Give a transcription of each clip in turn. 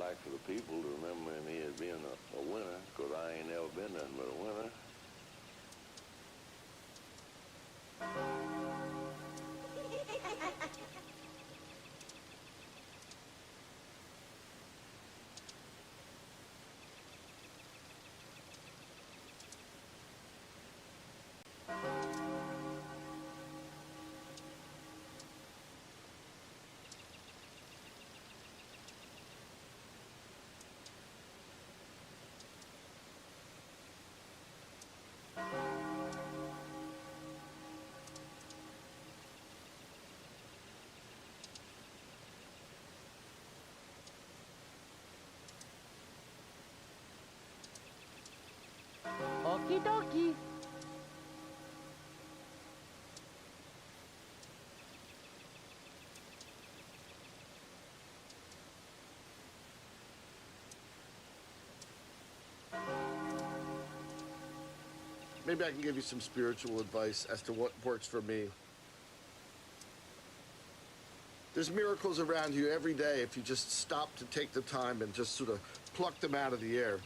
like for the people to remember me as being a winner, because I ain't never been nothing but a winner. Okie dokie. Maybe I can give you some spiritual advice as to what works for me. There's miracles around you every day if you just stop to take the time and just sort of pluck them out of the air.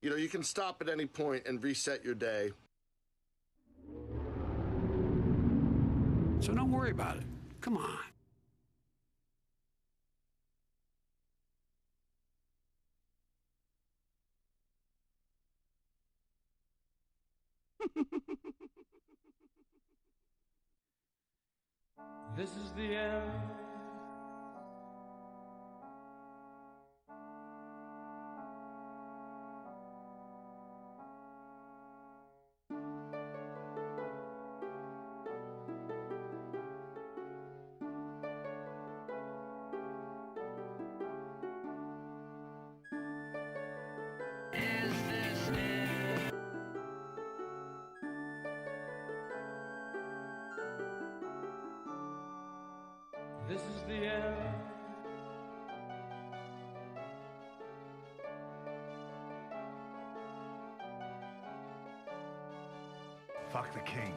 You know, you can stop at any point and reset your day. So don't worry about it. Come on. This is the end. This is the end. Fuck the king.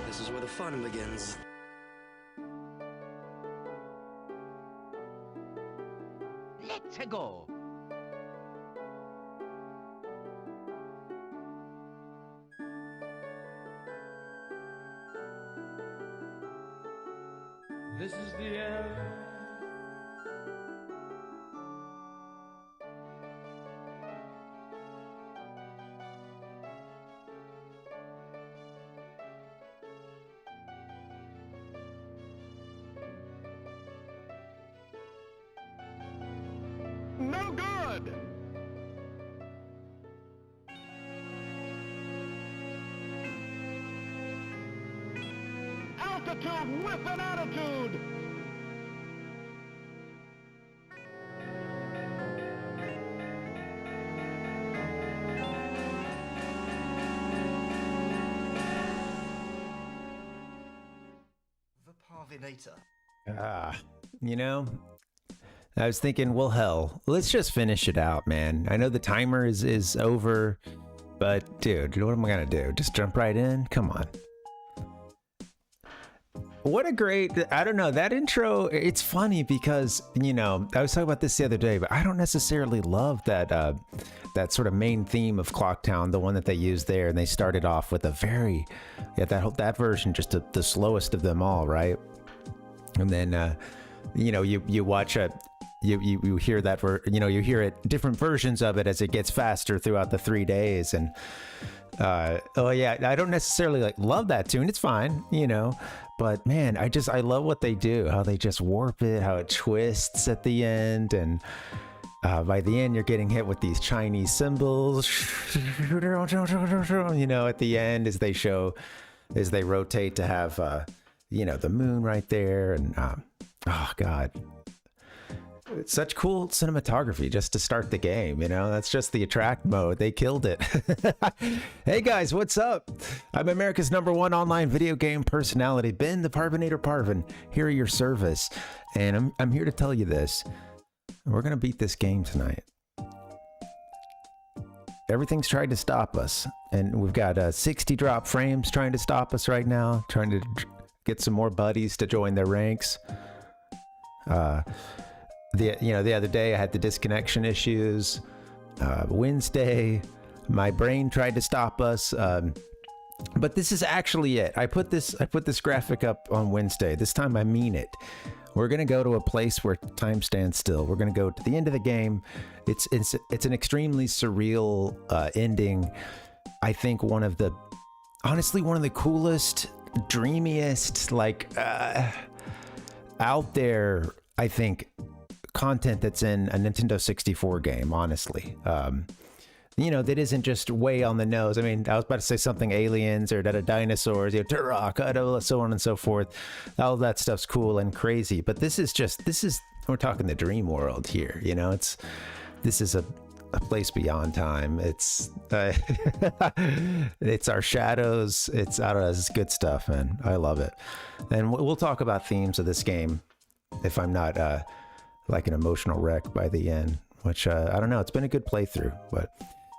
This is where the fun begins. Let's go. This is the end. No good! Altitude with an attitude! The Parvinator. You know, I was thinking, well, hell, let's just finish it out, man. I know the timer is over, but dude, what am I gonna do? Just jump right in? Come on. What a great, I don't know, that intro, it's funny because, you know, I was talking about this the other day, but I don't necessarily love that that sort of main theme of Clocktown, the one that they used there, and they started off with a very, that version, just the slowest of them all, right? And then, you know, you watch you hear that, you hear it, different versions of it as it gets faster throughout the 3 days, and oh yeah, I don't necessarily like love that tune. It's fine, you know, but man, I love what they do, how they just warp it, how it twists at the end, and By the end, you're getting hit with these Chinese symbols, you know, at the end as they rotate to have, you know, the moon right there. And, oh God, it's such cool cinematography just to start the game. You know, that's just the attract mode. They killed it. Hey guys, what's up? I'm America's #1 online video game personality, Ben the Parvinator Parvin, here at your service. And I'm here to tell you this. We're going to beat this game tonight. Everything's trying to stop us. And we've got 60 drop frames trying to stop us right now. Trying to get some more buddies to join their ranks. The other day I had the disconnection issues. Wednesday, my brain tried to stop us. But this is actually it. I put this graphic up on Wednesday. This time I mean it. We're gonna go to a place where time stands still. We're gonna go to the end of the game. It's an extremely surreal ending. I think one of the coolest, dreamiest, like out there, I think, content that's in a Nintendo 64 game, honestly. You know, that isn't just way on the nose. I mean, I was about to say something aliens or dinosaurs, you know, Turok, so on and so forth. All that stuff's cool and crazy. But this is we're talking the dream world here. You know, this is a place beyond time. It's it's our shadows. It's, I don't know, it's good stuff, man. I love it. And we'll talk about themes of this game if I'm not like an emotional wreck by the end, which I don't know. It's been a good playthrough, but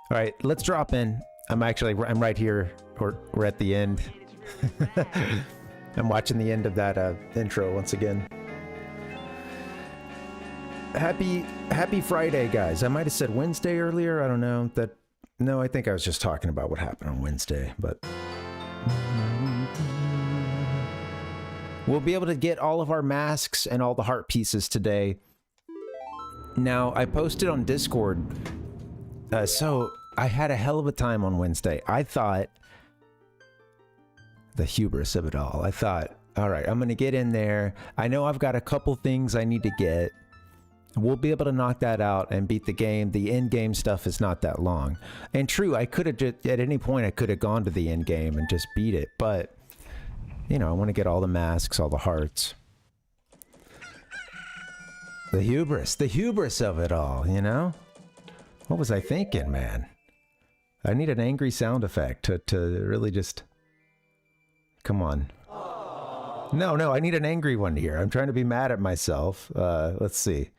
all right, let's drop in. I'm right here, or we're at the end. I'm watching the end of that intro once again. Happy Friday, guys. I might have said Wednesday earlier. I don't know. No, I think I was just talking about what happened on Wednesday, but we'll be able to get all of our masks and all the heart pieces today. Now, I posted on Discord, so I had a hell of a time on Wednesday. I thought, the hubris of it all, I thought, all right, I'm going to get in there. I know I've got a couple things I need to get. We'll be able to knock that out and beat the game. The end game stuff is not that long. And true, I could have just, at any point, I could have gone to the end game and just beat it. But, you know, I want to get all the masks, all the hearts. The hubris of it all, you know? What was I thinking, man? I need an angry sound effect to really just... Come on. No, I need an angry one here. I'm trying to be mad at myself. Let's see.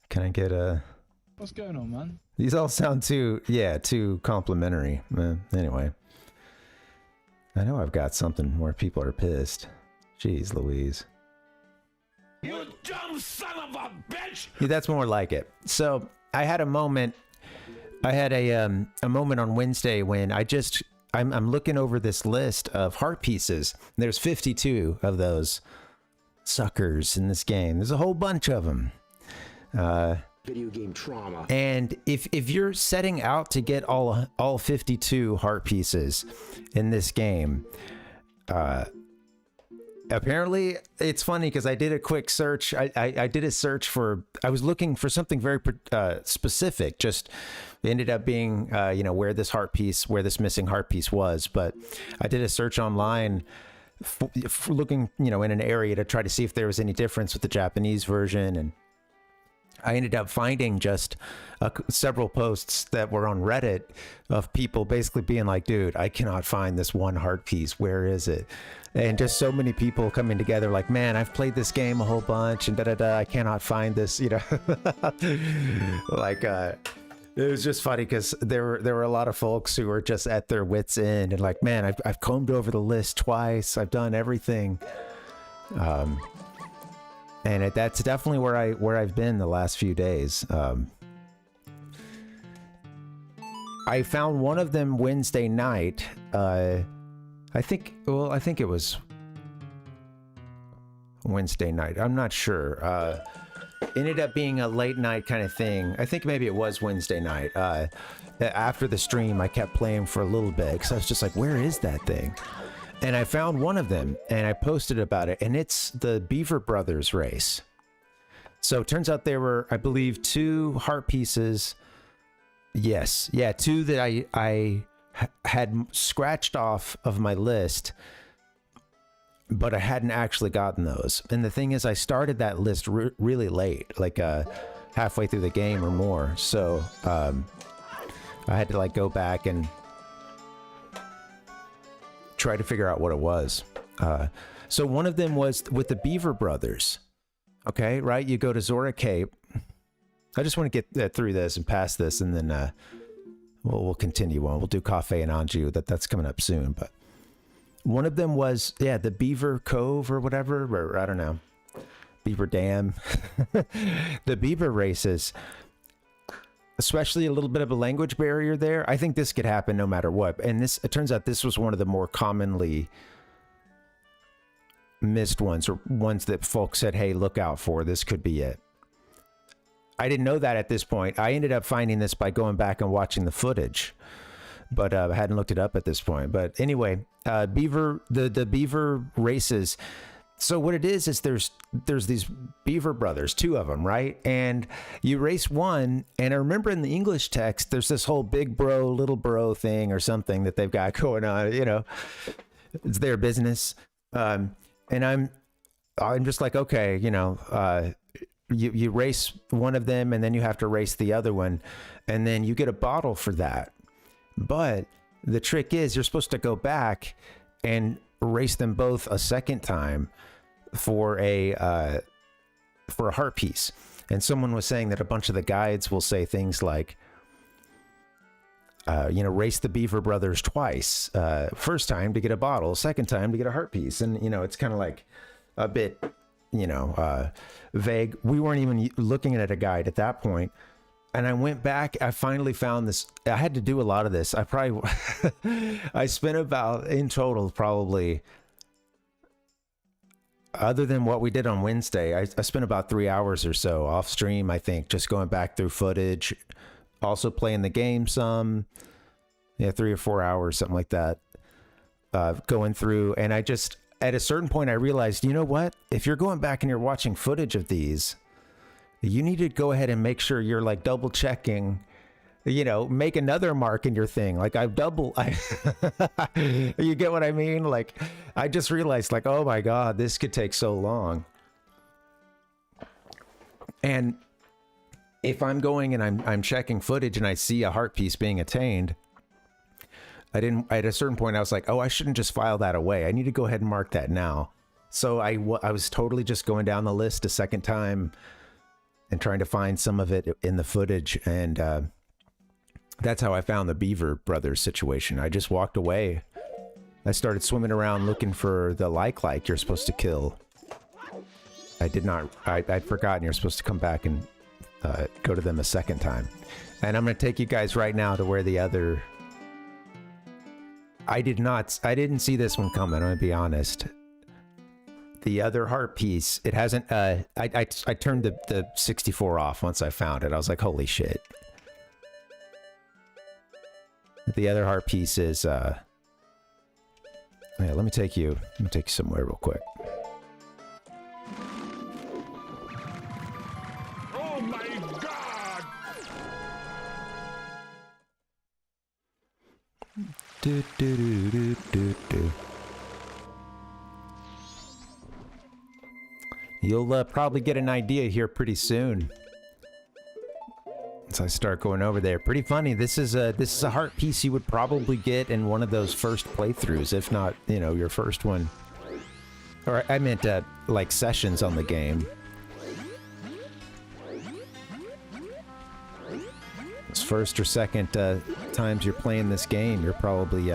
Can I get a... What's going on, man? These all sound too complimentary. Anyway. I know I've got something where people are pissed. Jeez Louise. You dumb son of a bitch! Yeah, that's more like it. So I had a moment. I had a moment on Wednesday when I'm looking over this list of heart pieces. There's 52 of those suckers in this game. There's a whole bunch of them. Video game trauma. And if you're setting out to get all 52 heart pieces in this game, apparently it's funny because I did a quick search. I did a search for, I was looking for something very specific. Just ended up being, where this missing heart piece was. But I did a search online for looking, in an area to try to see if there was any difference with the Japanese version. And I ended up finding just several posts that were on Reddit of people basically being like, dude, I cannot find this one heart piece. Where is it? And just so many people coming together like, man, I've played this game a whole bunch and I cannot find this, like, it was just funny because there were a lot of folks who were just at their wits' end and like, man, I've combed over the list twice. I've done everything. And that's definitely where I've been the last few days. I found one of them Wednesday night. I think it was Wednesday night. I'm not sure. Ended up being a late night kind of thing. I think maybe it was Wednesday night. After the stream, I kept playing for a little bit because I was just like, where is that thing? And I found one of them and I posted about it, and it's the Beaver Brothers race. So it turns out there were, I believe, 2 heart pieces. Yes, yeah, 2 that I had scratched off of my list, but I hadn't actually gotten those. And the thing is, I started that list really late, like halfway through the game or more. So I had to like go back and try to figure out what it was. So one of them was with the Beaver Brothers. Okay, right? You go to Zora Cape. I just want to get through this and past this, and then we'll continue on. We'll do Cafe and Anju. That's coming up soon. But one of them was, yeah, the Beaver Cove or whatever, or I don't know, Beaver Dam. The beaver races, especially a little bit of a language barrier there. I think this could happen no matter what. And this, it turns out this was one of the more commonly missed ones, or ones that folks said, hey, look out for. This could be it. I didn't know that at this point. I ended up finding this by going back and watching the footage, but I hadn't looked it up at this point. But anyway, the beaver races. So what it is there's these Beaver Brothers, 2 of them, right? And you race one, and I remember in the English text, there's this whole big bro, little bro thing or something that they've got going on. You know, it's their business. And I'm just like, okay, you know, you race one of them, and then you have to race the other one, and then you get a bottle for that. But the trick is you're supposed to go back and race them both a second time for a heart piece. And someone was saying that a bunch of the guides will say things like, you know, race the Beaver Brothers twice. First time to get a bottle, second time to get a heart piece. And, you know, it's kind of like a bit, you know, vague. We weren't even looking at a guide at that point. And I went back, I finally found this. I had to do a lot of this. I probably, I spent about, in total, probably, other than what we did on Wednesday, I spent about 3 hours or so off stream, I think, just going back through footage, also playing the game some, yeah, 3 or 4 hours, something like that, going through. And I just, at a certain point, I realized, you know what? If you're going back and you're watching footage of these, you need to go ahead and make sure you're like double checking, you know, make another mark in your thing. Like you get what I mean? Like, I just realized, like, oh my God, this could take so long. And if I'm going and I'm checking footage and I see a heart piece being attained, at a certain point I was like, oh, I shouldn't just file that away. I need to go ahead and mark that now. So I was totally just going down the list a second time and trying to find some of it in the footage. And that's how I found the Beaver Brothers situation. I just walked away. I started swimming around looking for the like you're supposed to kill. I did not, I'd forgotten you're supposed to come back and go to them a second time. And I'm going to take you guys right now to where the other, I didn't see this one coming, I'm going to be honest. The other heart piece, it hasn't, I turned the 64 off once I found it. I was like, holy shit. The other heart piece is, yeah, let me take you somewhere real quick. Oh my God! Do, do, do, do, do, do. You'll probably get an idea here pretty soon. Once I start going over there. Pretty funny. This is a heart piece you would probably get in one of those first playthroughs, if not, you know, your first one. Or I meant like sessions on the game. It's first or second times you're playing this game, you're probably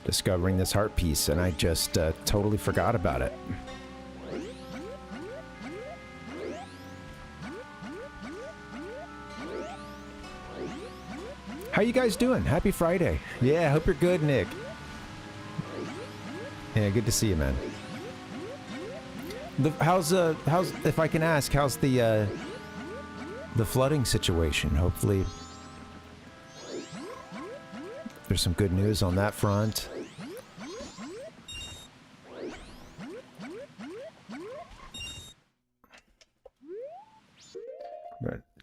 discovering this heart piece, and I just totally forgot about it. How you guys doing? Happy Friday. Yeah, hope you're good, Nick. Yeah, good to see you, man. How's if I can ask, how's the flooding situation? Hopefully there's some good news on that front.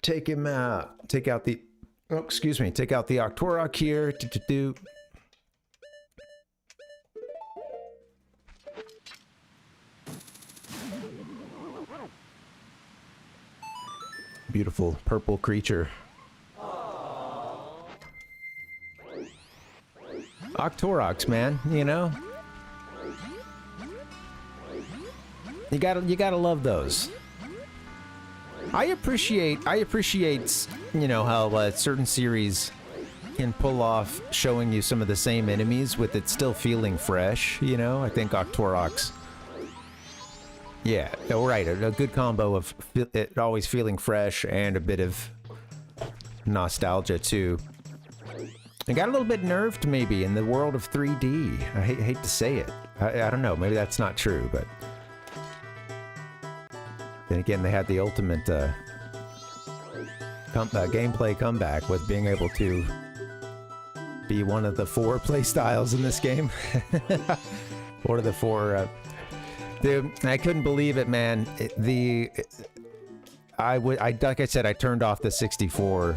take him out. Take out the... Oh, excuse me. Take out the Octorok here. Beautiful purple creature. Octoroks, man, you know? You gotta love those. I appreciate, you know, how certain series can pull off showing you some of the same enemies with it still feeling fresh, you know? I think Octoroks... Yeah, right, a good combo of it always feeling fresh and a bit of nostalgia, too. It got a little bit nerfed, maybe, in the world of 3D. I hate to say it. I don't know, maybe that's not true, but... Then again, they had the ultimate gameplay comeback with being able to be one of the 4 playstyles in this game. One of the 4... Dude, I couldn't believe it, man. Like I said, I turned off the 64.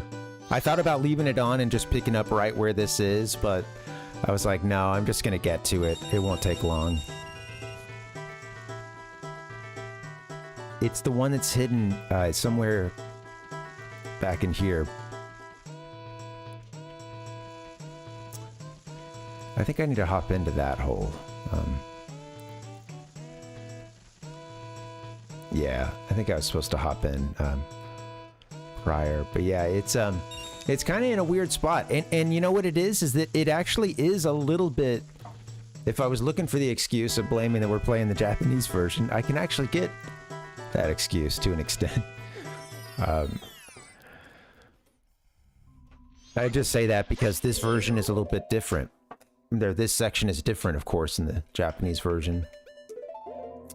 I thought about leaving it on and just picking up right where this is, but I was like, no, I'm just gonna get to it. It won't take long. It's the one that's hidden somewhere back in here. I think I need to hop into that hole. Yeah, I think I was supposed to hop in prior, but yeah, it's kind of in a weird spot, and you know what it is that it actually is a little bit. If I was looking for the excuse of blaming that we're playing the Japanese version, I can actually get that excuse to an extent. I just say that because this version is a little bit different. This section is different, of course, than the Japanese version.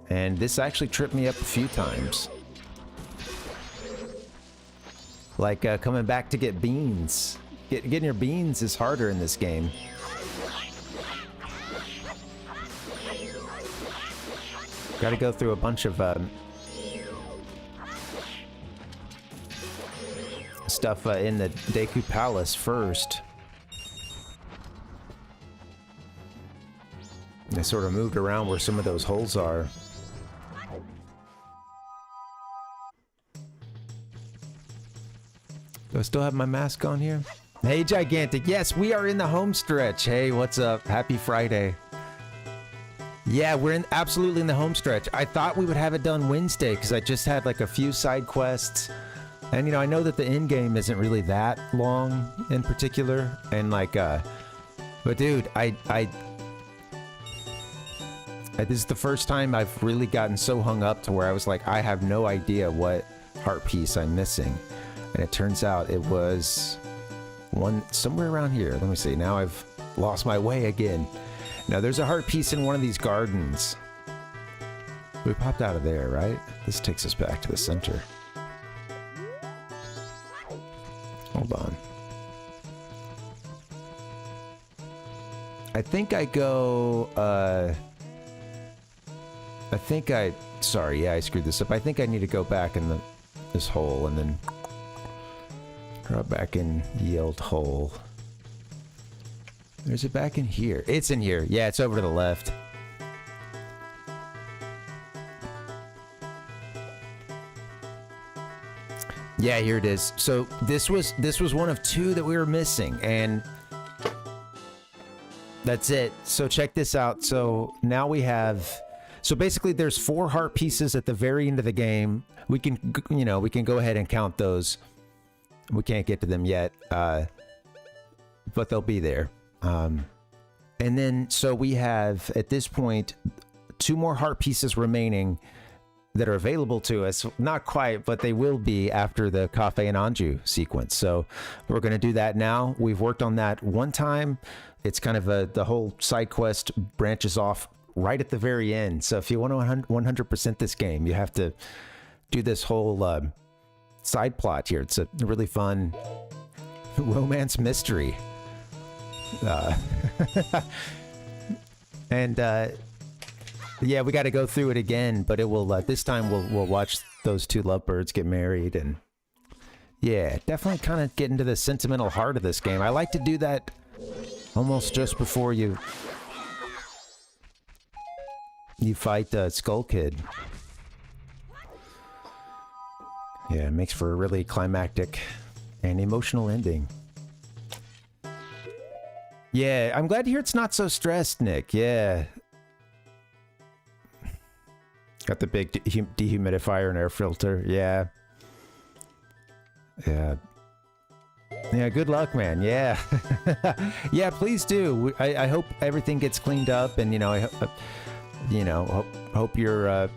And this actually tripped me up a few times. Like coming back to get beans. Getting your beans is harder in this game. Gotta go through a bunch of stuff in the Deku Palace first. I sort of moved around where some of those holes are. Do I still have my mask on here? Hey, Gigantic. Yes, we are in the home stretch. Hey, what's up? Happy Friday. Yeah, we're absolutely in the home stretch. I thought we would have it done Wednesday because I just had like a few side quests. And, you know, I know that the end game isn't really that long in particular. And like, but dude, this is the first time I've really gotten so hung up to where I was like, I have no idea what heart piece I'm missing. And it turns out it was one somewhere around here. Let me see. Now I've lost my way again. Now there's a heart piece in one of these gardens. We popped out of there, right? This takes us back to the center. Hold on. I think I go, sorry, yeah, I screwed this up. I think I need to go back in this hole and then drop back in Yield hole. Is it back in here? It's in here. Yeah, it's over to the left. Yeah, here it is. So this was one of 2 that we were missing, and that's it. So check this out. So now we have, so basically there's 4 heart pieces at the very end of the game. We can, you know, we can go ahead and count those. We can't get to them yet, but they'll be there. And then, so we have, at this point, 2 more heart pieces remaining that are available to us. Not quite, but they will be after the Cafe and Anju sequence. So we're going to do that now. We've worked on that one time. It's kind of the whole side quest branches off right at the very end. So if you want to 100% this game, you have to do this whole side plot here. It's a really fun romance mystery. And yeah, we got to go through it again, but it will this time we'll watch those 2 lovebirds get married, and Yeah, definitely kind of get into the sentimental heart of this game. I like to do that almost just before you fight Skull Kid. Yeah, it makes for a really climactic and emotional ending. Yeah, I'm glad to hear it's not so stressed, Nick. Yeah. Got the big dehumidifier and air filter. Yeah. Yeah. Yeah, good luck, man. Yeah. Yeah, please do. I hope everything gets cleaned up, and, you know, hope your,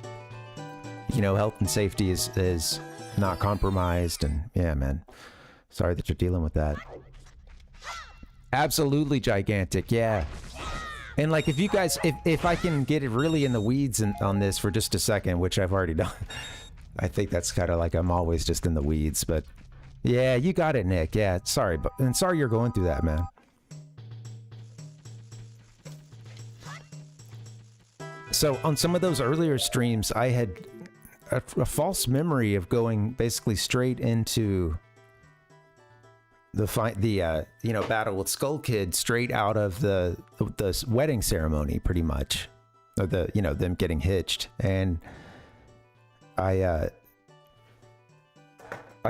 you know, health and safety is not compromised. And yeah, man, sorry that you're dealing with that. Absolutely gigantic. Yeah. And like, if you guys, if I can get it really in the weeds on this for just a second, which I've already done, I think that's kind of like, I'm always just in the weeds, but yeah, you got it, Nick. Yeah. Sorry, and sorry you're going through that, man. So on some of those earlier streams, I had a false memory of going basically straight into the you know, battle with Skull Kid straight out of the wedding ceremony, pretty much, or the, you know, them getting hitched. And I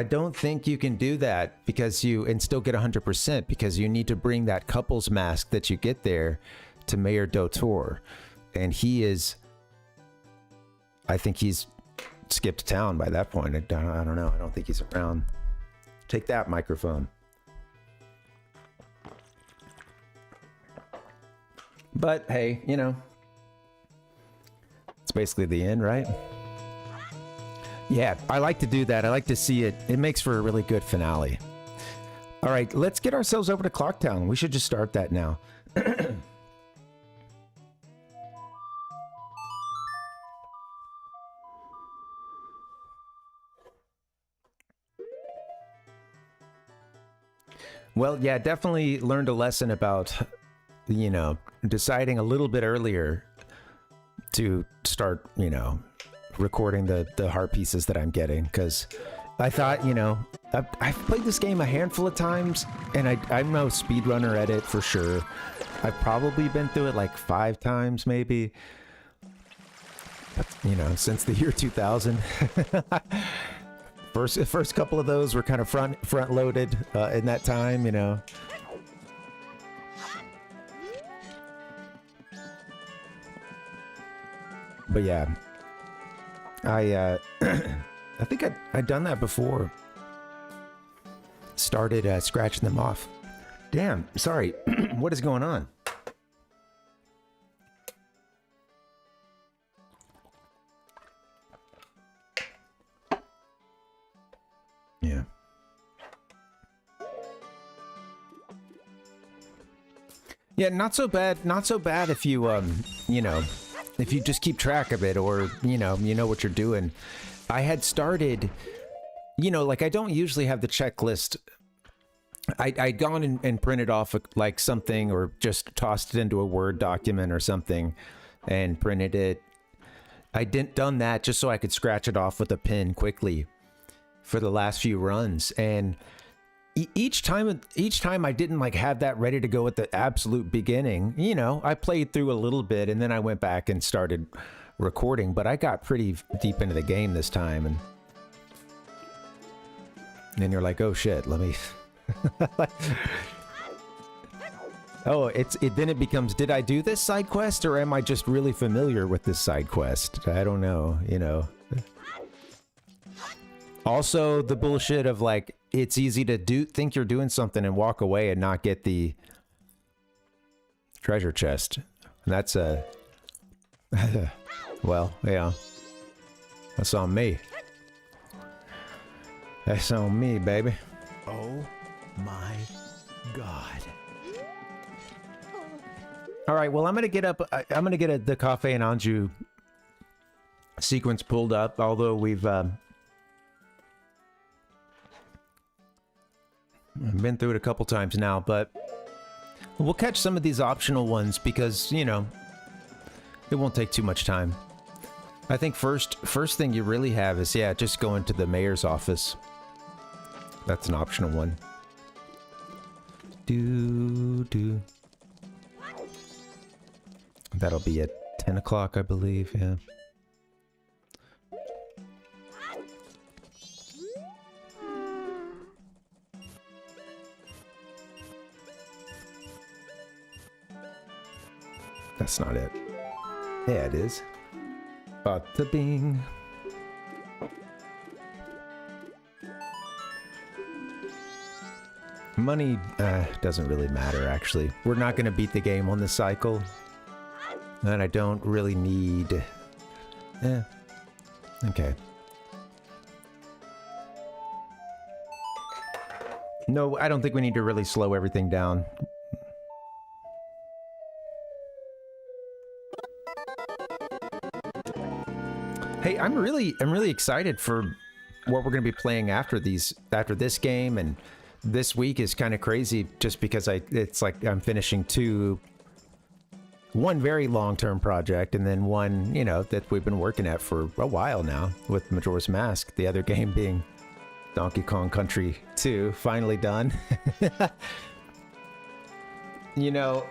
don't think you can do that because and still get 100%, because you need to bring that couple's mask that you get there to Mayor Dotor. And he is, I think he's skipped town by that point. I don't know. I don't think he's around. Take that, microphone. But hey, you know, it's basically the end, right? Yeah, I like to do that. I like to see it. It makes for a really good finale. All right, let's get ourselves over to Clocktown. We should just start that now. Well, yeah, definitely learned a lesson about, you know, deciding a little bit earlier to start, you know, recording the heart pieces that I'm getting, because I thought, you know, I've played this game a handful of times, and I'm no speedrunner at it for sure. I've probably been through it like 5 times, maybe. But, you know, since the year 2000. First couple of those were kind of front loaded in that time, you know. But yeah, I think I'd done that before. Started scratching them off. Damn, sorry. What is going on? Yeah. Yeah, not so bad. Not so bad if you, you know, if you just keep track of it, or, you know what you're doing. I had started, you know, like, I don't usually have the checklist. I'd gone and printed off like something, or just tossed it into a Word document or something and printed it. I done that just so I could scratch it off with a pen quickly for the last few runs. And each time I didn't like have that ready to go at the absolute beginning. You know, I played through a little bit and then I went back and started recording, but I got pretty deep into the game this time, and then you're like, oh shit, let me oh, then it becomes, did I do this side quest, or am I just really familiar with this side quest? I don't know, you know. Also, the bullshit of like, it's easy to think you're doing something and walk away and not get the treasure chest. And that's well, yeah, that's on me. That's on me, baby. Oh my God. All right, well, I'm gonna get up. I'm gonna get the Cafe and Anjou sequence pulled up. Although we've been through it a couple times now, but we'll catch some of these optional ones because, you know, it won't take too much time. I think first thing you really have is, yeah, just go into the mayor's office. That's an optional one. Do. That'll be at 10 o'clock, I believe, yeah. That's not it. Yeah, it is. Bada bing. Money doesn't really matter, actually. We're not going to beat the game on this cycle. And I don't really need... Okay. No, I don't think we need to really slow everything down. Hey, I'm really excited for what we're going to be playing after this game, and this week is kind of crazy just because it's like I'm finishing one very long-term project and then one, you know, that we've been working at for a while now with Majora's Mask. The other game being Donkey Kong Country 2, finally done. You know,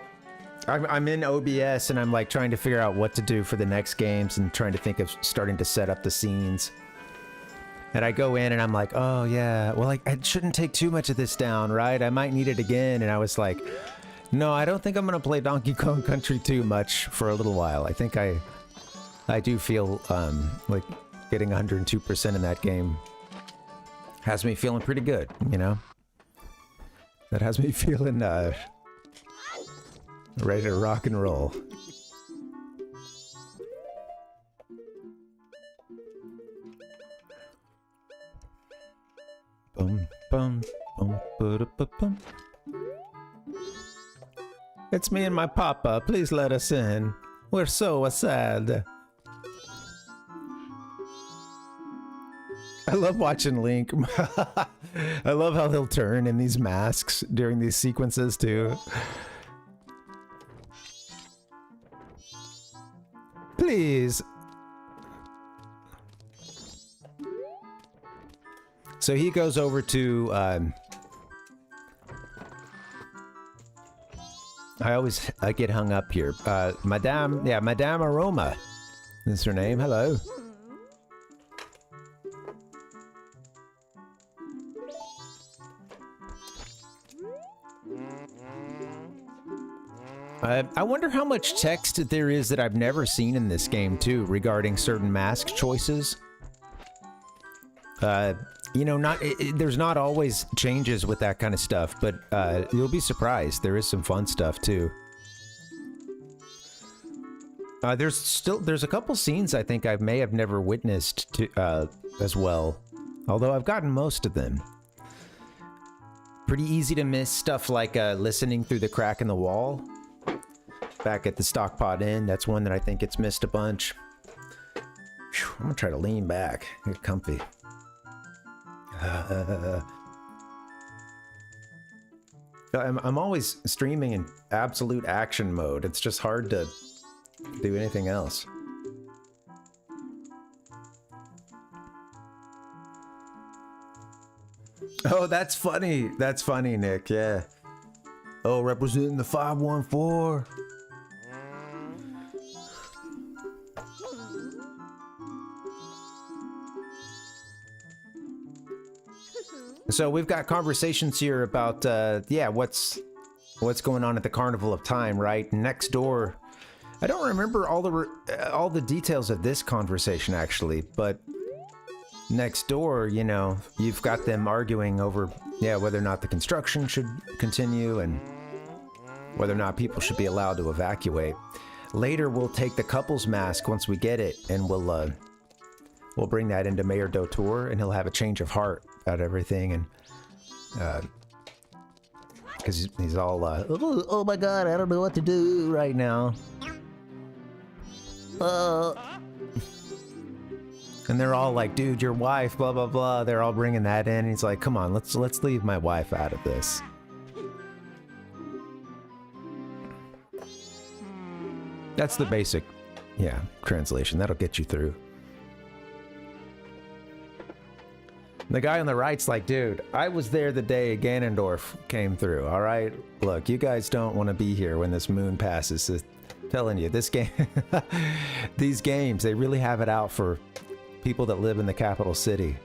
I'm in OBS and I'm like trying to figure out what to do for the next games and trying to think of starting to set up the scenes. And I go in and I'm like, oh yeah, well, I shouldn't take too much of this down, right? I might need it again. And I was like, no, I don't think I'm going to play Donkey Kong Country too much for a little while. I think I do feel like getting 102% in that game has me feeling pretty good, you know? That has me feeling ready to rock and roll. Bum, bum, bum, ba-da-ba-bum. It's me and my papa. Please let us in. We're so sad. I love watching Link. I love how he'll turn in these masks during these sequences too. Please. So he goes over to, I get hung up here. Madame Aroma is her name. Hello. I wonder how much text there is that I've never seen in this game, too, regarding certain mask choices. You know, there's not always changes with that kind of stuff, but you'll be surprised. There is some fun stuff, too. There's a couple scenes I think I may have never witnessed as well, although I've gotten most of them. Pretty easy to miss stuff like listening through the crack in the wall. Back at the Stockpot Inn, that's one that I think gets missed a bunch. Whew, I'm gonna try to lean back, get comfy. I'm always streaming in absolute action mode. It's just hard to do anything else. Oh, that's funny. That's funny, Nick. Yeah. Oh, representing the 514. So we've got conversations here about, yeah, what's going on at the Carnival of Time, right? Next door. I don't remember all the details of this conversation actually, but next door, you know, you've got them arguing over, yeah, whether or not the construction should continue and whether or not people should be allowed to evacuate. Later, we'll take the couple's mask once we get it, and we'll bring that into Mayor Dotour, and he'll have a change of heart about everything, and because he's all oh my god, I don't know what to do right now. And they're all like, dude, your wife, blah blah blah. They're all bringing that in. And he's like, come on, let's leave my wife out of this. That's the basic, yeah, translation. That'll get you through. The guy on the right's like, dude, I was there the day Ganondorf came through, all right? Look, you guys don't want to be here when this moon passes. Telling you, this game, these games, they really have it out for people that live in the capital city.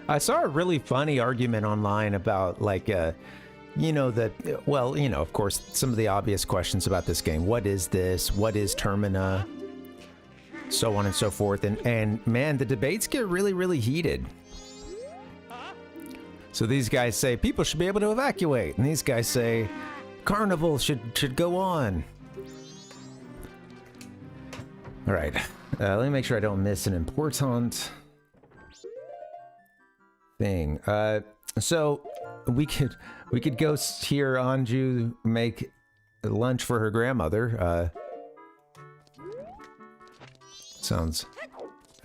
I saw a really funny argument online about like you know that, well, you know, of course, some of the obvious questions about this game. What is this? What is Termina? So on and so forth. And man, the debates get really, really heated. So these guys say people should be able to evacuate, and these guys say carnival should go on. All right, let me make sure I don't miss an important thing. So we could go hear Anju make lunch for her grandmother. Sounds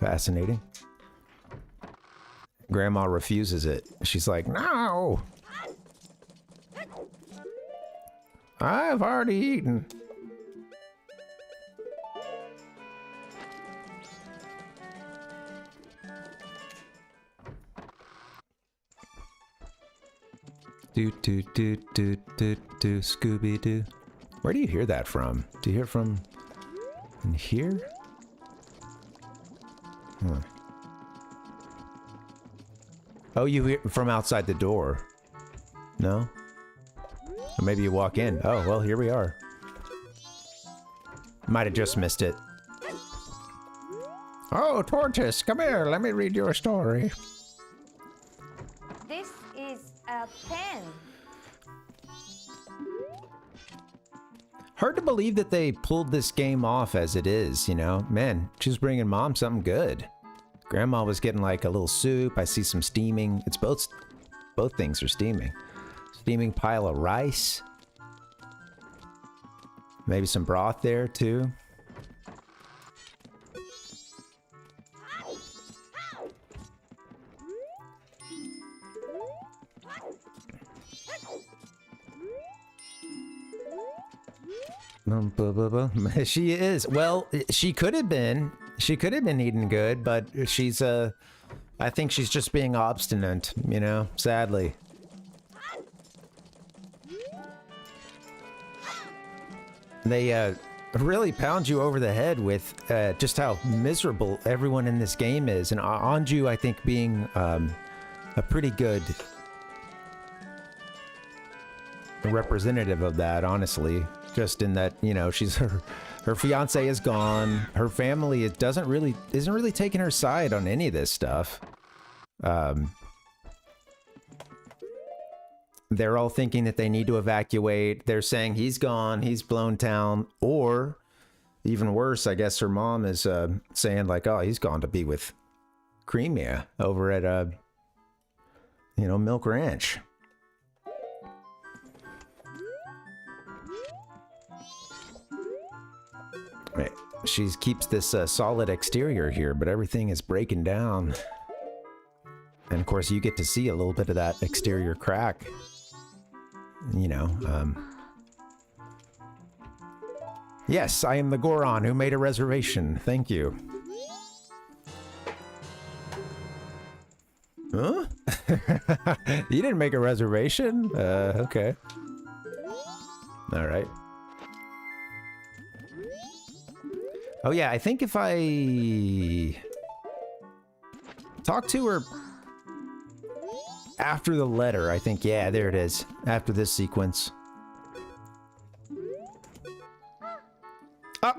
fascinating. Grandma refuses it. She's like, no! I've already eaten. Do do do do do do Scooby Doo. Where do you hear that from? Do you hear it from in here? Huh. Oh, you hear from outside the door. No? Or maybe you walk in. Oh, well, here we are. Might have just missed it. Oh, Tortoise, come here. Let me read your story. This is a pen. Hard to believe that they pulled this game off as it is, you know? Man, she's bringing mom something good. Grandma was getting like a little soup. I see some steaming. It's both things are steaming. Steaming pile of rice. Maybe some broth there too. She is. Well, she could have been. She could have been eating good, but she's I think she's just being obstinate, you know, sadly. They really pound you over the head with just how miserable everyone in this game is, and Anju, I think, being a pretty good representative of that, honestly. Just in that, you know, she's her fiance is gone. Her family isn't really taking her side on any of this stuff. They're all thinking that they need to evacuate. They're saying he's gone, he's blown town, or even worse, I guess her mom is saying like, oh, he's gone to be with Creamia over at you know, Milk Ranch. Right. She keeps this solid exterior here, but everything is breaking down. And of course, you get to see a little bit of that exterior crack. You know, yes, I am the Goron who made a reservation. Thank you. Huh? You didn't make a reservation? Okay. All right. Oh yeah, I think if I talk to her after the letter, I think, yeah, there it is. After this sequence. Kore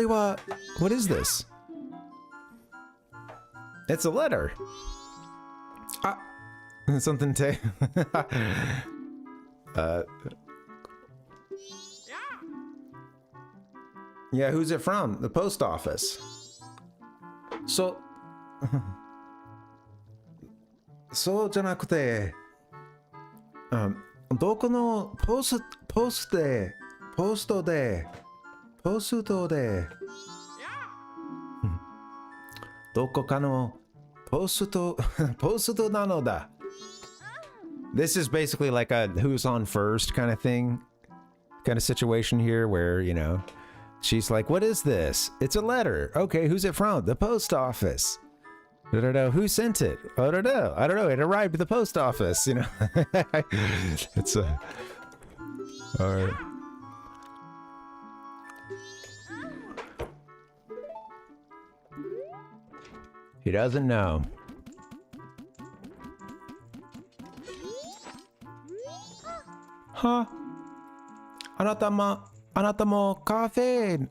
wa, what is this? It's a letter. Something to yeah, who's it from? The post office. So そうじゃなくて、どこのポストでポストでどこかのポストポストなのだ This is basically like a who's on first kind of thing, kind of situation here where, you know, she's like, what is this? It's a letter. Okay, who's it from? The post office. I don't know. Who sent it? I don't know. I don't know. It arrived at the post office, you know. It's a... All right. He doesn't know. Huh? あなたもカフェ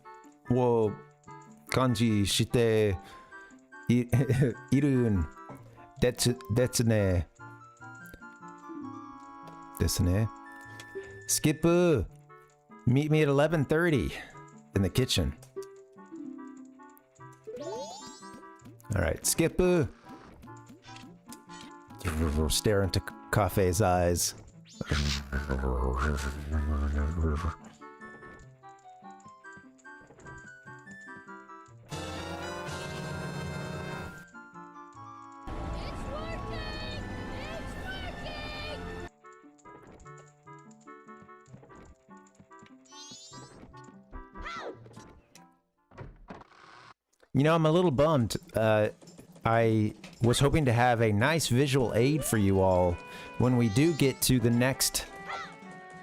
を感じしているんですね。Skip, meet me at 11:30 in the kitchen. All right, Skip. Stare into Cafe's eyes. You know, I'm a little bummed. I was hoping to have a nice visual aid for you all when we do get to the next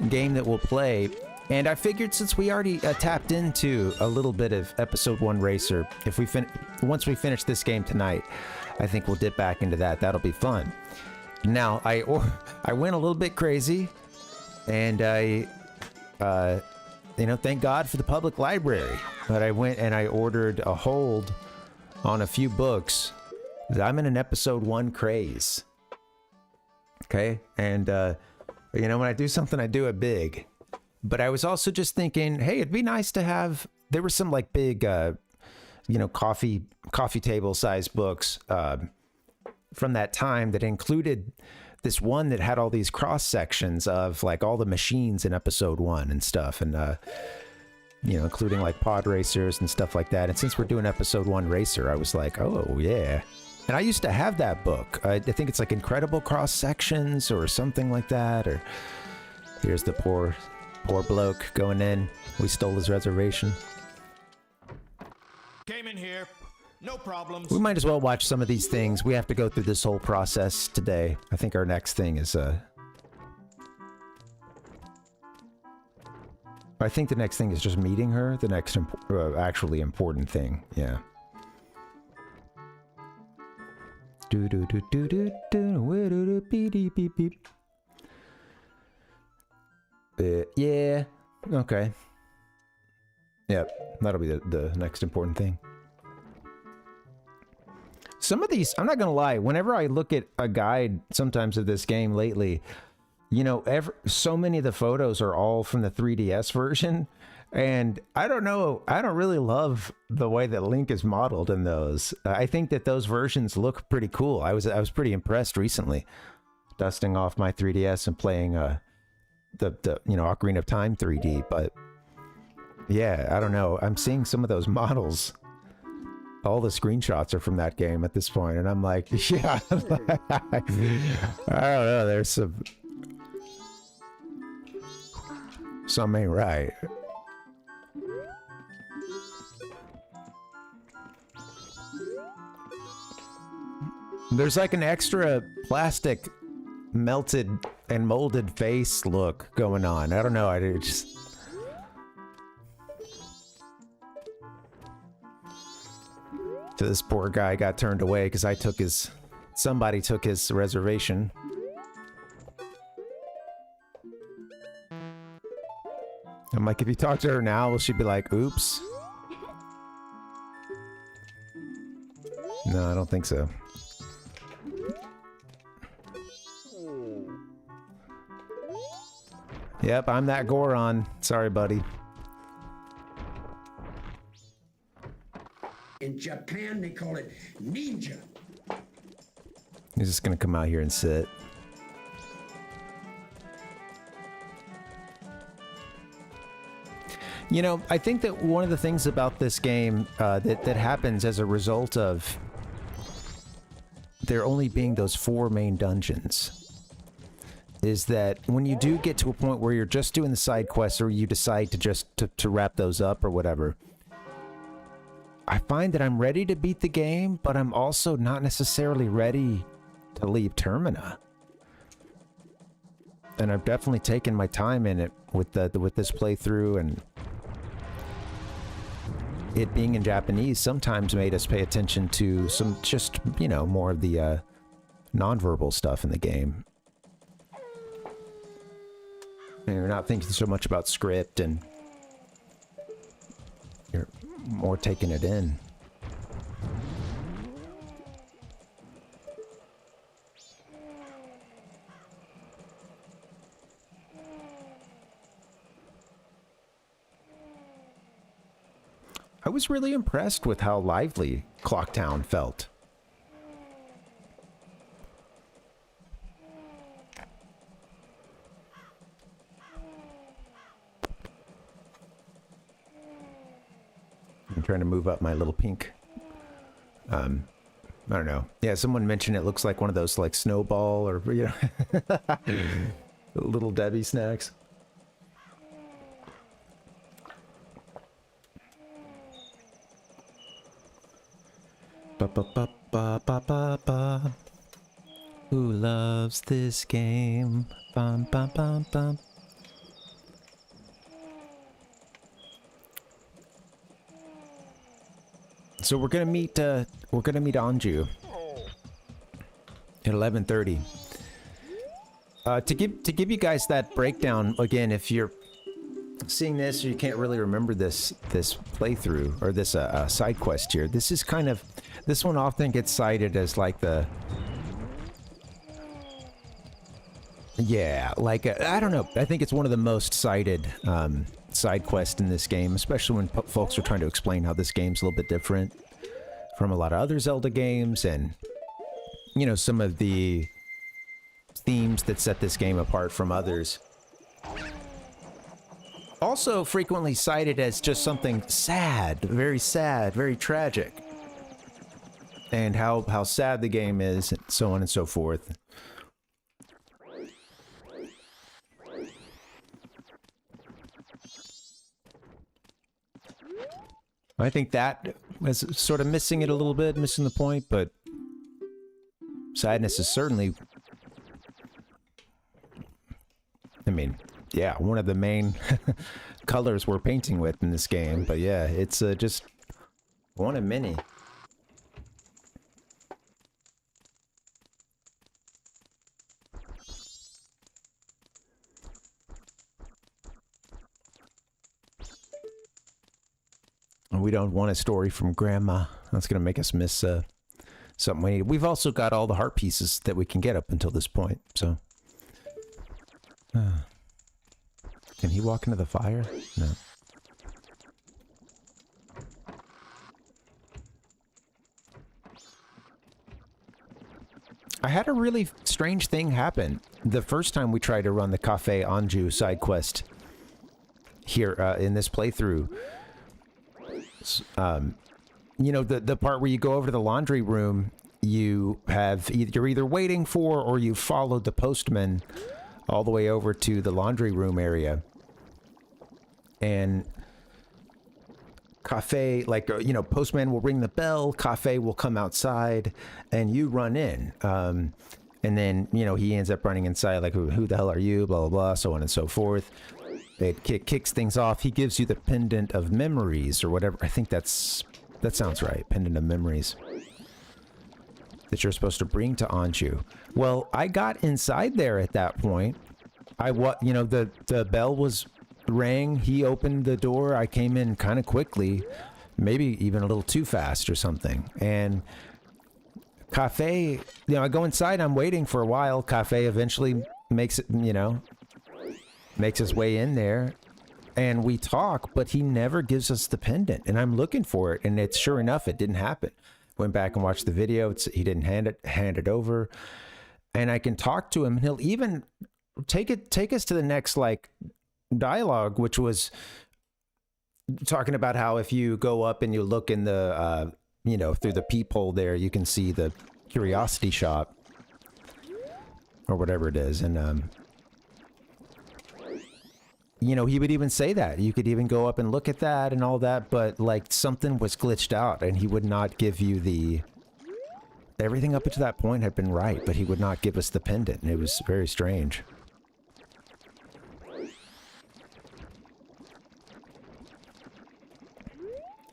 game that we'll play. And I figured since we already tapped into a little bit of Episode 1 Racer, if we once we finish this game tonight, I think we'll dip back into that. That'll be fun. Now, I went a little bit crazy, and you know, thank God for the public library. But I went and I ordered a hold on a few books. I'm in an Episode 1 craze. Okay? And, you know, when I do something, I do it big. But I was also just thinking, hey, it'd be nice to have... There were some, like, big, you know, coffee table size books from that time that included this one that had all these cross sections of, like, all the machines in Episode 1 and stuff. And, you know, including, like, pod racers and stuff like that. And since we're doing Episode 1 Racer, I was like, oh, yeah. And I used to have that book. I think it's like Incredible Cross Sections or something like that. Or here's the poor bloke going in. We stole his reservation. Came in here. No problems. We might as well watch some of these things. We have to go through this whole process today. I think our next thing is... I think the next thing is just meeting her. The next actually important thing. Yeah. Yeah. Okay. Yep. That'll be the next important thing. Some of these, I'm not gonna lie, whenever I look at a guide sometimes of this game lately, you know, so many of the photos are all from the 3DS version, and I don't know, I don't really love the way that Link is modeled in those. I think that those versions look pretty cool. I was pretty impressed recently, dusting off my 3DS and playing the you know, Ocarina of Time 3D, but yeah, I don't know. I'm seeing some of those models. All the screenshots are from that game at this point, and I'm like, yeah, I don't know, there's some ain't right. There's like an extra plastic melted and molded face look going on. I don't know, I just... So this poor guy got turned away because somebody took his reservation. I'm like, if you talk to her now, will she be like, oops? No, I don't think so. Yep, I'm that Goron. Sorry, buddy. In Japan, they call it ninja. He's just gonna come out here and sit. You know, I think that one of the things about this game that happens as a result of there only being those 4 main dungeons is that when you do get to a point where you're just doing the side quests or you decide to just to wrap those up or whatever, I find that I'm ready to beat the game, but I'm also not necessarily ready to leave Termina. And I've definitely taken my time in it with this playthrough, and it being in Japanese sometimes made us pay attention to some just, you know, more of the nonverbal stuff in the game. And you're not thinking so much about script, and you're more taking it in. I was really impressed with how lively Clocktown felt. I'm trying to move up my little pink. I don't know. Yeah, someone mentioned it looks like one of those like snowball or, you know, little Debbie snacks. Ba ba ba ba ba ba ba. Who loves this game? Bum bum bum bum. So we're gonna meet Anju at 11:30. To give you guys that breakdown again, if you're seeing this or you can't really remember this playthrough or this side quest here, this is kind of, this one often gets cited as like the, yeah, like I don't know, I think it's one of the most cited side quests in this game, especially when folks are trying to explain how this game's a little bit different from a lot of other Zelda games, and you know, some of the themes that set this game apart from others. Also frequently cited as just something sad, very tragic. And how sad the game is, and so on and so forth. I think that was sort of missing it a little bit, missing the point, but sadness is certainly, I mean, yeah, one of the main colors we're painting with in this game. But yeah, it's just one of many. We don't want a story from Grandma. That's going to make us miss something we need. We've also got all the heart pieces that we can get up until this point, so... Can he walk into the fire? No. I had a really strange thing happen the first time we tried to run the Cafe Anju side quest here in this playthrough. You know, the part where you go over to the laundry room, you're either waiting for or you followed the postman all the way over to the laundry room area. And Cafe, like, you know, postman will ring the bell, Cafe will come outside, and you run in. And then, you know, he ends up running inside, like, who the hell are you, blah, blah, blah, so on and so forth. It kicks things off. He gives you the pendant of memories or whatever. I think that sounds right. Pendant of memories that you're supposed to bring to Anju. Well, I got inside there at that point. You know, the bell rang. He opened the door. I came in kind of quickly, maybe even a little too fast or something. And Cafe, you know, I go inside. I'm waiting for a while. Cafe eventually makes it, you know, makes his way in there, and we talk, but he never gives us the pendant, and I'm looking for it, and it's sure enough, it didn't happen. Went back and watched the video. He didn't hand it over, and I can talk to him, and he'll even take us to the next like dialogue, which was talking about how if you go up and you look in the, you know, through the peephole there, you can see the curiosity shop or whatever it is. And, you know, he would even say that. You could even go up and look at that and all that, but like something was glitched out and he would not give you the... Everything up to that point had been right, but he would not give us the pendant, and it was very strange.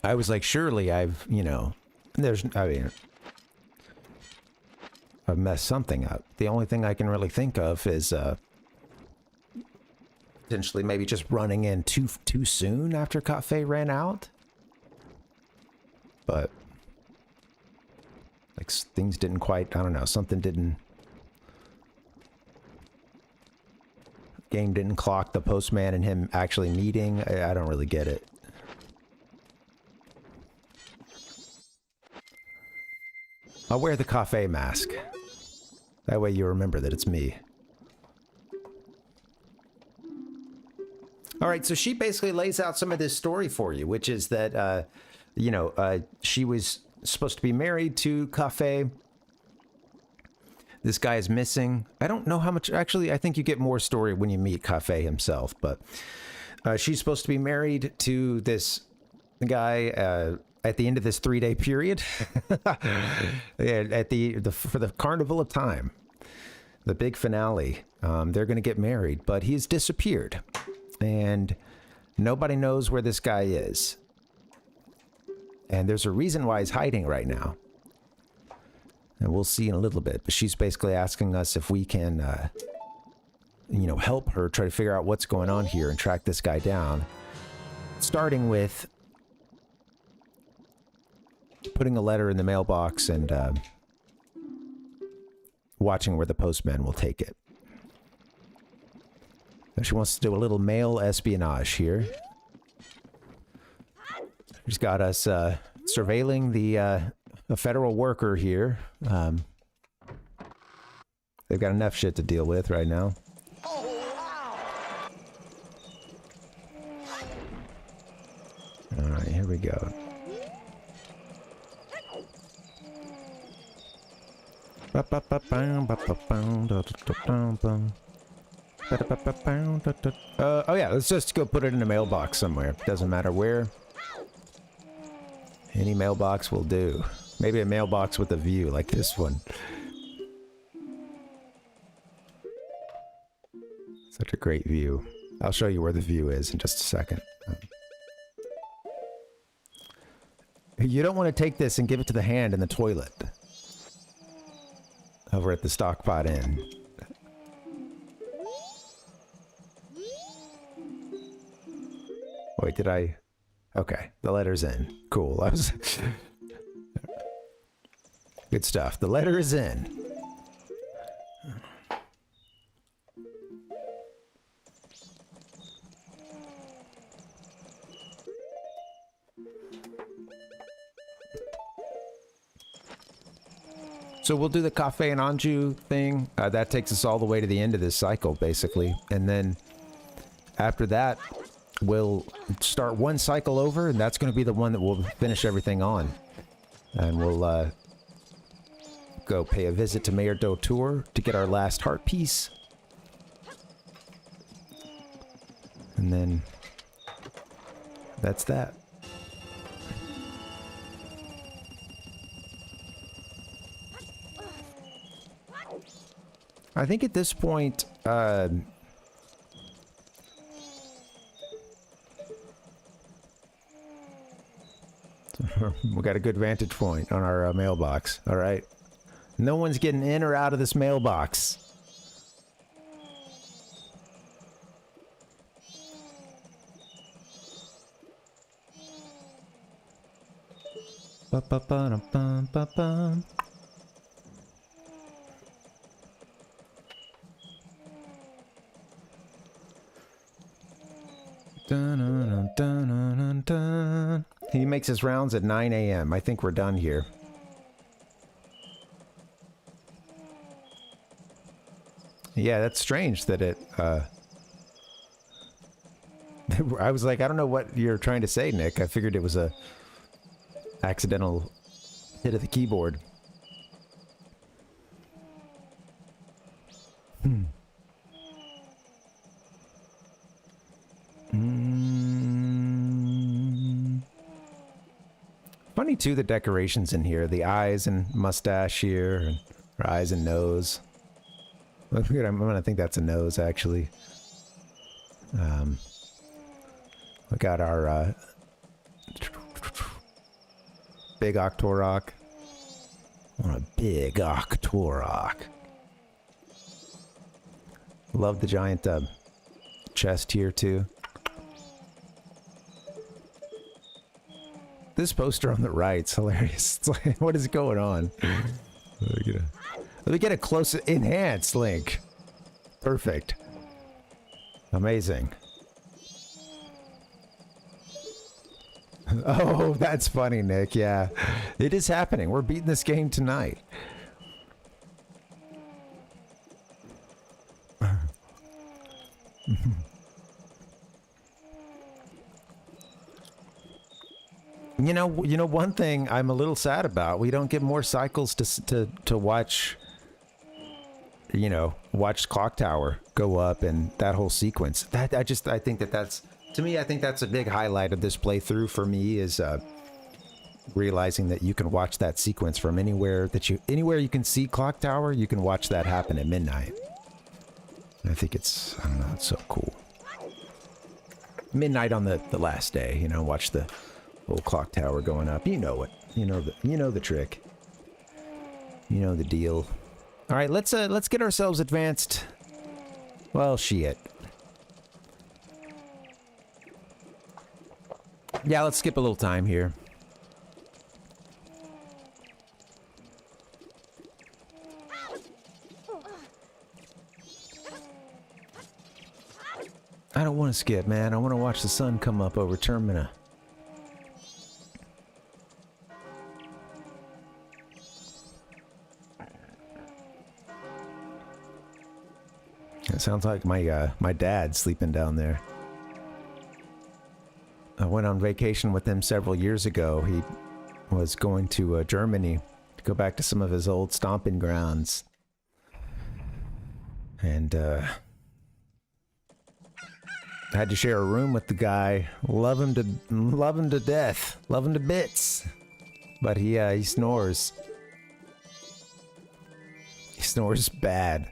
I was like, surely I've, you know, I mean, I've messed something up. The only thing I can really think of is, potentially maybe just running in too soon after Cafe ran out. But, like, things didn't quite, I don't know, something didn't... Game didn't clock the postman and him actually meeting. I don't really get it. I'll wear the cafe mask. That way you remember that it's me. Alright, so she basically lays out some of this story for you, which is that, you know, she was supposed to be married to Cafe. This guy is missing. I don't know how much... Actually, I think you get more story when you meet Cafe himself, but... she's supposed to be married to this guy, at the end of this 3-day period. Yeah, for the Carnival of Time. The big finale. They're going to get married, but he's disappeared. And nobody knows where this guy is. And there's a reason why he's hiding right now. And we'll see in a little bit. But she's basically asking us if we can, you know, help her try to figure out what's going on here and track this guy down. Starting with putting a letter in the mailbox and watching where the postman will take it. She wants to do a little mail espionage here. She's got us surveilling a federal worker here. They've got enough shit to deal with right now. Alright, here we go. Oh yeah, let's just go put it in a mailbox somewhere. Doesn't matter where. Any mailbox will do. Maybe a mailbox with a view, like this one. Such a great view. I'll show you where the view is in just a second. You don't want to take this and give it to the hand in the toilet. Over at the Stockpot Inn. Wait, did I... Okay, the letter's in. Cool. I was... Good stuff. The letter is in. So we'll do the Cafe and Anjou thing. That takes us all the way to the end of this cycle, basically. And then after that, we'll start one cycle over, and that's going to be the one that we'll finish everything on. And we'll go pay a visit to Mayor Dautour to get our last heart piece. And then that's that. I think at this point, we got a good vantage point on our mailbox. All right. No one's getting in or out of this mailbox. Ba-ba-ba-dum-bum-ba-bum. Dun, dun, dun, dun, dun, dun. He makes his rounds at 9 a.m. I think we're done here. Yeah, that's strange that it I was like, I don't know what you're trying to say, Nick. I figured it was a accidental hit of the keyboard. Funny too, the decorations in here, the eyes and mustache here, and her eyes and nose. I'm gonna think that's a nose, actually. We got our big Octorok. On a big Octorok. Love the giant chest here too. This poster on the right's hilarious. It's like, what is going on? Let me get a close enhanced Link. Perfect. Amazing. Oh, that's funny, Nick. Yeah, it is happening. We're beating this game tonight. You know, one thing I'm a little sad about, we don't get more cycles to watch, you know, watch Clock Tower go up and that whole sequence. I think that's, to me, I think that's a big highlight of this playthrough for me is realizing that you can watch that sequence from anywhere you can see Clock Tower, you can watch that happen at midnight. I think it's, I don't know, it's so cool. Midnight on the last day, you know, watch the old clock tower going up. You know it. You know the trick. You know the deal. All right, let's get ourselves advanced. Well, shit. Yeah, let's skip a little time here. I don't want to skip, man. I want to watch the sun come up over Termina. It sounds like my dad sleeping down there. I went on vacation with him several years ago. He was going to Germany to go back to some of his old stomping grounds. And I had to share a room with the guy. Love him to death. Love him to bits. But he snores. He snores bad.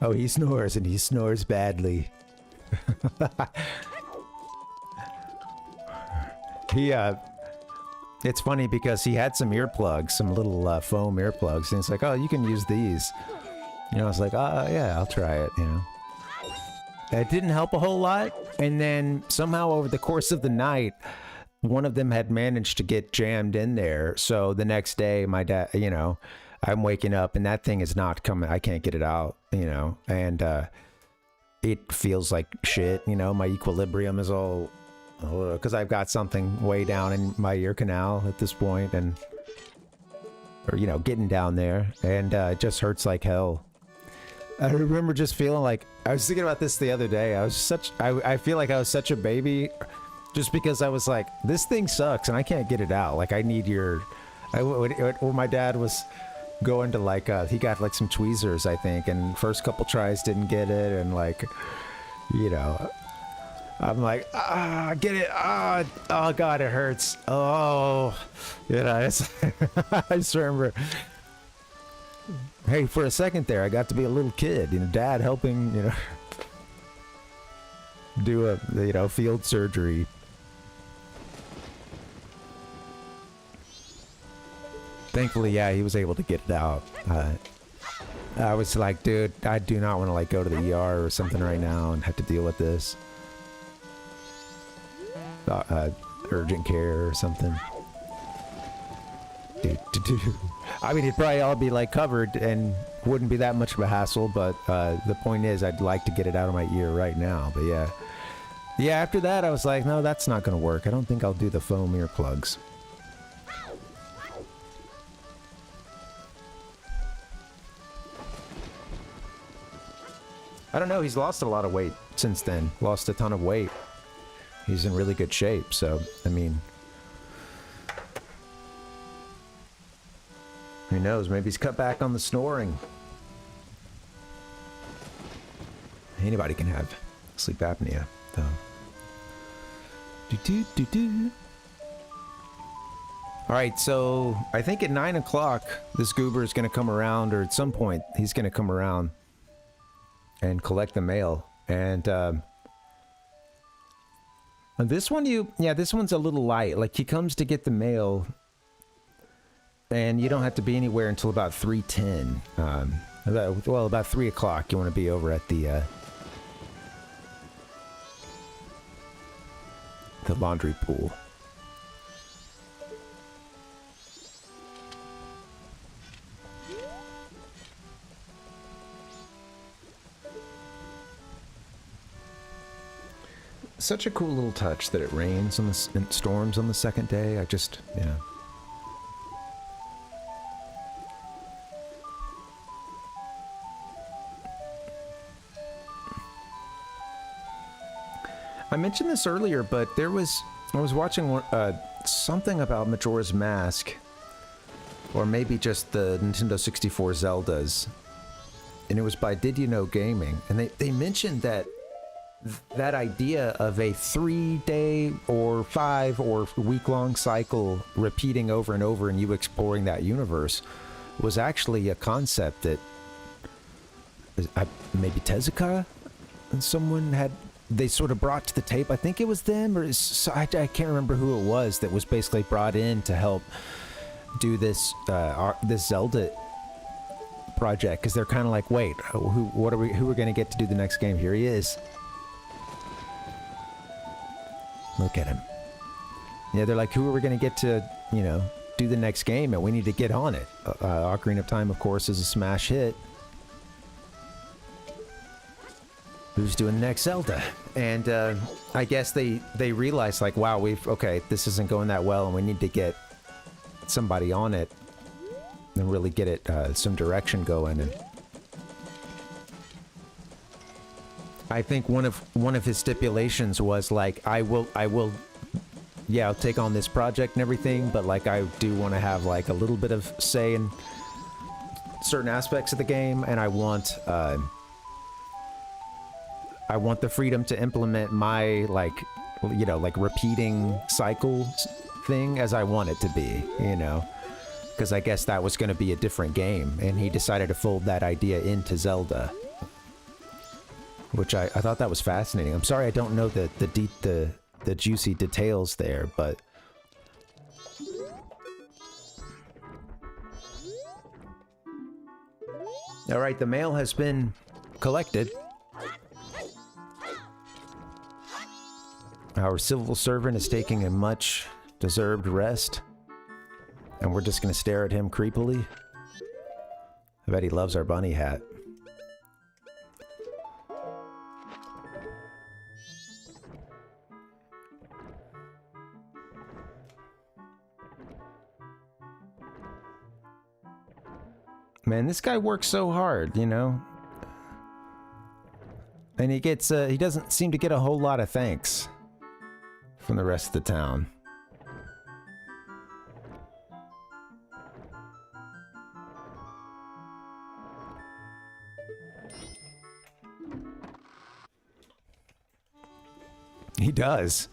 Oh, he snores, and he snores badly. It's funny because he had some earplugs, some little foam earplugs, and it's like, oh, you can use these. You know, I was like, yeah, I'll try it, you know. It didn't help a whole lot, and then somehow over the course of the night, one of them had managed to get jammed in there, so the next day, my dad, you know, I'm waking up and that thing is not coming. I can't get it out, you know, and it feels like shit, you know. My equilibrium is all, because I've got something way down in my ear canal at this point, and, or, you know, getting down there, and it just hurts like hell. I remember just feeling like, I was thinking about this the other day. I feel like I was such a baby just because I was like, this thing sucks and I can't get it out. Like, I need your, when my dad was going to like he got like some tweezers, I think, and first couple tries didn't get it, and like, you know, I'm like, get it, oh god, it hurts, oh, you know, it's I just remember, hey, for a second there I got to be a little kid, you know, dad helping, you know, do a, you know, field surgery. Thankfully, yeah, he was able to get it out. I was like, dude, I do not want to like go to the ER or something right now and have to deal with this. Urgent care or something. I mean, it'd probably all be like covered and wouldn't be that much of a hassle, but the point is I'd like to get it out of my ear right now. But yeah. Yeah, after that I was like, no, that's not going to work. I don't think I'll do the foam earplugs. I don't know. He's lost a lot of weight since then. Lost a ton of weight. He's in really good shape. So, I mean, who knows? Maybe he's cut back on the snoring. Anybody can have sleep apnea, though. Do-do-do-do. All right, so I think at 9 o'clock, this goober is going to come around, or at some point, he's going to come around and collect the mail. And this one, this one's a little light. Like, he comes to get the mail, and you don't have to be anywhere until about 3:10. About 3 o'clock, you want to be over at the laundry pool. Such a cool little touch that it rains and storms on the second day. Yeah. I mentioned this earlier, but I was watching something about Majora's Mask, or maybe just the Nintendo 64 Zeldas, and it was by Did You Know Gaming, and they mentioned that idea of a 3-day or 5 or week-long cycle repeating over and over and you exploring that universe was actually a concept that maybe Tezuka and someone they sort of brought to the tape. I think it was them, or I can't remember who it was that was basically brought in to help do this Zelda project, because they're kind of like, wait, who are we going to get to do the next game? Here he is. Look at him. Yeah, they're like, who are we going to get to, do the next game? And we need to get on it. Ocarina of Time, of course, is a smash hit. Who's doing the next Zelda? And I guess they realized, like, wow, this isn't going that well, and we need to get somebody on it and really get it some direction going. And I think one of his stipulations was like, I'll take on this project and everything, but like I do want to have like a little bit of say in certain aspects of the game, and I want the freedom to implement my like repeating cycle thing as I want it to be, because I guess that was going to be a different game, and he decided to fold that idea into Zelda. Which I thought that was fascinating. I'm sorry I don't know the juicy details there, but all right, the mail has been collected. Our civil servant is taking a much deserved rest, and we're just gonna stare at him creepily. I bet he loves our bunny hat. Man, this guy works so hard, and he doesn't seem to get a whole lot of thanks from the rest of the town. He does.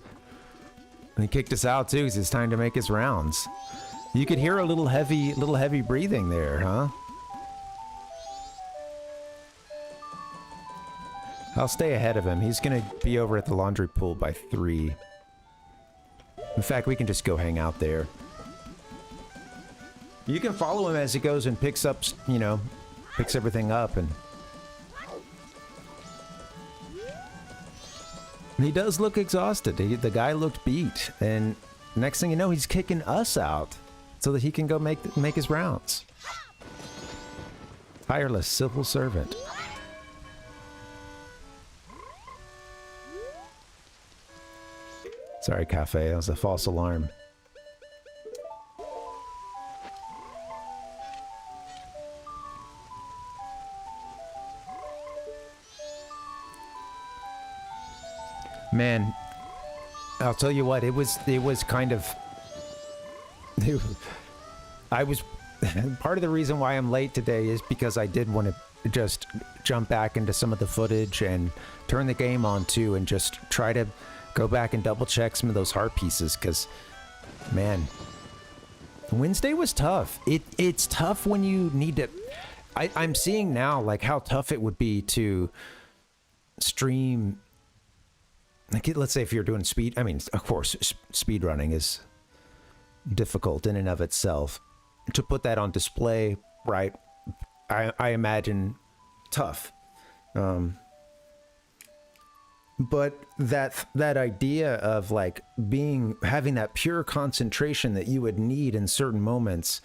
And he kicked us out too, because it's time to make his rounds. You could hear a little heavy breathing there, huh? I'll stay ahead of him. He's gonna be over at the laundry pool by 3. In fact, we can just go hang out there. You can follow him as he goes and picks everything up, and he does look exhausted. The guy looked beat, and next thing you know, he's kicking us out so that he can go make his rounds. Tireless civil servant. Sorry, Cafe, that was a false alarm. Man, I'll tell you what, it was kind of... I was... Part of the reason why I'm late today is because I did want to just jump back into some of the footage and turn the game on too and just try to go back and double check some of those heart pieces, because, man, Wednesday was tough. It's tough when you need to... I'm seeing now, like, how tough it would be to stream... Like, let's say if you're doing speed... I mean, of course, speed running is difficult in and of itself. To put that on display, right, I imagine tough. But that idea of, like, having that pure concentration that you would need in certain moments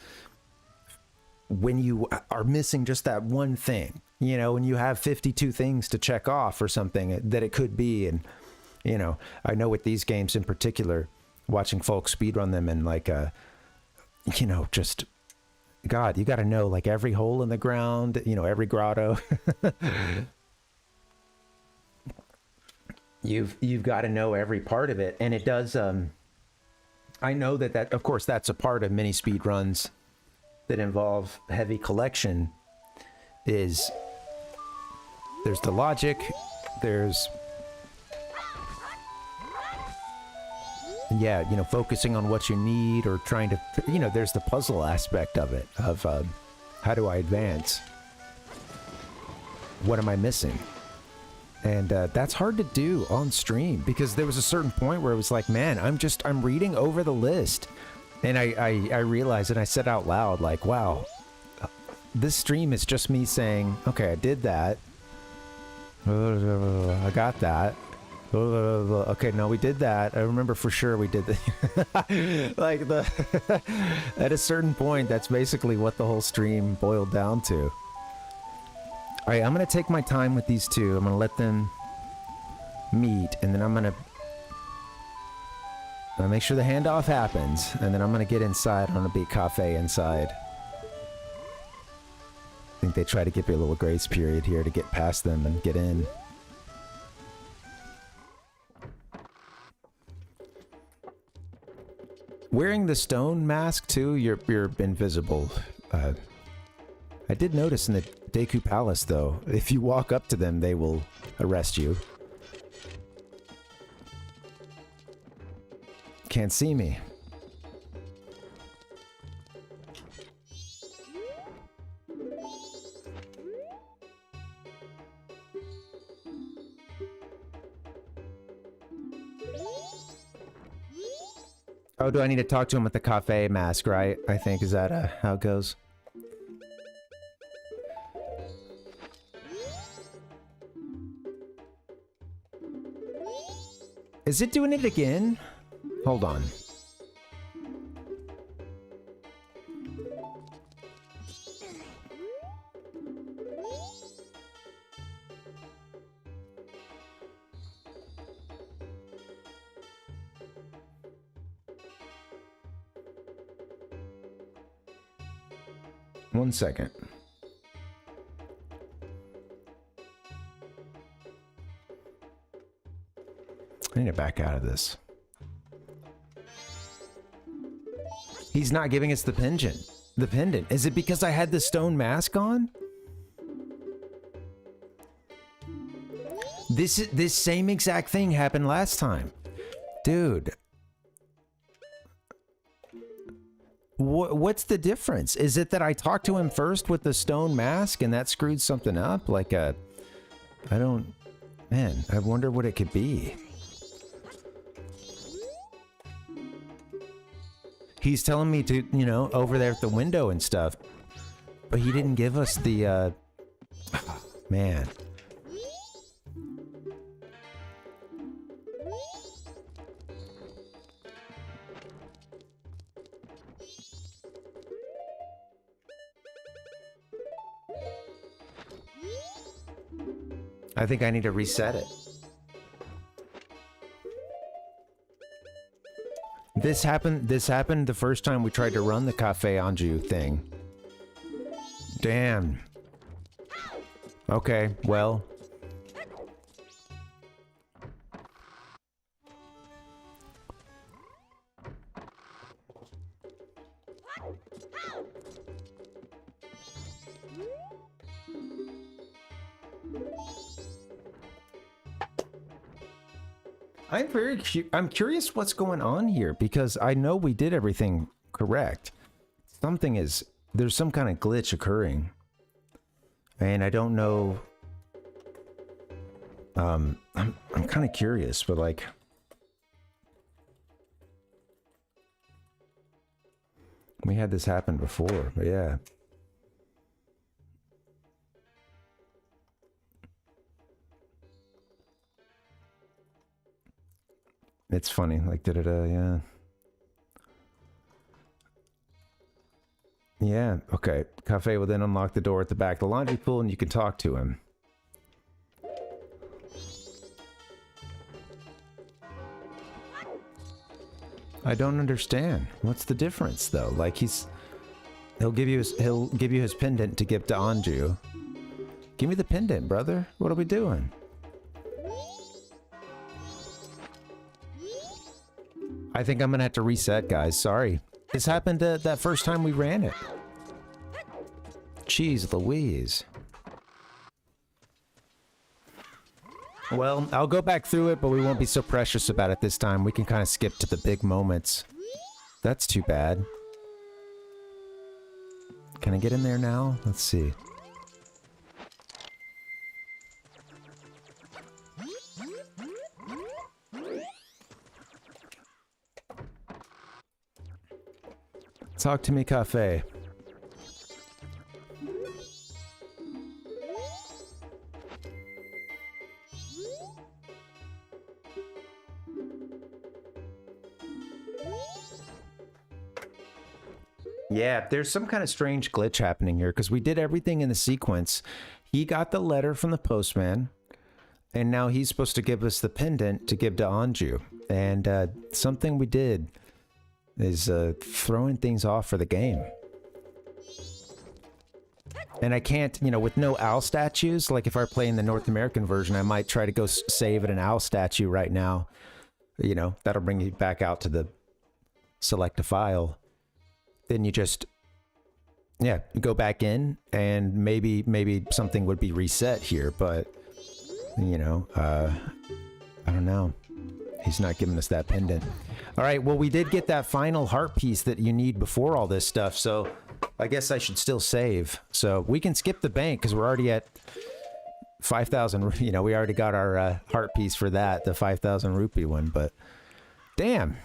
when you are missing just that one thing, you know, when you have 52 things to check off or something that it could be. And, you know, I know with these games in particular, watching folks speedrun them and, like, you know, just, God, you got to know, like, every hole in the ground, you know, every grotto. You've got to know every part of it. And it does, I know that, of course, that's a part of many speed runs that involve heavy collection, is there's the logic, there's, yeah, you know, focusing on what you need or trying to, you know, there's the puzzle aspect of it, of how do I advance? What am I missing? And that's hard to do on stream, because there was a certain point where it was like, man, I'm reading over the list. And I realized, and I said out loud, like, wow, this stream is just me saying, okay, I did that. I got that. Okay, no, we did that. I remember for sure we did that. Like, at a certain point, that's basically what the whole stream boiled down to. All right, I'm going to take my time with these two. I'm going to let them meet, and then I'm going to make sure the handoff happens, and then I'm going to get inside on a big cafe inside. I think they try to give you a little grace period here to get past them and get in. Wearing the stone mask too, you're invisible. I did notice in the Deku Palace though, if you walk up to them, they will arrest you. Can't see me. Oh, do I need to talk to him with the cafe mask, right? I think, is that how it goes? Is it doing it again? Hold on. One second. I need to back out of this. He's not giving us the pendant. The pendant. Is it because I had the stone mask on? This same exact thing happened last time. Dude. What's the difference? Is it that I talked to him first with the stone mask and that screwed something up? Like I don't... Man, I wonder what it could be. He's telling me to, you know, over there at the window and stuff. But he didn't give us the, man. I think I need to reset it. This happened the first time we tried to run the Cafe Anju thing. Damn. Okay, well. I'm curious what's going on here because I know we did everything correct. There's some kind of glitch occurring. And I don't know. I'm kind of curious, but like, we had this happen before, but yeah. It's funny, like yeah. Yeah, okay. Cafe will then unlock the door at the back of the laundry pool and you can talk to him. I don't understand. What's the difference though? Like he'll give you his pendant to give to Anju. Give me the pendant, brother. What are we doing? I think I'm gonna have to reset, guys. Sorry. This happened that first time we ran it. Jeez Louise. Well, I'll go back through it, but we won't be so precious about it this time. We can kind of skip to the big moments. That's too bad. Can I get in there now? Let's see. Talk to me, Cafe. Yeah, there's some kind of strange glitch happening here because we did everything in the sequence. He got the letter from the postman, and now he's supposed to give us the pendant to give to Anju. And something we did is throwing things off for the game. And I can't, you know, with no owl statues, like if I play in the North American version, I might try to go save at an owl statue right now. You know, that'll bring you back out to the select a file. Then you just, yeah, go back in and maybe something would be reset here, but, you know, I don't know. He's not giving us that pendant. All right, well, we did get that final heart piece that you need before all this stuff, so I guess I should still save. So we can skip the bank because we're already at 5,000, you know, we already got our heart piece for that, the 5,000 rupee one, but damn.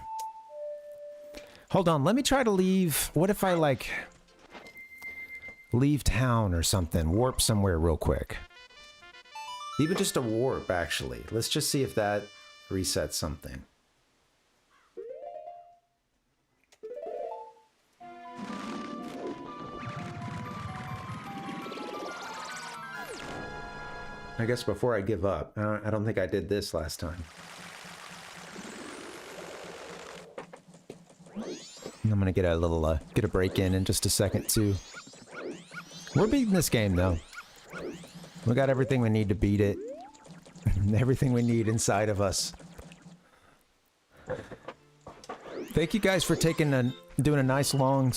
Hold on, let me try to leave. What if I, like, leave town or something? Warp somewhere real quick. Even just a warp, actually. Let's just see if that resets something. I guess before I give up, I don't think I did this last time. I'm gonna get a little, get a break in just a second too. We're beating this game though. We got everything we need to beat it. Everything we need inside of us. Thank you guys for doing a nice long,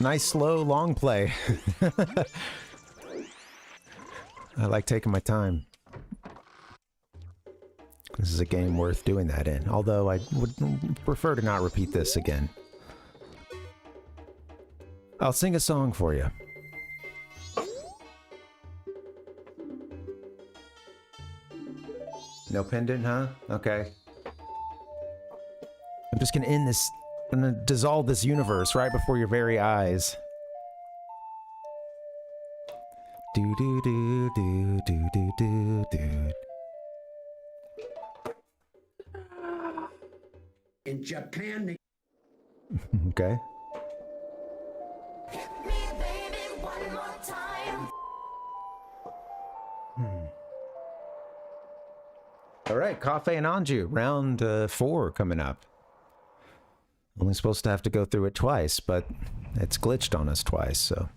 nice slow long play. I like taking my time. This is a game worth doing that in, although I would prefer to not repeat this again. I'll sing a song for you. No pendant, huh? Okay. I'm just gonna end this, I'm gonna dissolve this universe right before your very eyes. Do do do do do do do do. In Japan, they... Okay. All right, Cafe and Anju, round 4 coming up. Only supposed to have to go through it twice, but it's glitched on us twice, so.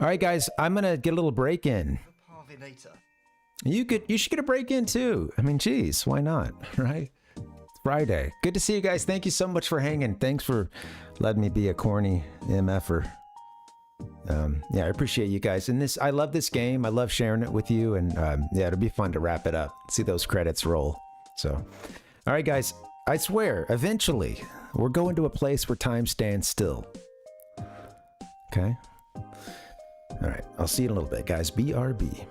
All right, guys, I'm gonna get a little break in. Parvinator. You should get a break in too. I mean, geez, why not, right? It's Friday. Good to see you guys. Thank you so much for hanging. Thanks for letting me be a corny MFer. Yeah, I appreciate you guys. And I love this game. I love sharing it with you. And yeah, it'll be fun to wrap it up. See those credits roll. So, all right, guys. I swear, eventually, we're going to a place where time stands still. Okay? All right. I'll see you in a little bit, guys. BRB.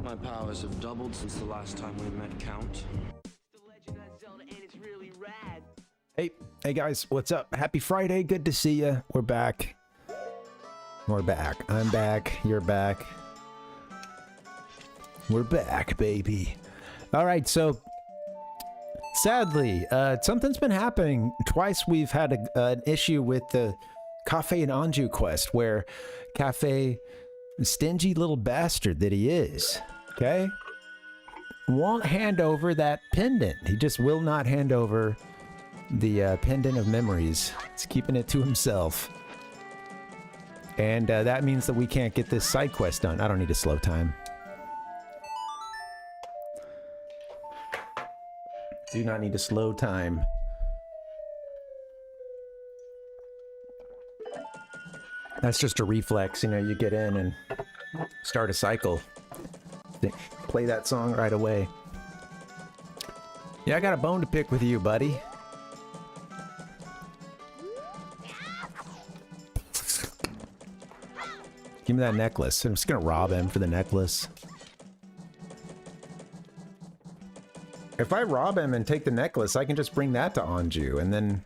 My powers have doubled since the last time we met, Count. Hey guys, what's up? Happy Friday, good to see you. We're back. We're back. I'm back, you're back. We're back, baby. All right, so sadly, something's been happening. Twice we've had an issue with the Cafe and Anjou quest where Cafe, stingy little bastard that he is, okay, won't hand over that pendant. He just will not hand over the pendant of memories. He's keeping it to himself. And that means that we can't get this side quest done. I don't need a slow time. Do not need a slow time. That's just a reflex, you know, you get in and start a cycle. Play that song right away. Yeah, I got a bone to pick with you, buddy. Give me that necklace. I'm just gonna rob him for the necklace. If I rob him and take the necklace, I can just bring that to Anjou, and then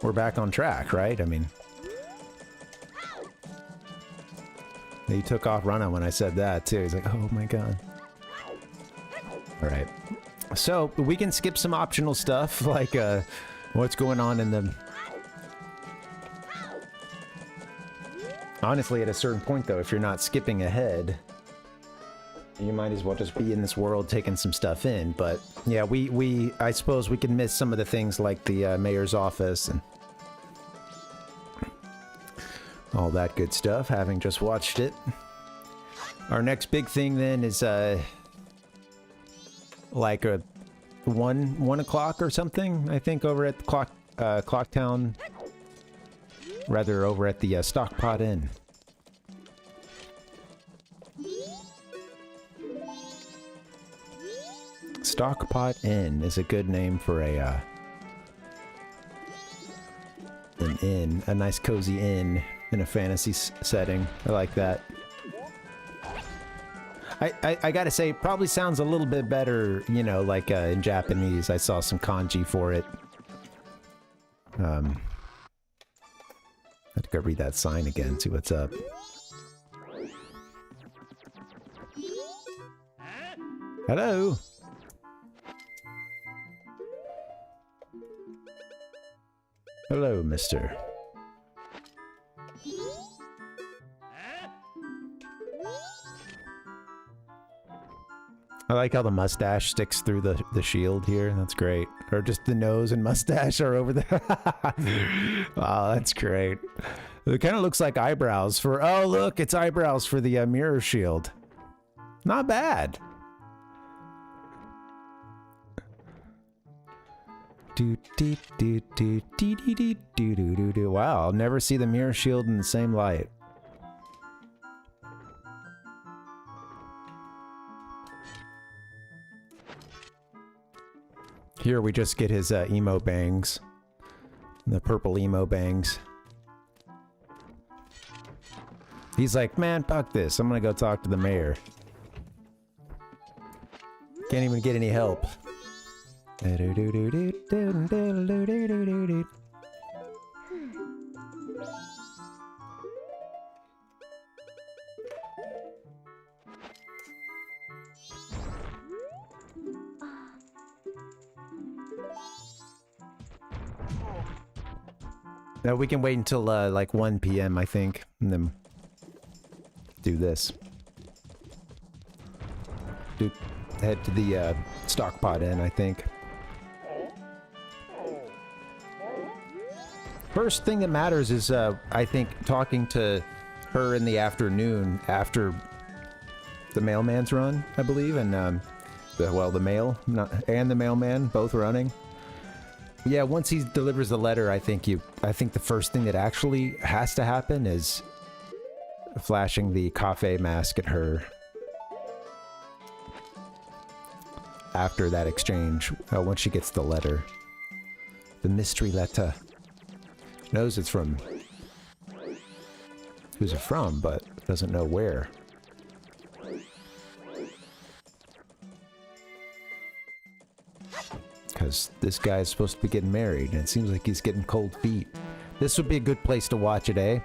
we're back on track, right? I mean, he took off running when I said that, too. He's like, oh my god. Alright. So, we can skip some optional stuff, like what's going on in the... Honestly, at a certain point, though, if you're not skipping ahead, you might as well just be in this world taking some stuff in. But yeah, I suppose we can miss some of the things like the mayor's office and all that good stuff, having just watched it. Our next big thing then is like a 1 o'clock or something, I think, over at the Clocktown. Rather, over at the Stockpot Inn. Stockpot Inn is a good name for a an inn, a nice cozy inn in a fantasy setting. I like that. I gotta say, it probably sounds a little bit better, you know, like in Japanese. I saw some kanji for it. I have to go read that sign again, see what's up. Hello? Hello, mister. I like how the mustache sticks through the shield here. That's great. Or just the nose and mustache are over there. Wow, that's great. It kind of looks like eyebrows for... Oh, look, it's eyebrows for the mirror shield. Not bad. Wow, I'll never see the mirror shield in the same light. Here we just get his emo bangs. The purple emo bangs. He's like, man, fuck this. I'm gonna go talk to the mayor. Can't even get any help. No, we can wait until like 1 p.m. I think, and then do this. Head to the Stockpot Inn, I think. First thing that matters is, I think, talking to her in the afternoon after the mailman's run, I believe, and the mail and the mailman both running. Yeah, once he delivers the letter, I think the first thing that actually has to happen is flashing the cafe mask at her after that exchange, once she gets the letter. The mystery letter. Knows it's from who's it from, but doesn't know where. Because this guy is supposed to be getting married, and it seems like he's getting cold feet. This would be a good place to watch it, eh?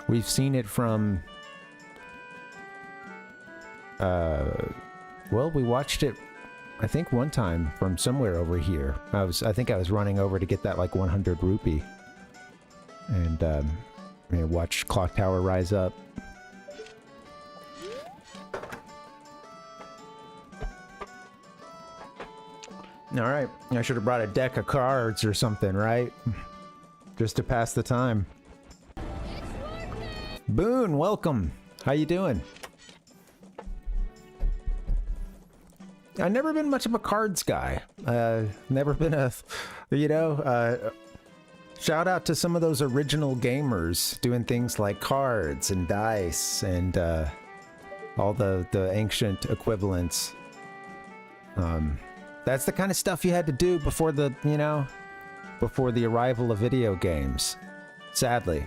We've seen it from... well, we watched it, I think, one time from somewhere over here. I think I was running over to get that, like, 100 rupee. And, watch Clock Tower rise up. Alright, I should have brought a deck of cards or something, right? Just to pass the time. Boone, welcome! How you doing? I've never been much of a cards guy. Never been a, shout out to some of those original gamers doing things like cards and dice and all the ancient equivalents. That's the kind of stuff you had to do before the, before the arrival of video games. Sadly.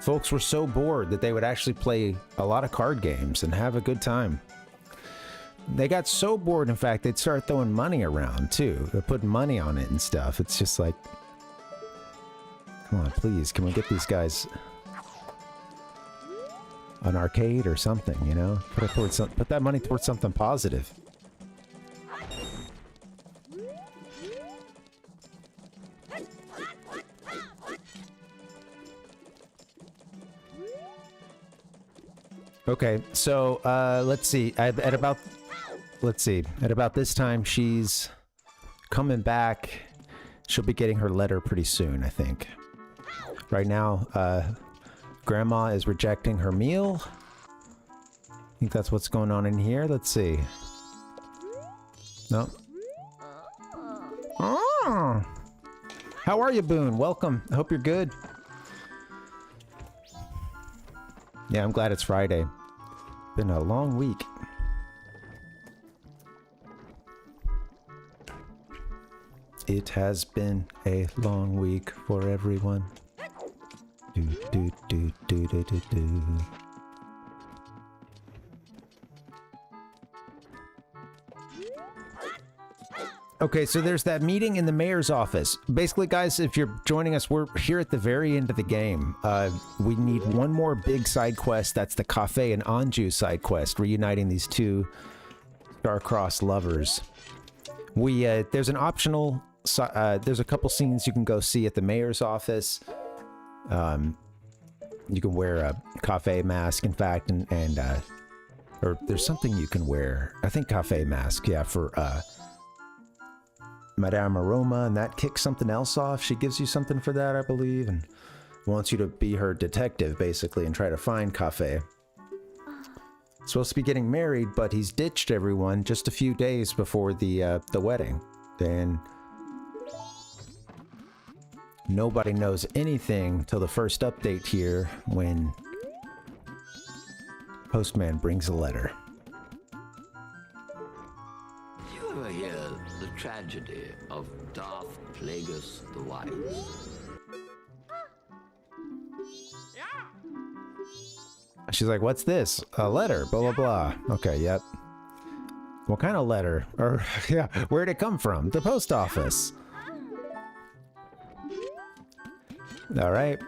Folks were so bored that they would actually play a lot of card games and have a good time. They got so bored, in fact, they'd start throwing money around, too. They're putting money on it and stuff. It's just like... Come on, please, can we get these guys... an arcade or something, Put that money towards something positive. Okay, so let's see. At about this time, she's coming back. She'll be getting her letter pretty soon, I think. Right now, Grandma is rejecting her meal. I think that's what's going on in here. Let's see. No. Oh. How are you, Boone? Welcome. I hope you're good. Yeah, I'm glad it's Friday. Been a long week. It has been a long week for everyone. Do do do do do do do. Okay, so there's that meeting in the mayor's office. Basically, guys, if you're joining us, we're here at the very end of the game. We need one more big side quest. That's the Cafe and Anju side quest, reuniting these two star-crossed lovers. There's an optional... there's a couple scenes you can go see at the mayor's office. You can wear a cafe mask, in fact, or there's something you can wear. I think cafe mask, yeah, for Madame Aroma, and that kicks something else off. She gives you something for that, I believe, and wants you to be her detective, basically, and try to find Cafe. Supposed to be getting married, but he's ditched everyone just a few days before the wedding. And nobody knows anything till the first update here, when Postman brings a letter. You ever hear the tragedy of Darth Plagueis the Wise? She's like, what's this? A letter, blah, blah, blah. Okay, yep. What kind of letter? Or, yeah, where'd it come from? The post office. All right.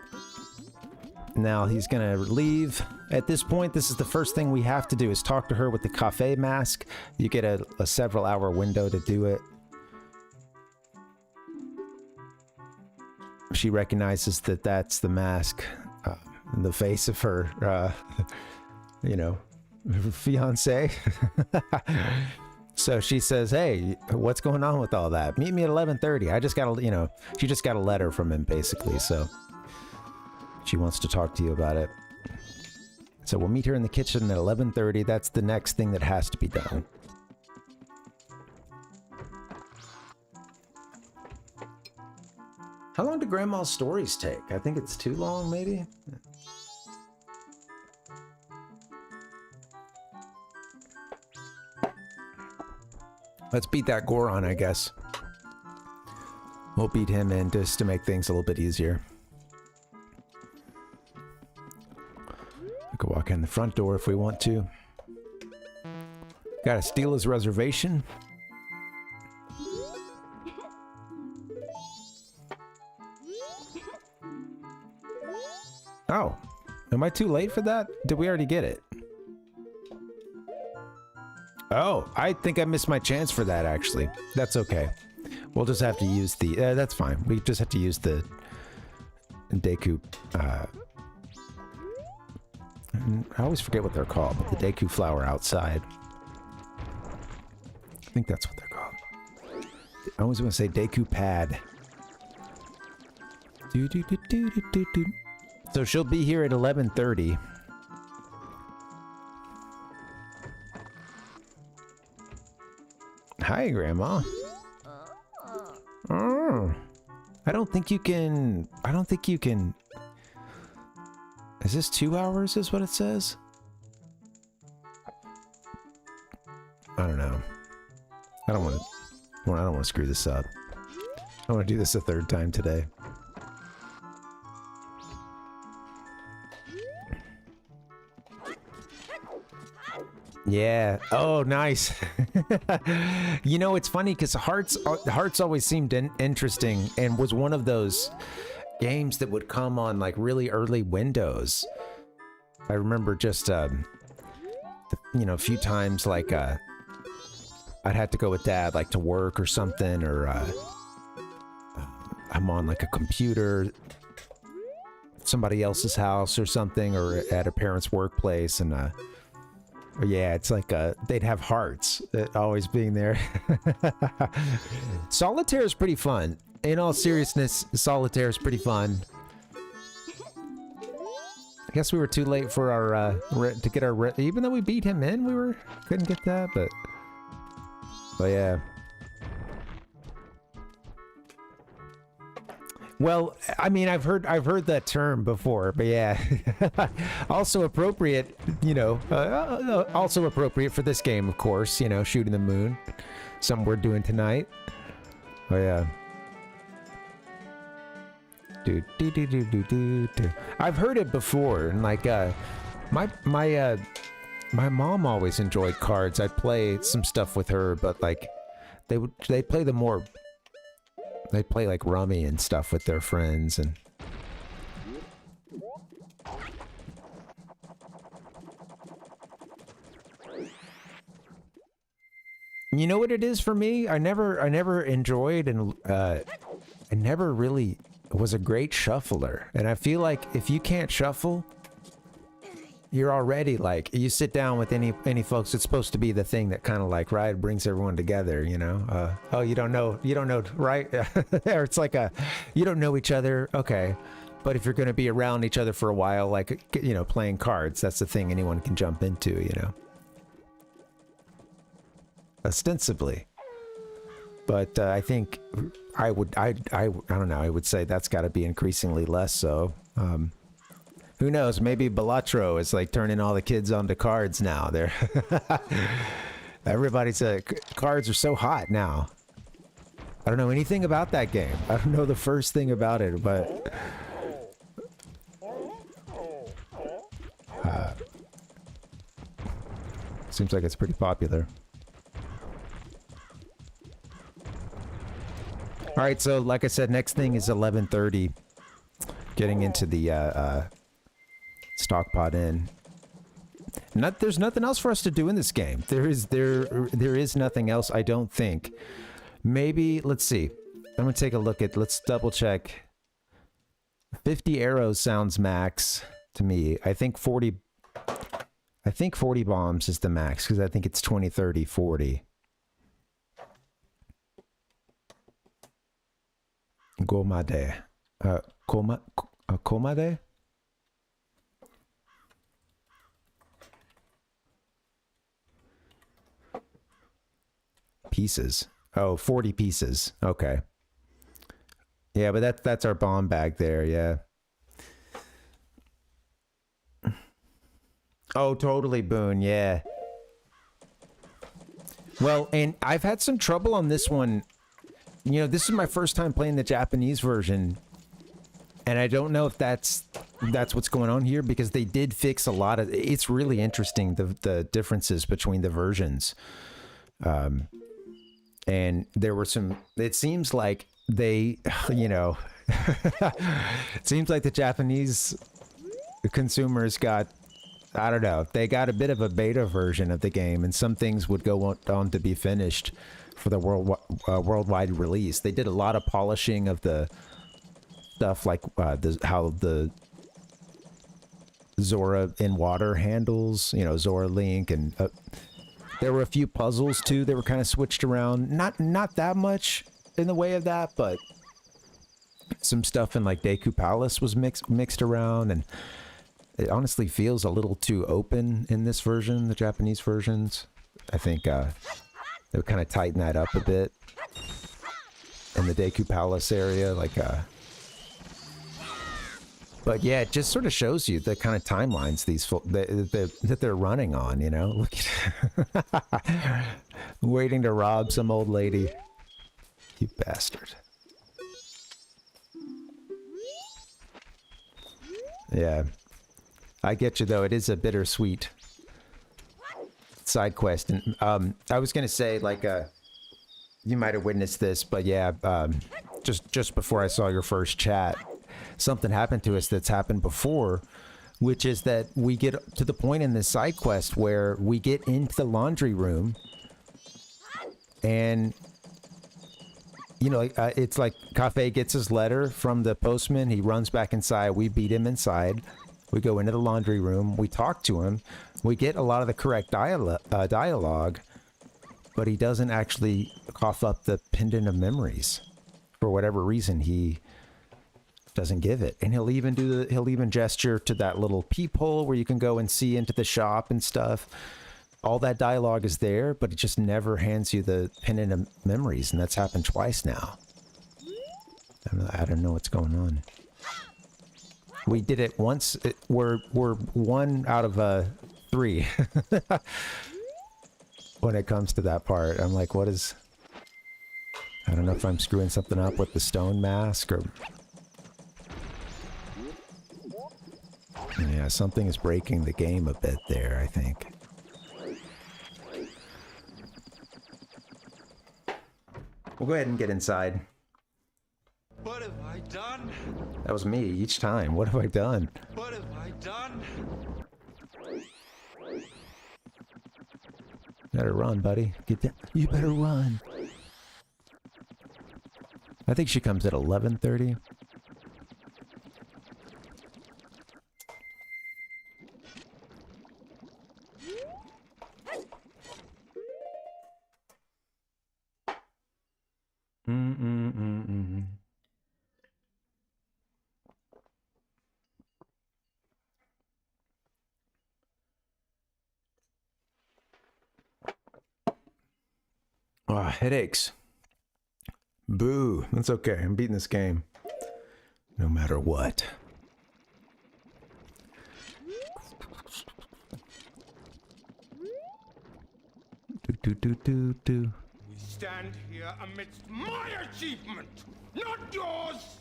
Now he's gonna leave. At this point, this is the first thing we have to do, is talk to her with the cafe mask. You get a several hour window to do it. She recognizes that that's the mask. In the face of her, fiance. So she says, hey, what's going on with all that? Meet me at 11:30. I just got she just got a letter from him, basically, so she wants to talk to you about it. So we'll meet her in the kitchen at 11:30. That's the next thing that has to be done. How long do Grandma's stories take? I think it's too long, maybe? Let's beat that Goron, I guess. We'll beat him in just to make things a little bit easier. We could walk in the front door if we want to. Gotta steal his reservation. Oh, am I too late for that? Did we already get it? Oh, I think I missed my chance for that, actually. That's okay. We'll just have to use the... that's fine. We just have to use the Deku... I always forget what they're called, but the Deku flower outside. I think that's what they're called. I always want to say Deku pad. So she'll be here at 11:30. Hi, Grandma. Oh. I don't think you can... Is this 2 hours is what it says? I don't know. I don't want to screw this up. I want to do this a third time today. Yeah. Oh, nice. You know, it's funny because Hearts always seemed interesting and was one of those games that would come on like really early windows. I remember just, you know, a few times like I'd have to go with Dad like to work or something, or I'm on like a computer, somebody else's house or something, or at a parent's workplace, and yeah, it's like they'd have Hearts always being there. Solitaire is pretty fun. In all seriousness, Solitaire is pretty fun. I guess we were too late for our to get our even though we beat him in, couldn't get that, but yeah. Well, I mean, I've heard that term before, but yeah. Also appropriate, you know, also appropriate for this game, of course, you know, shooting the moon. Something we're doing tonight. Oh yeah. I've heard it before, and like my mom always enjoyed cards. I'd play some stuff with her, but like they play like rummy and stuff with their friends, and you know what it is for me? I never enjoyed, and I never really was a great shuffler. And I feel like if you can't shuffle, you're already like, you sit down with any folks, it's supposed to be the thing that kind of like, right, brings everyone together, you know? Oh, you don't know, right? Or it's like you don't know each other, okay. But if you're going to be around each other for a while, like, you know, playing cards, that's the thing anyone can jump into, you know? Ostensibly. But I think I don't know, I would say that's got to be increasingly less so. Who knows? Maybe Balatro is like turning all the kids onto cards now. They're everybody's cards are so hot now. I don't know anything about that game. I don't know the first thing about it, but seems like it's pretty popular. All right, so like I said, next thing is 11:30. Getting into the Stockpot Inn. There's nothing else for us to do in this game. There is nothing else, I don't think. Maybe, let's see. I'm gonna take a look at, let's double check. 50 arrows sounds max to me. I think 40 bombs is the max, because I think it's 20, 30, 40. Gomade. Komade? Pieces. Oh, 40 pieces. Okay. Yeah, but that's our bomb bag there, yeah. Oh, totally, Boone, yeah. Well, and I've had some trouble on this one. You know, this is my first time playing the Japanese version, and I don't know if that's what's going on here, because they did fix a lot of. It's really interesting, the differences between the versions. And there were some. It seems like they, you know, it seems like the Japanese consumers got. I don't know. They got a bit of a beta version of the game, and some things would go on to be finished for the worldwide release. They did a lot of polishing of the stuff, like how the Zora in water handles, you know, Zora Link, and there were a few puzzles too. They were kind of switched around. Not that much in the way of that, but some stuff in like Deku Palace was mixed around, and it honestly feels a little too open in this version, the Japanese versions. I think they would kind of tighten that up a bit in the Deku Palace area, like but yeah, it just sort of shows you the kind of timelines that they're running on, you know? Look at waiting to rob some old lady. You bastard. Yeah. I get you, though. It is a bittersweet side quest. And I was going to say, like, you might have witnessed this, but yeah, just before I saw your first chat, something happened to us that's happened before, which is that we get to the point in this side quest where we get into the laundry room, and you know, it's like Cafe gets his letter from the postman. He runs back inside. We beat him inside. We go into the laundry room. We talk to him. We get a lot of the correct dialogue, but he doesn't actually cough up the pendant of memories. For whatever reason, he doesn't give it. And he'll even gesture to that little peephole where you can go and see into the shop and stuff. All that dialogue is there, but it just never hands you the pendant of memories, and that's happened twice now. I don't know what's going on. We did it once. We're 1 out of 3 when it comes to that part. I'm like, what is... I don't know if I'm screwing something up with the stone mask, or... Yeah, something is breaking the game a bit there, I think. We'll go ahead and get inside. What have I done? That was me each time. What have I done? What have I done? Better run, buddy. Get down. You better run. I think she comes at 11:30. Oh, headaches. Boo. That's okay. I'm beating this game. No matter what. Do. We stand here amidst my achievement, not yours!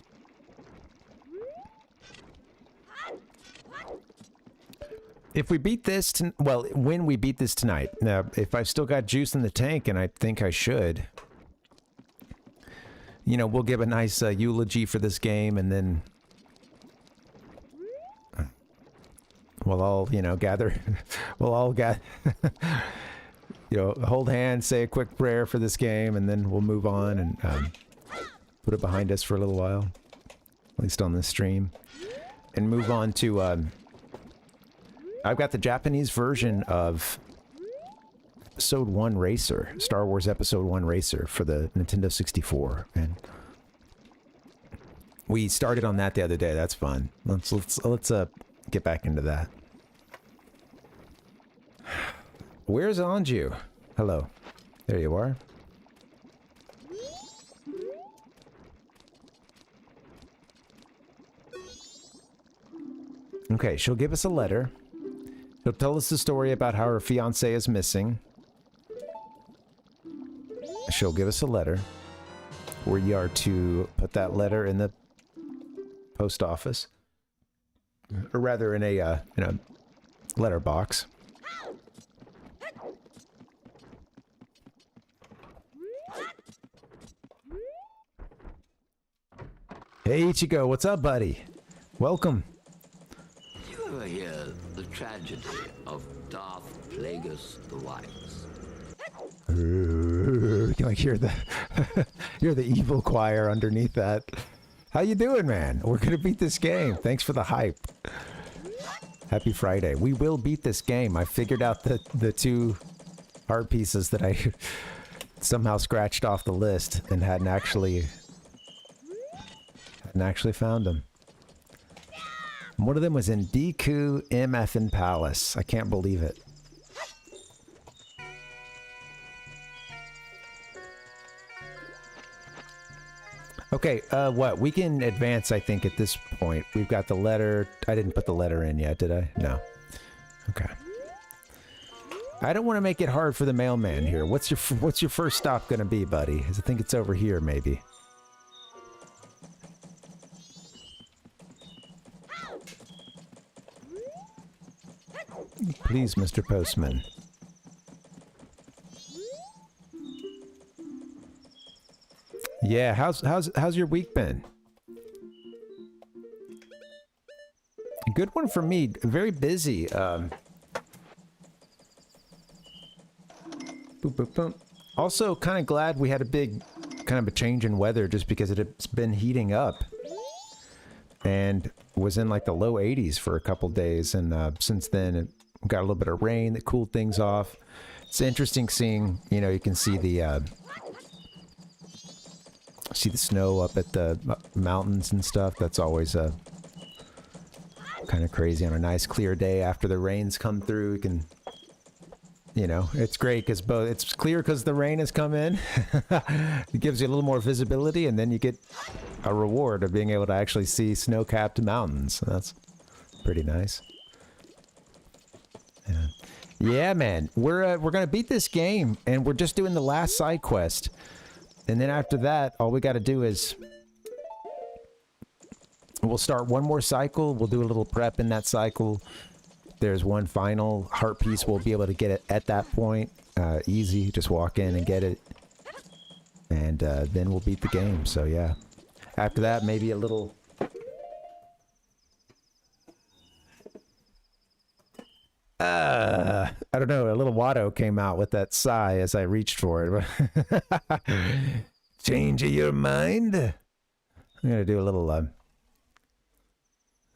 If we beat this, well, when we beat this tonight, now, if I've still got juice in the tank, and I think I should, you know, we'll give a nice eulogy for this game, and then we'll all, you know, you know, hold hands, say a quick prayer for this game, and then we'll move on and put it behind us for a little while, at least on this stream, and move on to, I've got the Japanese version of Episode 1 Racer, Star Wars Episode 1 Racer for the Nintendo 64, and we started on that the other day. That's fun. Let's get back into that. Where's Anju? Hello. There you are. Okay, she'll give us a letter. She'll tell us the story about how her fiancé is missing. she'll give us a letter. We are to put that letter in the post office, or rather in a letter box. Hey Ichigo, what's up, buddy? Welcome. Did you ever hear the tragedy of Darth Plagueis the Wise? You can like hear the hear the evil choir underneath that. How you doing, man? We're gonna beat this game. Thanks for the hype. Happy Friday. We will beat this game. I figured out the 2 heart pieces that I somehow scratched off the list and hadn't actually found them. One of them was in Deku MFN Palace. I can't believe it. Okay, what? We can advance, I think, at this point. We've got the letter. I didn't put the letter in yet, did I? No. Okay. I don't want to make it hard for the mailman here. What's your first stop gonna be, buddy? I think it's over here, maybe. Please, Mr. Postman. Yeah, how's your week been? A good one for me. Very busy. Boop, boop, boop. Also, kind of glad we had a big kind of a change in weather just because it's been heating up and was in like the low 80s for a couple days, and since then it got a little bit of rain that cooled things off. It's interesting seeing, you can see the snow up at the mountains and stuff. That's always kind of crazy on a nice clear day after the rains come through. You can, it's great because it's clear because the rain has come in. It gives you a little more visibility, and then you get a reward of being able to actually see snow-capped mountains. So that's pretty nice. Yeah, man. We're gonna beat this game, and we're just doing the last side quest. And then after that, all we got to do is we'll start one more cycle. We'll do a little prep in that cycle. There's one final heart piece. We'll be able to get it at that point. Easy. Just walk in and get it. And then we'll beat the game. So, yeah. After that, maybe a little... I don't know, a little Watto came out with that sigh as I reached for it. Change of your mind? I'm gonna do a little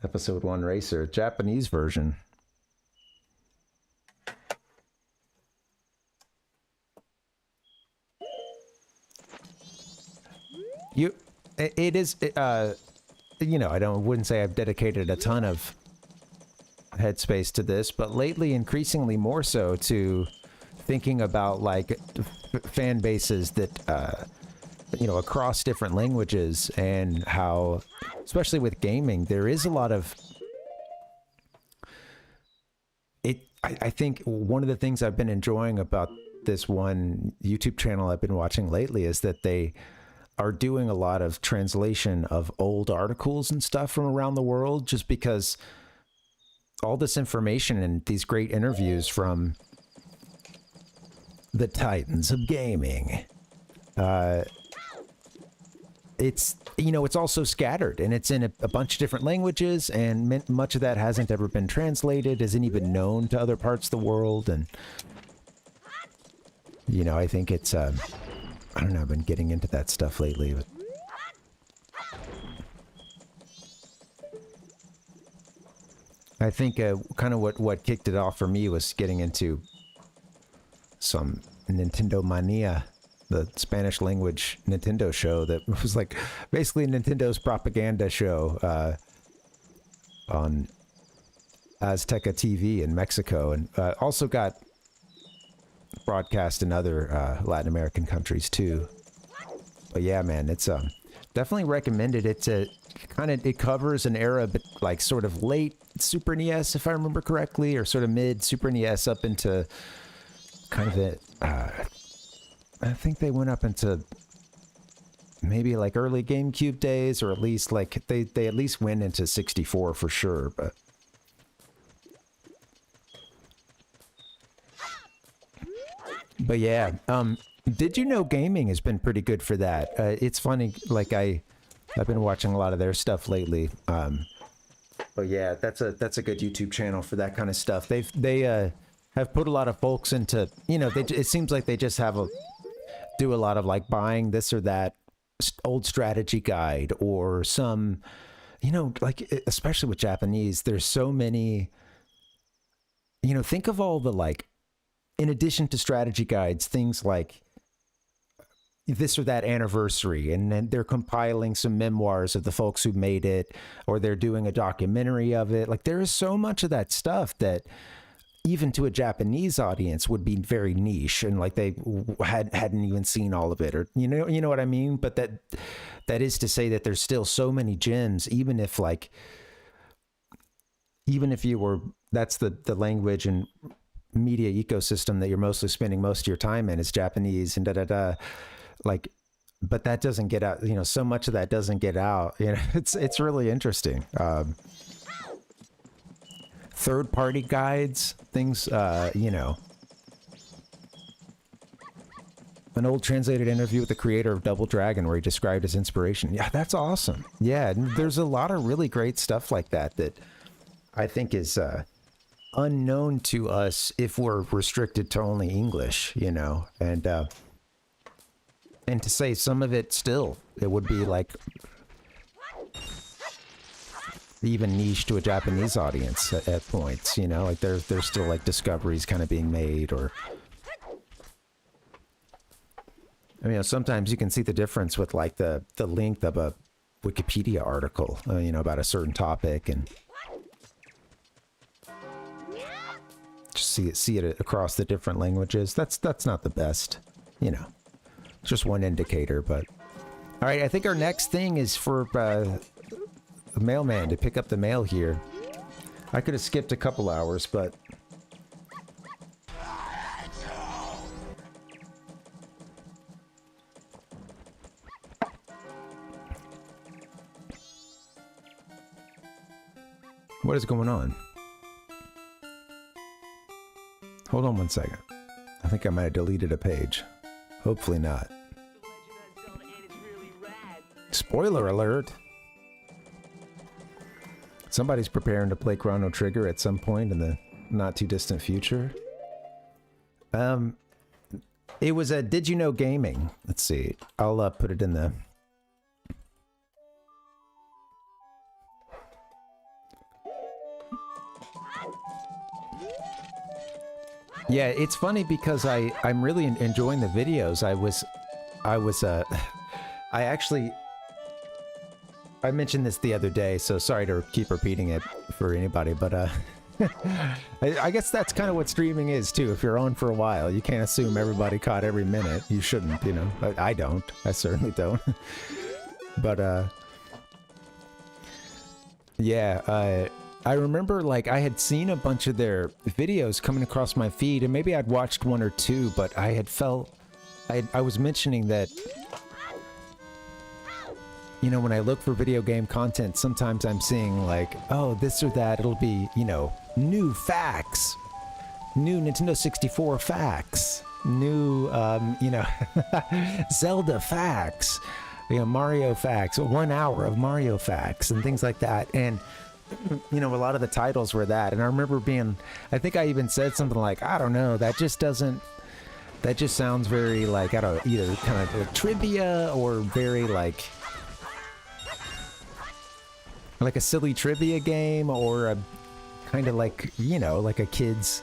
episode 1 racer, Japanese version. It is, I wouldn't say I've dedicated a ton of headspace to this, but lately increasingly more so to thinking about like fan bases that across different languages, and how, especially with gaming, there is a lot of it. I think one of the things I've been enjoying about this one YouTube channel I've been watching lately is that they are doing a lot of translation of old articles and stuff from around the world, just because all this information and these great interviews from the titans of gaming, it's also scattered, and it's in a bunch of different languages, and much of that hasn't ever been translated, isn't even known to other parts of the world. And I think it's I don't know, I've been getting into that stuff lately, but I think kind of what kicked it off for me was getting into some Nintendo Mania, the Spanish language Nintendo show that was like basically Nintendo's propaganda show on Azteca TV in Mexico, and also got broadcast in other Latin American countries too. But yeah, man, it's definitely recommended. It's it covers an era, but like sort of late Super NES, if I remember correctly, or sort of mid Super NES up into kind of I think they went up into maybe like early GameCube days, or at least like they at least went into 64 for sure, but yeah, Did You Know Gaming has been pretty good for that. It's funny, like I've been watching a lot of their stuff lately. But yeah, that's a good YouTube channel for that kind of stuff. They have put a lot of folks into, you know, it seems like they just do a lot of like buying this or that old strategy guide or some, you know, like especially with Japanese, there's so many, you know, think of all the like, in addition to strategy guides, things like this or that anniversary, and then they're compiling some memoirs of the folks who made it, or they're doing a documentary of it. Like there is so much of that stuff that even to a Japanese audience would be very niche, and like they hadn't even seen all of it, or you know what I mean. But that is to say that there's still so many gems, even if you were, that's the language and media ecosystem that you're mostly spending most of your time in is Japanese and like, but that doesn't get out, you know, so much of that doesn't get out, you know. It's really interesting. Third-party guides, things, you know, an old translated interview with the creator of Double Dragon where he described his inspiration. Yeah, that's awesome. Yeah, there's a lot of really great stuff like that I think is unknown to us if we're restricted to only English, you know, and to say some of it still, it would be like even niche to a Japanese audience at points, you know, like there's still like discoveries kind of being made, or I mean, you know, sometimes you can see the difference with like the length of a Wikipedia article, you know, about a certain topic, and just see it across the different languages. That's not the best, you know, just one indicator. But all right, I think our next thing is for the mailman to pick up the mail here. I could have skipped a couple hours, but what is going on? Hold on one second. I think I might have deleted a page. Hopefully not. Spoiler alert! Somebody's preparing to play Chrono Trigger at some point in the not too distant future. It was a Did You Know Gaming. Let's see. I'll put it in the... Yeah, it's funny because I'm really enjoying the videos. I mentioned this the other day, so sorry to keep repeating it for anybody, but I guess that's kind of what streaming is too. If you're on for a while, you can't assume everybody caught every minute. You shouldn't, you know. I don't. I certainly don't. But yeah, I remember like I had seen a bunch of their videos coming across my feed, and maybe I'd watched one or two, but I had I was mentioning that, you know, when I look for video game content, sometimes I'm seeing like, oh, this or that, it'll be, you know, new facts, new Nintendo 64 facts, new, you know, Zelda facts, you know, Mario facts, 1 hour of Mario facts and things like that. And you know, a lot of the titles were that, and I remember I think I even said something like, I don't know, that just sounds very like, I don't know, either kind of like trivia or very like a silly trivia game, or a kind of like, you know, like a kid's,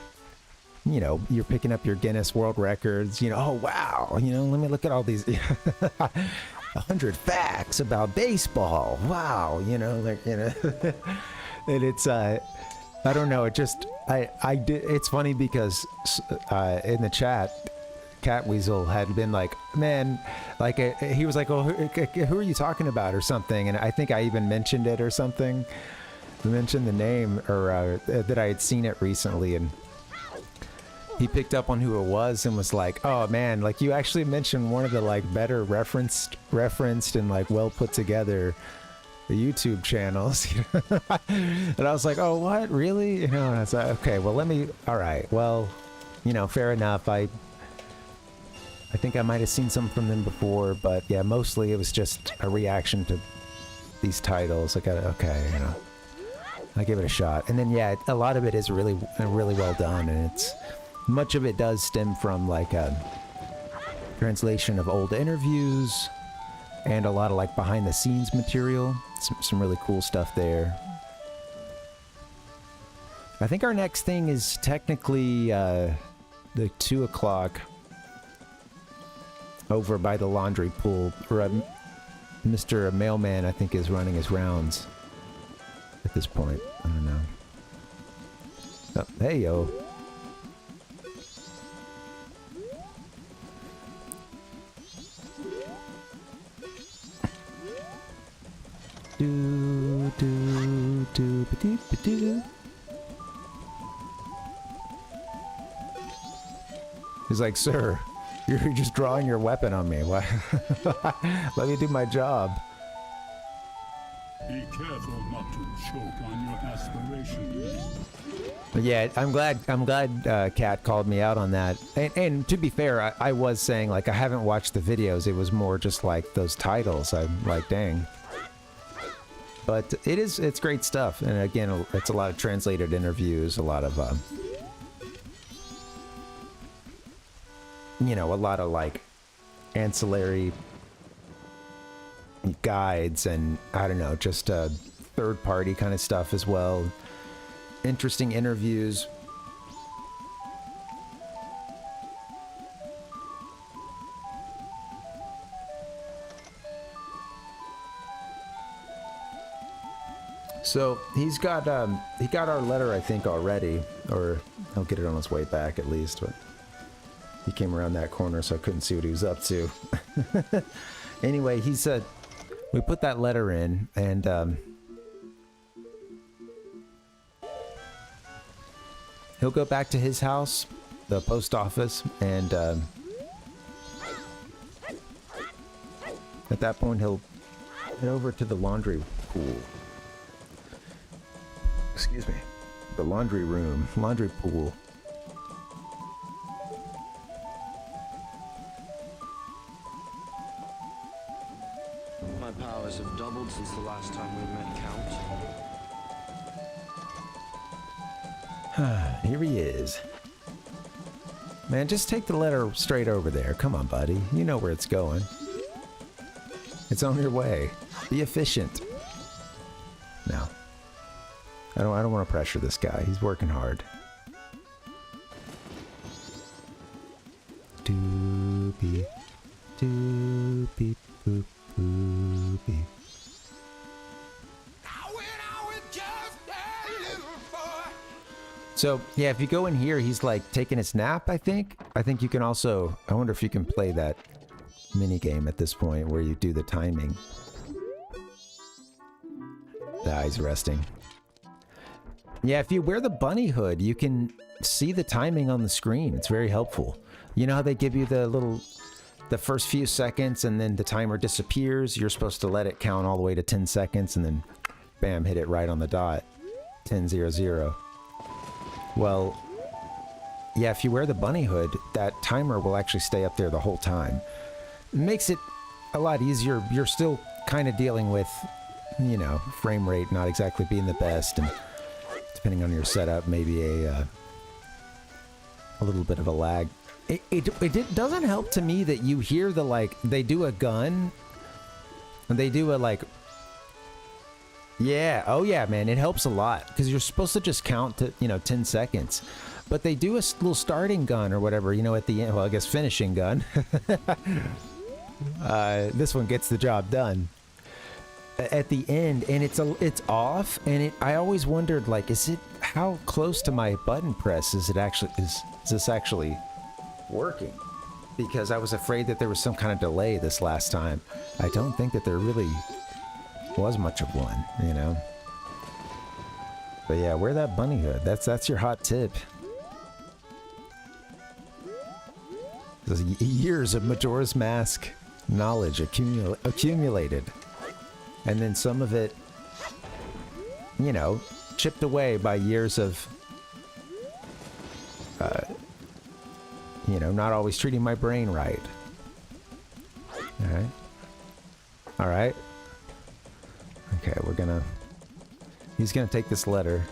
you know, you're picking up your Guinness World Records, you know, oh wow, you know, let me look at all these 100 facts about baseball. Wow, you know, like, you know. And it's I don't know, it just it's funny because in the chat, Cat Weasel had been like, man, like he was like, oh, who are you talking about or something, and I think I even mentioned it or something, mentioned the name, or that I had seen it recently, and he picked up on who it was and was like, "Oh man, like you actually mentioned one of the like better referenced and like well put together YouTube channels." And I was like, "Oh, what? Really?" You know, and I was like, "Okay, well, all right, well, you know, fair enough. I think I might have seen some from them before, but yeah, mostly it was just a reaction to these titles. Okay, you know, I give it a shot." And then yeah, a lot of it is really well done, and much of it does stem from like a translation of old interviews and a lot of like behind the scenes material. Some really cool stuff there. I think our next thing is technically the 2 o'clock over by the laundry pool, where Mr. Mailman, I think, is running his rounds at this point. I don't know. Oh, hey, yo. He's like, "Sir, you're just drawing your weapon on me. Why? Let me do my job." Be careful not to choke on your aspirations. But yeah, I'm glad Kat called me out on that. And to be fair, I was saying, like, I haven't watched the videos. It was more just like those titles. I'm like, dang. But it's great stuff. And again, it's a lot of translated interviews, a lot of you know, a lot of like ancillary guides and I don't know, just third party kind of stuff as well. Interesting interviews. So he got our letter, I think, already, or he'll get it on his way back at least, but he came around that corner, so I couldn't see what he was up to. Anyway, he said, we put that letter in, and he'll go back to his house, the post office, and at that point he'll head over to the laundry pool. Excuse me. The laundry room, laundry pool. My powers have doubled since the last time we met, Count. Here he is. Man, just take the letter straight over there. Come on, buddy. You know where it's going. It's on your way. Be efficient. No. I don't want to pressure this guy. He's working hard. Doopy. Doopy boop boopy. So, yeah, if you go in here, he's like taking his nap, I think. I think you can also, I wonder if you can play that mini game at this point where you do the timing. He's resting. Yeah, if you wear the bunny hood, you can see the timing on the screen. It's very helpful. You know how they give you the first few seconds and then the timer disappears? You're supposed to let it count all the way to 10 seconds and then bam, hit it right on the dot. 10:00. Well, yeah, if you wear the bunny hood, that timer will actually stay up there the whole time. It makes it a lot easier. You're still kind of dealing with, you know, frame rate not exactly being the best, and depending on your setup, maybe a little bit of a lag. It doesn't help to me that you hear the, like, they do a gun, and they do a, like, yeah, oh yeah, man, it helps a lot, because you're supposed to just count to, you know, 10 seconds. But they do a little starting gun or whatever, you know, at the end, well, I guess finishing gun. This one gets the job done. At the end, and it's off, and I always wondered, like, how close to my button press is this actually working? Because I was afraid that there was some kind of delay this last time. I don't think that there really was much of one, you know. But yeah, wear that bunny hood. That's your hot tip. This is years of Majora's Mask knowledge accumulated. And then some of it, you know, chipped away by years of, you know, not always treating my brain right. Alright. Alright. Okay, we're gonna... He's gonna take this letter.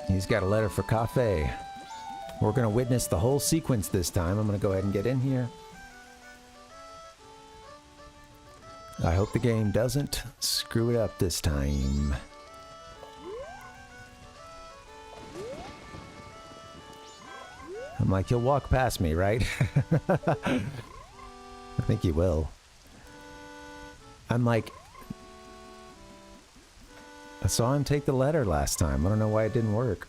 He's got a letter for Cafe. We're gonna witness the whole sequence this time. I'm gonna go ahead and get in here. I hope the game doesn't screw it up this time. I'm like, he'll walk past me, right? I think he will. I'm like, I saw him take the letter last time. I don't know why it didn't work.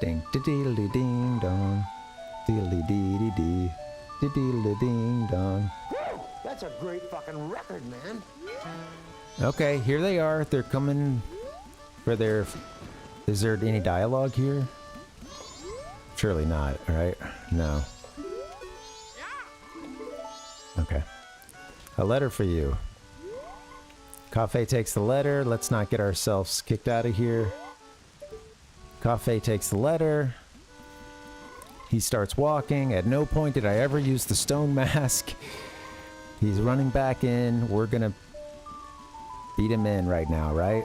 Ding da dee ding dong. Diddly dee dee dee. Diddly ding dong. That's a great fucking record, man. Okay, here they are. They're coming for their... Is there any dialogue here? Surely not, right? No. Okay. A letter for you. Cafe takes the letter. Let's not get ourselves kicked out of here. Cafe takes the letter. He starts walking. At no point did I ever use the stone mask. He's running back in. We're gonna beat him in right now, right?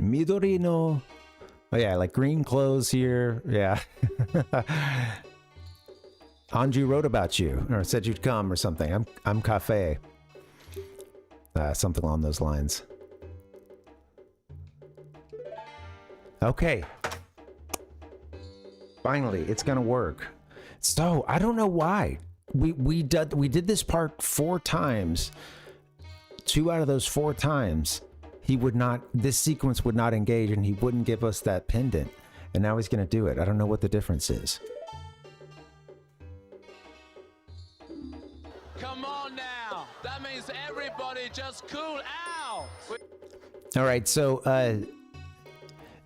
Midorino. Oh yeah, like green clothes here. Yeah. Anju wrote about you, or said you'd come, or something. I'm Cafe. Something along those lines. Okay. Finally, it's gonna work. So I don't know why we did this part 4 times. 2 out of those 4 times. He would not, this sequence would not engage, and he wouldn't give us that pendant. And now he's going to do it. I don't know what the difference is. Come on now. That means everybody just cool out. All right, so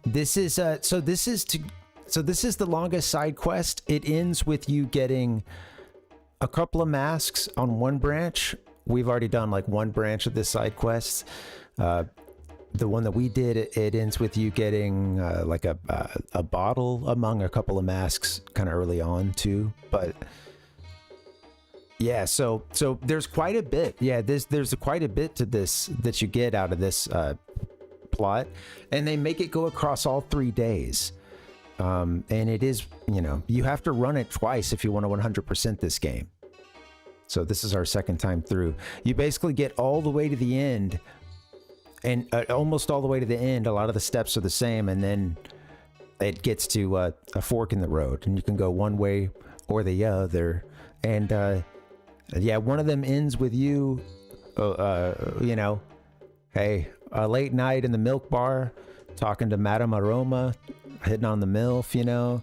this is this is the longest side quest. It ends with you getting a couple of masks on one branch. We've already done like one branch of this side quest. The one that we did, it ends with you getting like a bottle among a couple of masks kind of early on too. But yeah, so there's quite a bit. Yeah, there's quite a bit to this that you get out of this plot, and they make it go across all 3 days. And it is, you know, you have to run it twice if you want to 100% this game. So this is our 2nd time through. You basically get all the way to the end. And almost all the way to the end, a lot of the steps are the same, and then it gets to a fork in the road, and you can go one way or the other. And yeah, one of them ends with you, you know, hey, late night in the milk bar, talking to Madame Aroma, hitting on the MILF, you know.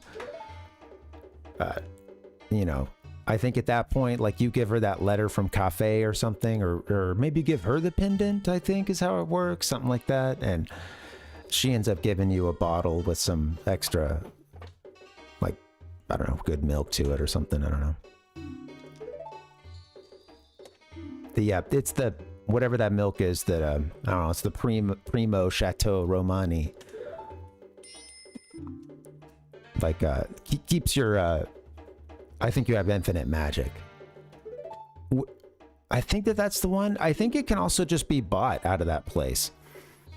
You know, I think at that point, like, you give her that letter from Cafe or something, or maybe give her the pendant, I think is how it works, something like that. And she ends up giving you a bottle with some extra, like, I don't know, good milk to it or something. I don't know. It's the, whatever that milk is that, I don't know, it's the Primo Chateau Romani. Like, keeps your, I think you have infinite magic. I think that's the one. I think it can also just be bought out of that place.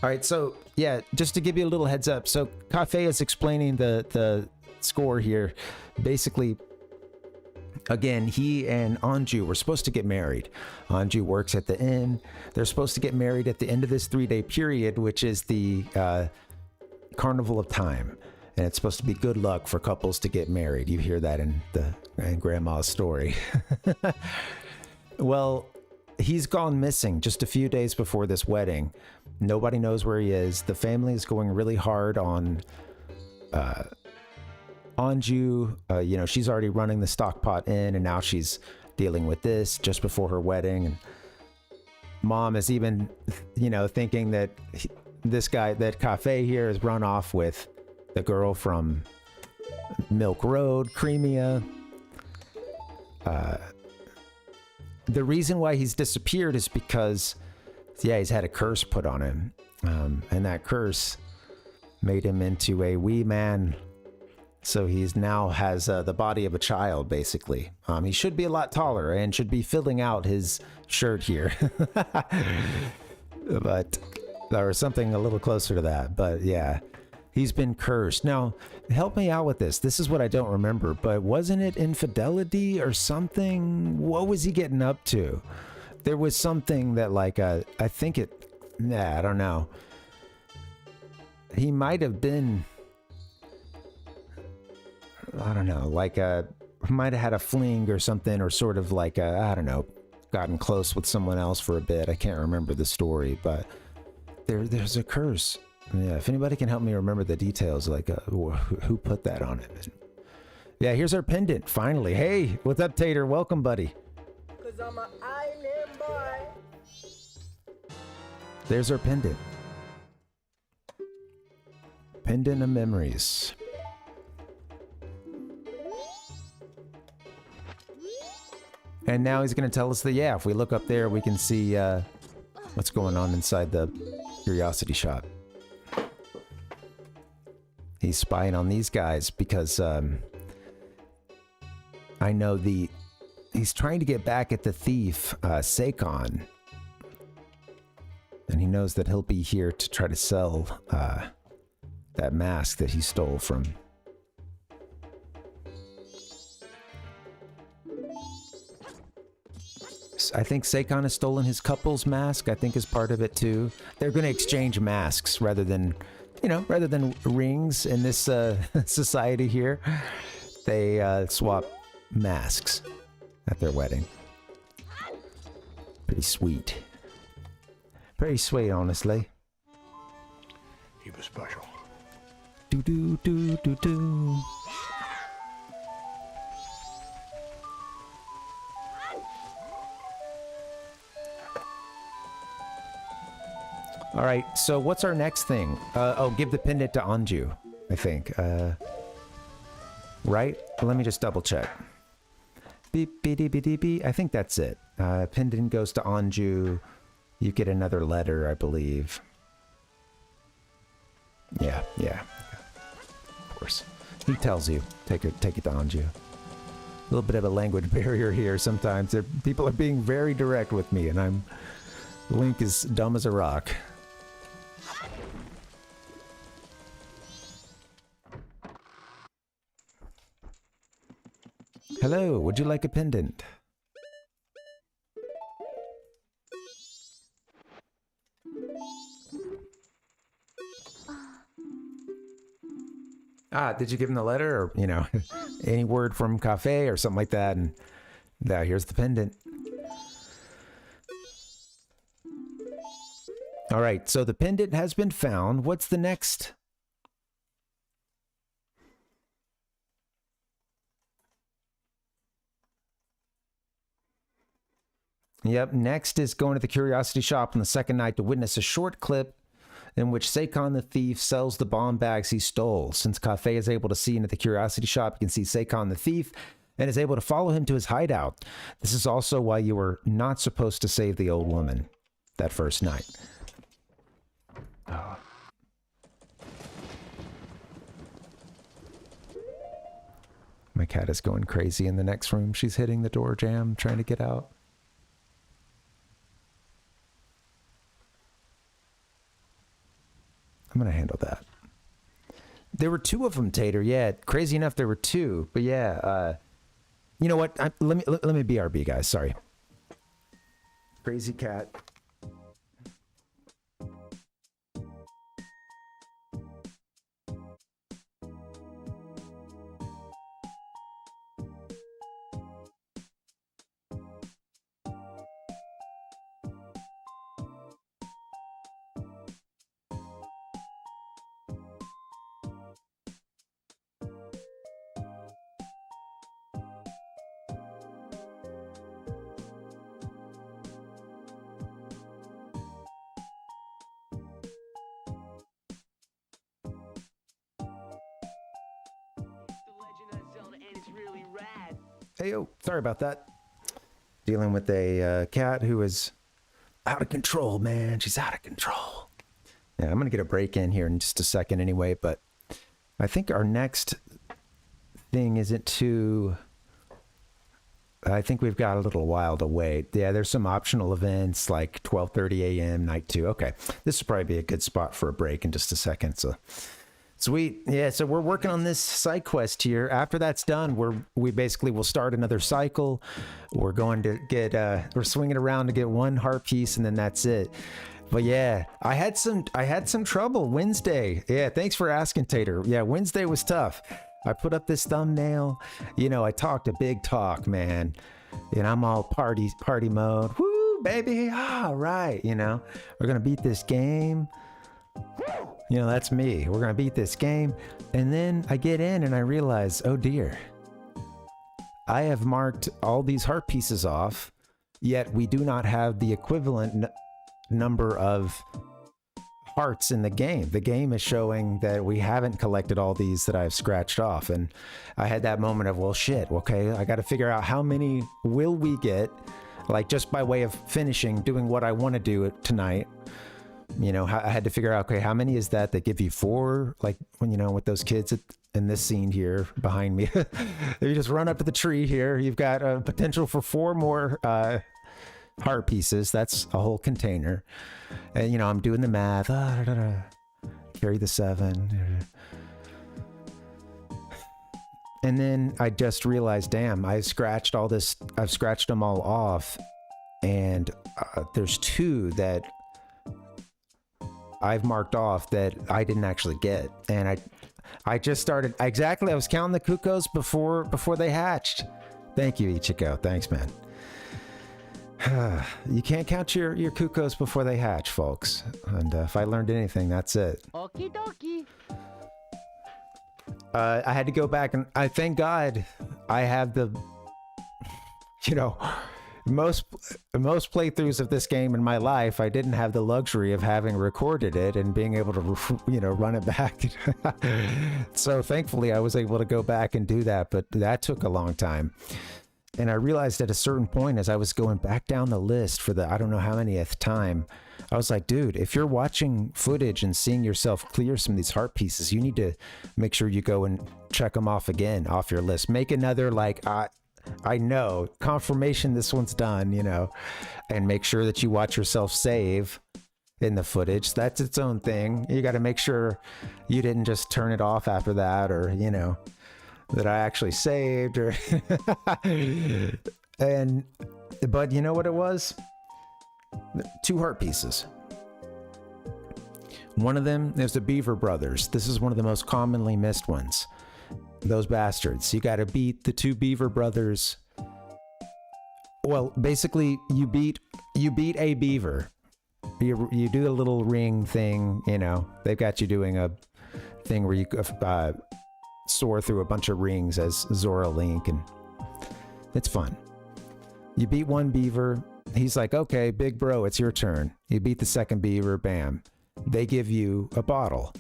All right, so yeah, just to give you a little heads up. So Cafe is explaining the score here. Basically, Again, he and Anju were supposed to get married. Anju works at the inn. They're supposed to get married at the end of this 3-day period, which is the Carnival of Time. And it's supposed to be good luck for couples to get married. You hear that in Grandma's story. Well, he's gone missing just a few days before this wedding. Nobody knows where he is. The family is going really hard on Anju. You know, she's already running the stockpot in, and now she's dealing with this just before her wedding. And mom is even, you know, thinking that this guy, that Cafe here, has run off with the girl from Milk Road, Creamia. The reason why he's disappeared is because, yeah, he's had a curse put on him. And that curse made him into a wee man. So he's now has the body of a child, basically. He should be a lot taller and should be filling out his shirt here. But or something a little closer to that. But yeah, he's been cursed. Now, help me out with this. This is what I don't remember, but wasn't it infidelity or something? What was he getting up to? There was something that, like, I think it, I don't know. He might have been, I don't know, like might have had a fling or something, or sort of like, I don't know, gotten close with someone else for a bit. I can't remember the story, but there's a curse. Yeah, if anybody can help me remember the details, like who put that on it. Yeah, here's our pendant, finally. Hey, what's up, Tater? Welcome, buddy. 'Cause I'm an island boy. There's our pendant. Pendant of memories. And now he's going to tell us that, yeah, if we look up there, we can see what's going on inside the curiosity shop. He's spying on these guys because I know he's trying to get back at the thief, Seikon. And he knows that he'll be here to try to sell that mask that he stole from. I think Seikon has stolen his couple's mask, I think, is part of it too. They're going to exchange masks rather than, you know, rather than rings in this society here. They swap masks at their wedding. Pretty sweet. Pretty sweet, honestly. He was special. Do do do do do. All right, so what's our next thing? Oh, give the pendant to Anju, I think. Right? Let me just double check. Beep, beep, beep, beep, beep. I think that's it. Pendant goes to Anju. You get another letter, I believe. Yeah. Of course. He tells you. Take it to Anju. A little bit of a language barrier here sometimes. People are being very direct with me, and Link is dumb as a rock. Hello, would you like a pendant? Did you give him the letter, or, you know, any word from Cafe or something like that? And now here's the pendant. All right, so the pendant has been found. What's the next? Yep, next is going to the curiosity shop on the second night to witness a short clip in which Seikon the thief sells the bomb bags he stole. Since Cafe is able to see into the curiosity shop, you can see Seikon the thief and is able to follow him to his hideout. This is also why you were not supposed to save the old woman that first night. Oh. My cat is going crazy in the next room. She's hitting the door jamb, trying to get out. I'm going to handle that. There were two of them, Tater. Yeah, crazy enough, there were two. But yeah, You know what? Let me BRB, guys. Sorry. Crazy cat. Hey, yo, sorry about that. Dealing with a cat who is out of control, man. She's out of control. Yeah, I'm going to get a break in here in just a second anyway, but I think our next thing isn't too... I think we've got a little while to wait. Yeah, there's some optional events like 12:30 a.m., night 2. Okay, this will probably be a good spot for a break in just a second, so... Sweet. Yeah, so we're working on this side quest here. After that's done, we basically will start another cycle. We're going to get we're swinging around to get one heart piece, and then that's it. But yeah, I had some trouble Wednesday. Yeah, thanks for asking, Tater. Yeah, Wednesday was tough. I put up this thumbnail. You know, I talked a big talk, man. And I'm all party mode. Woo, baby. All right, you know. We're going to beat this game. You know, that's me. We're going to beat this game. And then I get in and I realize, oh dear, I have marked all these heart pieces off, yet we do not have the equivalent number of hearts in the game. The game is showing that we haven't collected all these that I've scratched off. And I had that moment of, well, shit, okay, I got to figure out how many will we get, like just by way of finishing doing what I want to do tonight. You know, I had to figure out, okay, how many is that? They give you 4, like when, you know, with those kids in this scene here behind me. You just run up to the tree here. You've got a potential for 4 more heart pieces. That's a whole container. And, you know, I'm doing the math. Carry the 7. And then I just realized, damn, I've scratched them all off. And there's 2 that I've marked off that I didn't actually get. And I just started, exactly, I was counting the cuckoos before they hatched. Thank you, Ichiko. Thanks, man. You can't count your cuckoos before they hatch, folks. And if I learned anything, that's it. Okie dokie. I had to go back and I thank God I have the, you know, most playthroughs of this game in my life, I didn't have the luxury of having recorded it and being able to, you know, run it back. So thankfully I was able to go back and do that, but that took a long time. And I realized at a certain point as I was going back down the list for the I don't know how manyth time, I was like, dude, if you're watching footage and seeing yourself clear some of these heart pieces, you need to make sure you go and check them off again off your list. Make another, like, I know, confirmation this one's done, you know, and make sure that you watch yourself save in the footage. That's its own thing. You got to make sure you didn't just turn it off after that, or, you know, that I actually saved, or but you know what it was? 2 heart pieces. One of them is the Beaver Brothers. This is one of the most commonly missed ones. Those bastards. You got to beat the 2 Beaver Brothers. Well, basically, you beat a beaver. You do the little ring thing, you know. They've got you doing a thing where you soar through a bunch of rings as Zora Link, and it's fun. You beat one beaver. He's like, okay, big bro, it's your turn. You beat the second beaver, bam. They give you a bottle.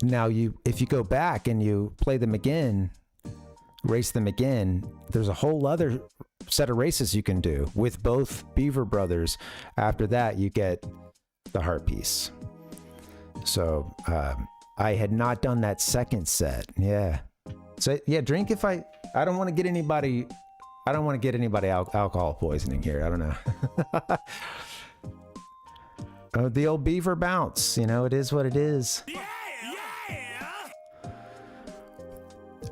Now, if you go back and you play them again, race them again, there's a whole other set of races you can do with both Beaver Brothers. After that, you get the heart piece. So I had not done that second set. Yeah. So yeah, drink if I don't want to get anybody. I don't want to get anybody alcohol poisoning here. I don't know. Oh, the old beaver bounce. You know, it is what it is.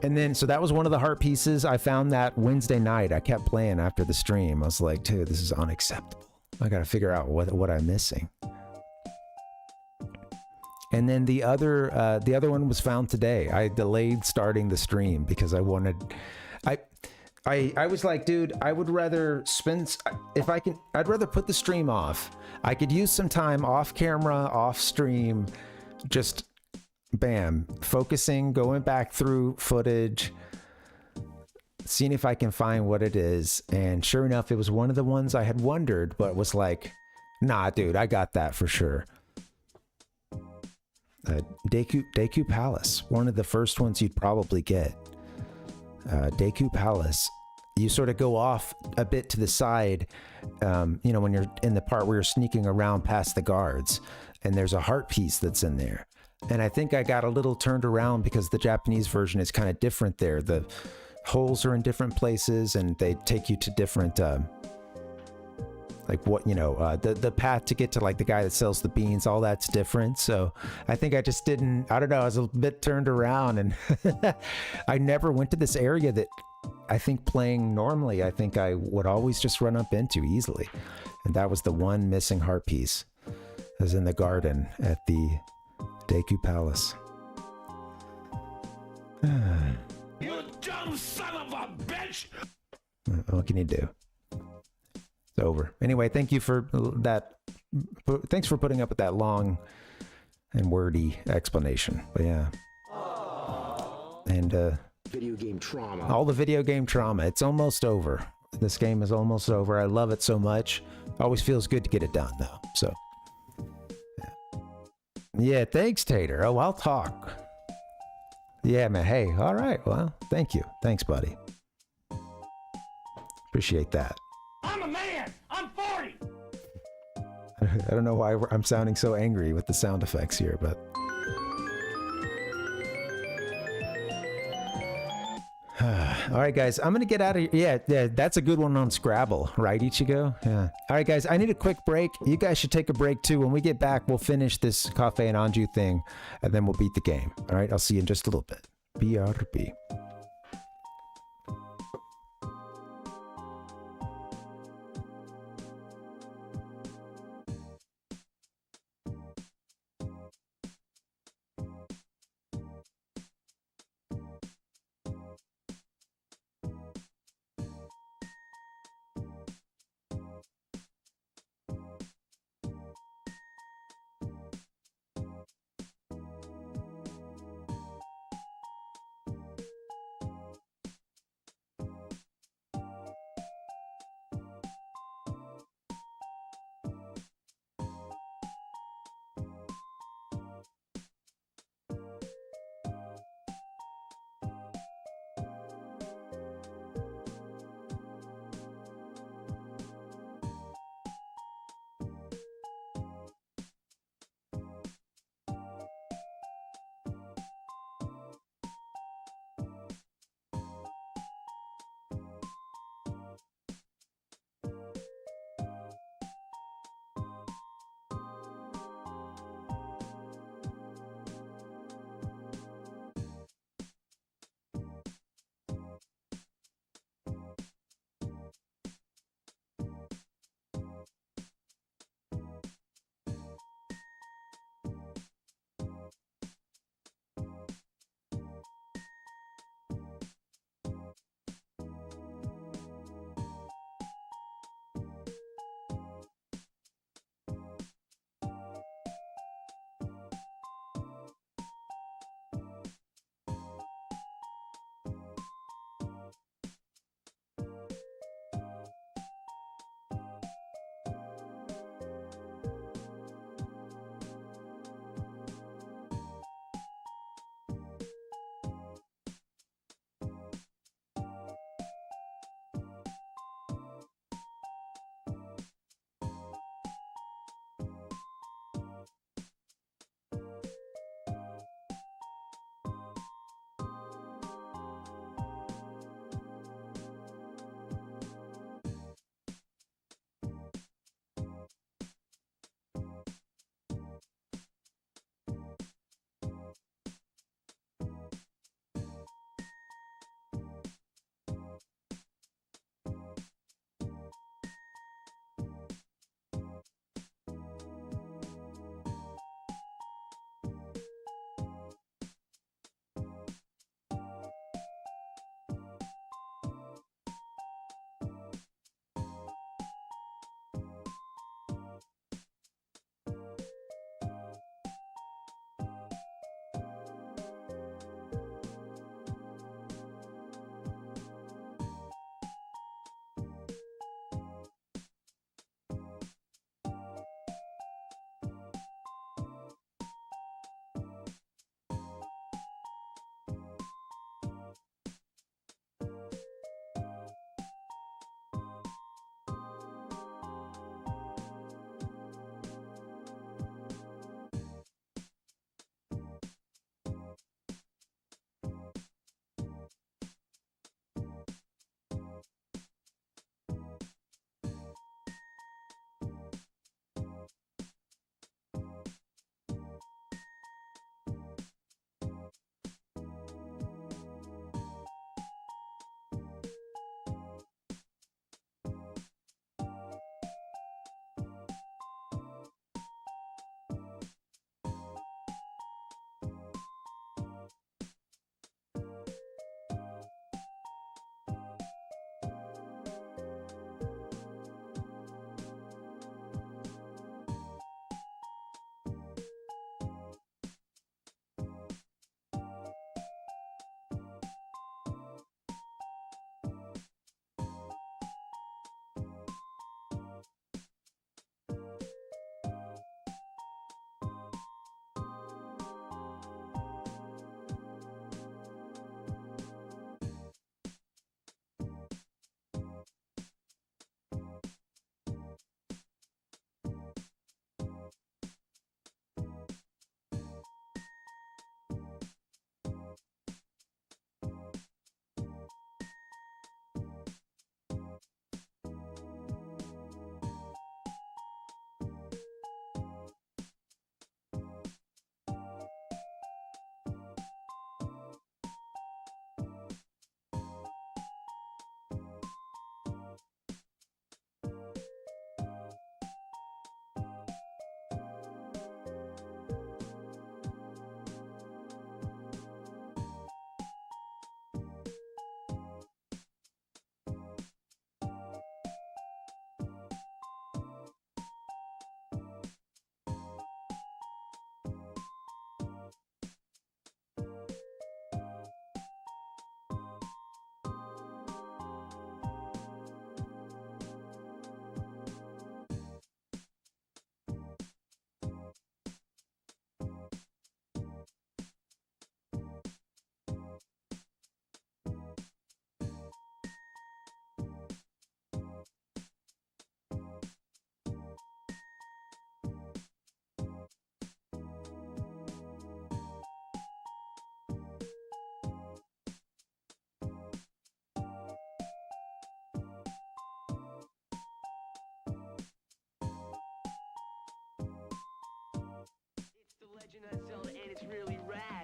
And then, so that was one of the heart pieces. I found that Wednesday night. I kept playing after the stream. I was like, dude, this is unacceptable. I got to figure out what I'm missing. And then the other one was found today. I delayed starting the stream because I wanted, I was like, dude, I would rather spend, if I can, I'd rather put the stream off. I could use some time off camera, off stream, just bam, focusing, going back through footage, seeing if I can find what it is. And sure enough, it was one of the ones I had wondered, but was like, nah, dude, I got that for sure. Deku Palace, one of the first ones you'd probably get. Deku Palace, you sort of go off a bit to the side, you know, when you're in the part where you're sneaking around past the guards, and there's a heart piece that's in there. And I think I got a little turned around because the Japanese version is kind of different there. The holes are in different places and they take you to different, like what, you know, the path to get to like the guy that sells the beans, all that's different. So I think I just didn't, I don't know, I was a bit turned around, and I never went to this area that I think playing normally, I think I would always just run up into easily. And that was the one missing heart piece. It was in the garden at the Deku Palace. You dumb son of a bitch! What can you do? It's over. Anyway, thank you for that. Thanks for putting up with that long and wordy explanation. But yeah. And Video game trauma. all the video game trauma. It's almost over. This game is almost over. I love it so much. Always feels good to get it done though. So yeah, thanks, Tater. Oh, I'll talk. Yeah, man. Hey, all right. Well, thank you. Thanks, buddy. Appreciate that. I'm a man! I'm 40! I don't know why I'm sounding so angry with the sound effects here, but... All right, guys, I'm gonna get out of here. Yeah, that's a good one on Scrabble, right, Ichigo? Yeah. All right, guys, I need a quick break. You guys should take a break too. When we get back, we'll finish this Cafe and Anju thing, and then we'll beat the game. All right, I'll see you in just a little bit. BRB.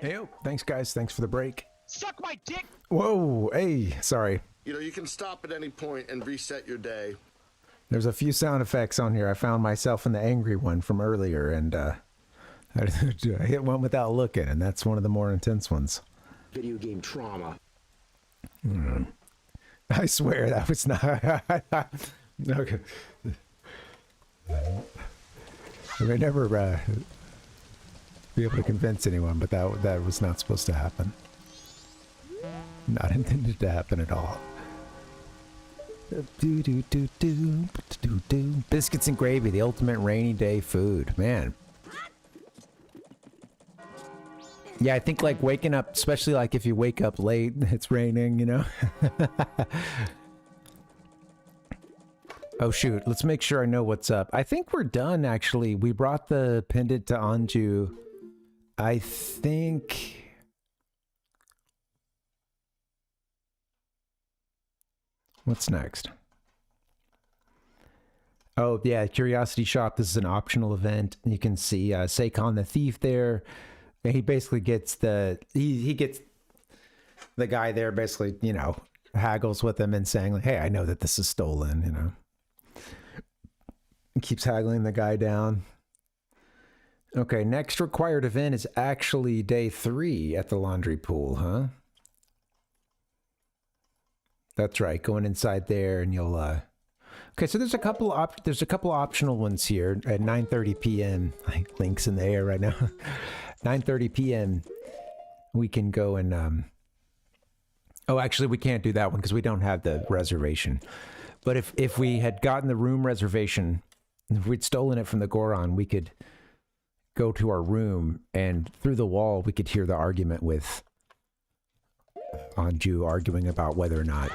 Hey, thanks guys. Thanks for the break. Suck my dick! Whoa, hey, sorry. You know, you can stop at any point and reset your day. There's a few sound effects on here. I found myself in the angry one from earlier, and I hit one without looking, and that's one of the more intense ones. Video game trauma. I swear that was not. Okay. I may never be able to convince anyone, but that was not supposed to happen. Not intended to happen at all. Biscuits and gravy, the ultimate rainy day food. Man. Yeah, I think like waking up, especially like if you wake up late, it's raining, you know? Oh shoot, let's make sure I know what's up. I think we're done actually. We brought the pendant to Anju. I think... What's next? Oh yeah, Curiosity Shop. This is an optional event. You can see Seikon the Thief there. And he basically gets he gets the guy there basically, you know, haggles with him and saying like, hey, I know that this is stolen, you know. He keeps haggling the guy down. Okay, next required event is actually day 3 at the laundry pool, huh? That's right, going inside there and you'll okay, so there's a couple optional ones here at 9:30 p.m. Like Link's in the air right now. 9:30 p.m. we can go and oh, actually we can't do that one because we don't have the reservation. But if we had gotten the room reservation, if we'd stolen it from the Goron, we could go to our room and through the wall we could hear the argument with Anju arguing about whether or not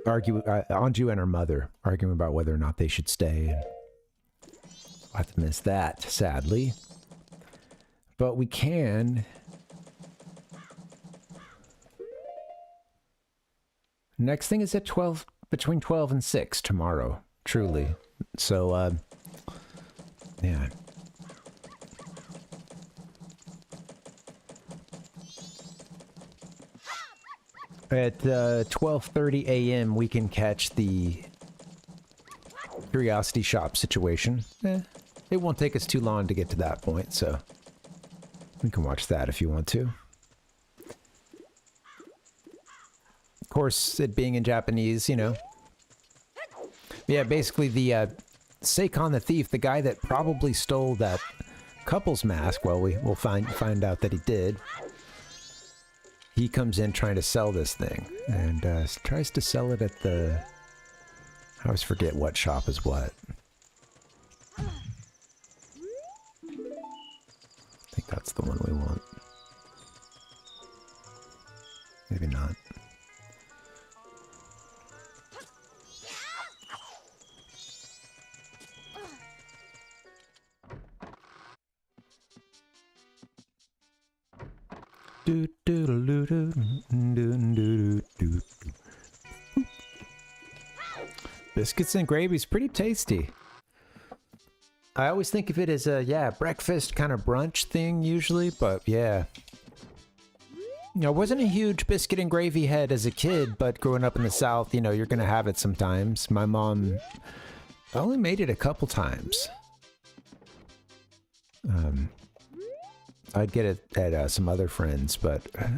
Anju and her mother arguing about whether or not they should stay. I'll have to miss that, sadly. But we can... Next thing is at 12, between 12 and 6 tomorrow, truly. So, yeah. At 12:30 a.m. we can catch the Curiosity Shop situation. It won't take us too long to get to that point, so we can watch that if you want to. Of course, it being in Japanese, you know. Yeah, basically the Seikon the Thief, the guy that probably stole that couple's mask, well, we'll find out that he did. He comes in trying to sell this thing, and tries to sell it at the... I always forget what shop is what. I think that's the one we want. Maybe not. Biscuits and gravy is pretty tasty. I always think of it as a, yeah, breakfast kind of brunch thing usually, but yeah. You know, I wasn't a huge biscuit and gravy head as a kid, but growing up in the South, you know, you're gonna have it sometimes. My mom only made it a couple times. I'd get it at some other friends, but I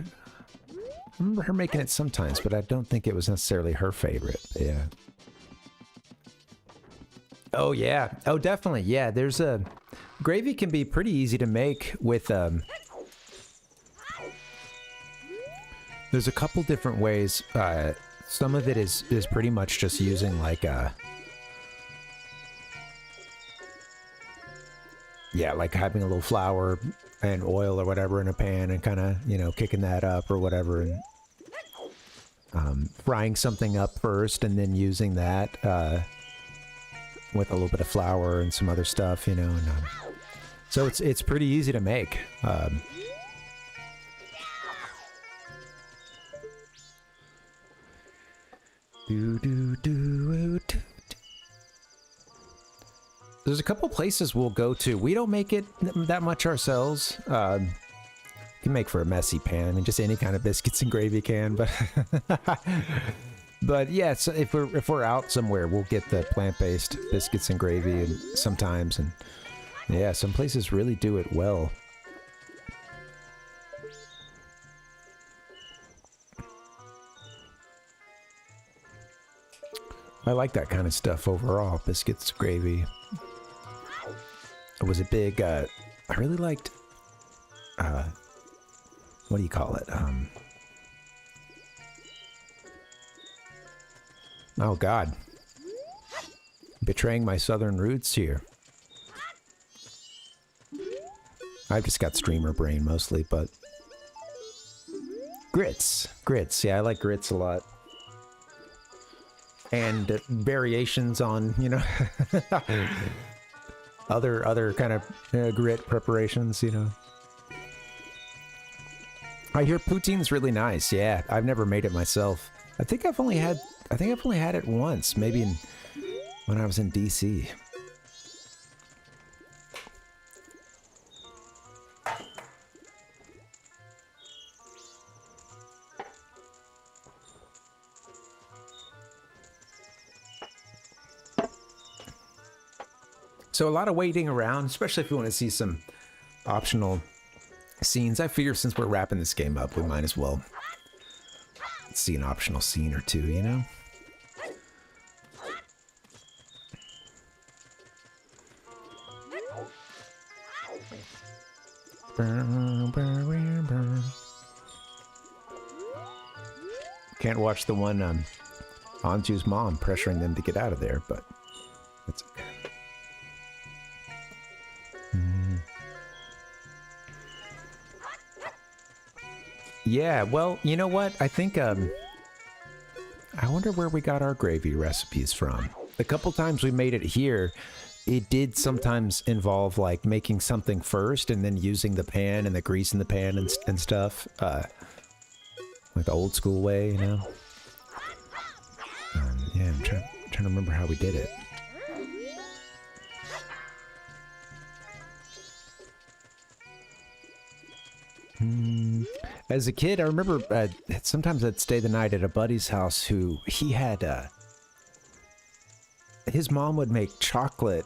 remember her making it sometimes, but I don't think it was necessarily her favorite. Yeah. Oh yeah. Oh, definitely. Yeah, there's a... Gravy can be pretty easy to make with... There's a couple different ways. Some of it is pretty much just using like a... Yeah, like having a little flour and oil or whatever in a pan and kind of, you know, kicking that up or whatever and frying something up first and then using that with a little bit of flour and some other stuff, you know. And, so it's pretty easy to make. there's a couple places we'll go to. We don't make it that much ourselves. Can make for a messy pan. I mean, just any kind of biscuits and gravy can, but but yeah, so if we're out somewhere, we'll get the plant-based biscuits and gravy and sometimes, and yeah, some places really do it well. I like that kind of stuff overall. Biscuits, gravy. It was a big, I really liked, what do you call it? Oh God. Betraying my southern roots here. I've just got streamer brain mostly, but grits. Grits, yeah, I like grits a lot. And variations on, you know, other kind of grit preparations, you know. I hear poutine's really nice. Yeah, I've never made it myself. I think I've only had it once, maybe when I was in DC. So a lot of waiting around, especially if you want to see some optional scenes. I figure since we're wrapping this game up, we might as well see an optional scene or two, you know? Can't watch the one Anju's mom pressuring them to get out of there, but that's okay. Yeah, well, you know what? I think, I wonder where we got our gravy recipes from. The couple times we made it here, it did sometimes involve, like, making something first and then using the pan and the grease in the pan and stuff. Like the old school way, you know? Yeah, I'm trying to remember how we did it. As a kid, I remember sometimes I'd stay the night at a buddy's house who he had, his mom would make chocolate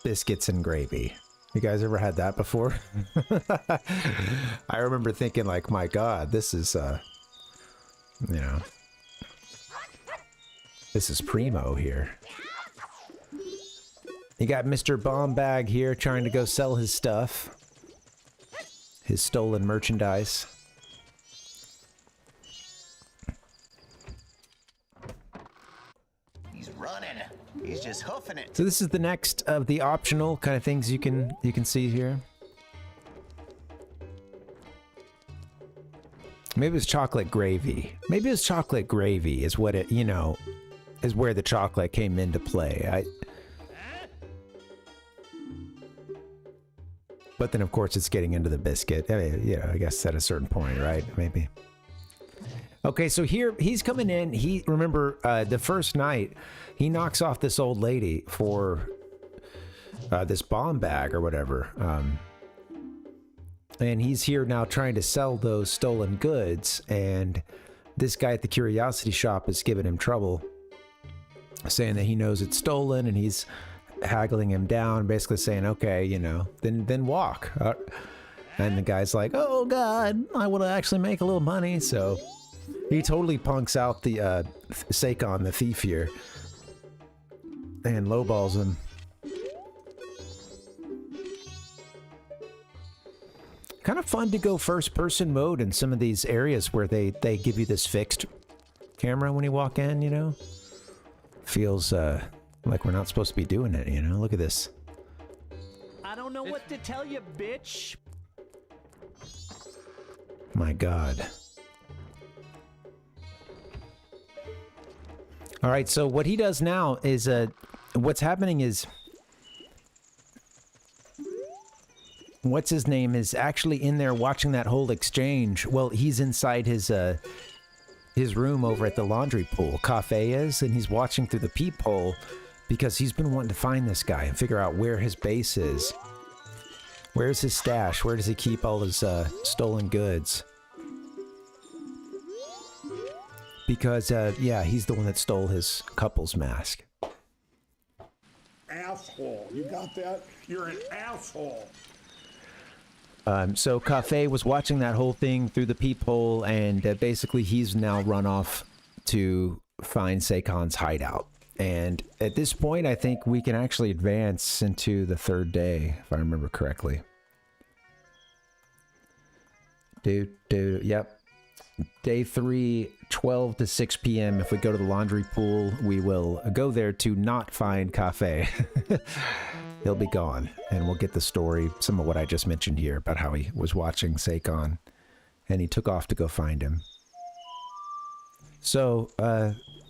biscuits and gravy. You guys ever had that before? I remember thinking like, my God, this is, you know, this is primo here. You got Mr. Bombag here trying to go sell his stuff. His stolen merchandise. He's running. He's just hoofing it. So this is the next of the optional kind of things you can see here. Maybe it's chocolate gravy. Maybe it's chocolate gravy is what it, you know, is where the chocolate came into play. But then, of course, it's getting into the biscuit. I mean, you know, I guess at a certain point, right? Maybe. Okay, so here, he's coming in. Remember, the first night, he knocks off this old lady for this bomb bag or whatever. And he's here now trying to sell those stolen goods. And this guy at the curiosity shop is giving him trouble, saying that he knows it's stolen, and he's haggling him down, basically saying, okay, you know, then walk. And the guy's like, oh God, I want to actually make a little money. So he totally punks out the Seikon, the thief here, and lowballs him. Kind of fun to go first person mode in some of these areas where they give you this fixed camera when you walk in, you know? Feels like we're not supposed to be doing it, you know? Look at this. I don't know what to tell you, bitch. My God. All right, so what he does now is, what's happening is, what's his name is actually in there watching that whole exchange. Well, he's inside his room over at the laundry pool. Cafe is, and he's watching through the peephole because he's been wanting to find this guy and figure out where his base is. Where's his stash? Where does he keep all his stolen goods? Because, yeah, he's the one that stole his couple's mask. Asshole. You got that? You're an asshole. So Cafe was watching that whole thing through the peephole, and basically he's now run off to find Seikon's hideout. And at this point, I think we can actually advance into the 3rd day, if I remember correctly. Yep. Day 3, 12 to 6 p.m. If we go to the laundry pool, we will go there to not find Cafe. He'll be gone, and we'll get the story, some of what I just mentioned here, about how he was watching Seikon, and he took off to go find him. So,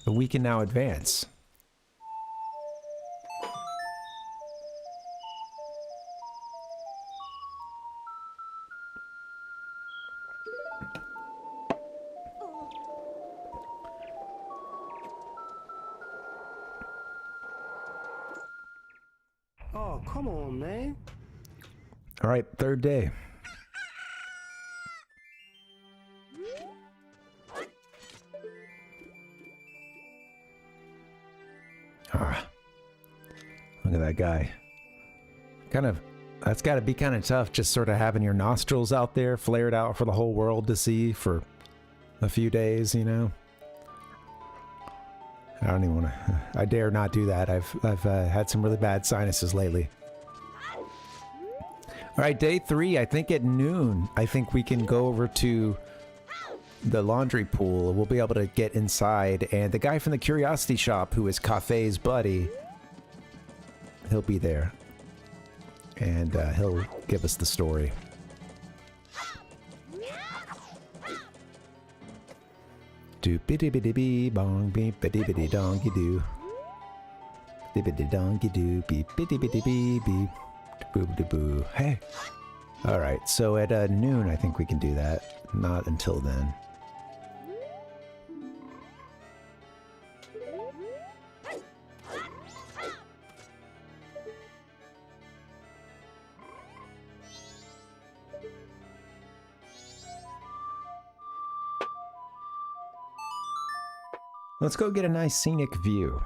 we can now advance. Oh, come on, man. All right, 3rd day. Ah, look at that guy. That's got to be kind of tough, just sort of having your nostrils out there, flared out for the whole world to see for a few days, you know? I don't even want to. I dare not do that. I've had some really bad sinuses lately. All right, day 3. I think at noon, I think we can go over to the laundry pool. We'll be able to get inside, and the guy from the curiosity shop, who is Cafe's buddy, he'll be there, and he'll give us the story. Do biddy biddy bee bong beep biddy biddy dongy do. Biddy dongy do beep biddy biddy bee beep boo boo boo. Hey. Alright, so at noon I think we can do that. Not until then. Let's go get a nice scenic view.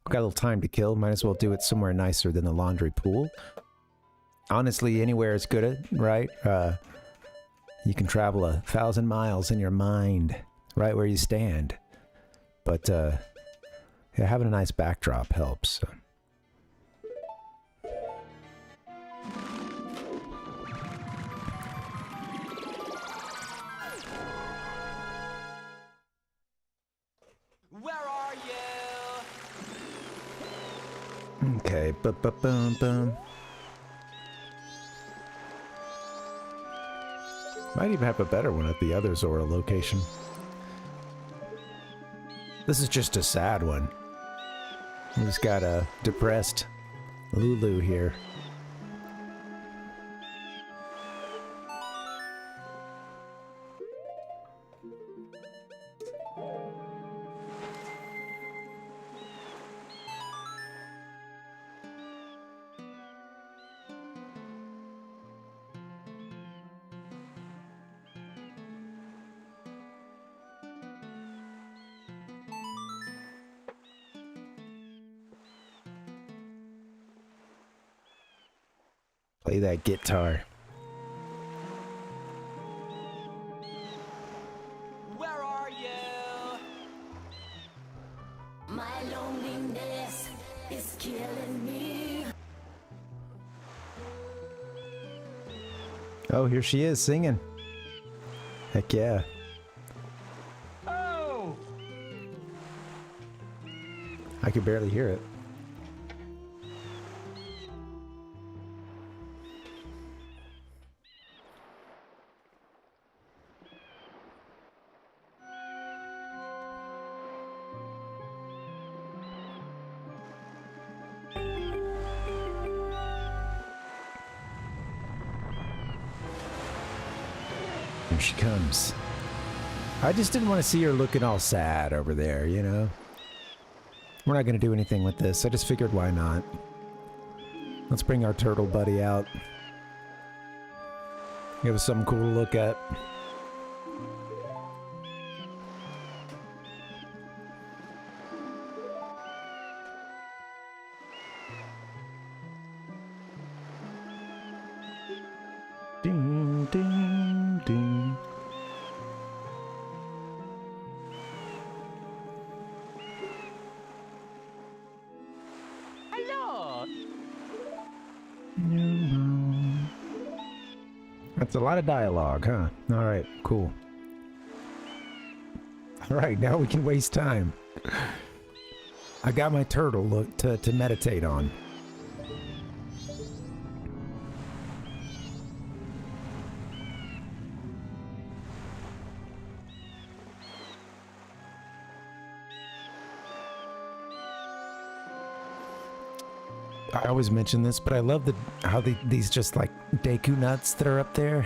We've got a little time to kill. Might as well do it somewhere nicer than the laundry pool. Honestly, anywhere is good, right? You can travel 1,000 miles in your mind, right where you stand. But yeah, having a nice backdrop helps. Okay, bum. Might even have a better one at the other Zora location. This is just a sad one. We've got a depressed Lulu here. Play that guitar. Where are you? My loneliness is killing me. Oh, here she is singing. Heck yeah. Oh! I could barely hear it. Here she comes. I just didn't want to see her looking all sad over there, you know? We're not going to do anything with this. I just figured why not. Let's bring our turtle buddy out. Give us something cool to look at. Ding, ding, ding. Hello. That's a lot of dialogue, huh? All right, cool. All right, now we can waste time. I got my turtle look to meditate on. I always mention this, but I love how these just like Deku nuts that are up there.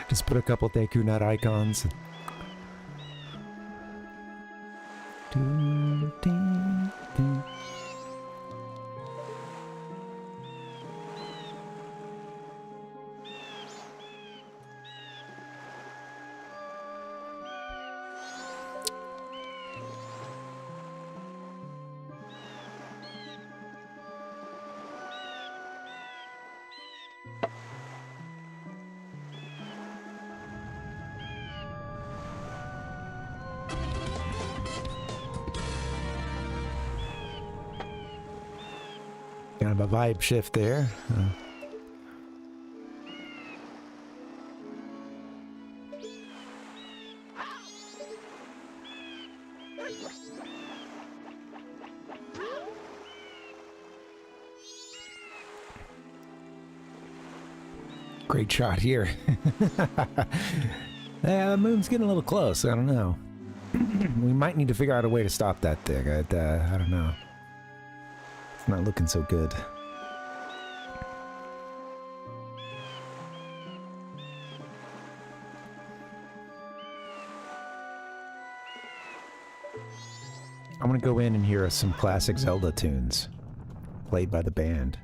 Just put a couple Deku nut icons. Doo, ding, ding. Kind of a vibe shift there. Great shot here. Yeah, the moon's getting a little close. I don't know. We might need to figure out a way to stop that thing. I don't know. It's not looking so good. I'm gonna go in and hear some classic Zelda tunes played by the band.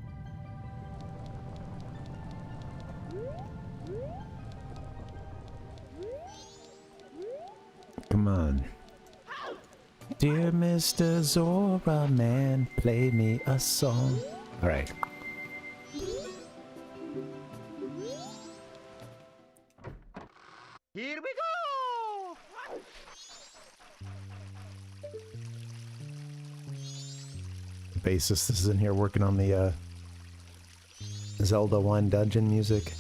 Come on. Dear Mr. Zora Man, play me a song. All right. Here we go. The bassist is in here working on the Zelda 1 dungeon music.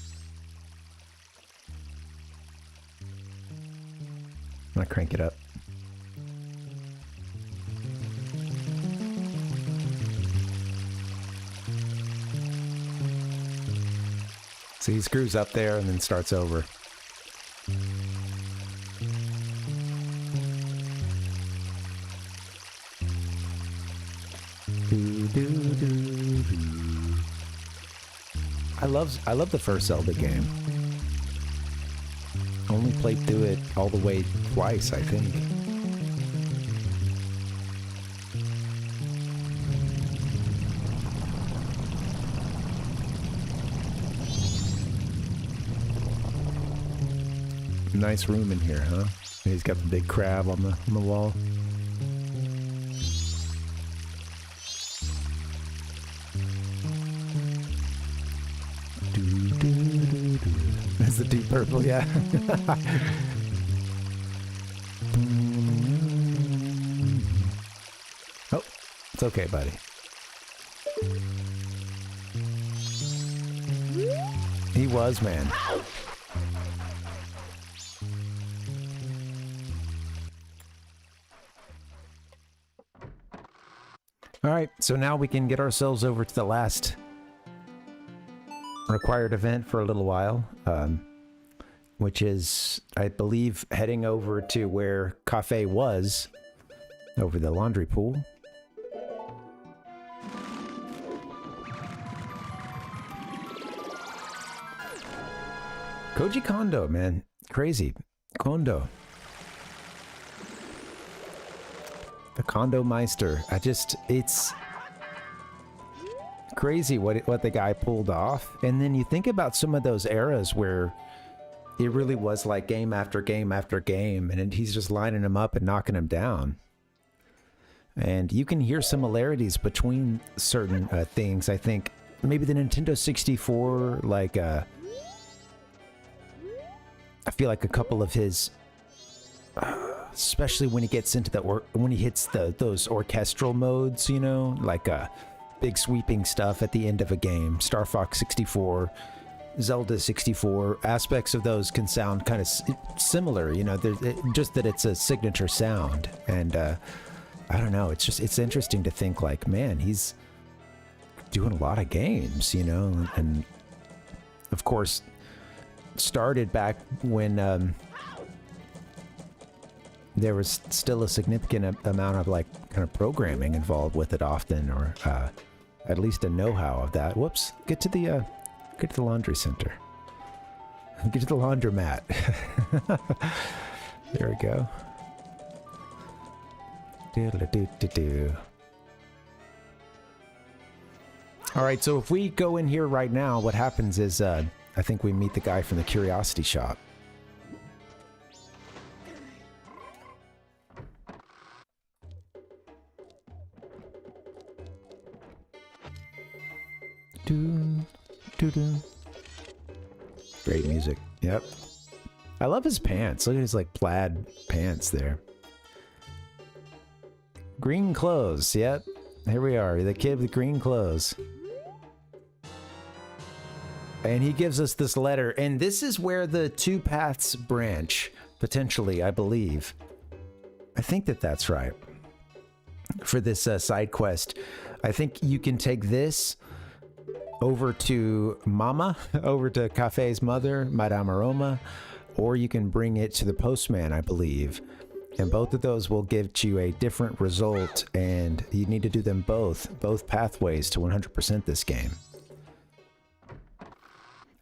I'm gonna crank it up. See, he screws up there and then starts over. I love the first Zelda game. Only played through it all the way twice, I think. Nice room in here, huh? He's got the big crab on the wall. That's the Deep Purple, yeah. Oh, it's okay, buddy. He was, man. All right, so now we can get ourselves over to the last required event for a little while, which is, I believe, heading over to where Cafe was, over the laundry pool. Koji Kondo, man. Crazy. Kondo. The Condo Meister. It's crazy what the guy pulled off. And then you think about some of those eras where it really was like game after game after game, and he's just lining them up and knocking them down. And you can hear similarities between certain things. I think maybe the Nintendo 64, like, I feel like a couple of his, especially when he gets into when he hits those orchestral modes, you know, like big sweeping stuff at the end of a game. Star Fox 64, Zelda 64, aspects of those can sound kind of similar, you know, just that it's a signature sound. And I don't know, it's interesting to think like, man, he's doing a lot of games, you know, and of course started back when there was still a significant amount of like kind of programming involved with it often, or at least a know-how of that. Whoops, get to the laundry center. Get to the laundromat. There we go. Do-do-do-do-do. All right, so if we go in here right now, what happens is I think we meet the guy from the Curiosity Shop. Great music. Yep. I love his pants. Look at his like plaid pants there. Green clothes. Yep. Here we are. The kid with green clothes. And he gives us this letter. And this is where the two paths branch, potentially, I believe. I think that's right. For this side quest. I think you can take this over to Mama, over to Cafe's mother, Madame Aroma, or you can bring it to the postman, I believe. And both of those will give you a different result, and you need to do them both pathways to 100% this game.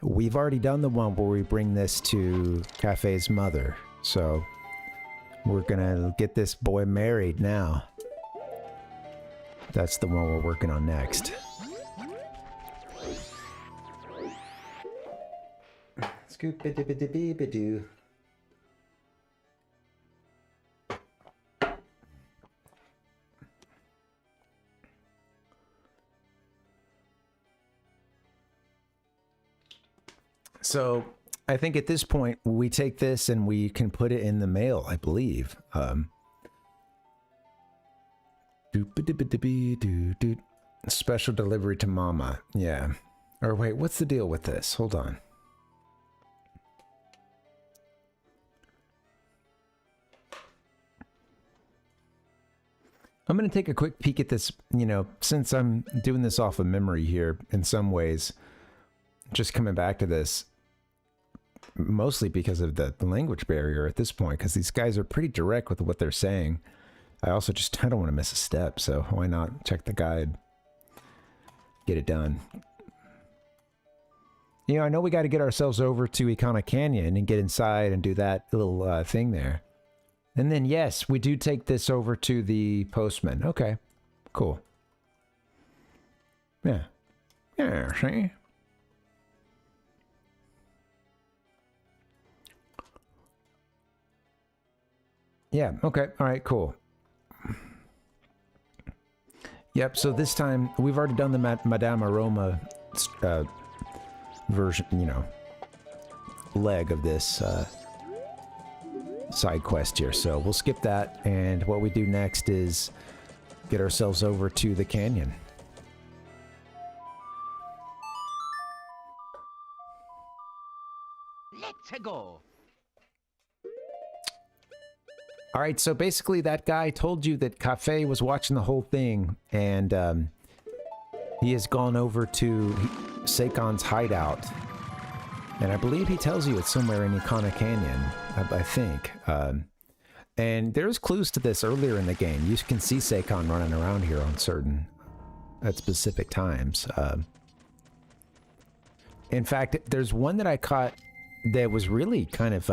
We've already done the one where we bring this to Cafe's mother, so we're gonna get this boy married now. That's the one we're working on next. Scoop-a-dip-a-dip-a-doo. So I think at this point we take this and we can put it in the mail, I believe. Special delivery to Mama. Yeah. Or wait, what's the deal with this? Hold on. I'm going to take a quick peek at this, you know, since I'm doing this off of memory here in some ways. Just coming back to this. Mostly because of the language barrier at this point, because these guys are pretty direct with what they're saying. I don't want to miss a step, so why not check the guide? Get it done. You know, I know we got to get ourselves over to Icona Canyon and get inside and do that little thing there. And then, yes, we do take this over to the postman. Okay, cool. Yeah. Yeah, see? Yeah, okay, all right, cool. Yep, so this time, we've already done the Madame Aroma version, you know, leg of this side quest here. So we'll skip that, and what we do next is get ourselves over to the canyon. Let's go. All right, so basically that guy told you that Cafe was watching the whole thing, and he has gone over to Seikon's hideout. And I believe he tells you it's somewhere in Icona Canyon, I think. And there's clues to this earlier in the game. You can see Seikon running around here on at specific times. In fact, there's one that I caught that was really kind of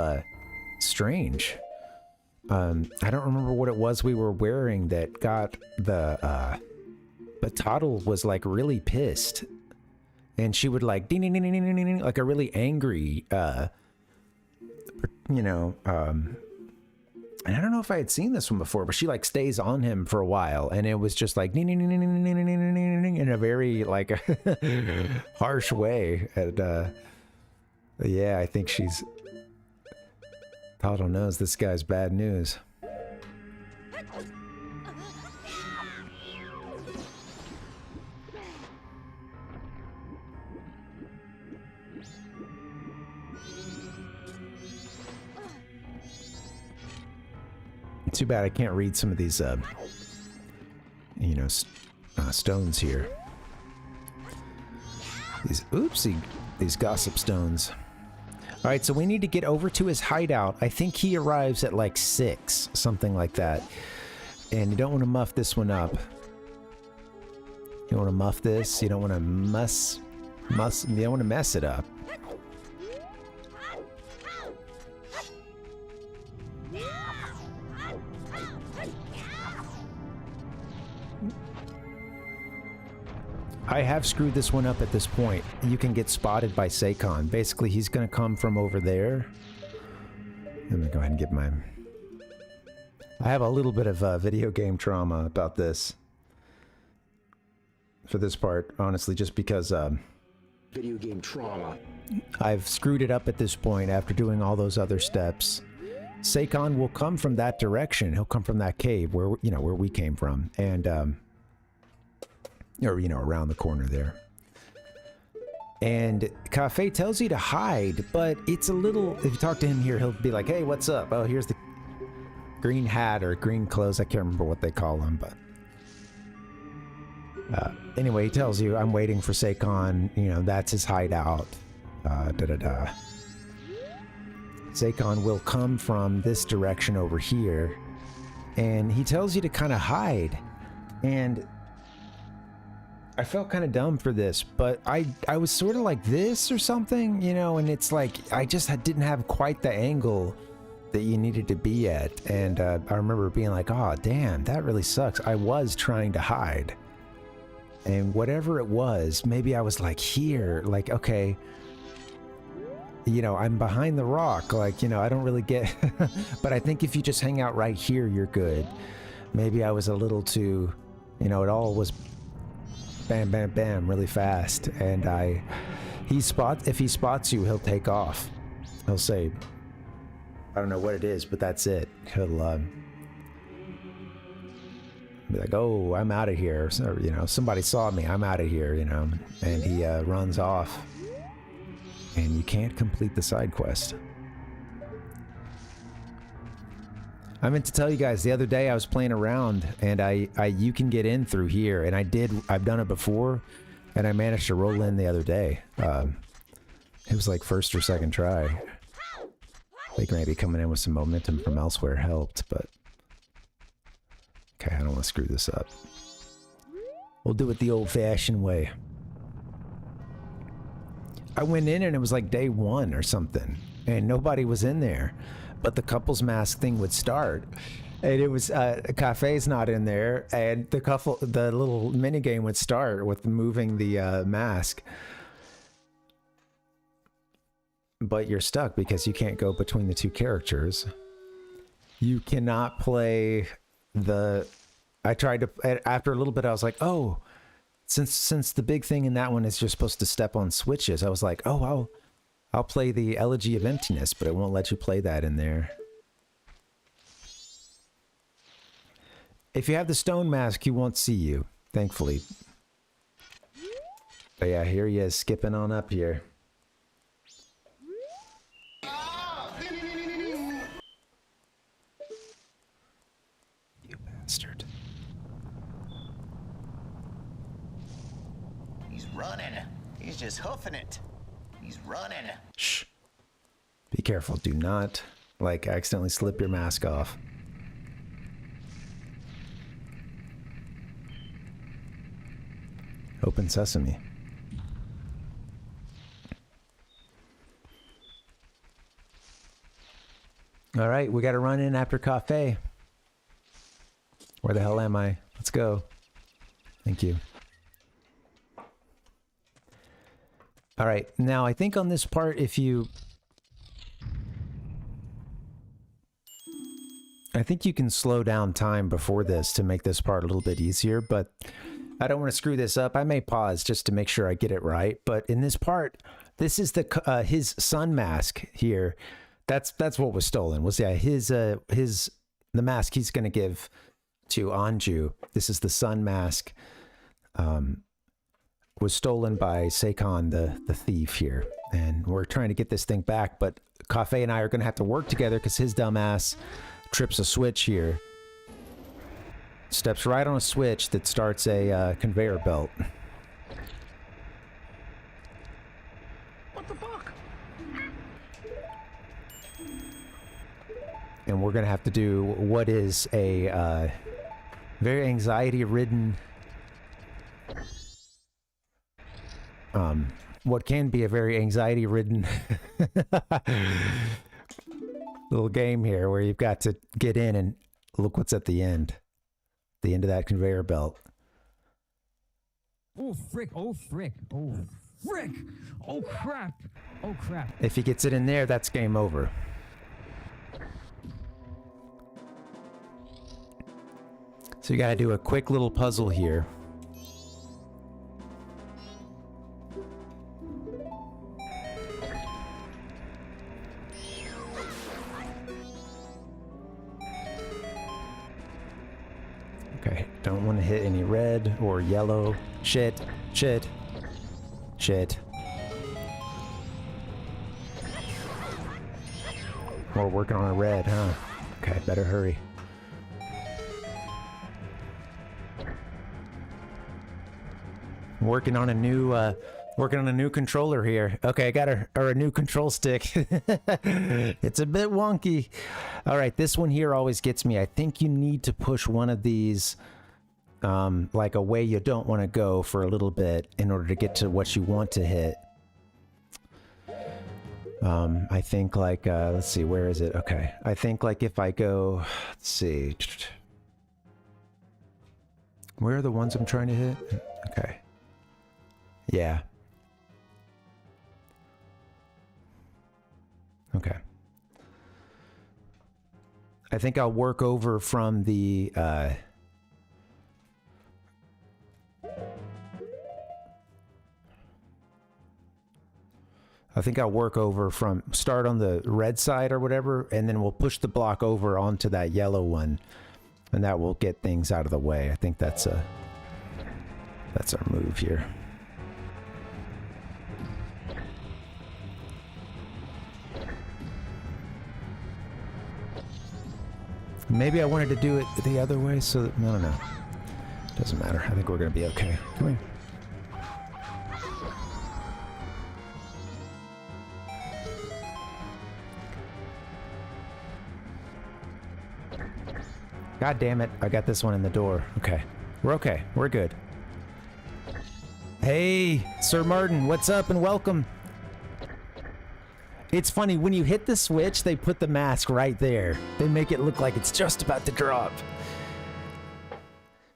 strange. I don't remember what it was we were wearing that got the, but Toddle was like really pissed. And she would like, ding, ding, ding, ding, ding, ding, ding, like a really angry, you know, and I don't know if I had seen this one before, but she like stays on him for a while, and it was just like ding, ding, ding, ding, ding, ding, ding, ding, ding, in a very like harsh way. And yeah, I think she's. Toddle knows this guy's bad news. Too bad I can't read some of these, you know, stones here. These gossip stones. All right, so we need to get over to his hideout. I think he arrives at like 6, something like that. And you don't want to muff this one up. You don't want to muff this. You don't want to you don't want to mess it up. I have screwed this one up at this point. You can get spotted by Seikon. Basically, he's going to come from over there. Let me go ahead and get my... I have a little bit of video game trauma about this. For this part, honestly, just because... Video game trauma. I've screwed it up at this point after doing all those other steps. Seikon will come from that direction. He'll come from that cave where, you know, where we came from. And, or, you know, around the corner there. And Cafe tells you to hide, but it's a little... If you talk to him here, he'll be like, hey, what's up? Oh, here's the green hat or green clothes. I can't remember what they call them, but... anyway, he tells you, I'm waiting for Seikon. You know, that's his hideout. Seikon will come from this direction over here. And he tells you to kind of hide. And... I felt kind of dumb for this, but I was sort of like this or something, you know, and it's like, I just didn't have quite the angle that you needed to be at. And I remember being like, oh, damn, that really sucks. I was trying to hide. And whatever it was, maybe I was like here, like, okay, you know, I'm behind the rock. Like, you know, I don't really get, but I think if you just hang out right here, you're good. Maybe I was a little too, you know, it all was bam, bam, bam, really fast. And if he spots you, he'll take off. He'll say, I don't know what it is, but that's it. He'll be like, oh, I'm out of here. So, you know, somebody saw me, I'm out of here, you know. And he runs off. And you can't complete the side quest. I meant to tell you guys, the other day I was playing around and you can get in through here, and I've done it before, and I managed to roll in the other day. It was like first or second try. I think maybe coming in with some momentum from elsewhere helped, but... Okay, I don't want to screw this up. We'll do it the old-fashioned way. I went in and it was like day 1 or something, and nobody was in there. But the couples mask thing would start, and it was Cafe's not in there, and the little mini game would start with moving the mask. But you're stuck because you can't go between the two characters. You cannot play the. I tried to after a little bit. I was like, oh, since the big thing in that one is you're supposed to step on switches. I was like, oh, I'll play the Elegy of Emptiness, but it won't let you play that in there. If you have the stone mask, he won't see you, thankfully. But yeah, here he is, skipping on up here. You bastard. He's running. He's just hoofing it. He's running. Shh. Be careful. Do not, like, accidentally slip your mask off. Open sesame. All right, we got to run in after Cafe. Where the hell am I? Let's go. Thank you. All right, now I think on this part, if you... I think you can slow down time before this to make this part a little bit easier, but I don't want to screw this up. I may pause just to make sure I get it right, but in this part, this is the his sun mask here. That's what was stolen. Was the mask he's going to give to Anju. This is the sun mask. Was stolen by Seikon, the thief here, and we're trying to get this thing back. But Cafe and I are going to have to work together because his dumbass trips a switch here. Steps right on a switch that starts a conveyor belt. What the fuck? And we're going to have to do what is a very anxiety-ridden... what can be a very anxiety-ridden little game here where you've got to get in and look what's at the end. The end of that conveyor belt. Oh, frick. Oh, frick. Oh, frick. Oh, crap. Oh, crap. If he gets it in there, that's game over. So you got to do a quick little puzzle here. Okay, don't want to hit any red or yellow. Shit, shit, shit. We're working on a red, huh? Okay, better hurry. Working on a new controller here. Okay, I got a new control stick. It's a bit wonky. All right, this one here always gets me. I think you need to push one of these like a way you don't want to go for a little bit in order to get to what you want to hit. I think like, let's see, where is it? Okay, I think like if I go, let's see. Where are the ones I'm trying to hit? Okay. Yeah. Okay. I think I'll work over from the, start on the red side or whatever, and then we'll push the block over onto that yellow one, and that will get things out of the way. I think that's our move here. Maybe I wanted to do it the other way, so that, I don't know. Doesn't matter. I think we're gonna be okay. Come here. God damn it, I got this one in the door. Okay. We're okay. We're good. Hey, Sir Martin, what's up and welcome. It's funny, when you hit the switch, they put the mask right there. They make it look like it's just about to drop.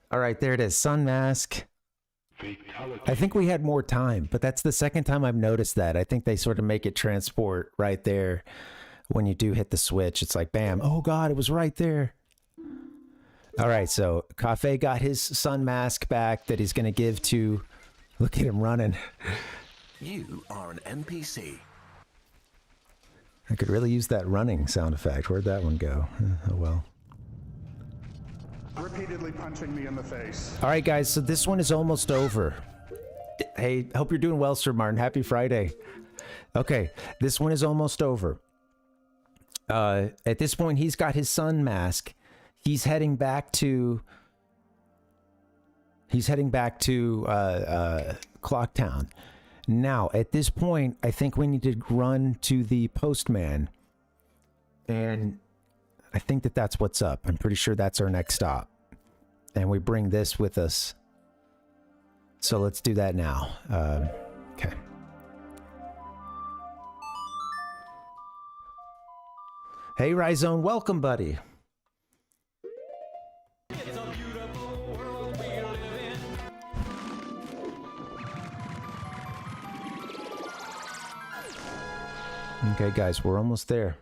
All right, there it is. Sun mask. I think we had more time, but that's the second time I've noticed that. I think they sort of make it transport right there. When you do hit the switch, it's like, bam. Oh, God, it was right there. All right, so Cafe got his sun mask back that he's going to give to... Look at him running. You are an NPC. I could really use that running sound effect. Where'd that one go? Oh, well. Repeatedly punching me in the face. All right, guys, so this one is almost over. Hey, hope you're doing well, Sir Martin. Happy Friday. Okay, this one is almost over. At this point, he's got his sun mask. He's heading back to Clocktown. Now, at this point, I think we need to run to the postman. And I think that that's what's up. I'm pretty sure that's our next stop. And we bring this with us. So let's do that now. Okay. Hey, Rhizone, welcome, buddy. Okay, guys, we're almost there.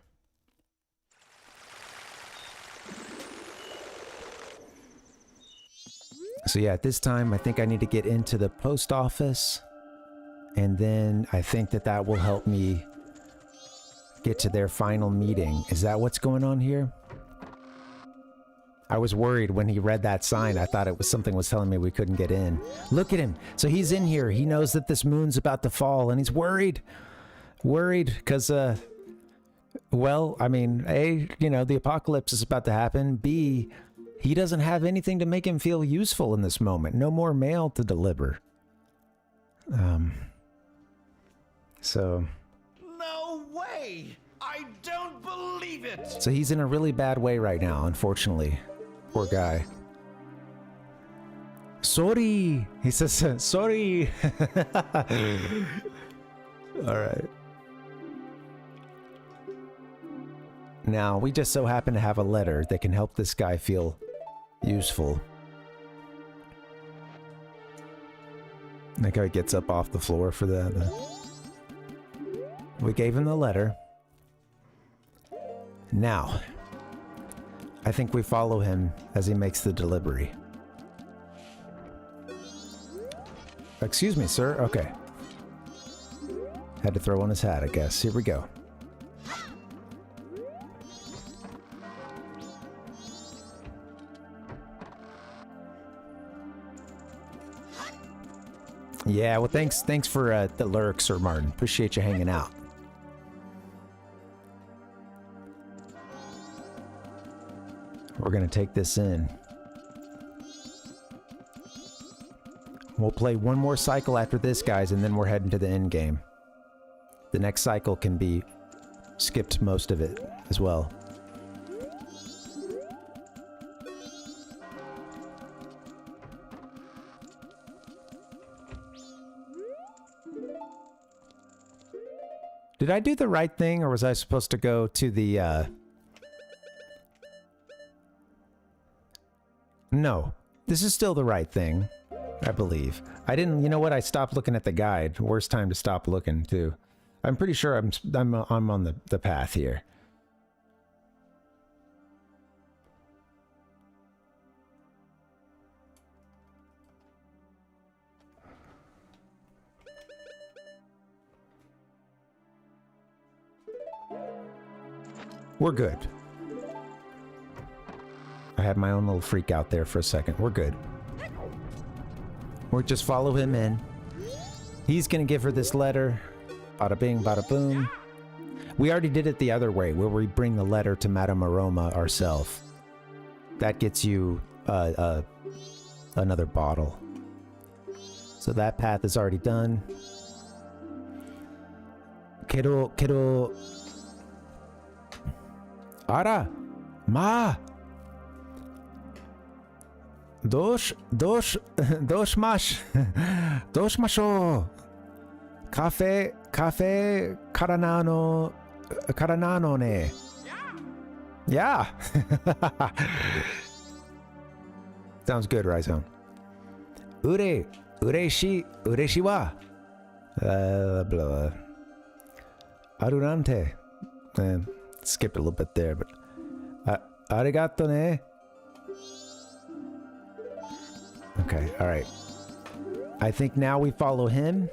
So yeah, at this time, I think I need to get into the post office. And then I think that that will help me get to their final meeting. Is that what's going on here? I was worried when he read that sign. I thought it was something was telling me we couldn't get in. Look at him. So he's in here. He knows that this moon's about to fall and he's worried. Worried because, well, I mean, A, you know, the apocalypse is about to happen. B, he doesn't have anything to make him feel useful in this moment. No more mail to deliver. So... No way! I don't believe it! So he's in a really bad way right now, unfortunately. Poor guy. Sorry! He says, sorry! Alright. Now, we just so happen to have a letter that can help this guy feel useful. That guy gets up off the floor for the... We gave him the letter. Now, I think we follow him as he makes the delivery. Excuse me, sir. Okay. Had to throw on his hat, I guess. Here we go. Yeah, well, thanks for the lurk, Sir Martin. Appreciate you hanging out. We're gonna take this in. We'll play one more cycle after this, guys, and then we're heading to the end game. The next cycle can be skipped, most of it as well. Did I do the right thing, or was I supposed to go to the, No, this is still the right thing, I believe. I didn't, you know what, I stopped looking at the guide. Worst time to stop looking, too. I'm pretty sure I'm on the path here. We're good. I had my own little freak out there for a second. We're good. We'll just follow him in. He's gonna give her this letter. Bada bing, bada boom. We already did it the other way, where we bring the letter to Madame Aroma ourselves. That gets you another bottle. So that path is already done. Kero... Ara! Ma! Dosh mash. Dosh masho. Cafe karanano ne. Yeah. Sounds good, Rhizome. Ureshi wa. Blah. Arurante. Skipped a little bit there, but arigato ne. Okay, all right. I think now we follow him.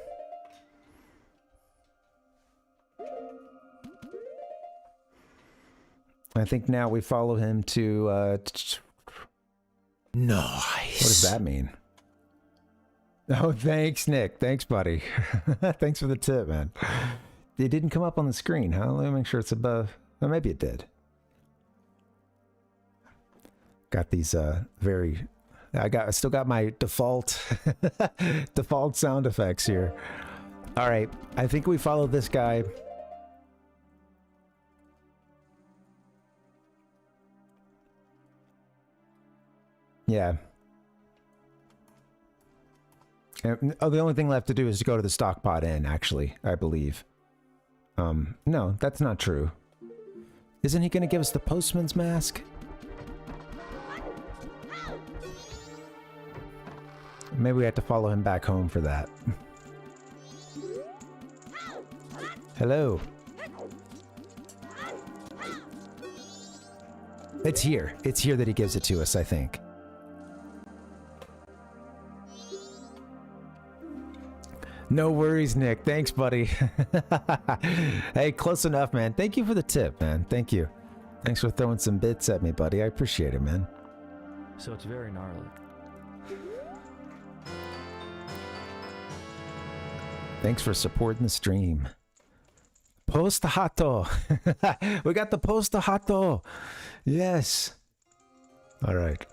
I think now we follow him to nice. What does that mean? Oh, thanks, Nick. Thanks, buddy. Thanks for the tip, man. It didn't come up on the screen, huh? Let me make sure it's above. Well, maybe it did. Got these very... I still got my default default sound effects here. All right, I think we follow this guy. Yeah. Oh, the only thing left to do is to go to the Stockpot Inn, actually, I believe. No, that's not true. Isn't he gonna give us the postman's mask? Maybe we have to follow him back home for that. Hello. It's here. It's here that he gives it to us, I think. No worries, Nick. Thanks, buddy. Hey, close enough, man. Thank you for the tip, man. Thank you. Thanks for throwing some bits at me, buddy. I appreciate it, man. So it's very gnarly. Thanks for supporting the stream. Post hato. We got the post hato. Yes. All right.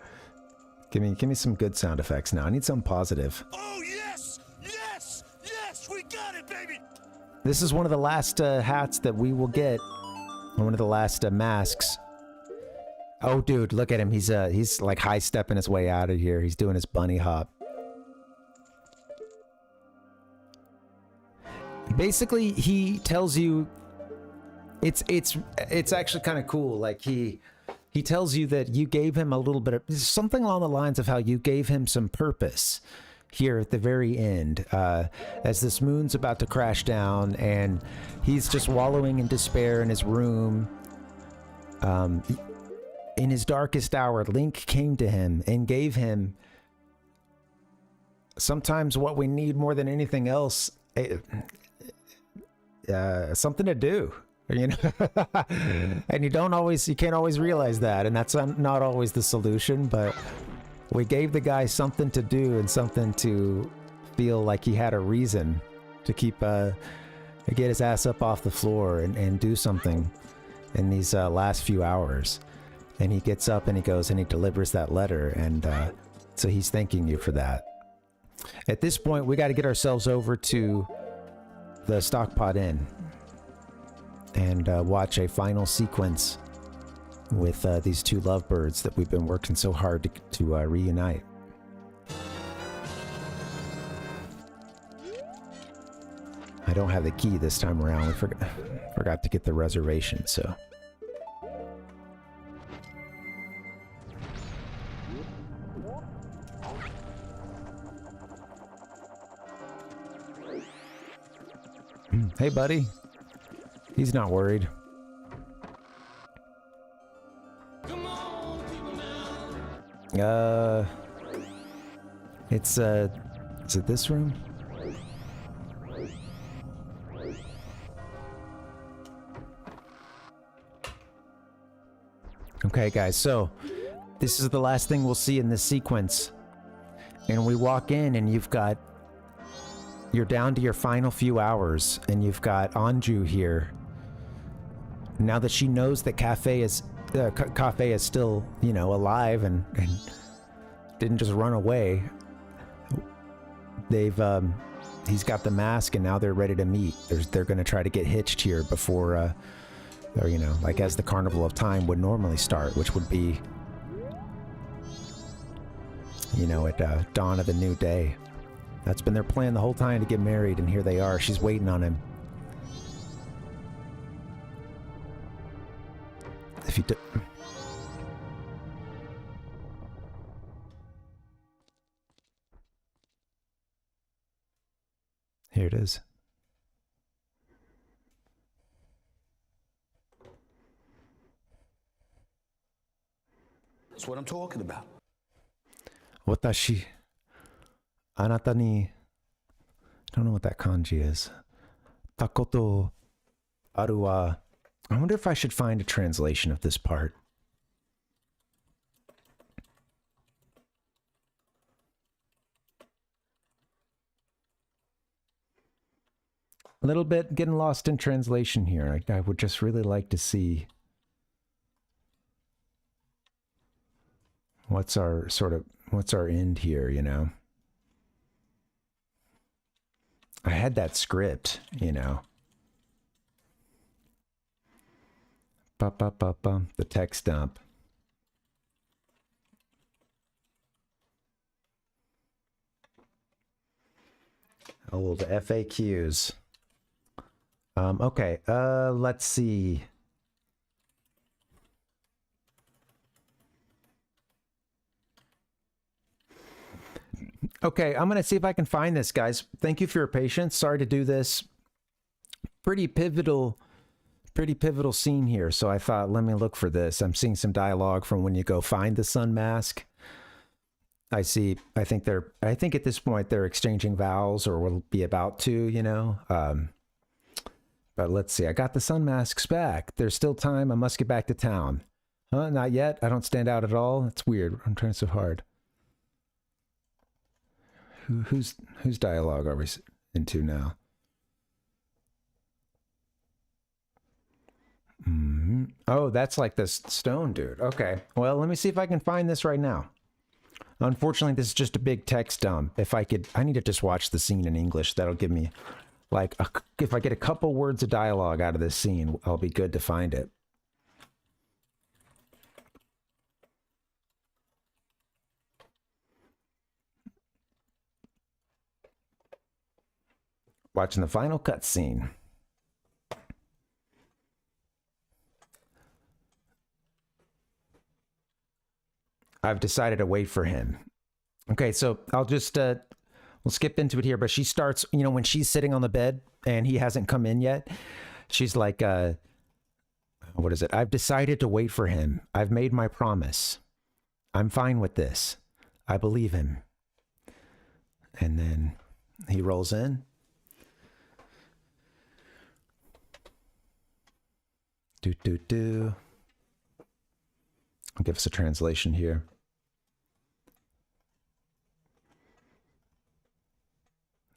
Give me some good sound effects now. I need something positive. Oh, yes! Yes! Yes! We got it, baby! This is one of the last hats that we will get. One of the last masks. Oh, dude, look at him. He's like high stepping his way out of here. He's doing his bunny hop. Basically, he tells you it's actually kind of cool. Like he tells you that you gave him a little bit of something along the lines of how you gave him some purpose here at the very end, as this moon's about to crash down and he's just wallowing in despair in his room. In his darkest hour, Link came to him and gave him sometimes what we need more than anything else. Something to do, you know. And you can't always realize that, and that's not always the solution, but we gave the guy something to do and something to feel like he had a reason to get his ass up off the floor and do something in these last few hours. And he gets up and he goes and he delivers that letter, and so he's thanking you for that. At this point, we got to get ourselves over to the Stockpot Inn and watch a final sequence with these two lovebirds that we've been working so hard to reunite. I don't have the key this time around. We forgot to get the reservation, so... Hey, buddy. He's not worried. It's is it this room? Okay, guys, so this is the last thing we'll see in this sequence. And we walk in and you're down to your final few hours, and you've got Anju here. Now that she knows that Cafe is still, you know, alive and didn't just run away. He's got the mask, and now they're ready to meet. They're going to try to get hitched here before, or you know, like as the Carnival of Time would normally start, which would be, you know, at dawn of the new day. That's been their plan the whole time, to get married, and here they are. She's waiting on him. If you do... Here it is. That's what I'm talking about. Watashi. Anata ni... I don't know what that kanji is. Takoto aru wa... I wonder if I should find a translation of this part. A little bit getting lost in translation here. I would just really like to see what's our end here, you know? I had that script, you know. The text dump. Oh, the FAQs. Okay, let's see. Okay, I'm gonna see if I can find this, guys. Thank you for your patience. Sorry to do this. Pretty pivotal scene here. So I thought, let me look for this. I'm seeing some dialogue from when you go find the sun mask. I think at this point they're exchanging vows, or will be about to, you know. But let's see. I got the sun masks back. There's still time. I must get back to town. Huh? Not yet. I don't stand out at all. That's weird. I'm trying so hard. Whose dialogue are we into now? Oh, that's like this stone dude. Okay. Well, let me see if I can find this right now. Unfortunately, this is just a big text dump. I need to just watch the scene in English. That'll give me, like, if I get a couple words of dialogue out of this scene, I'll be good to find it. Watching the final cutscene. I've decided to wait for him. Okay, so I'll just, we'll skip into it here, but she starts, you know, when she's sitting on the bed and he hasn't come in yet, she's like, what is it? I've decided to wait for him. I've made my promise. I'm fine with this. I believe him. And then he rolls in. I'll give us a translation here.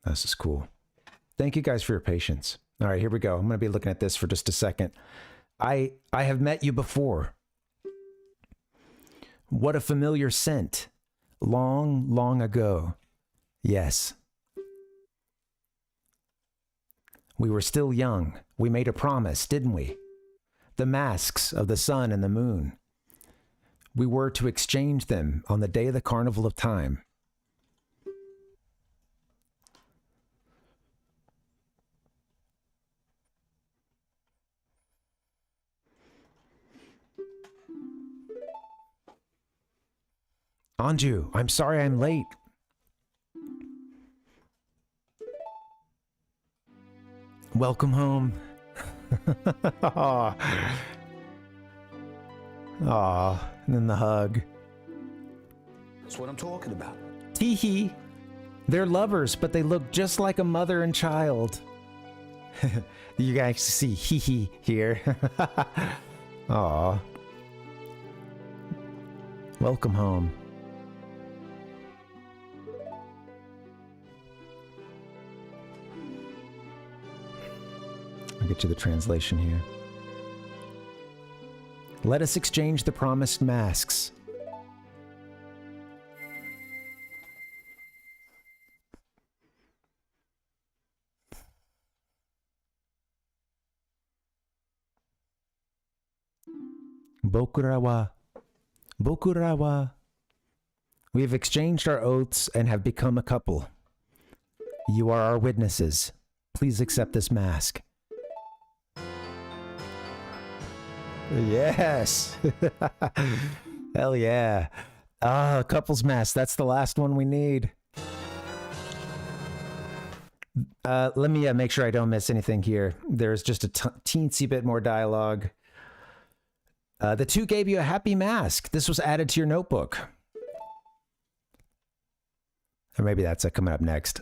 This is cool. Thank you guys for your patience. All right, here we go. I'm going to be looking at this for just a second. I have met you before. What a familiar scent. Long, long ago. Yes. We were still young. We made a promise, didn't we? The masks of the sun and the moon. We were to exchange them on the day of the carnival of time. Anju, I'm sorry I'm late. Welcome home. Aw. Aw, and then the hug. That's what I'm talking about. Teehee. They're lovers, but they look just like a mother and child. You guys see hee here. Aw. Welcome home. I'll get you the translation here. Let us exchange the promised masks. Bokura wa. We have exchanged our oaths and have become a couple. You are our witnesses. Please accept this mask. Yes. Hell yeah. Ah, couples mask. That's the last one we need. Let me make sure I don't miss anything here. There's just a teensy bit more dialogue. The two gave you a happy mask. This was added to your notebook. Or maybe that's coming up next.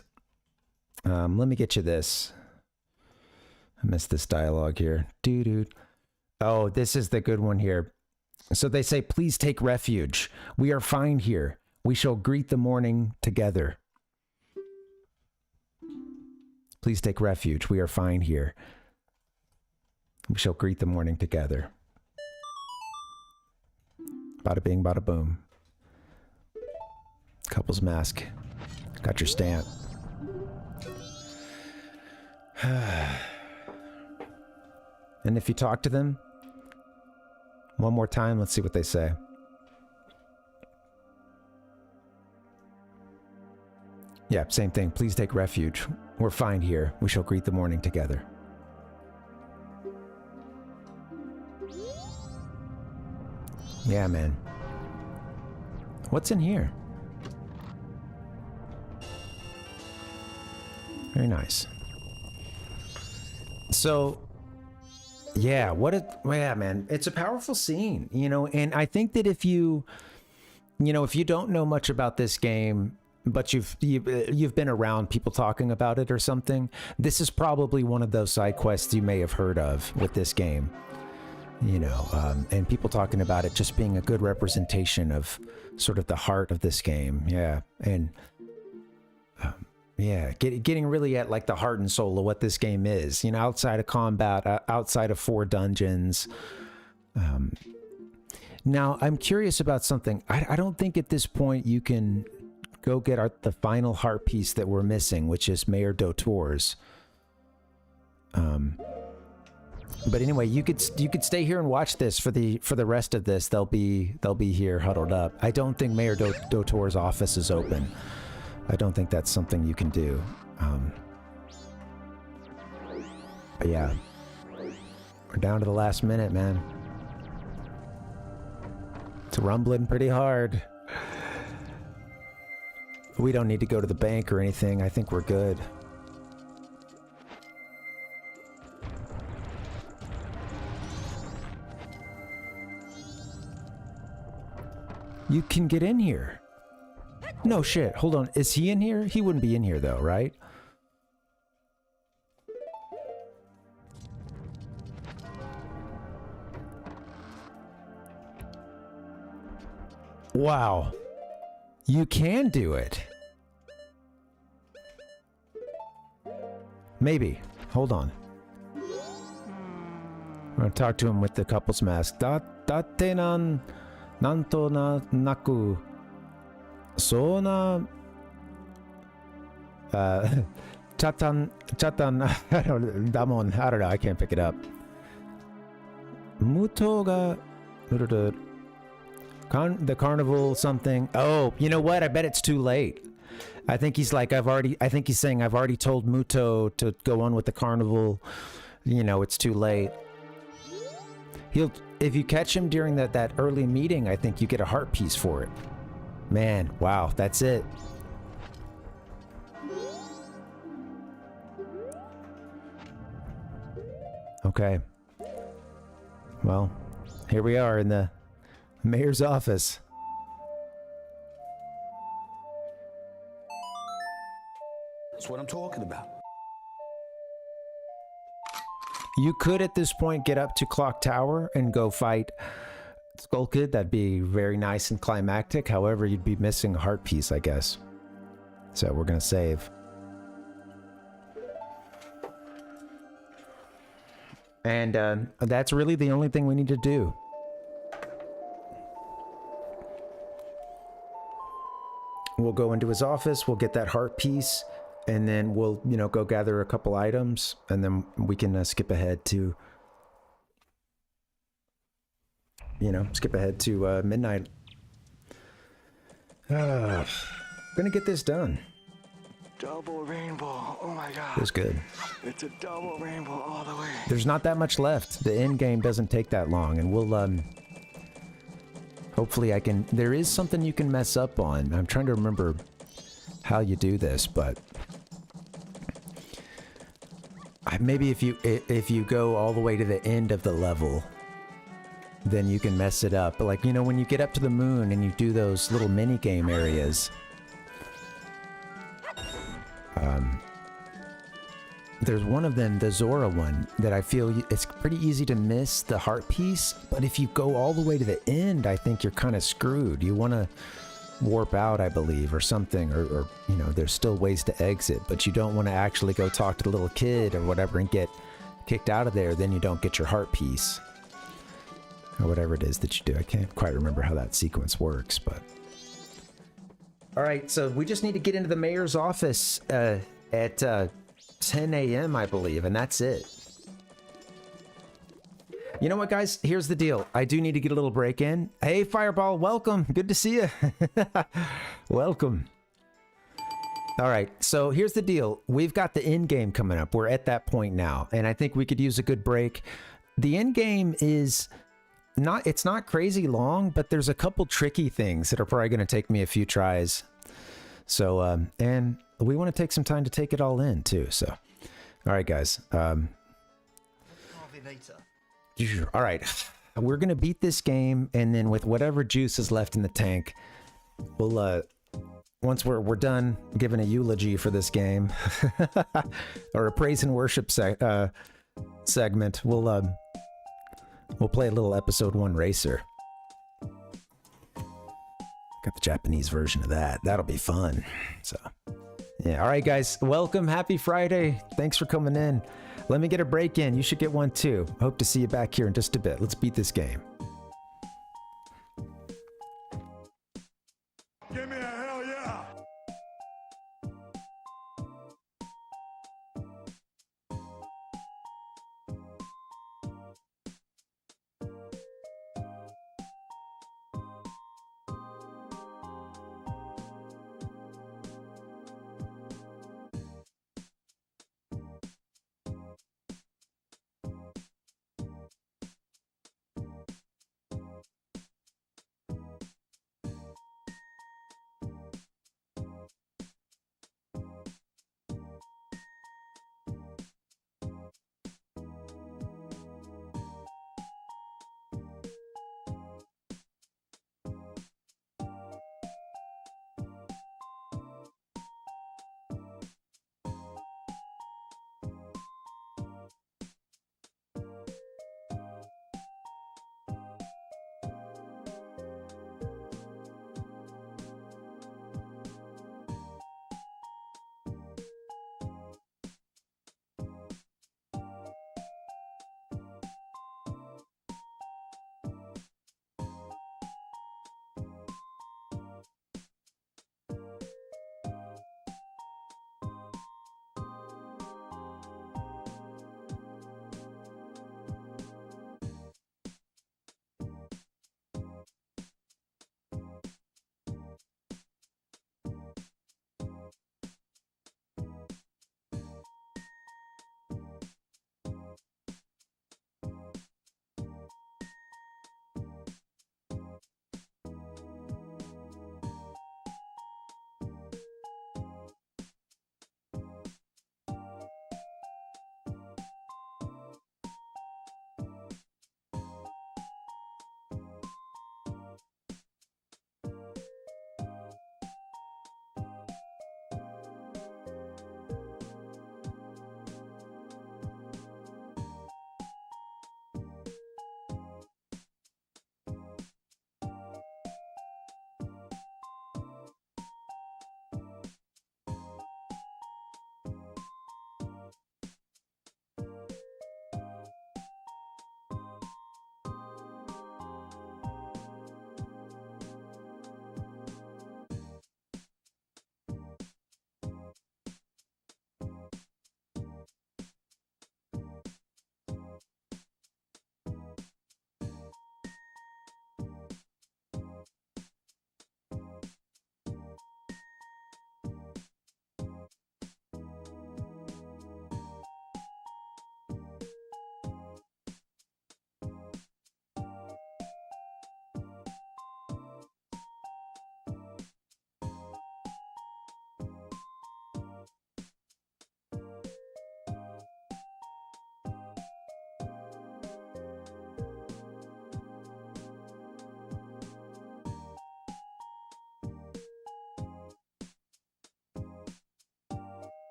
Let me get you this. I missed this dialogue here. Dude. Oh, this is the good one here. So they say, please take refuge. We are fine here. We shall greet the morning together. Please take refuge. We are fine here. We shall greet the morning together. Bada bing, bada boom. Couple's mask. Got your stamp. And if you talk to them one more time, let's see what they say. Yeah, same thing. Please take refuge. We're fine here. We shall greet the morning together. Yeah, man. What's in here? Very nice. So, yeah, yeah, man, it's a powerful scene, you know, and I think that if you don't know much about this game, but you've been around people talking about it or something, this is probably one of those side quests you may have heard of with this game, you know, and people talking about it just being a good representation of sort of the heart of this game. Yeah. And yeah, getting really at like the heart and soul of what this game is, you know, outside of combat, outside of 4 dungeons. Now I'm curious about something. I don't think at this point you can go get the final heart piece that we're missing, which is Mayor Dotor's. But anyway, you could stay here and watch this for the rest of this. They'll be here huddled up. I don't think Mayor Dotor's office is open. I don't think that's something you can do. But yeah, we're down to the last minute, man. It's rumbling pretty hard. We don't need to go to the bank or anything. I think we're good. You can get in here. No shit. Hold on. Is he in here? He wouldn't be in here though, right? Wow. You can do it. Maybe. Hold on. I'm gonna talk to him with the couple's mask. Date nan nanto na naku sona chatan damon. I don't know. I can't pick it up. Muto ga the carnival something. Oh, you know what? I bet it's too late. I think he's like, I think he's saying I've already told Muto to go on with the carnival. You know, it's too late. If you catch him during that early meeting, I think you get a heart piece for it. Man, wow, that's it. Okay. Well, here we are in the mayor's office. That's what I'm talking about. You could at this point get up to Clock Tower and go fight Skull Kid. That'd be very nice and climactic. However, you'd be missing a heart piece, I guess. So we're gonna save. And that's really the only thing we need to do. We'll go into his office, we'll get that heart piece, and then we'll, you know, go gather a couple items, and then we can skip ahead to, you know, midnight. Gonna get this done. Double rainbow. Oh my god. It was good. It's a double rainbow all the way. There's not that much left. The end game doesn't take that long, and we'll, hopefully I can... There is something you can mess up on. I'm trying to remember how you do this, but... Maybe if you go all the way to the end of the level, then you can mess it up. But like, you know, when you get up to the moon and you do those little mini-game areas... there's one of them, the Zora one, that I feel it's pretty easy to miss the heart piece, but if you go all the way to the end, I think you're kind of screwed. You want to warp out, I believe, or something, or you know, there's still ways to exit, but you don't want to actually go talk to the little kid or whatever and get kicked out of there, then you don't get your heart piece. Or whatever it is that you do. I can't quite remember how that sequence works, but... Alright, so we just need to get into the mayor's office at 10 a.m., I believe, and that's it. You know what, guys? Here's the deal. I do need to get a little break in. Hey, Fireball, welcome. Good to see you. Welcome. All right, so here's the deal. We've got the end game coming up. We're at that point now, and I think we could use a good break. The end game is not, it's not crazy long, but there's a couple tricky things that are probably going to take me a few tries. So, and we want to take some time to take it all in too. So, all right, guys. Parvinator. All right, we're gonna beat this game, and then with whatever juice is left in the tank, we'll once we're done giving a eulogy for this game, or a praise and worship segment, we'll play a little episode 1 racer. Got the Japanese version of that. That'll be fun. So, yeah. All right, guys. Welcome. Happy Friday. Thanks for coming in. Let me get a break in. You should get one too. Hope to see you back here in just a bit. Let's beat this game. Give me a hell yeah!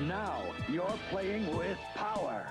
Now you're playing with power.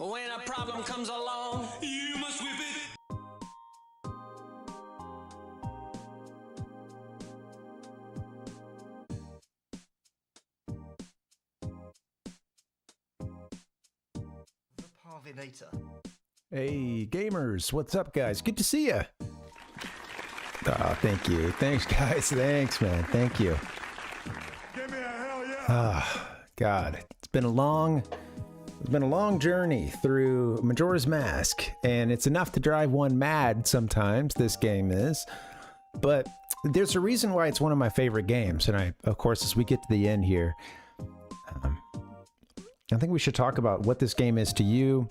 When a problem comes along, you must whip it. The Parvinator. Hey, gamers, what's up, guys? Good to see you. Oh, thank you. Thanks, guys. Thanks, man. Thank you. Give me a hell yeah! Ah, God, it's been a long journey through Majora's Mask, and it's enough to drive one mad sometimes, this game is. But there's a reason why it's one of my favorite games, and of course, as we get to the end here, I think we should talk about what this game is to you,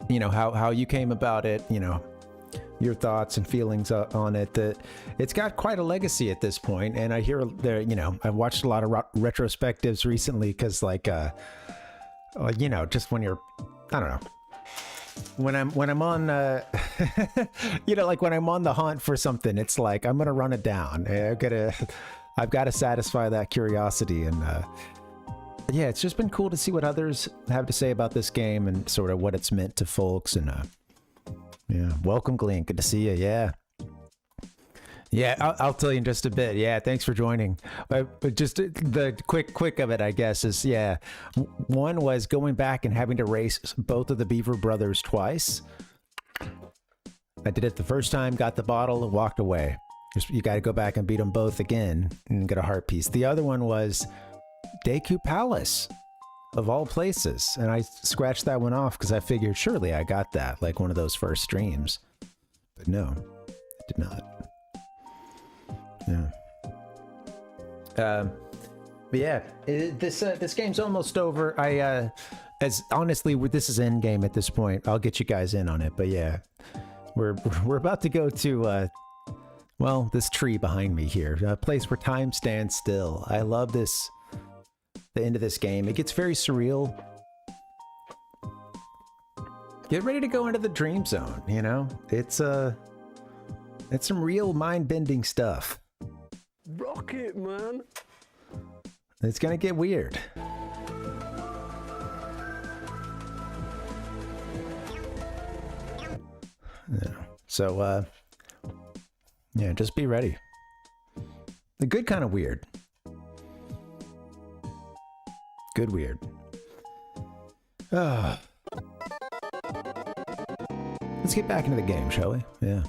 you know, how you came about it, you know, your thoughts and feelings on it. That it's got quite a legacy at this point, and I hear there, you know, I've watched a lot of retrospectives recently because, like, you know, just when you're, I don't know, when I'm on, you know, like when I'm on the hunt for something, it's like I'm gonna run it down. I've got to satisfy that curiosity, and yeah, it's just been cool to see what others have to say about this game and sort of what it's meant to folks. And yeah, welcome, Glenn. Good to see you. Yeah. Yeah, I'll tell you in just a bit. Yeah, thanks for joining. But just the quick of it, I guess, is, yeah, one was going back and having to race both of the Beaver brothers twice. I did it the first time, got the bottle, and walked away. You got to go back and beat them both again and get a heart piece. The other one was Deku Palace, of all places. And I scratched that one off because I figured surely I got that, like one of those first streams. But no, I did not. Yeah. But yeah, this game's almost over. As honestly, this is endgame at this point. I'll get you guys in on it. But yeah, we're about to go to well, this tree behind me here, a place where time stands still. I love this. The end of this game, it gets very surreal. Get ready to go into the dream zone. You know, it's some real mind-bending stuff. Rocket, man. It's gonna get weird. Yeah. So, yeah, just be ready. The good kind of weird. Good weird. Let's get back into the game, shall we? Yeah.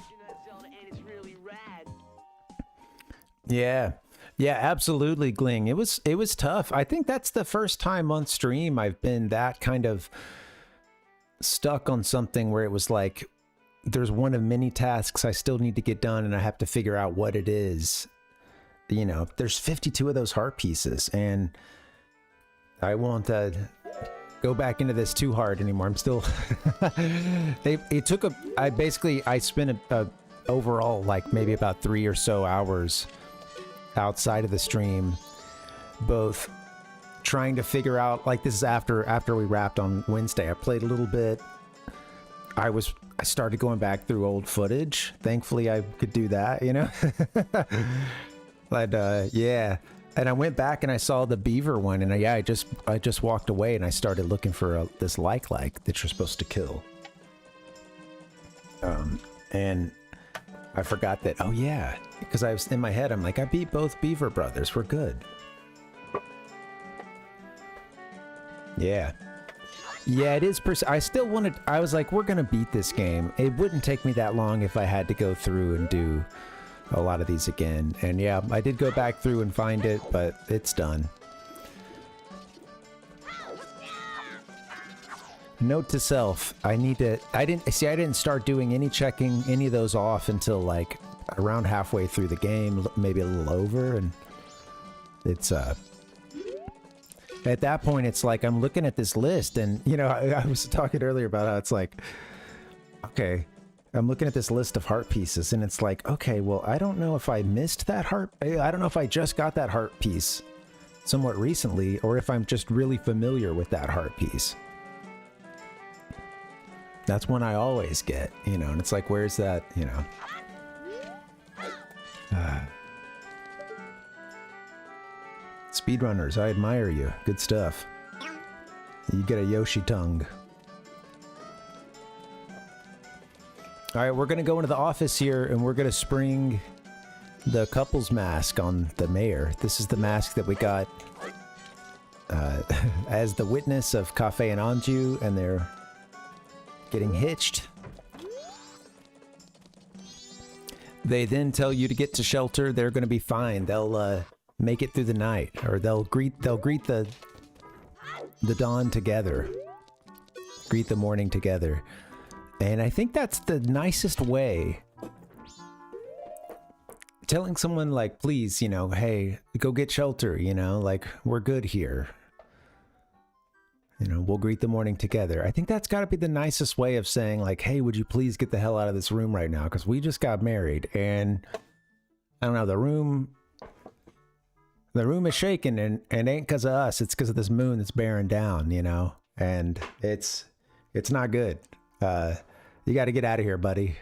Yeah, absolutely, Gling. It was tough. I think that's the first time on stream I've been that kind of stuck on something where it was like there's one of many tasks I still need to get done and I have to figure out what it is. You know, there's 52 of those heart pieces, and I won't go back into this too hard anymore. I'm still I spent a overall like maybe about 3 or so hours outside of the stream, both trying to figure out, like, this is after we wrapped on Wednesday. I played a little bit. I started going back through old footage. Thankfully I could do that, you know. But yeah, and I went back and I saw the beaver one, and I just walked away and I started looking for this like that you're supposed to kill. And I forgot that. Oh yeah, because I was in my head. I'm like, I beat both Beaver brothers. We're good. Yeah. Yeah, it is. I still wanted. I was like, we're gonna beat this game. It wouldn't take me that long if I had to go through and do a lot of these again. And yeah, I did go back through and find it, but it's done. Note to self, I didn't start doing any checking any of those off until like around halfway through the game, maybe a little over, and it's at that point it's like I'm looking at this list, and you know, I was talking earlier about how it's like, okay, I'm looking at this list of heart pieces, and it's like, okay, well, I don't know if I missed that heart. I don't know if I just got that heart piece somewhat recently, or if I'm just really familiar with that heart piece. That's one I always get, you know, and it's like, where's that, you know? Speedrunners, I admire you. Good stuff. You get a Yoshi tongue. Alright, we're gonna go into the office here, and we're gonna spring the couple's mask on the mayor. This is the mask that we got as the witness of Cafe and Anju, and they're getting hitched. They then tell you to get to shelter. They're going to be fine. They'll make it through the night, or they'll greet the dawn together, greet the morning together. And I think that's the nicest way. Telling someone, like, please, you know, hey, go get shelter, you know, like, we're good here. You know, we'll greet the morning together. I think that's got to be the nicest way of saying, like, hey, would you please get the hell out of this room right now? Because we just got married, and I don't know, the room is shaking, and ain't because of us. It's because of this moon that's bearing down, you know, and it's not good. You got to get out of here, buddy.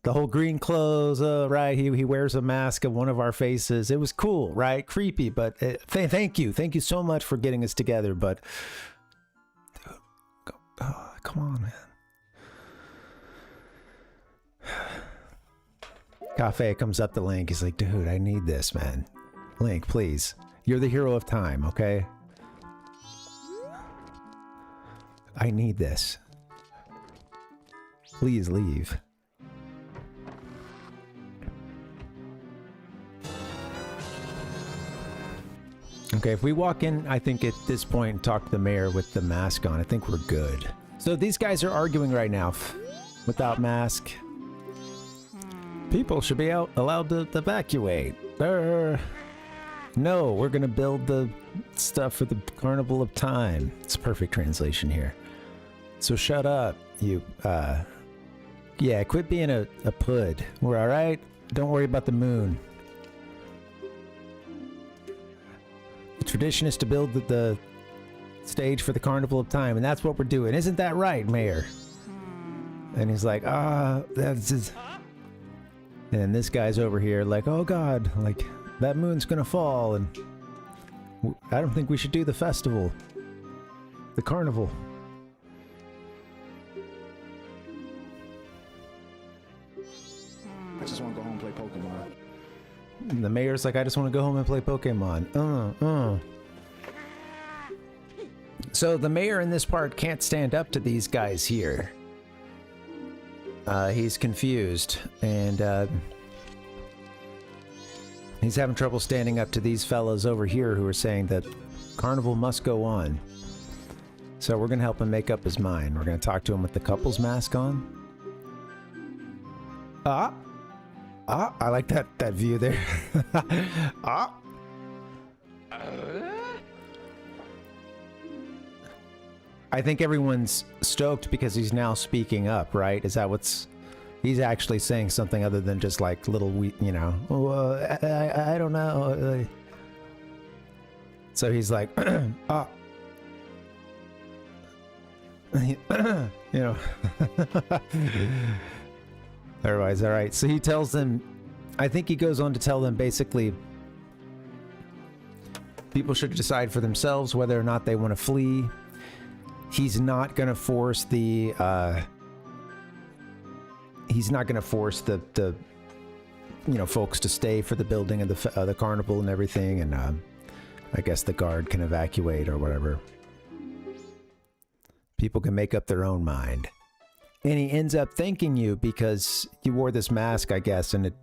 The whole green clothes, right? He wears a mask of one of our faces. It was cool, right? Creepy, but thank you so much for getting us together. But dude, come on, man. Cafe comes up to Link. He's like, dude, I need this, man. Link, please. You're the hero of time, okay? I need this. Please leave. Okay, if we walk in, I think at this point, and talk to the mayor with the mask on, I think we're good. So these guys are arguing right now without mask. People should be allowed to evacuate. No, we're gonna build the stuff for the Carnival of Time. It's perfect translation here. So shut up, you, yeah, quit being a pud. We're all right. Don't worry about the moon. The tradition is to build the stage for the Carnival of Time, and that's what we're doing. Isn't that right, Mayor? And he's like, that's just... And this guy's over here like, oh God, like, that moon's gonna fall, and I don't think we should do the festival. The carnival. I just want to go home and play Pokemon. And the mayor's like, I just want to go home and play Pokemon. So the mayor in this part can't stand up to these guys here. He's confused, and he's having trouble standing up to these fellas over here who are saying that Carnival must go on. So we're going to help him make up his mind. We're going to talk to him with the couple's mask on. I like that view there. I think everyone's stoked because he's now speaking up, right? Is that what's... He's actually saying something other than just like little, you know, I don't know. So he's like, you know. Otherwise, all right. So he tells them, I think he goes on to tell them basically people should decide for themselves whether or not they want to flee. He's not going to force the you know, folks to stay for the building of the carnival and everything, and I guess the guard can evacuate or whatever. People can make up their own mind. And he ends up thanking you because you wore this mask, I guess, and it,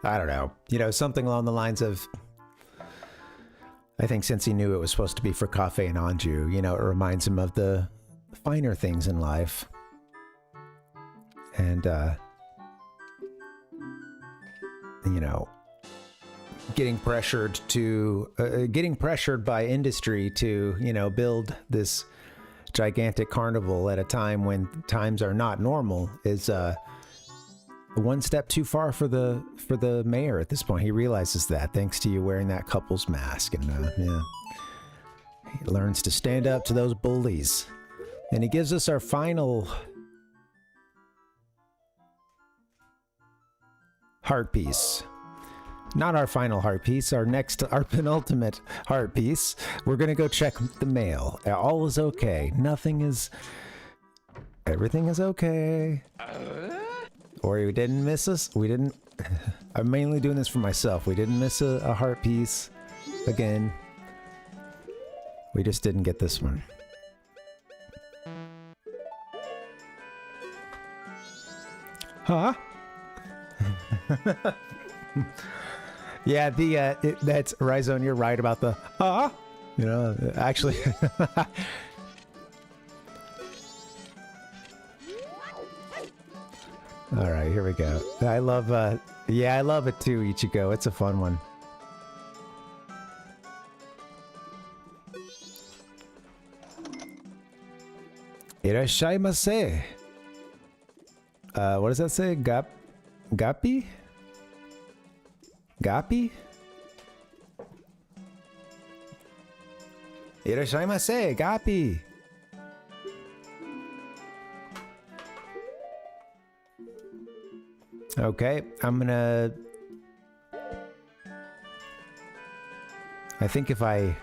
I don't know, you know, something along the lines of, I think since he knew it was supposed to be for Cafe and Anju, you know, it reminds him of the finer things in life. And you know, getting pressured by industry to, you know, build this gigantic carnival at a time when times are not normal is one step too far for the mayor at this point. He realizes that thanks to you wearing that couple's mask, and yeah, he learns to stand up to those bullies, and he gives us our final heart piece. Not our final heart piece, our penultimate heart piece. We're gonna go check the mail. All is okay. Everything is okay. Or we didn't miss us. We didn't. I'm mainly doing this for myself. We didn't miss a heart piece again. We just didn't get this one. Huh? Yeah, that's Rhizone, you're right about the you know, actually. All right, here we go. I love yeah, I love it too, Ichigo. It's a fun one. Irashaimase. What does that say? Gappy? Gappy? Irashaimase, Gappy. Okay, I'm gonna... I think if I...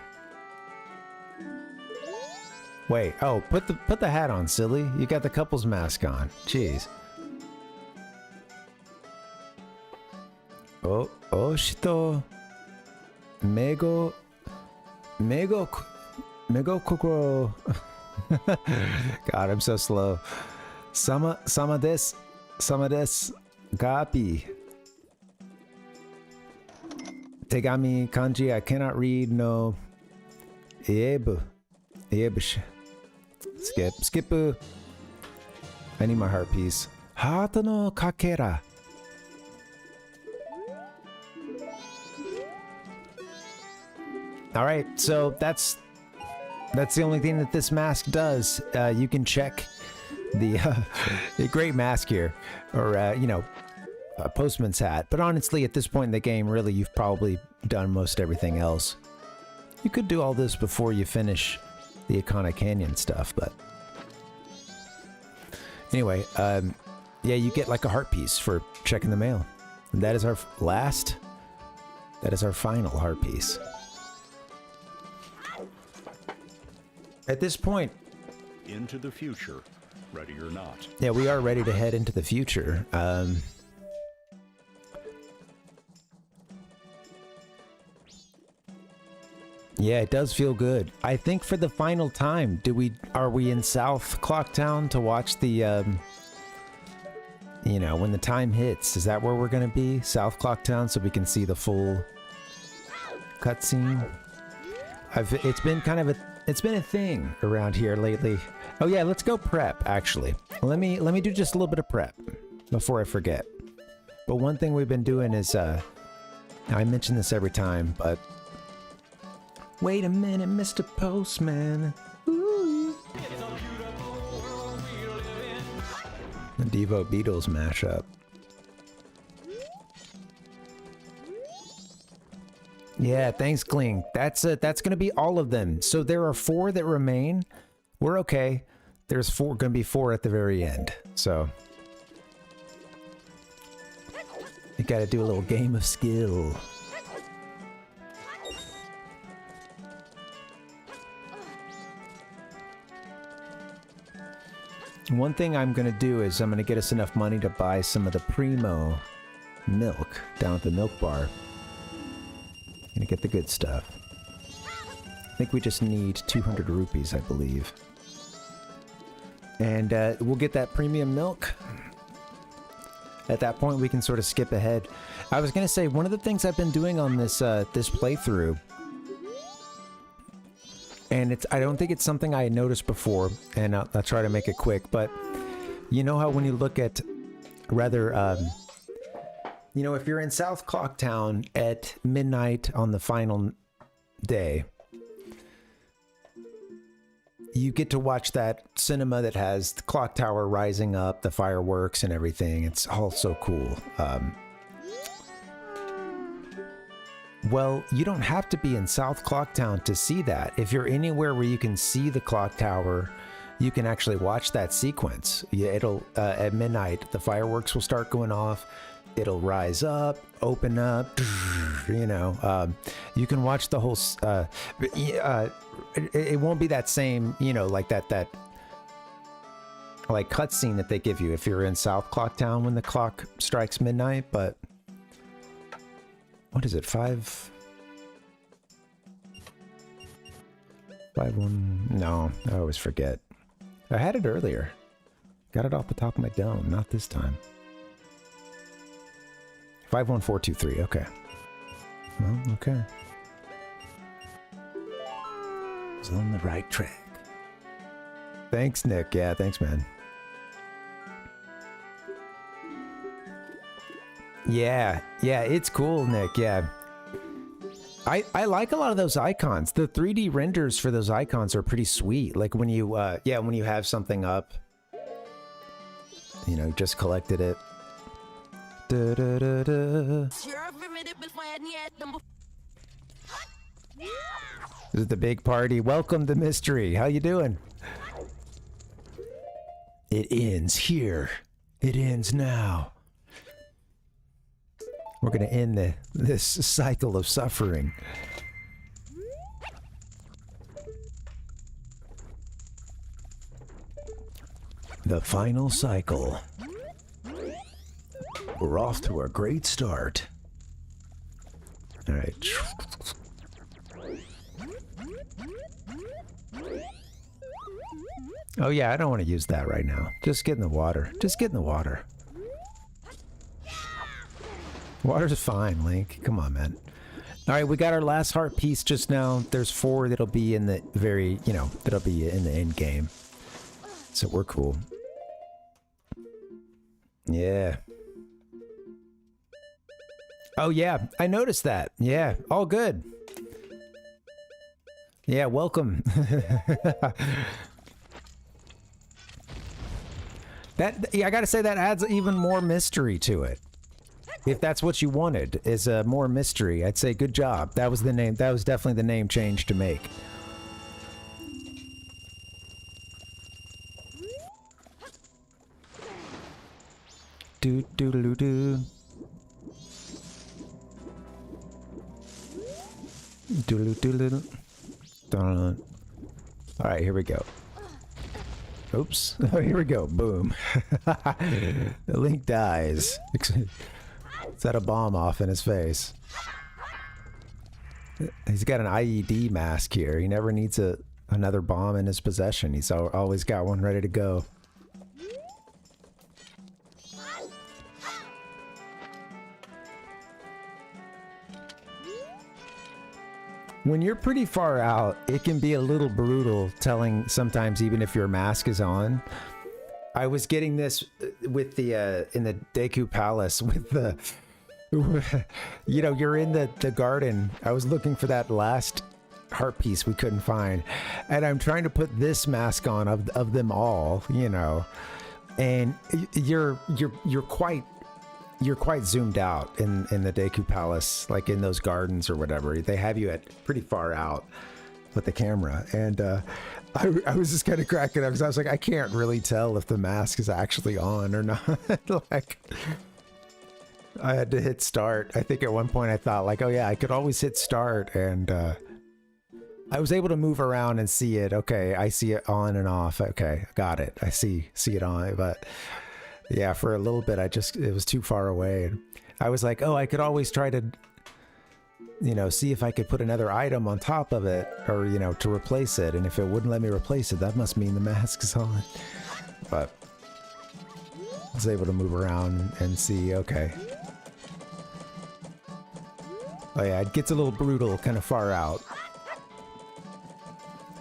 Wait, oh, put the hat on, silly. You got the couple's mask on. Jeez. Oh, shito. Mego kokoro. God, I'm so slow. Sama desu. Gapi. Tegami kanji I cannot read. No. Iebush. Skip. I need my heart piece. Hata no kakera. All right, so that's the only thing that this mask does. You can check the great mask here, or you know, a postman's hat. But honestly, at this point in the game, really, you've probably done most everything else. You could do all this before you finish the Ikana Canyon stuff, but anyway, yeah, you get like a heart piece for checking the mail. And that is our last. That is our final heart piece. At this point, into the future, ready or not. Yeah, we are ready to head into the future. Yeah, it does feel good. I think for the final time, are we in South Clocktown to watch the you know, when the time hits? Is that where we're gonna be? South Clocktown, so we can see the full cutscene. It's been kind of it's been a thing around here lately. Oh yeah, let's go prep, actually. Let me do just a little bit of prep before I forget. But one thing we've been doing is, I mention this every time, but... Wait a minute, Mr. Postman. Ooh. The Devo Beatles mashup. Yeah, thanks, Kling. That's gonna be all of them. So there are 4 that remain. We're okay. There's gonna be 4 at the very end. So you gotta do a little game of skill. One thing I'm gonna do is I'm gonna get us enough money to buy some of the Primo milk down at the milk bar. Gonna get the good stuff. I think we just need 200 rupees, I believe. And we'll get that premium milk. At that point, we can sort of skip ahead. I was gonna say, one of the things I've been doing on this this playthrough, and I don't think it's something I had noticed before, and I'll try to make it quick, but you know how when you look at rather You know, if you're in South Clocktown at midnight on the final day, you get to watch that cinema that has the clock tower rising up, the fireworks and everything. It's all so cool. Well, you don't have to be in South Clocktown to see that. If you're anywhere where you can see the clock tower, you can actually watch that sequence. Yeah, it'll at midnight, the fireworks will start going off. It'll rise up, open up, you know. You can watch the whole. It won't be that same, you know, like that like cutscene that they give you if you're in South Clocktown when the clock strikes midnight. But what is it? 5 1. No, I always forget. I had it earlier. Got it off the top of my dome. Not this time. 51423. Okay. Well, okay. It's on the right track. Thanks, Nick. Yeah, thanks, man. Yeah, it's cool, Nick. Yeah. I like a lot of those icons. The 3D renders for those icons are pretty sweet. Like when you when you have something up, you know, just collected it. Da, da, da, da. This is the big party. Welcome to Mystery. How you doing? It ends here. It ends now. We're gonna end this cycle of suffering. The final cycle. We're off to a great start. All right. Oh yeah, I don't want to use that right now. Just get in the water. Just get in the water. Water's fine, Link. Come on, man. All right, we got our last heart piece just now. There's 4 that'll be in the very, you know, that'll be in the end game. So we're cool. Yeah. Oh yeah, I noticed that. Yeah, all good. Yeah, welcome. I gotta say that adds even more mystery to it. If that's what you wanted, is more mystery, I'd say good job. That was the name. That was definitely the name change to make. Do do do do. Doodle doodle. Dun. All right, here we go. Oops. Oh, here we go. Boom. The Link dies. Set a bomb off in his face. He's got an IED mask here. He never needs another bomb in his possession. He's always got one ready to go. When you're pretty far out, it can be a little brutal telling sometimes, even if your mask is on. I was getting this with the in the Deku Palace with the, you know, you're in the garden. I was looking for that last heart piece we couldn't find, and I'm trying to put this mask on of them all, you know, and you're quite zoomed out in the Deku Palace, like in those gardens or whatever. They have you at pretty far out with the camera, and I was just kind of cracking up because I was like, I can't really tell if the mask is actually on or not. Like, I had to hit start. I think at one point I thought like, oh yeah, I could always hit start, and I was able to move around and see it. Okay, I see it on and off. Okay, got it. I see it on, but yeah, for a little bit, it was too far away. I was like, oh, I could always try to, you know, see if I could put another item on top of it, or, you know, to replace it. And if it wouldn't let me replace it, that must mean the mask is on. But I was able to move around and see, okay. Oh yeah, it gets a little brutal, kind of far out.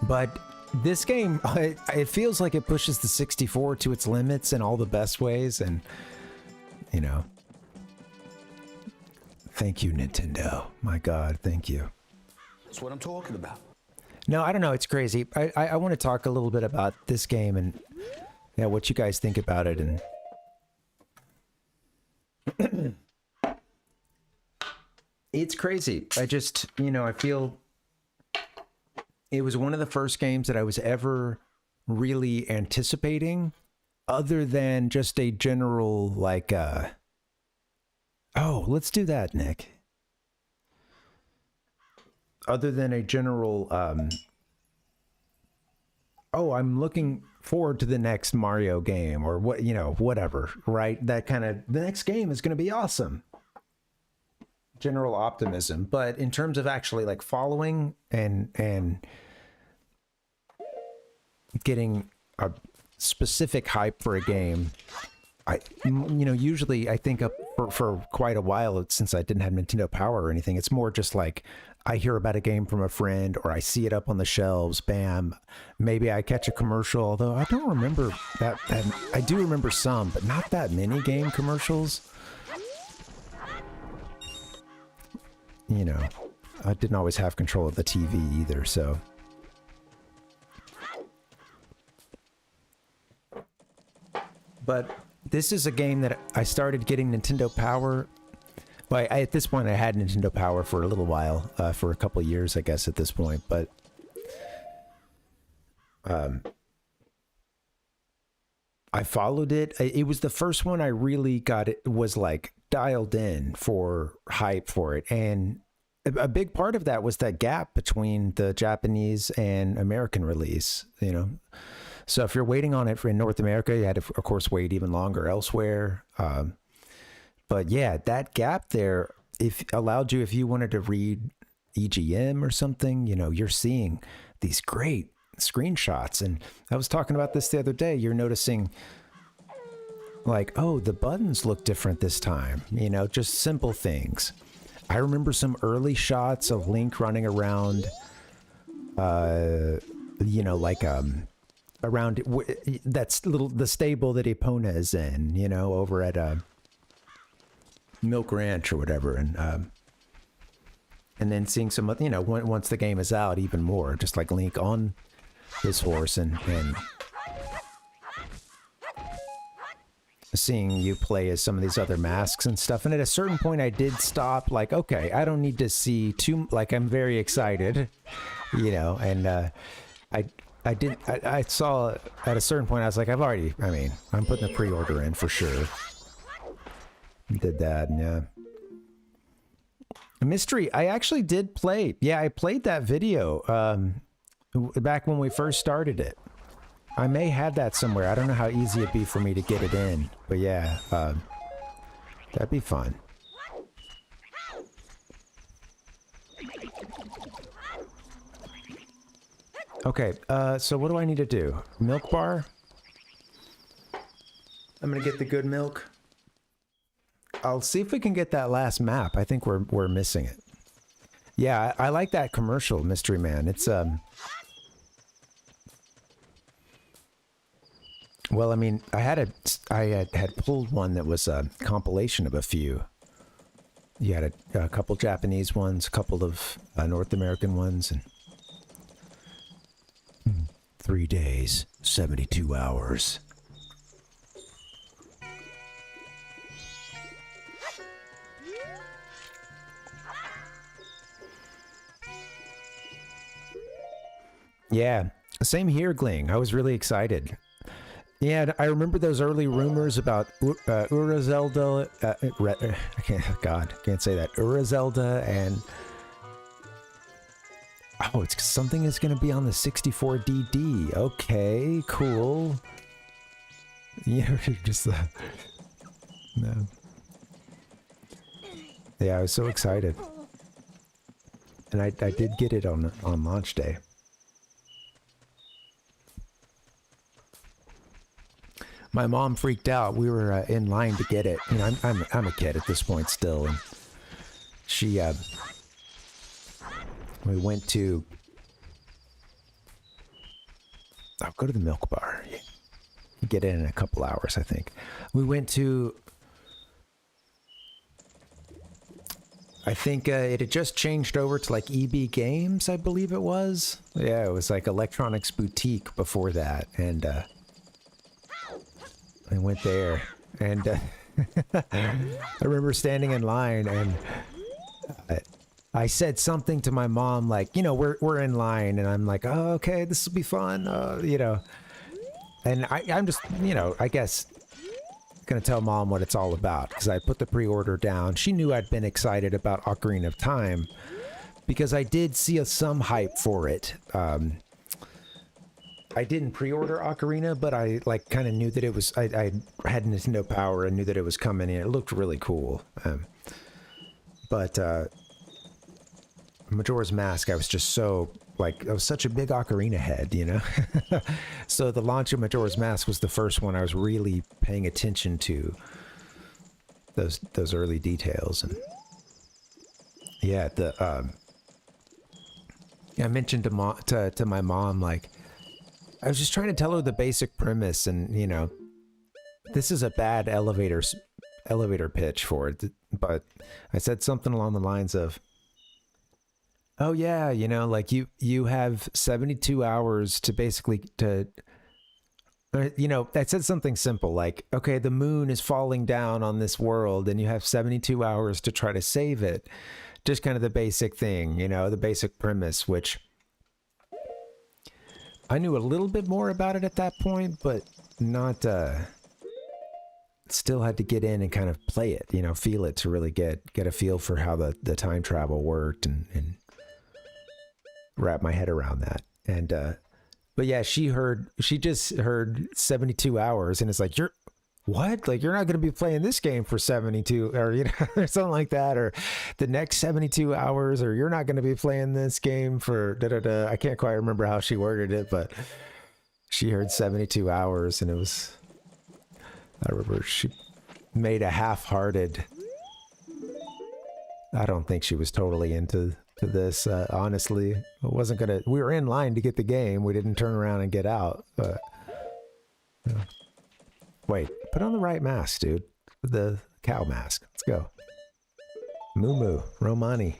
But this game, it feels like it pushes the 64 to its limits in all the best ways, and, you know, Thank you, Nintendo. My God, thank you. That's what I'm talking about. No, I don't know. It's crazy. I want to talk a little bit about this game and yeah, what you guys think about it. And it's crazy. I just, I feel it was one of the first games that I was ever really anticipating, other than just a general like, oh, let's do that, Nick. Other than a general, oh, I'm looking forward to the next Mario game or what, whatever, right? That kind of, the next game is going to be awesome. General optimism. But in terms of actually like following and getting a specific hype for a game, usually I think up for quite a while, since I didn't have Nintendo Power or anything, it's more just like I hear about a game from a friend or I see it up on the shelves, bam, maybe I catch a commercial, although I don't remember that. I do remember some, but not that many game commercials. I didn't always have control of the TV either, so. But this is a game that I started getting Nintendo Power. Well, at this point, I had Nintendo Power for a little while, for a couple years, I guess, at this point. But I followed it. It was the first one I really got. It was like dialed in for hype for it, and a big part of that was that gap between the Japanese and American release. So if you're waiting on it in North America, you had to, of course, wait even longer elsewhere. But yeah, that gap there, if you wanted to read EGM or something, you're seeing these great screenshots. And I was talking about this the other day. You're noticing like, oh, the buttons look different this time, just simple things. I remember some early shots of Link running around, around that's the stable that Epona is in, over at Milk Ranch or whatever, and then seeing some, once the game is out, even more, just like Link on his horse and seeing you play as some of these other masks and stuff. And at a certain point, I did stop. Like, okay, I don't need to see too. Like, I'm very excited, and I saw at a certain point, I was like, I'm putting the pre-order in for sure. Did that, and yeah. Mystery, I actually did play. Yeah, I played that video back when we first started it. I may have that somewhere. I don't know how easy it'd be for me to get it in, but yeah, that'd be fun. Okay, so what do I need to do? Milk bar? I'm gonna get the good milk. I'll see if we can get that last map. I think we're missing it. Yeah, I like that commercial, Mystery Man. It's well, I mean, I had pulled one that was a compilation of a few. You had a couple Japanese ones, a couple of North American ones, and 3 days, 72 hours. Yeah, same here, Gling. I was really excited. Yeah, I remember those early rumors about Urazelda. Can't say that. Urazelda and oh, it's something is going to be on the 64DD. Okay, cool. Yeah, just no. Yeah, I was so excited, and I did get it on launch day. My mom freaked out. We were in line to get it. I'm a kid at this point still, and she we went to. I'll go to the milk bar. You get in a couple hours, I think. We went to I think it had just changed over to like EB Games, I believe it was. Yeah, it was like Electronics Boutique before that, and I went there, and I remember standing in line, and I said something to my mom, like, you know, we're in line, and I'm like, oh, okay, this will be fun, you know, and I'm just, you know, I guess gonna tell mom what it's all about, because I put the pre-order down. She knew I'd been excited about Ocarina of Time because I did see some hype for it. I didn't pre-order Ocarina, but I like kind of knew that it was, I had Nintendo Power and knew that it was coming in. It looked really cool. But Majora's Mask, I was just so, like, I was such a big Ocarina head, you know? So the launch of Majora's Mask was the first one I was really paying attention to. Those early details. And yeah, I mentioned to my mom, like, I was just trying to tell her the basic premise, and, you know, this is a bad elevator pitch for it, but I said something along the lines of, oh yeah, you know, like you have 72 hours to basically you know, I said something simple like, okay, the moon is falling down on this world and you have 72 hours to try to save it. Just kind of the basic thing, you know, the basic premise, which I knew a little bit more about it at that point, but not, still had to get in and kind of play it, you know, feel it to really get a feel for how the time travel worked and wrap my head around that. And, but yeah, she just heard 72 hours and it's like, what? Like, you're not going to be playing this game for 72 or, you know, or something like that, or the next 72 hours, or you're not going to be playing this game for da-da-da. I can't quite remember how she worded it, but she heard 72 hours and it was, I remember she made a half-hearted, I don't think she was totally into this, honestly. It wasn't gonna, we were in line to get the game. We didn't turn around and get out, but wait, put on the right mask, dude. The cow mask. Let's go. Moo Moo, Romani.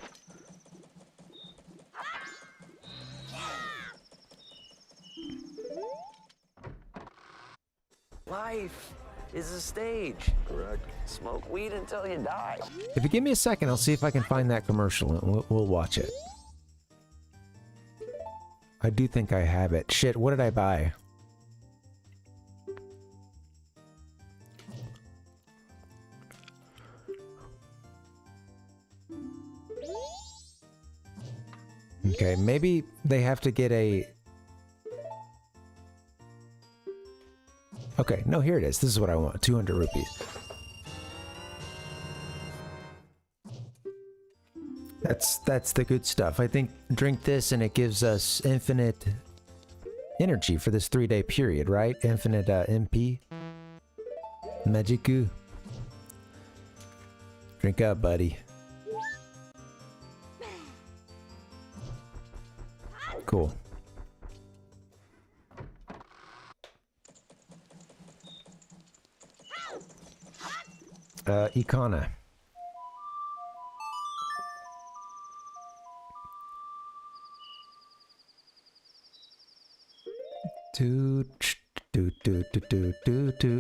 Life is a stage. Correct. Smoke weed until you die. If you give me a second, I'll see if I can find that commercial and we'll watch it. I do think I have it. Shit, what did I buy? Okay, maybe they have to get a... Okay, no, here it is. This is what I want. 200 rupees. That's the good stuff. I think drink this and it gives us infinite energy for this 3-day period, right? Infinite MP. Magiku. Drink up, buddy. Cool. Ikana.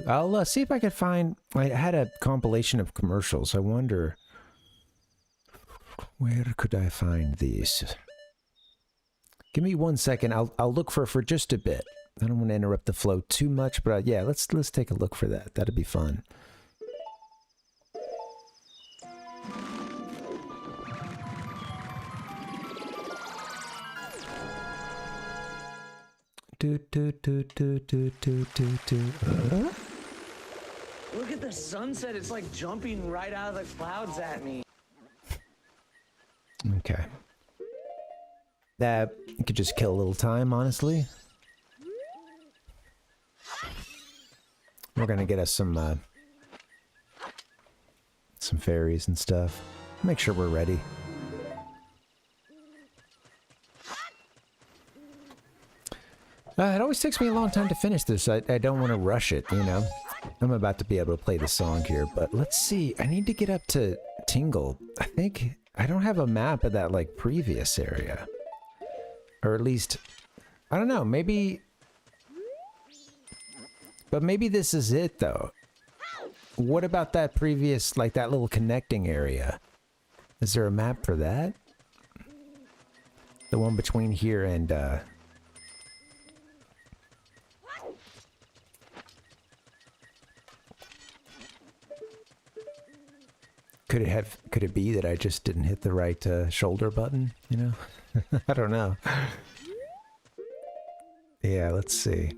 I'll see if I can find. I had a compilation of commercials. I wonder where could I find these. Give me 1 second. I'll look for just a bit. I don't want to interrupt the flow too much, but yeah, let's take a look for that. That'd be fun. Look at the sunset. It's like jumping right out of the clouds at me. Okay. That could just kill a little time, honestly. We're gonna get us some fairies and stuff. Make sure we're ready. It always takes me a long time to finish this. I don't want to rush it, you know. I'm about to be able to play the song here, but let's see. I need to get up to Tingle. I think I don't have a map of that, like, previous area. Or at least, I don't know, maybe... But maybe this is it, though. What about that previous, like, that little connecting area? Is there a map for that? The one between here and, Could it be that I just didn't hit the right shoulder button, you know? I don't know. Yeah, let's see.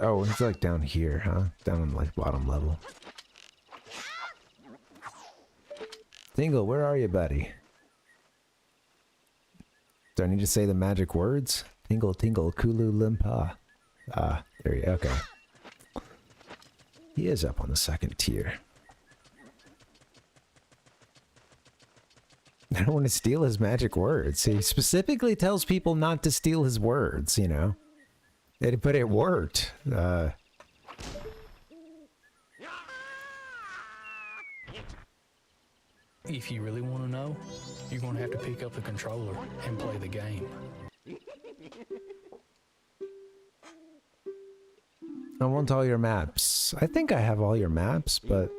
Oh, it's like down here, huh? Down on like bottom level. Tingle, where are you, buddy? Do I need to say the magic words? Tingle, tingle, Kulu Limpa. Ah, there you go. Okay. He is up on the second tier. I don't want to steal his magic words. He specifically tells people not to steal his words, you know? But it worked. If you really want to know, you're going to have to pick up the controller and play the game. I want all your maps. I think I have all your maps, but...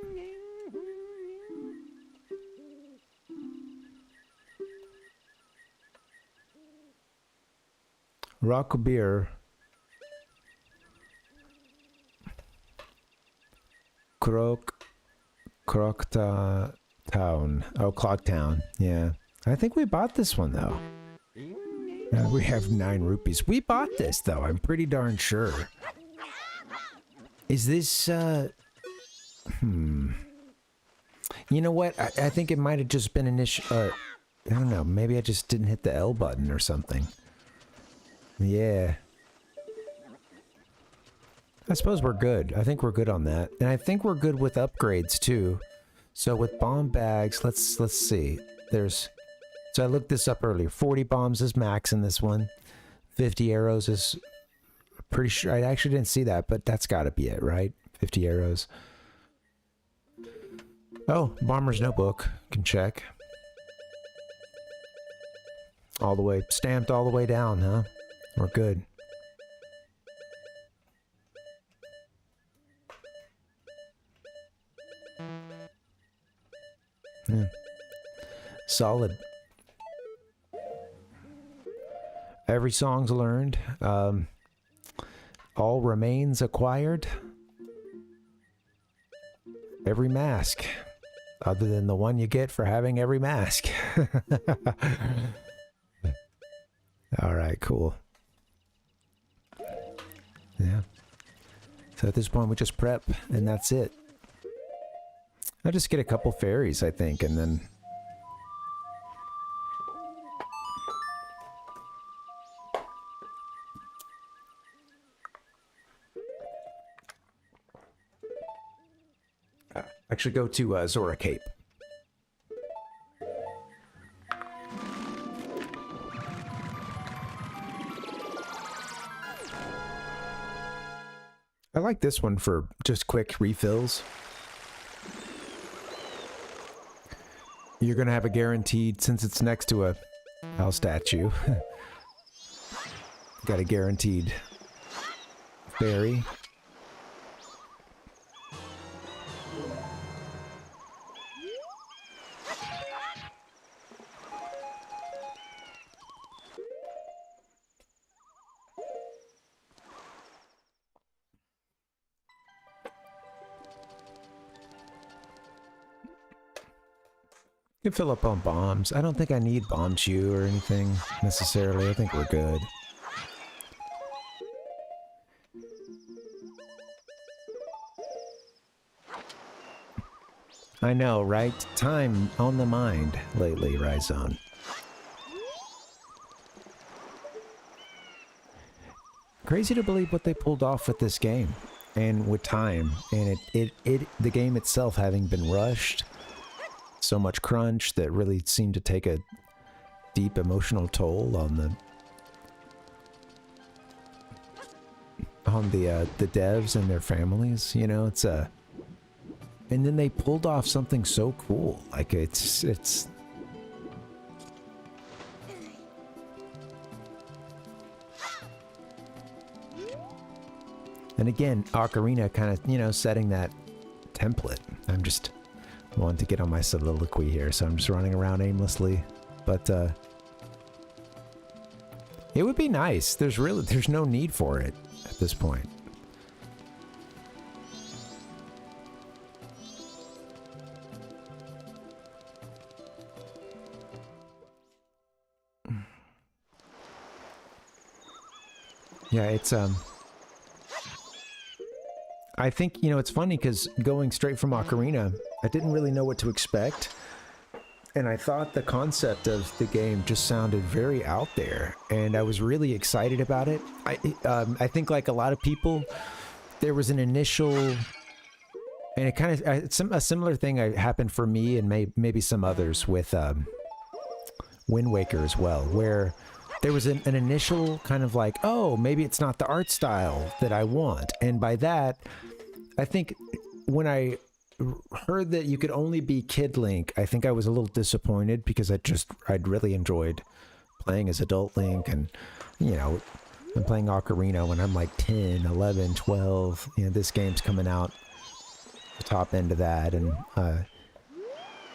Rock beer. Crocta Town. Oh, Clock Town. Yeah. I think we bought this one, though. We have 9 rupees. We bought this, though. I'm pretty darn sure. Is this, You know what? I think it might have just been an issue. I don't know. Maybe I just didn't hit the L button or something. Yeah. I suppose we're good. I think we're good on that. And I think we're good with upgrades, too. So with bomb bags, let's see. So I looked this up earlier. 40 bombs is max in this one. 50 arrows is pretty sure. I actually didn't see that, but that's got to be it, right? 50 arrows. Oh, Bomber's Notebook. Can check. All the way, stamped all the way down, huh? We're good. Yeah. Solid. Every song's learned. All remains acquired. Every mask. Other than the one you get for having every mask. Alright, cool. Yeah. So at this point we just prep and that's it. I'll just get a couple fairies, I think, and then... actually go to Zora Cape. I like this one for just quick refills. You're gonna have a guaranteed, since it's next to a Hell statue. Got a guaranteed fairy. You can fill up on bombs. I don't think I need bomb chew or anything necessarily. I think we're good. I know, right? Time on the mind lately, Rhizone. Crazy to believe what they pulled off with this game and with time, and the game itself having been rushed. So much crunch that really seemed to take a deep emotional toll on the devs and their families. You know, it's and then they pulled off something so cool. Like it's. And again, Ocarina kind of, you know, setting that template. I'm just wanting to get on my soliloquy here, so I'm just running around aimlessly. But it would be nice. There's no need for it at this point. Yeah, it's I think, you know, it's funny because going straight from Ocarina, I didn't really know what to expect. And I thought the concept of the game just sounded very out there. And I was really excited about it. I think like a lot of people, there was an initial... And it kind of... a similar thing happened for me and maybe some others with Wind Waker as well, where... There was an initial kind of like, oh, maybe it's not the art style that I want. And by that, I think when I heard that you could only be Kid Link, I think I was a little disappointed because I'd really enjoyed playing as adult Link. And, you know, I'm playing Ocarina when I'm like 10, 11, 12. You know, this game's coming out the top end of that. And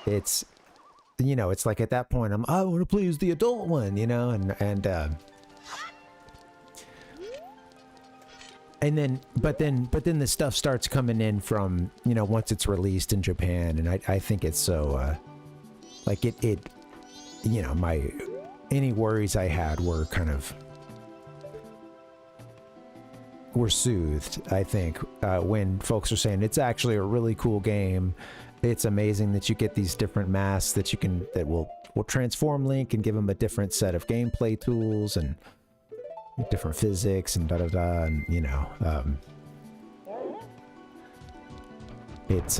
it's... You know, it's like at that point, I want to play as the adult one, you know, and then, but then the stuff starts coming in from, you know, once it's released in Japan, and I think it's so, like it, you know, any worries I had were kind of, were soothed, I think, when folks are saying it's actually a really cool game. It's amazing that you get these different masks that will transform Link and give him a different set of gameplay tools and different physics and da-da-da, and, you know, it's,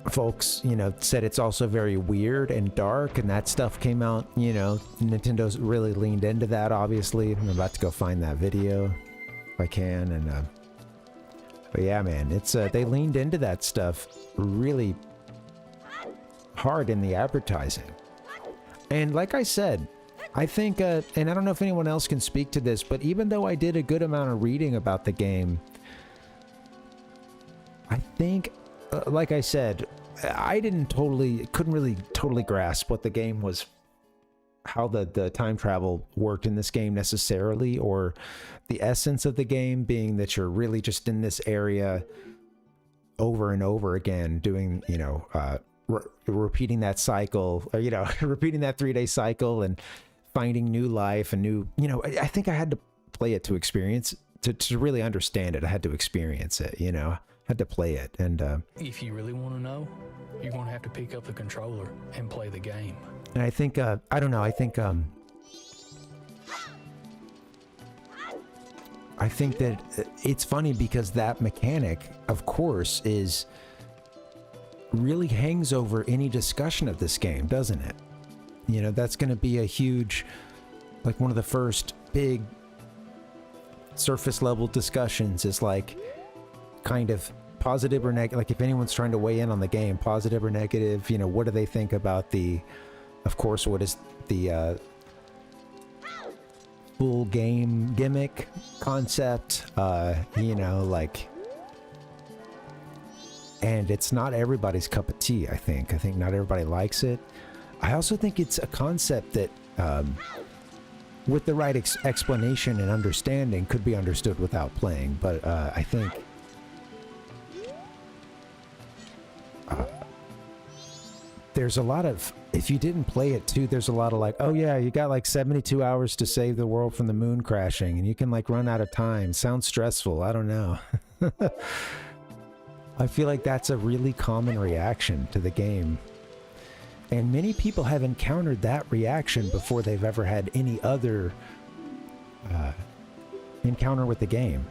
folks, you know, said it's also very weird and dark, and that stuff came out, you know, Nintendo's really leaned into that, obviously. I'm about to go find that video if I can, and, but yeah, man, it's they leaned into that stuff really hard in the advertising. And like I said, I think, and I don't know if anyone else can speak to this, but even though I did a good amount of reading about the game, I think, like I said, I couldn't really totally grasp what the game was, how the time travel worked in this game necessarily, or the essence of the game being that you're really just in this area over and over again doing, you know, repeating that cycle, or, you know, repeating that 3-day cycle and finding new life and new, you know, I think I had to play it to experience, to really understand it. I had to experience it, you know, I had to play it. And if you really want to know, you're going to have to pick up the controller and play the game. And I think, I don't know, I think that it's funny because that mechanic, of course, really hangs over any discussion of this game, doesn't it? You know, that's going to be a huge, like one of the first big surface level discussions is like kind of positive or negative, like if anyone's trying to weigh in on the game, positive or negative, you know, what do they think about of course, what is the full game gimmick concept, you know, like, and it's not everybody's cup of tea, I think not everybody likes it. I also think it's a concept that, with the right explanation and understanding, could be understood without playing, but I think there's a lot of, if you didn't play it too, there's a lot of like, oh yeah, you got like 72 hours to save the world from the moon crashing, and you can like run out of time. Sounds stressful. I don't know. I feel like that's a really common reaction to the game. And many people have encountered that reaction before they've ever had any other encounter with the game.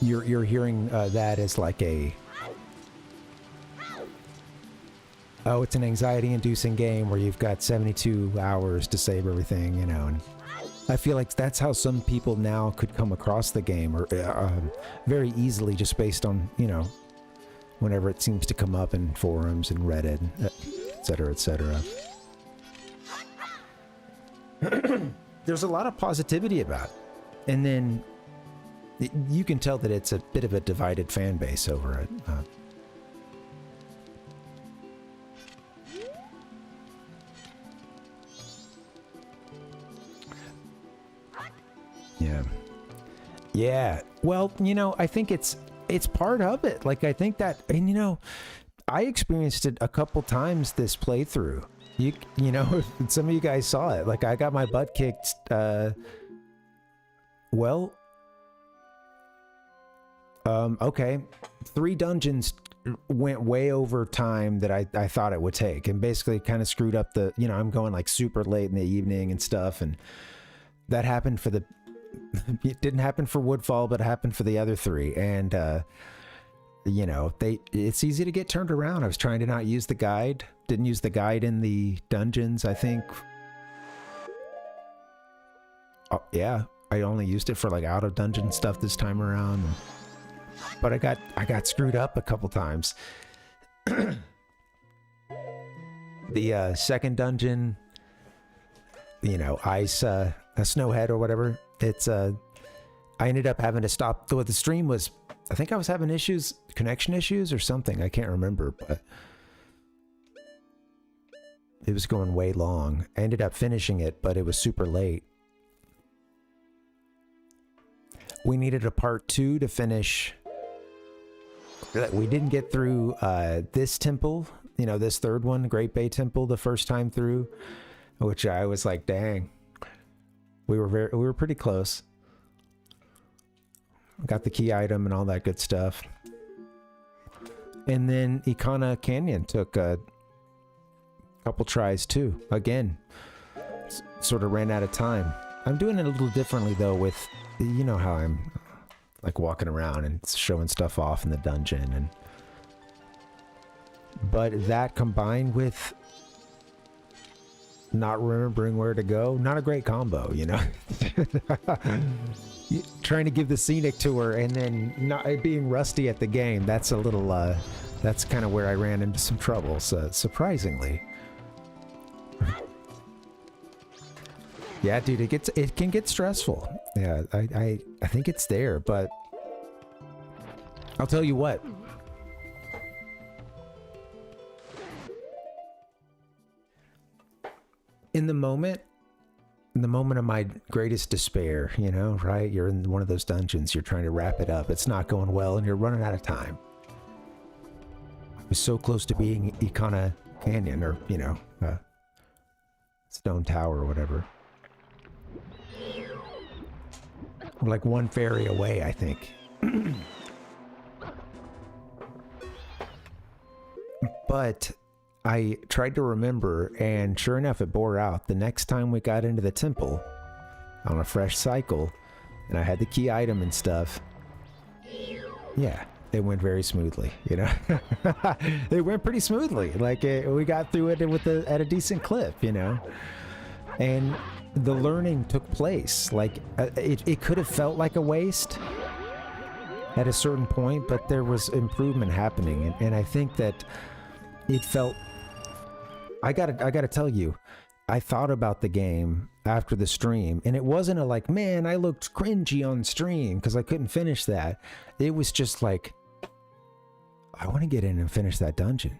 You're hearing that as like it's an anxiety-inducing game where you've got 72 hours to save everything, you know, and I feel like that's how some people now could come across the game, or very easily, just based on, you know, whenever it seems to come up in forums and Reddit, etc., etc. There's a lot of positivity about it. And then you can tell that it's a bit of a divided fan base over it. Yeah. Yeah. Well, you know, I think it's part of it. Like, I think that, and you know, I experienced it a couple times this playthrough. You know, some of you guys saw it. Like, I got my butt kicked, well, okay. 3 dungeons went way over time that I thought it would take, and basically kind of screwed up the, you know, I'm going like super late in the evening and stuff, and that happened for the, it didn't happen for Woodfall, but it happened for the other 3, and, you know, it's easy to get turned around. I was trying to not use the guide, didn't use the guide in the dungeons, I think. Oh, yeah. I only used it for like out of dungeon stuff this time around, but I got screwed up a couple times. The second dungeon, you know, ice, a snowhead or whatever. It's I ended up having to stop. The stream was, I think I was having issues, connection issues or something. I can't remember, but it was going way long. I ended up finishing it, but it was super late. We needed a part 2 to finish. We didn't get through this temple, you know, this third one, Great Bay Temple, the first time through, which I was like, dang, we were pretty close. Got the key item and all that good stuff. And then Ikana Canyon took a couple tries too. Again, sort of ran out of time. I'm doing it a little differently though with, you know how I'm like walking around and showing stuff off in the dungeon, and but that combined with not remembering where to go, not a great combo, you know. Trying to give the scenic tour and then not being rusty at the game, that's a little that's kind of where I ran into some trouble, so surprisingly. Yeah, dude, it can get stressful. Yeah, I think it's there, but I'll tell you what. In the moment of my greatest despair, you know, right? You're in one of those dungeons, you're trying to wrap it up, it's not going well, and you're running out of time. I was so close to being Ikana Canyon, or, you know, Stone Tower or whatever. We're like one ferry away, I think. But I tried to remember, and sure enough, it bore out. The next time we got into the temple on a fresh cycle, and I had the key item and stuff, yeah, it went very smoothly, you know. It went pretty smoothly. Like, we got through it at a decent clip, you know. And the learning took place. Like, it could have felt like a waste at a certain point, but there was improvement happening, and I think that it felt. I gotta tell you, I thought about the game after the stream, and it wasn't a like, man, I looked cringy on stream because I couldn't finish that. It was just like, I want to get in and finish that dungeon.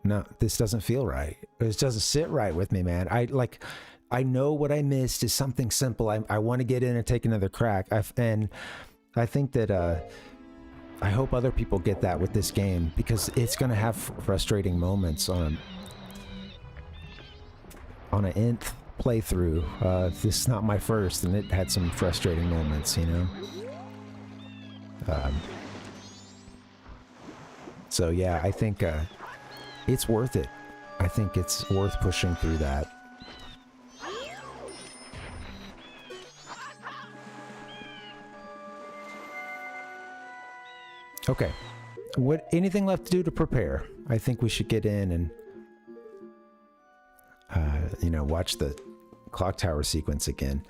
No, this doesn't feel right. This doesn't sit right with me, man. I know what I missed is something simple. I want to get in and take another crack. And I think that I hope other people get that with this game, because it's going to have frustrating moments on an nth playthrough. This is not my first, and it had some frustrating moments, you know. So yeah, I think it's worth it. I think it's worth pushing through that. Okay, anything left to do to prepare? I think we should get in and you know, watch the clock tower sequence again.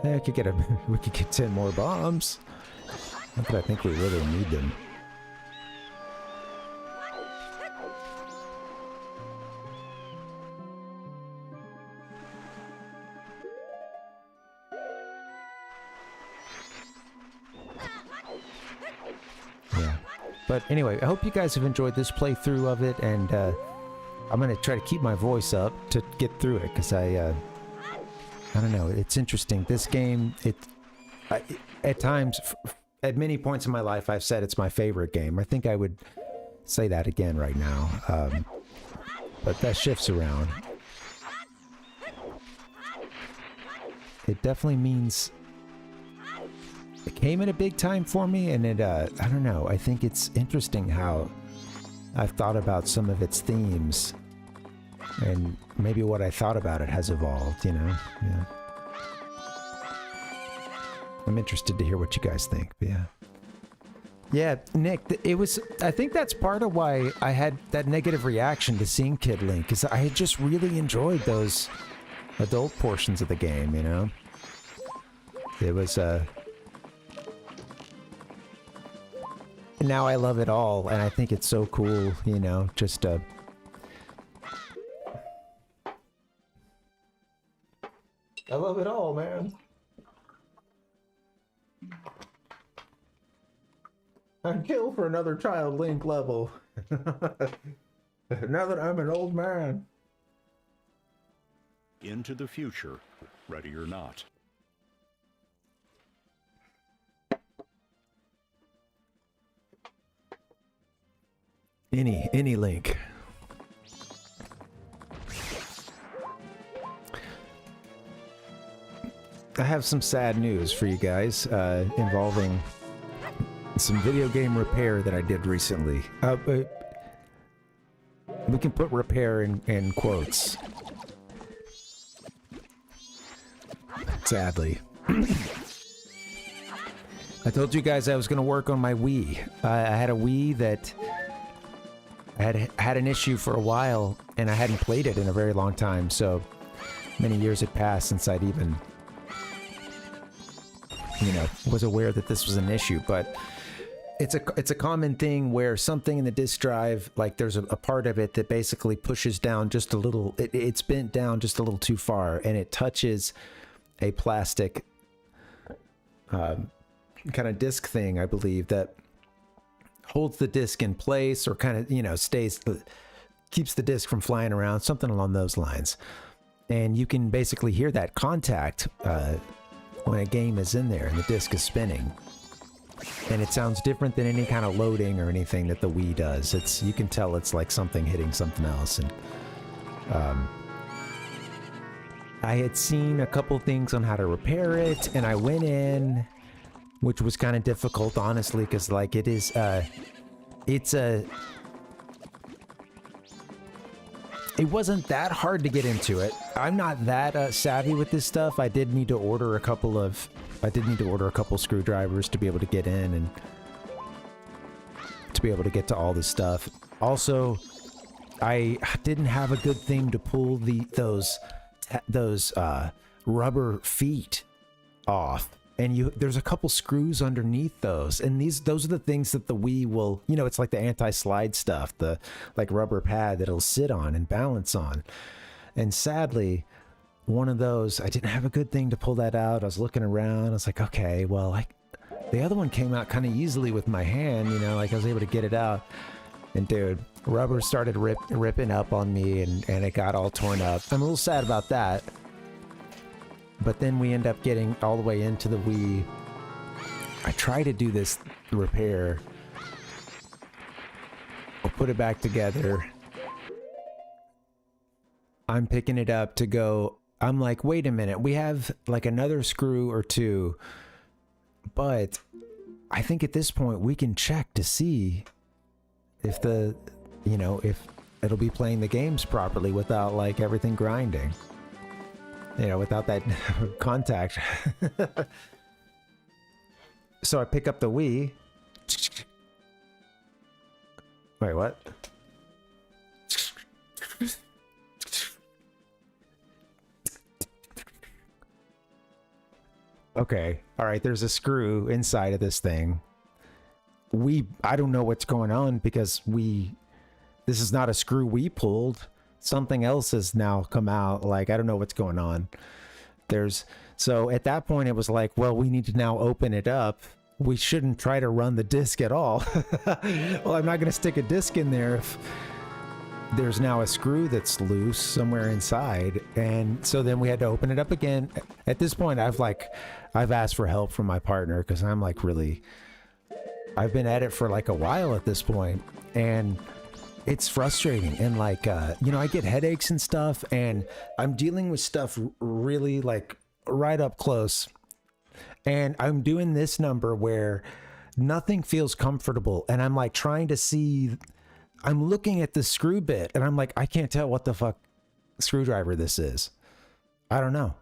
I could get a. We could get 10 more bombs. Not that I think we really need them. Yeah. But anyway, I hope you guys have enjoyed this playthrough of it, and I'm gonna try to keep my voice up to get through it, because I don't know, it's interesting. This game, at times, at many points in my life, I've said it's my favorite game. I think I would say that again right now, but that shifts around. It definitely means it came in a big time for me, and it, I don't know, I think it's interesting how I've thought about some of its themes, and maybe what I thought about it has evolved, you know? Yeah. I'm interested to hear what you guys think, but yeah. Yeah, Nick, it was, I think that's part of why I had that negative reaction to seeing Kid Link, because I had just really enjoyed those adult portions of the game, you know? It was, now I love it all, and I think it's so cool, you know, just, I love it all, man. I'd kill for another Child Link level. Now that I'm an old man. Into the future, ready or not. Any Link. I have some sad news for you guys involving some video game repair that I did recently. We can put repair in quotes. Sadly. I told you guys I was going to work on my Wii. I had a Wii that had an issue for a while, and I hadn't played it in a very long time, so many years had passed since I'd even, you know, was aware that this was an issue. But it's a common thing where something in the disk drive, like there's a part of it that basically pushes down just a little, it's bent down just a little too far, and it touches a plastic kind of disc thing, I believe, that holds the disc in place, or kind of, you know, keeps the disc from flying around, something along those lines. And you can basically hear that contact when a game is in there and the disc is spinning. And it sounds different than any kind of loading or anything that the Wii does. You can tell it's like something hitting something else. And I had seen a couple things on how to repair it, and I went in, which was kind of difficult, honestly, because like it wasn't that hard to get into it. I'm not that savvy with this stuff. I did need to order a couple screwdrivers to be able to get in and to be able to get to all this stuff. Also, I didn't have a good thing to pull those rubber feet off. And there's a couple screws underneath those, and those are the things that the Wii will, you know, it's like the anti-slide stuff, the like rubber pad that it'll sit on and balance on. And sadly, one of those, I didn't have a good thing to pull that out. I was looking around, I was like, okay, well, the other one came out kind of easily with my hand, you know, like I was able to get it out. And dude, rubber started ripping up on me, and it got all torn up. I'm a little sad about that. But then we end up getting all the way into the Wii. I try to do this repair. I'll put it back together. I'm picking it up to go. I'm like, wait a minute. We have like another screw or two. But I think at this point we can check to see if if it'll be playing the games properly without like everything grinding. You know, without that contact. So I pick up the Wii. Wait, what? Okay, all right, there's a screw inside of this thing. I don't know what's going on because this is not a screw we pulled. Something else has now come out. Like, I don't know what's going on. So at that point it was like, well, we need to now open it up. We shouldn't try to run the disc at all. Well, I'm not going to stick a disc in there if there's now a screw that's loose somewhere inside. And so then we had to open it up again. At this point, I've asked for help from my partner because I'm like I've been at it for like a while at this point, and it's frustrating. And like, I get headaches and stuff, and I'm dealing with stuff really like right up close. And I'm doing this number where nothing feels comfortable. And I'm like trying to see, I'm looking at the screw bit and I'm like, I can't tell what the fuck screwdriver this is. I don't know.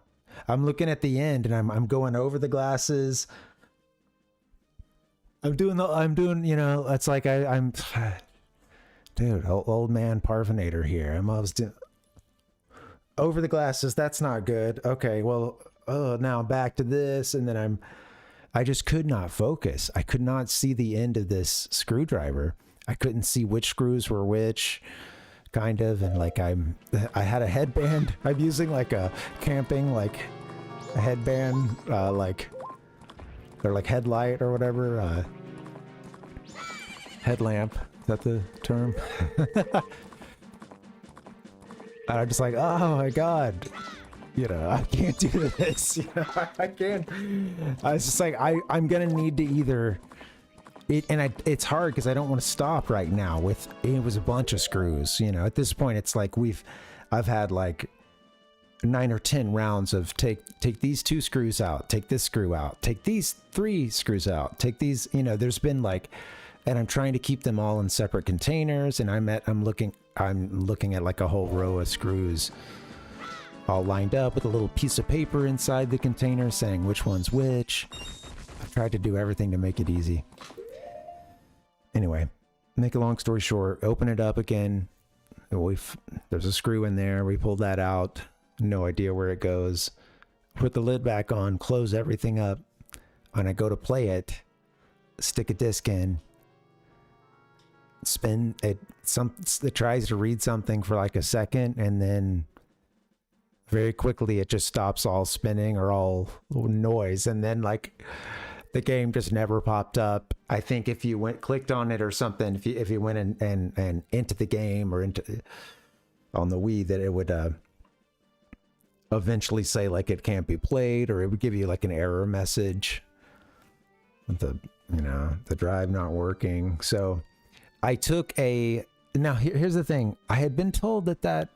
I'm looking at the end and I'm going over the glasses. I'm doing, it's like I'm dude, old man Parvinator here. I'm always doing over the glasses. That's not good. Okay. Well, now back to this. And then I just could not focus. I could not see the end of this screwdriver. I couldn't see which screws were which, kind of. And like I had a headband. I'm using like a camping, like a headband, or like headlight or whatever, headlamp. Is that the term? I'm just like, oh my God. I can't do this. I can't. I was just like, I'm gonna need to either it's hard because I don't want to stop right now it was a bunch of screws. At this point, it's like I've had like 9 or 10 rounds of take these 2 screws out, take this screw out, take these 3 screws out, take these. There's been like, and I'm trying to keep them all in separate containers. And I'm looking at like a whole row of screws, all lined up with a little piece of paper inside the container saying which one's which. I've tried to do everything to make it easy. Anyway, make a long story short, open it up again. There's a screw in there. We pulled that out. No idea where it goes. Put the lid back on, close everything up. And I go to play it, stick a disc in, spin it. It tries to read something for like a second, and then very quickly it just stops all spinning or all noise, and then like the game just never popped up. I think if you clicked on it or something, if you went and into the game or on the Wii, that it would eventually say like it can't be played, or it would give you like an error message with the drive not working. So I took now here's the thing. I had been told that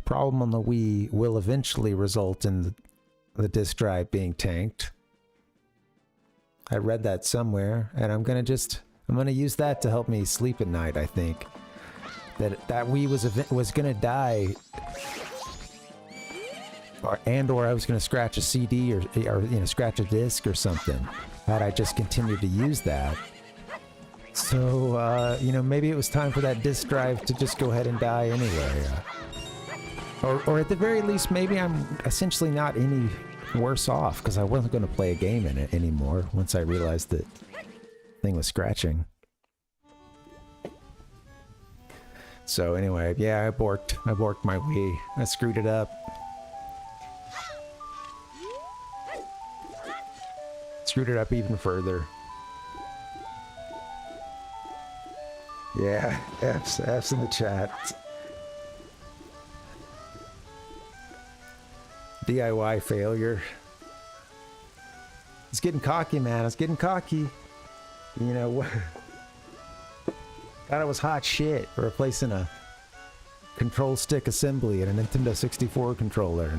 problem on the Wii will eventually result in the disk drive being tanked. I read that somewhere, and I'm gonna use that to help me sleep at night. I think that Wii was gonna die, or I was gonna scratch a CD or scratch a disc or something had I just continued to use that. So maybe it was time for that disk drive to just go ahead and die anyway. Or at the very least, maybe I'm essentially not any worse off because I wasn't going to play a game in it anymore once I realized that thing was scratching. So anyway, yeah, I borked my Wii. I screwed it up. Screwed it up even further. Yeah, F's in the chat. DIY failure. It's getting cocky, man. It's getting cocky. Thought it was hot shit replacing a control stick assembly in a Nintendo 64 controller.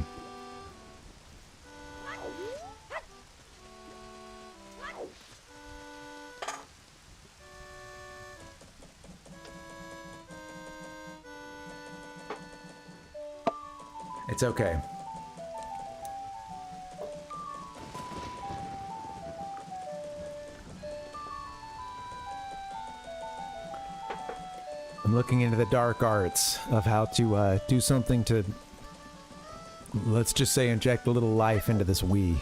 It's okay. I'm looking into the dark arts of how to do something to let's just say, inject a little life into this Wii.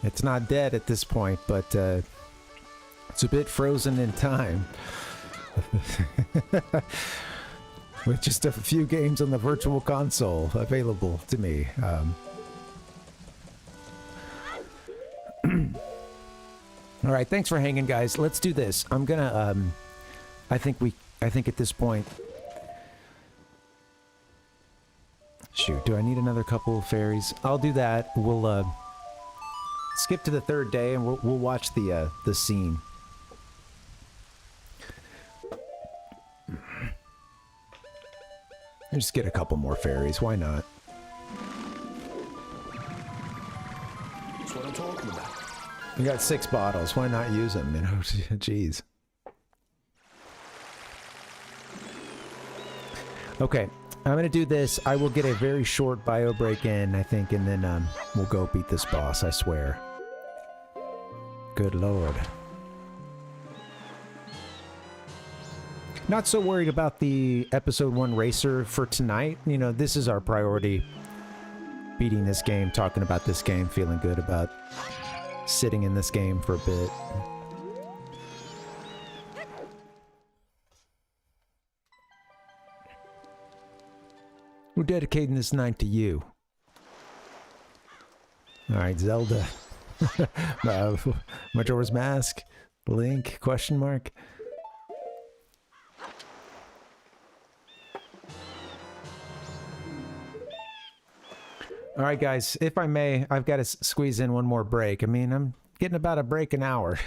It's not dead at this point, but it's a bit frozen in time. With just a few games on the Virtual Console available to me. All right, thanks for hanging, guys. Let's do this. I'm gonna, I think at this point, shoot, do I need another couple of fairies? I'll do that. We'll, skip to the third day and we'll watch the scene. And just get a couple more fairies. Why not? That's what I'm talking about. You got 6 bottles. Why not use them? You know, jeez. Okay, I'm gonna do this. I will get a very short bio break in, I think, and then we'll go beat this boss. I swear. Good lord. Not so worried about the episode 1 racer for tonight. You know, this is our priority. Beating this game, talking about this game, feeling good about sitting in this game for a bit. We're dedicating this night to you. Alright, Zelda. Majora's Mask. Link, question mark. All right, guys, if I may, I've got to squeeze in one more break. I mean, I'm getting about a break an hour.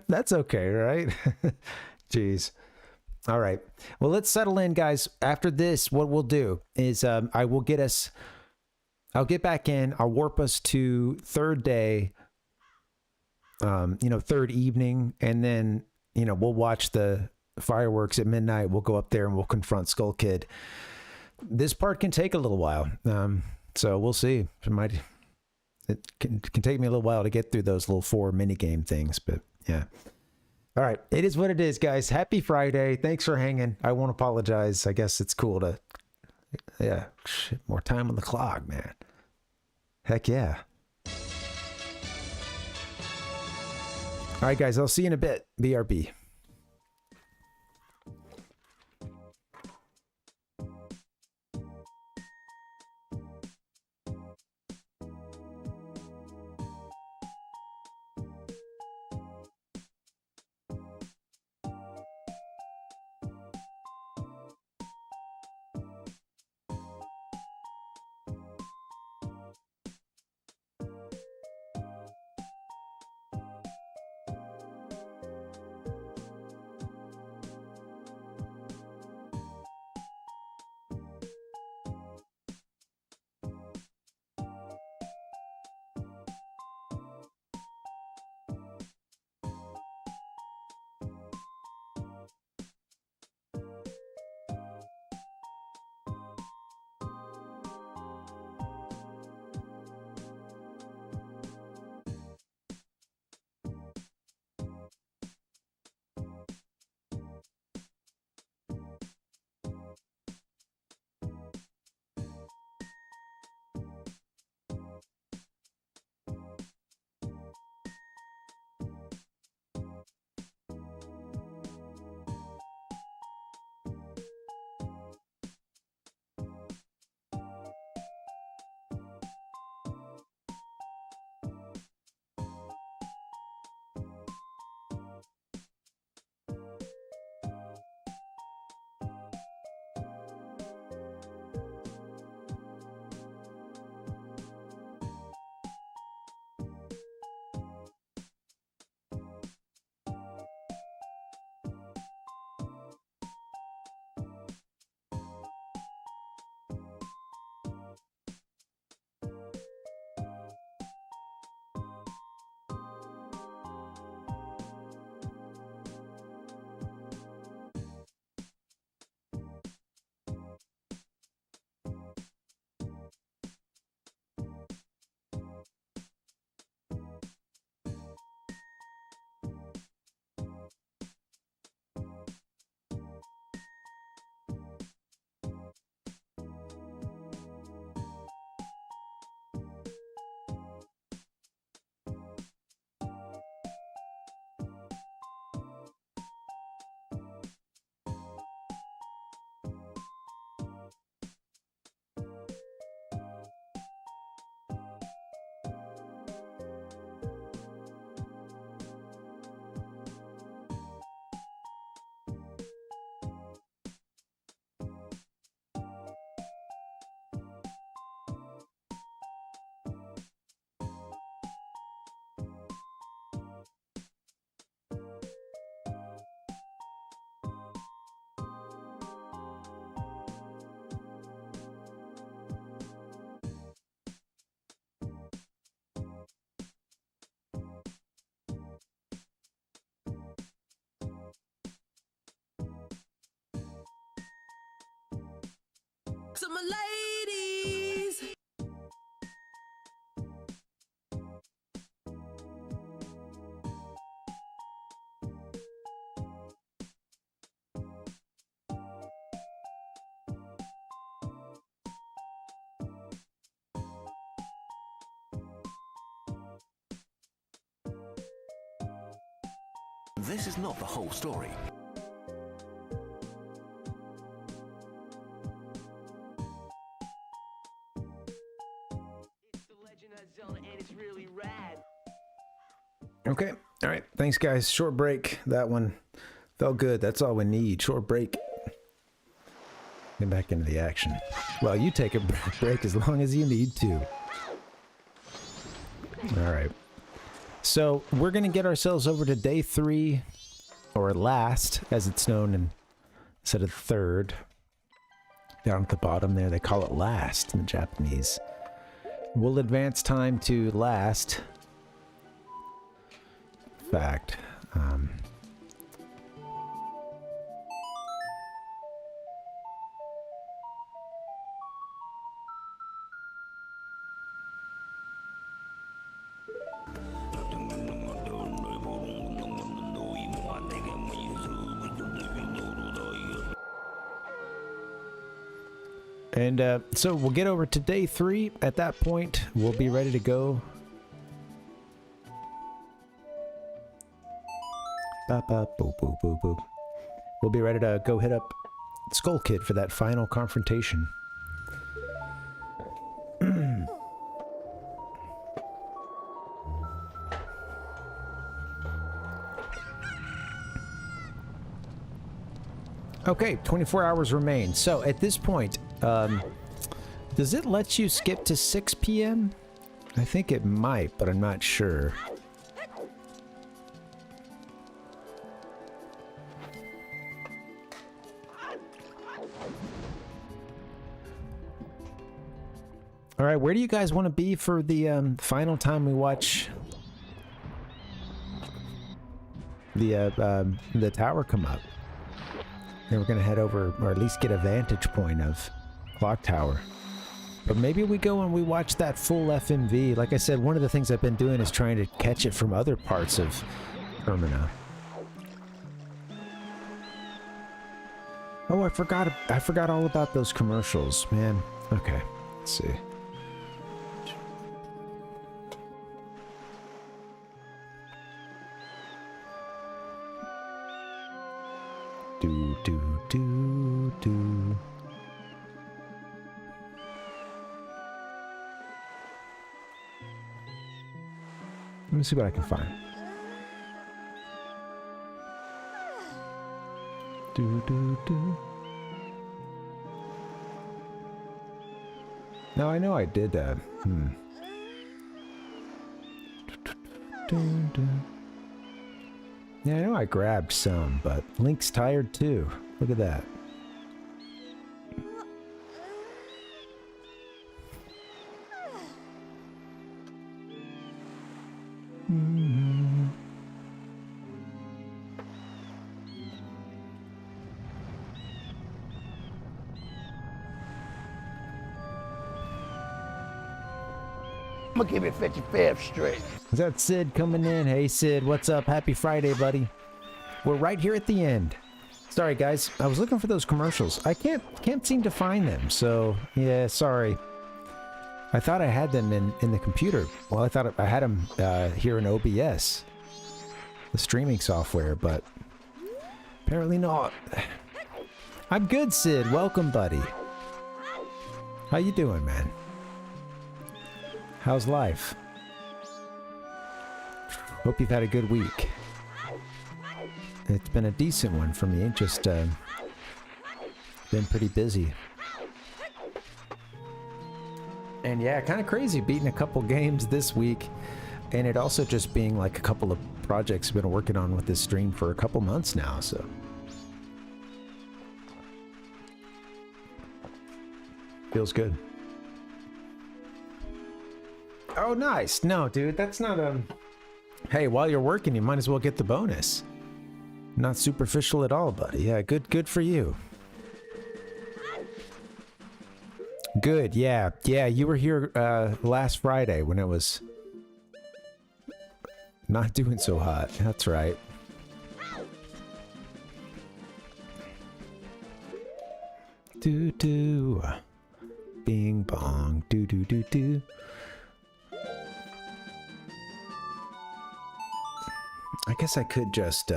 That's okay, right? Jeez. All right. Well, let's settle in, guys. After this, what we'll do is I'll get back in. I'll warp us to third day, third evening, and then, we'll watch the fireworks at midnight. We'll go up there and we'll confront Skull Kid. This part can take a little while, so we'll see. It can take me a little while to get through those little 4 minigame things, but yeah. All right, it is what it is, guys. Happy Friday. Thanks for hanging. I won't apologize. I guess it's cool to, yeah, shit, more time on the clock, man. Heck yeah. All right, guys, I'll see you in a bit. BRB. my ladies. This is not the whole story. It's the Legend of Zelda, and it's really rad. Okay. All right. Thanks, guys. Short break. That one felt good. That's all we need. Short break. Get back into the action. Well, you take a break as long as you need to. All right. So we're going to get ourselves over to day 3, or last, as it's known instead of third. Down at the bottom there, they call it last in the Japanese. We'll advance time to last. Fact. And so we'll get over to day 3. At that point, we'll be ready to go. Bop, bop, boop, boop, boop, boop. We'll be ready to go hit up Skull Kid for that final confrontation. Okay, 24 hours remain. So at this point, does it let you skip to 6 p.m.? I think it might, but I'm not sure. All right, where do you guys want to be for the final time we watch the tower come up? Then we're gonna head over, or at least get a vantage point of Clock Tower. But maybe we go and we watch that full FMV. Like I said, one of the things I've been doing is trying to catch it from other parts of Termina. Oh, I forgot all about those commercials, man. Okay, let's see. Do, do, do, do. Let me see what I can find. Do, do, do. Now I know I did that. Yeah, I know I grabbed some, but Link's tired too. Look at that. I'm gonna give you 55th straight. Is that Sid coming in? Hey Sid, what's up? Happy Friday, buddy. We're right here at the end. Sorry guys, I was looking for those commercials. I can't seem to find them, so yeah, sorry. I thought I had them in the computer. Well, I thought I had them here in OBS, the streaming software, but apparently not. I'm good, Sid. Welcome, buddy. How you doing, man? How's life? Hope you've had a good week. It's been a decent one for me, just been pretty busy. And yeah, kind of crazy beating a couple games this week, and it also just being like a couple of projects I've been working on with this stream for a couple months now, so. Feels good. Oh, nice. No, dude, that's not Hey, while you're working, you might as well get the bonus. Not superficial at all, buddy. Yeah, good for you. Good, yeah. Yeah, you were here last Friday when it was not doing so hot. That's right. Do-do. Bing bong. Do-do-do-do. I guess I could just,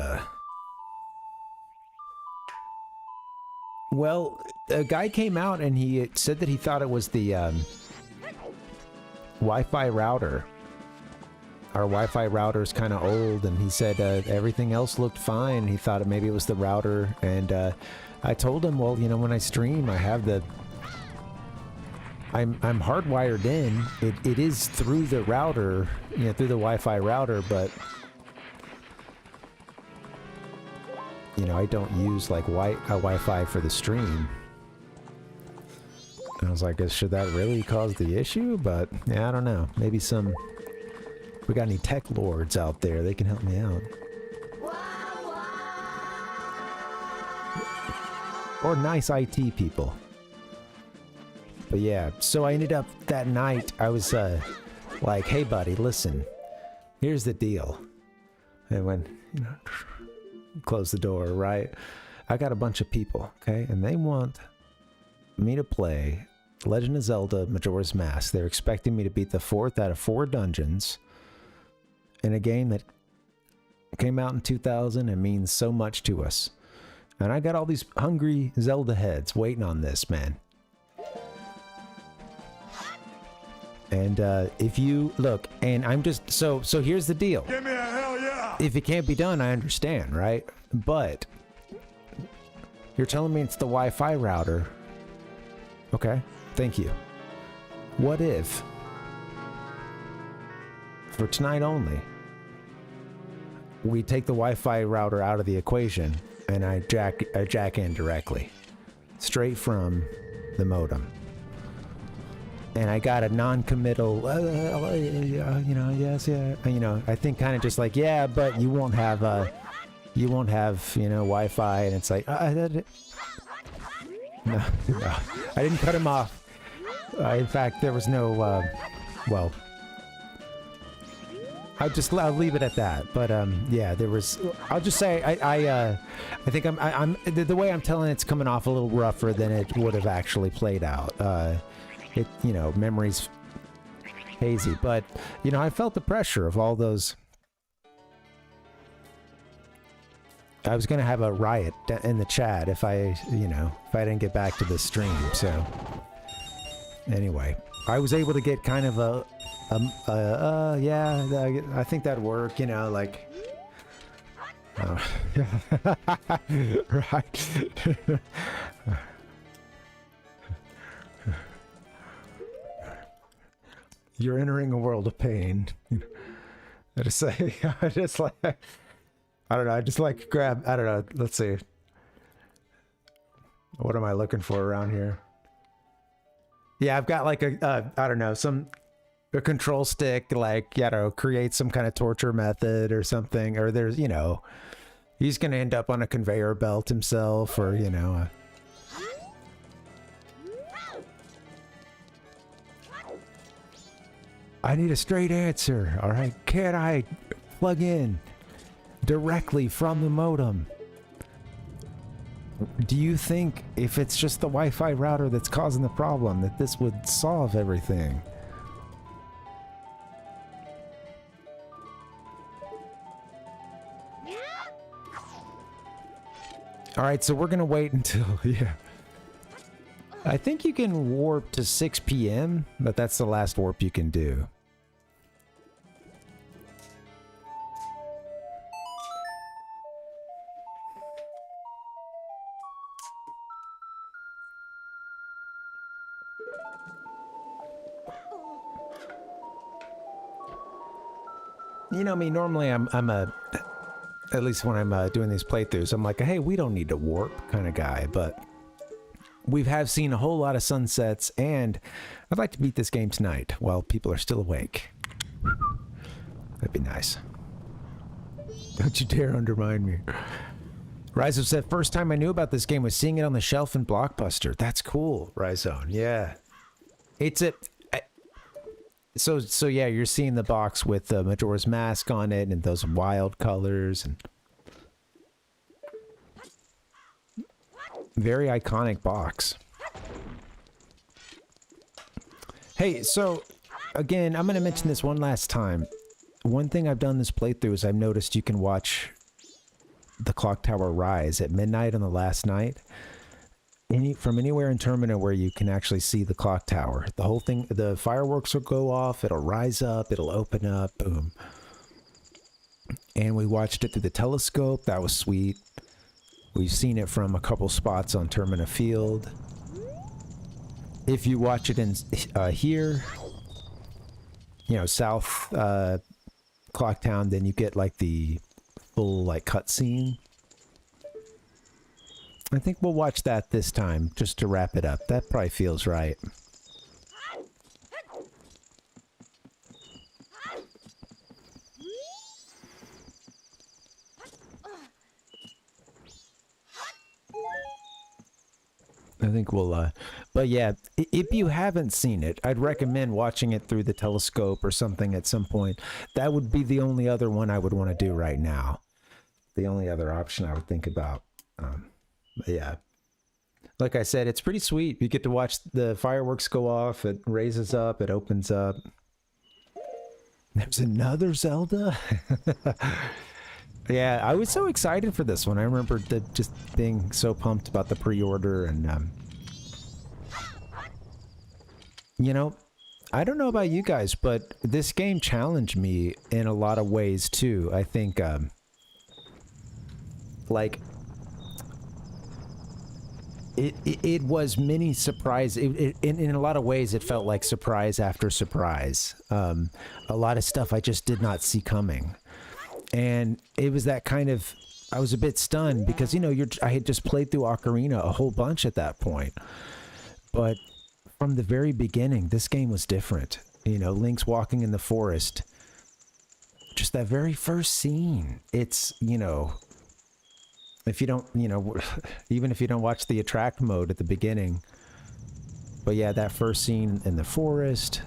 Well, a guy came out and he said that he thought it was the, Wi-Fi router. Our Wi-Fi router is kind of old, and he said everything else looked fine. He thought maybe it was the router, and I told him, well, you know, when I stream, I have the... I'm hardwired in. It is through the router, you know, through the Wi-Fi router, but... You know, I don't use, like, Wi-Fi for the stream. And I was like, should that really cause the issue? But, yeah, I don't know. Maybe some... If we got any tech lords out there, they can help me out. Or nice IT people. But yeah, so I ended up that night, I was like, hey buddy, listen, here's the deal. And when, you know, close the door, right? I got a bunch of people, okay? And they want me to play Legend of Zelda Majora's Mask. They're expecting me to beat the 4th out of 4 dungeons in a game that came out in 2000 and means so much to us. And I got all these hungry Zelda heads waiting on this, man. And if you look, and I'm just so here's the deal. Give me a hell yeah! If it can't be done, I understand, right? But you're telling me it's the Wi-Fi router. Okay, thank you. What if, for tonight only, we take the Wi-Fi router out of the equation and I jack in directly, straight from the modem. And I got a non-committal, you know, yes, yeah, you know, I think kind of just like, yeah, but you won't have, you know, Wi-Fi, and it's like, no, I didn't cut him off. In fact, there was no, well, I'll leave it at that. But yeah, there was. I'll just say I think I'm the way I'm telling it's coming off a little rougher than it would have actually played out. It, you know, memories hazy, but you know, I felt the pressure of all those. I was gonna have a riot in the chat if I didn't get back to the stream. So anyway, I was able to get kind of yeah, I think that'd work, you know, like, right. You're entering a world of pain. I just say, I just like, I don't know, I just like grab, I don't know, let's see. What am I looking for around here? Yeah, I've got like a, I don't know, a control stick, like, you know, create some kind of torture method or something, or there's, you know, he's gonna end up on a conveyor belt himself, or, you know, I need a straight answer, all right? Can I plug in directly from the modem? Do you think if it's just the Wi-Fi router that's causing the problem, that this would solve everything? All right, so we're gonna wait until, yeah. I think you can warp to 6 p.m., but that's the last warp you can do. You know me, normally I'm a, at least when I'm doing these playthroughs, I'm like, hey, we don't need to warp kind of guy, but we have seen a whole lot of sunsets, and I'd like to beat this game tonight while people are still awake. That'd be nice. Don't you dare undermine me. Rhizo said, first time I knew about this game was seeing it on the shelf in Blockbuster. That's cool, Rhizone. Yeah. It's a... So yeah, you're seeing the box with Majora's Mask on it and those wild colors and very iconic box. Hey, so again, I'm gonna mention this one last time. One thing I've done this playthrough is I've noticed you can watch the clock tower rise at midnight on the last night. From anywhere in Termina where you can actually see the clock tower. The whole thing, the fireworks will go off, it'll rise up, it'll open up, boom. And we watched it through the telescope, that was sweet. We've seen it from a couple spots on Termina Field. If you watch it in here, you know, South Clocktown, then you get like the full like cutscene. I think we'll watch that this time, just to wrap it up. That probably feels right. I think we'll, but yeah, if you haven't seen it, I'd recommend watching it through the telescope or something at some point. That would be the only other one I would want to do right now. The only other option I would think about. But yeah, like I said, it's pretty sweet. You get to watch the fireworks go off. It raises up, it opens up. There's another Zelda. Yeah, I was so excited for this one. I remember just being so pumped about the pre-order and, you know, I don't know about you guys, but this game challenged me in a lot of ways too. I think, like, it was mini surprise. In a lot of ways, it felt like surprise after surprise. A lot of stuff I just did not see coming. And it was that kind of, I was a bit stunned because, you know, I had just played through Ocarina a whole bunch at that point. But from the very beginning, this game was different. You know, Link's walking in the forest. Just that very first scene. It's, you know, if you don't, you know, even if you don't watch the attract mode at the beginning. But yeah, that first scene in the forest.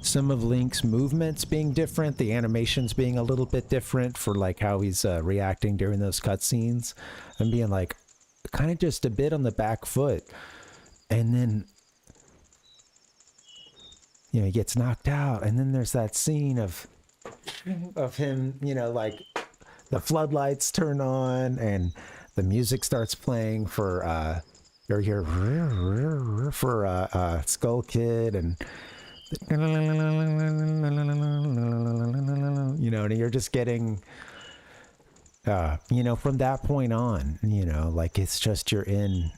Some of Link's movements being different, the animations being a little bit different for like how he's reacting during those cutscenes, and being like kind of just a bit on the back foot. And then, you know, he gets knocked out, and then there's that scene of him, you know, like the floodlights turn on and the music starts playing for Skull Kid, and you know, and you're just getting, you know, from that point on, you know, like it's just you're in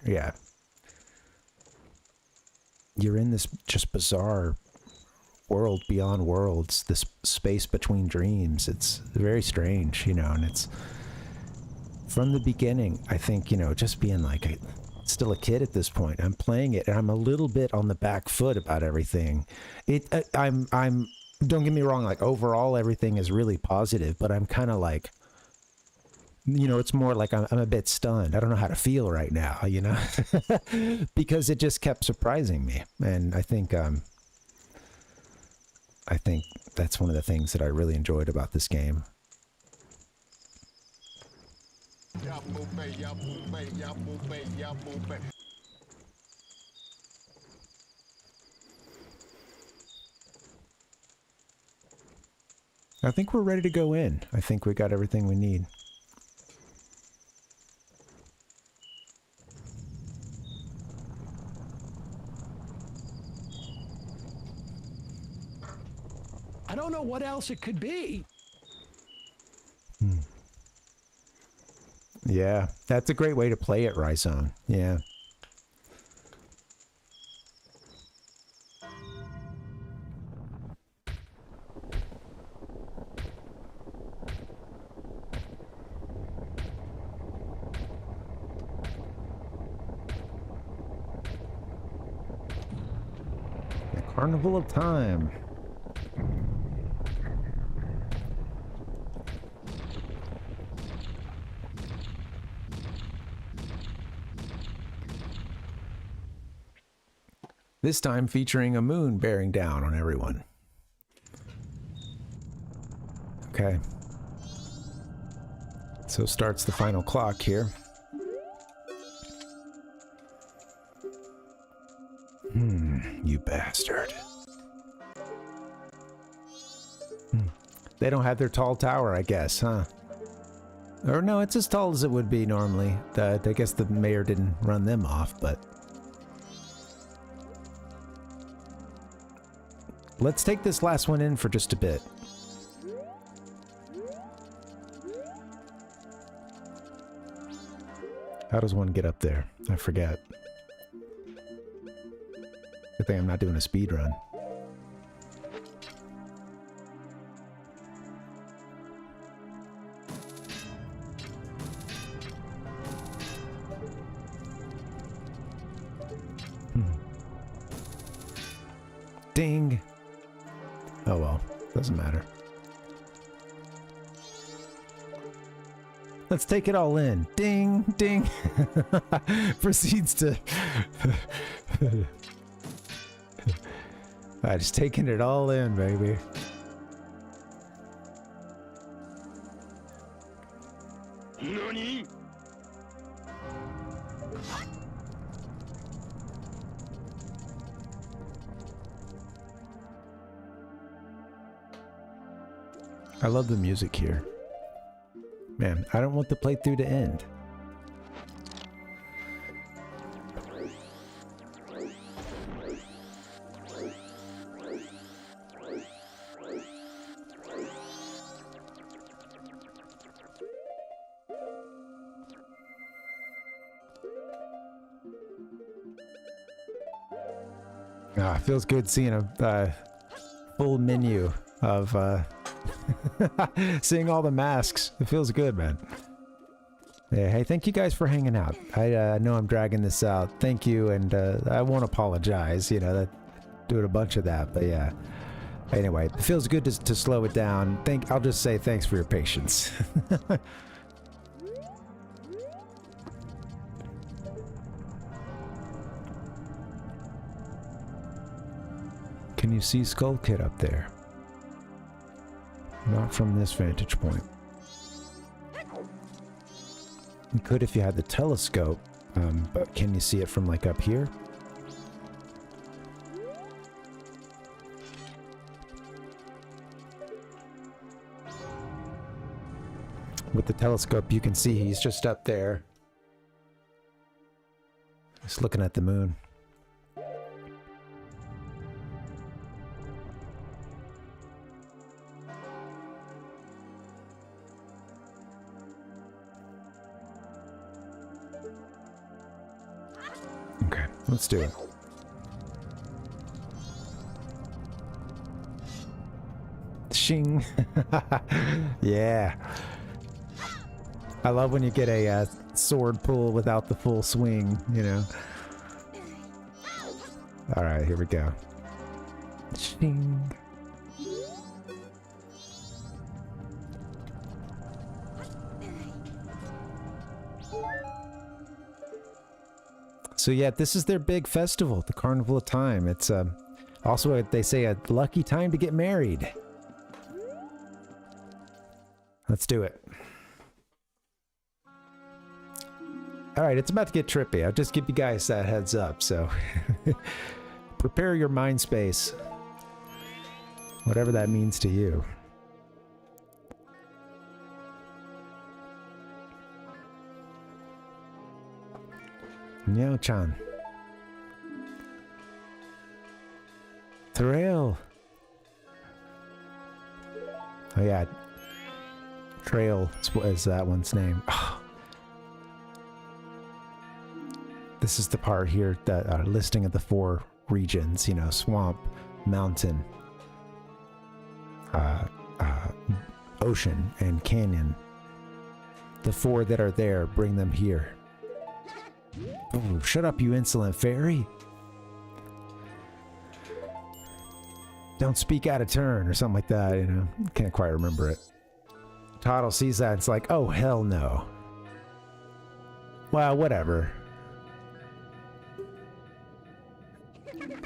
this just bizarre world beyond worlds, this space between dreams. It's very strange, you know, and it's from the beginning, I think, you know, just being like still a kid at this point. I'm playing it and I'm a little bit on the back foot about everything. I'm don't get me wrong, like overall everything is really positive, but I'm kind of like, you know, it's more like I'm a bit stunned. I don't know how to feel right now, you know, because it just kept surprising me. And I think that's one of the things that I really enjoyed about this game. I think we're ready to go in. I think we got everything we need. I don't know what else it could be. Yeah, that's a great way to play it, Rhizome. Yeah. The Carnival of Time. This time featuring a moon bearing down on everyone. Okay. So starts the final clock here. You bastard. They don't have their tall tower, I guess, huh? Or no, it's as tall as it would be normally. I guess the mayor didn't run them off, but... Let's take this last one in for just a bit. How does one get up there? I forget. Good thing I'm not doing a speed run. Ding! Oh well, doesn't matter. Let's take it all in. Ding! Ding! Proceeds to... I just taking it all in, baby. NANI? I love the music here. Man, I don't want the playthrough to end. Ah, feels good seeing a full menu of seeing all the masks. It feels good, man. Yeah, hey, thank you guys for hanging out. I know I'm dragging this out. Thank you, and I won't apologize. You know, doing a bunch of that, but yeah. Anyway, it feels good to slow it down. I'll just say thanks for your patience. Can you see Skull Kid up there? Not from this vantage point. You could if you had the telescope, but can you see it from like up here? With the telescope you can see he's just up there. Just looking at the moon. Okay, let's do it. Shing. Yeah. I love when you get a sword pull without the full swing, you know. Alright, here we go. Shing. So yeah, this is their big festival, the Carnival of Time. It's also, they say, a lucky time to get married. Let's do it. Alright, it's about to get trippy. I'll just give you guys that heads up, so... prepare your mind space. Whatever that means to you. Nyao-chan. Trail. Oh yeah. Trail is that one's name. This is the part here, that listing of the 4 regions, you know, swamp, mountain, ocean, and canyon. The 4 that are there, bring them here. Ooh, shut up, you insolent fairy. Don't speak out of turn, or something like that, you know. Can't quite remember it. Toddle sees that, it's like, oh, hell no. Well, whatever.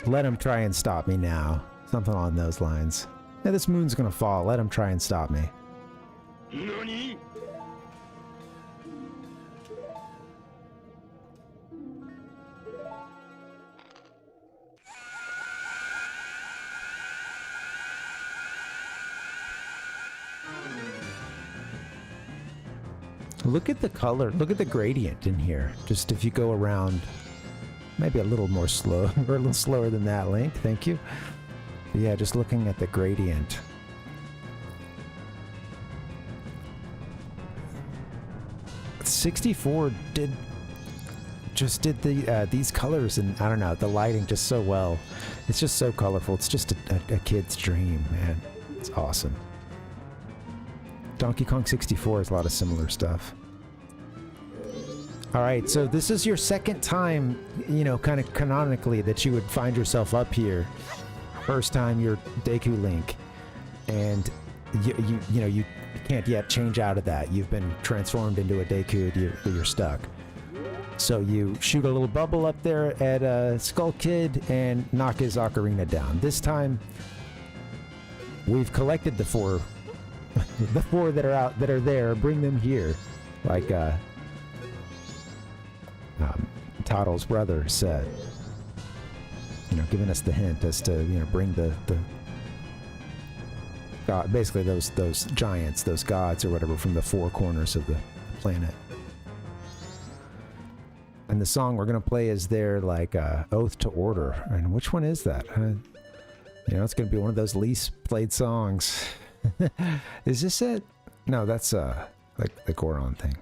Let him try and stop me now. Something along those lines. Yeah, this moon's gonna fall. Let him try and stop me. NANI?! Look at the color. Look at the gradient in here. Just if you go around, maybe a little more slow, or a little slower than that, Link. Thank you. But yeah, just looking at the gradient. '64 did the these colors, and I don't know, the lighting just so well. It's just so colorful. It's just a kid's dream, man. It's awesome. Donkey Kong 64 has a lot of similar stuff. Alright, so this is your second time, you know, kind of canonically that you would find yourself up here. First time you're Deku Link. And you know, you can't yet change out of that. You've been transformed into a Deku, you're stuck. So you shoot a little bubble up there at Skull Kid and knock his ocarina down. This time, we've collected the four the four that are there, bring them here, like Toddle's brother said. You know, giving us the hint as to, you know, bring the God, basically those giants, those gods or whatever, from the four corners of the planet. And the song we're gonna play is their like Oath to Order. And which one is that? You know, it's gonna be one of those least played songs. Is this it? No, that's like the Goron thing.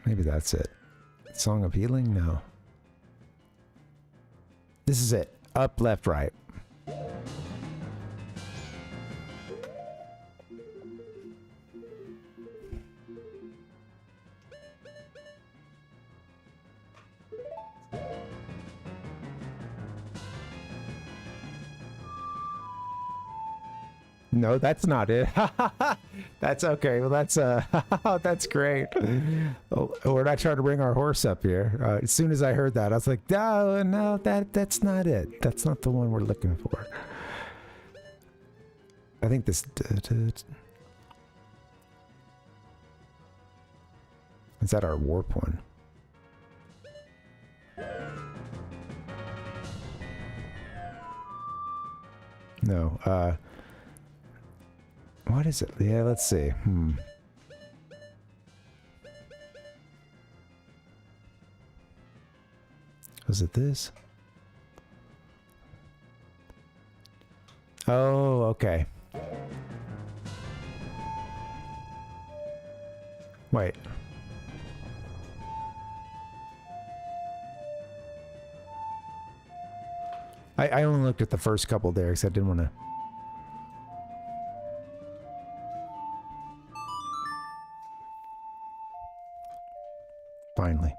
Maybe that's it. Song of Healing? No. This is it. Up, left, right. No, that's not it. That's okay. Well, that's that's great. Oh, we're not trying to bring our horse up here. As soon as I heard that, I was like, no, that's not it. That's not the one we're looking for. I think this. Is that our warp one? No. What is it? Yeah, let's see. Was it this? Oh, okay. Wait. I only looked at the first couple there because I didn't want to. Finally.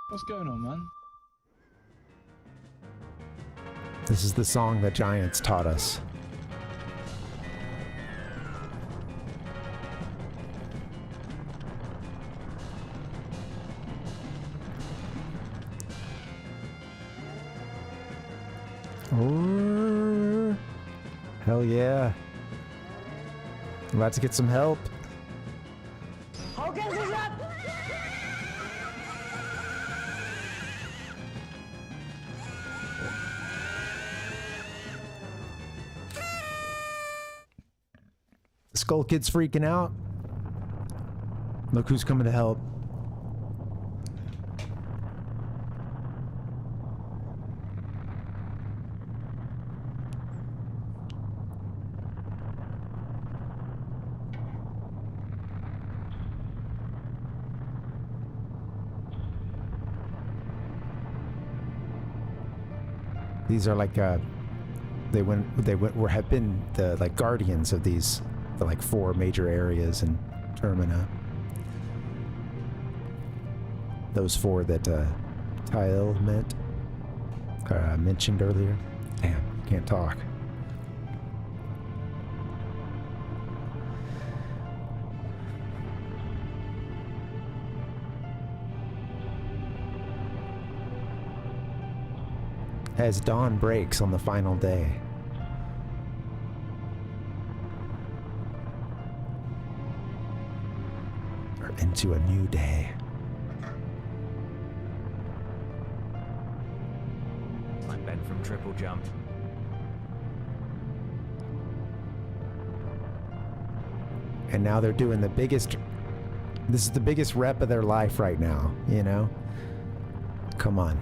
What's going on, man? This is the song that Giants taught us. Oh, hell yeah. About to get some help. Skull Kid's freaking out. Look who's coming to help. These are like have been the like guardians of these, the like four major areas in Termina. Those four that Tyle mentioned earlier. Damn, can't talk. as dawn breaks on the final day. Or into a new day. Like Ben from Triple Jump. And now they're doing the biggest... This is the biggest rep of their life right now, you know? Come on.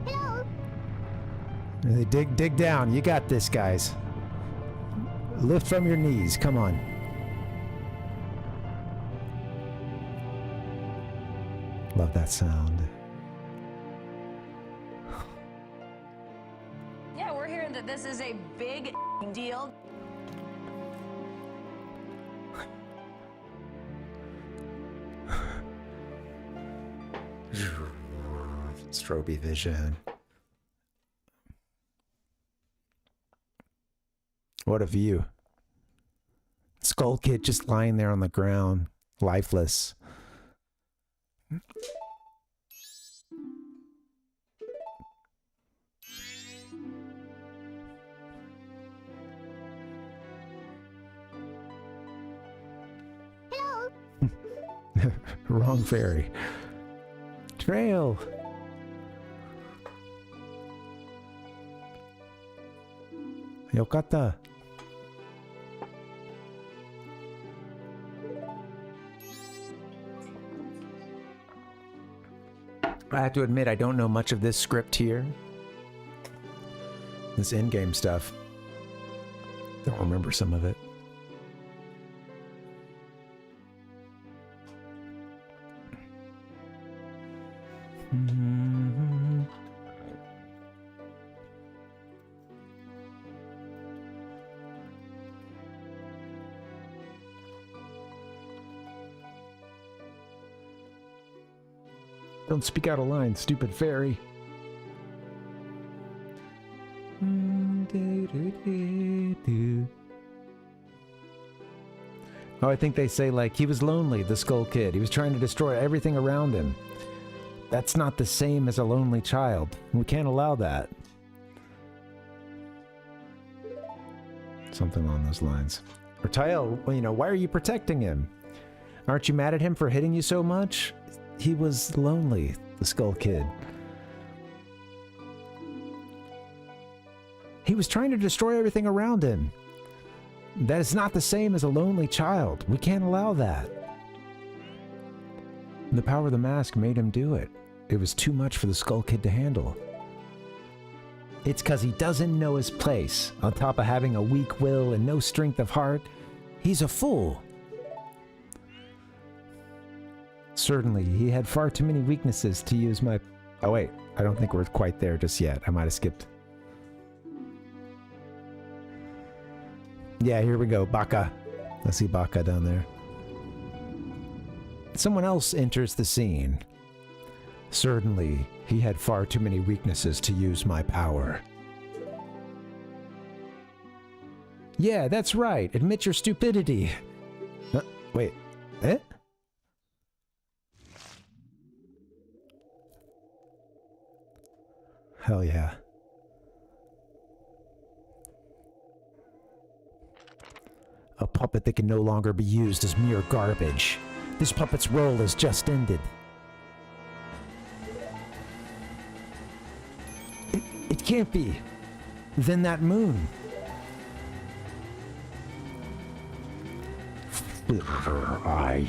Hello. Dig down. You got this, guys. Lift from your knees. Come on. Love that sound. Yeah, we're hearing that this is a big deal. Strobe vision. What a view. Skull Kid just lying there on the ground, lifeless. Hello. Wrong fairy. Trail. Yokata. I have to admit, I don't know much of this script here. This endgame stuff. Don't remember some of it. Don't speak out of line, stupid fairy. Oh, I think they say, like, he was lonely, the Skull Kid. He was trying to destroy everything around him. That's not the same as a lonely child. We can't allow that. Something along those lines. Or Tael, you know, why are you protecting him? Aren't you mad at him for hitting you so much? He was lonely, the Skull Kid. He was trying to destroy everything around him. That is not the same as a lonely child. We can't allow that. The power of the mask made him do it. It was too much for the Skull Kid to handle. It's because he doesn't know his place. On top of having a weak will and no strength of heart, he's a fool. Certainly, he had far too many weaknesses to use my... Oh wait, I don't think we're quite there just yet. I might have skipped. Yeah, here we go. Baka. I see Baka down there. Someone else enters the scene. Certainly, he had far too many weaknesses to use my power. Yeah, that's right. Admit your stupidity. Wait. Eh? Hell yeah. A puppet that can no longer be used as mere garbage. This puppet's role has just ended. It can't be. Then that moon. I...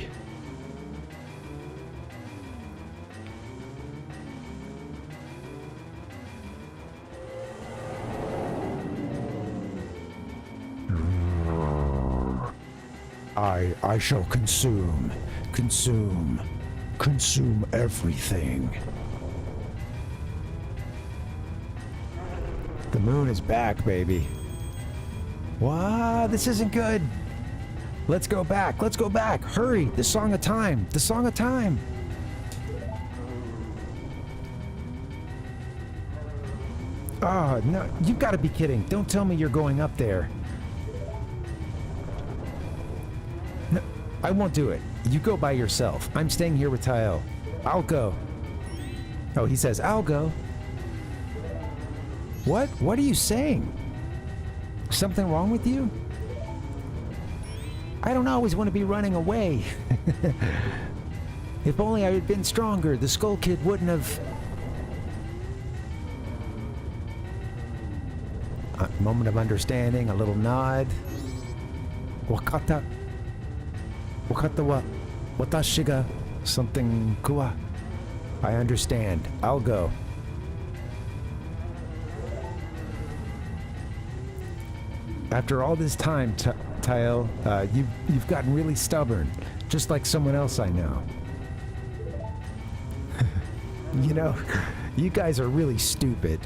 I shall consume everything. The moon is back, baby. What? This isn't good. Let's go back. Hurry. The Song of Time. Oh, no. You've got to be kidding. Don't tell me you're going up there. No, I won't do it. You go by yourself. I'm staying here with Tael. I'll go. Oh, he says, I'll go. What? What are you saying? Something wrong with you? I don't always want to be running away. If only I had been stronger, the Skull Kid wouldn't have... A moment of understanding, a little nod. Wakata. Wakata wa watashi ga something kua. I understand. I'll go. After all this time, Tael, you've gotten really stubborn, just like someone else I know. You know, you guys are really stupid.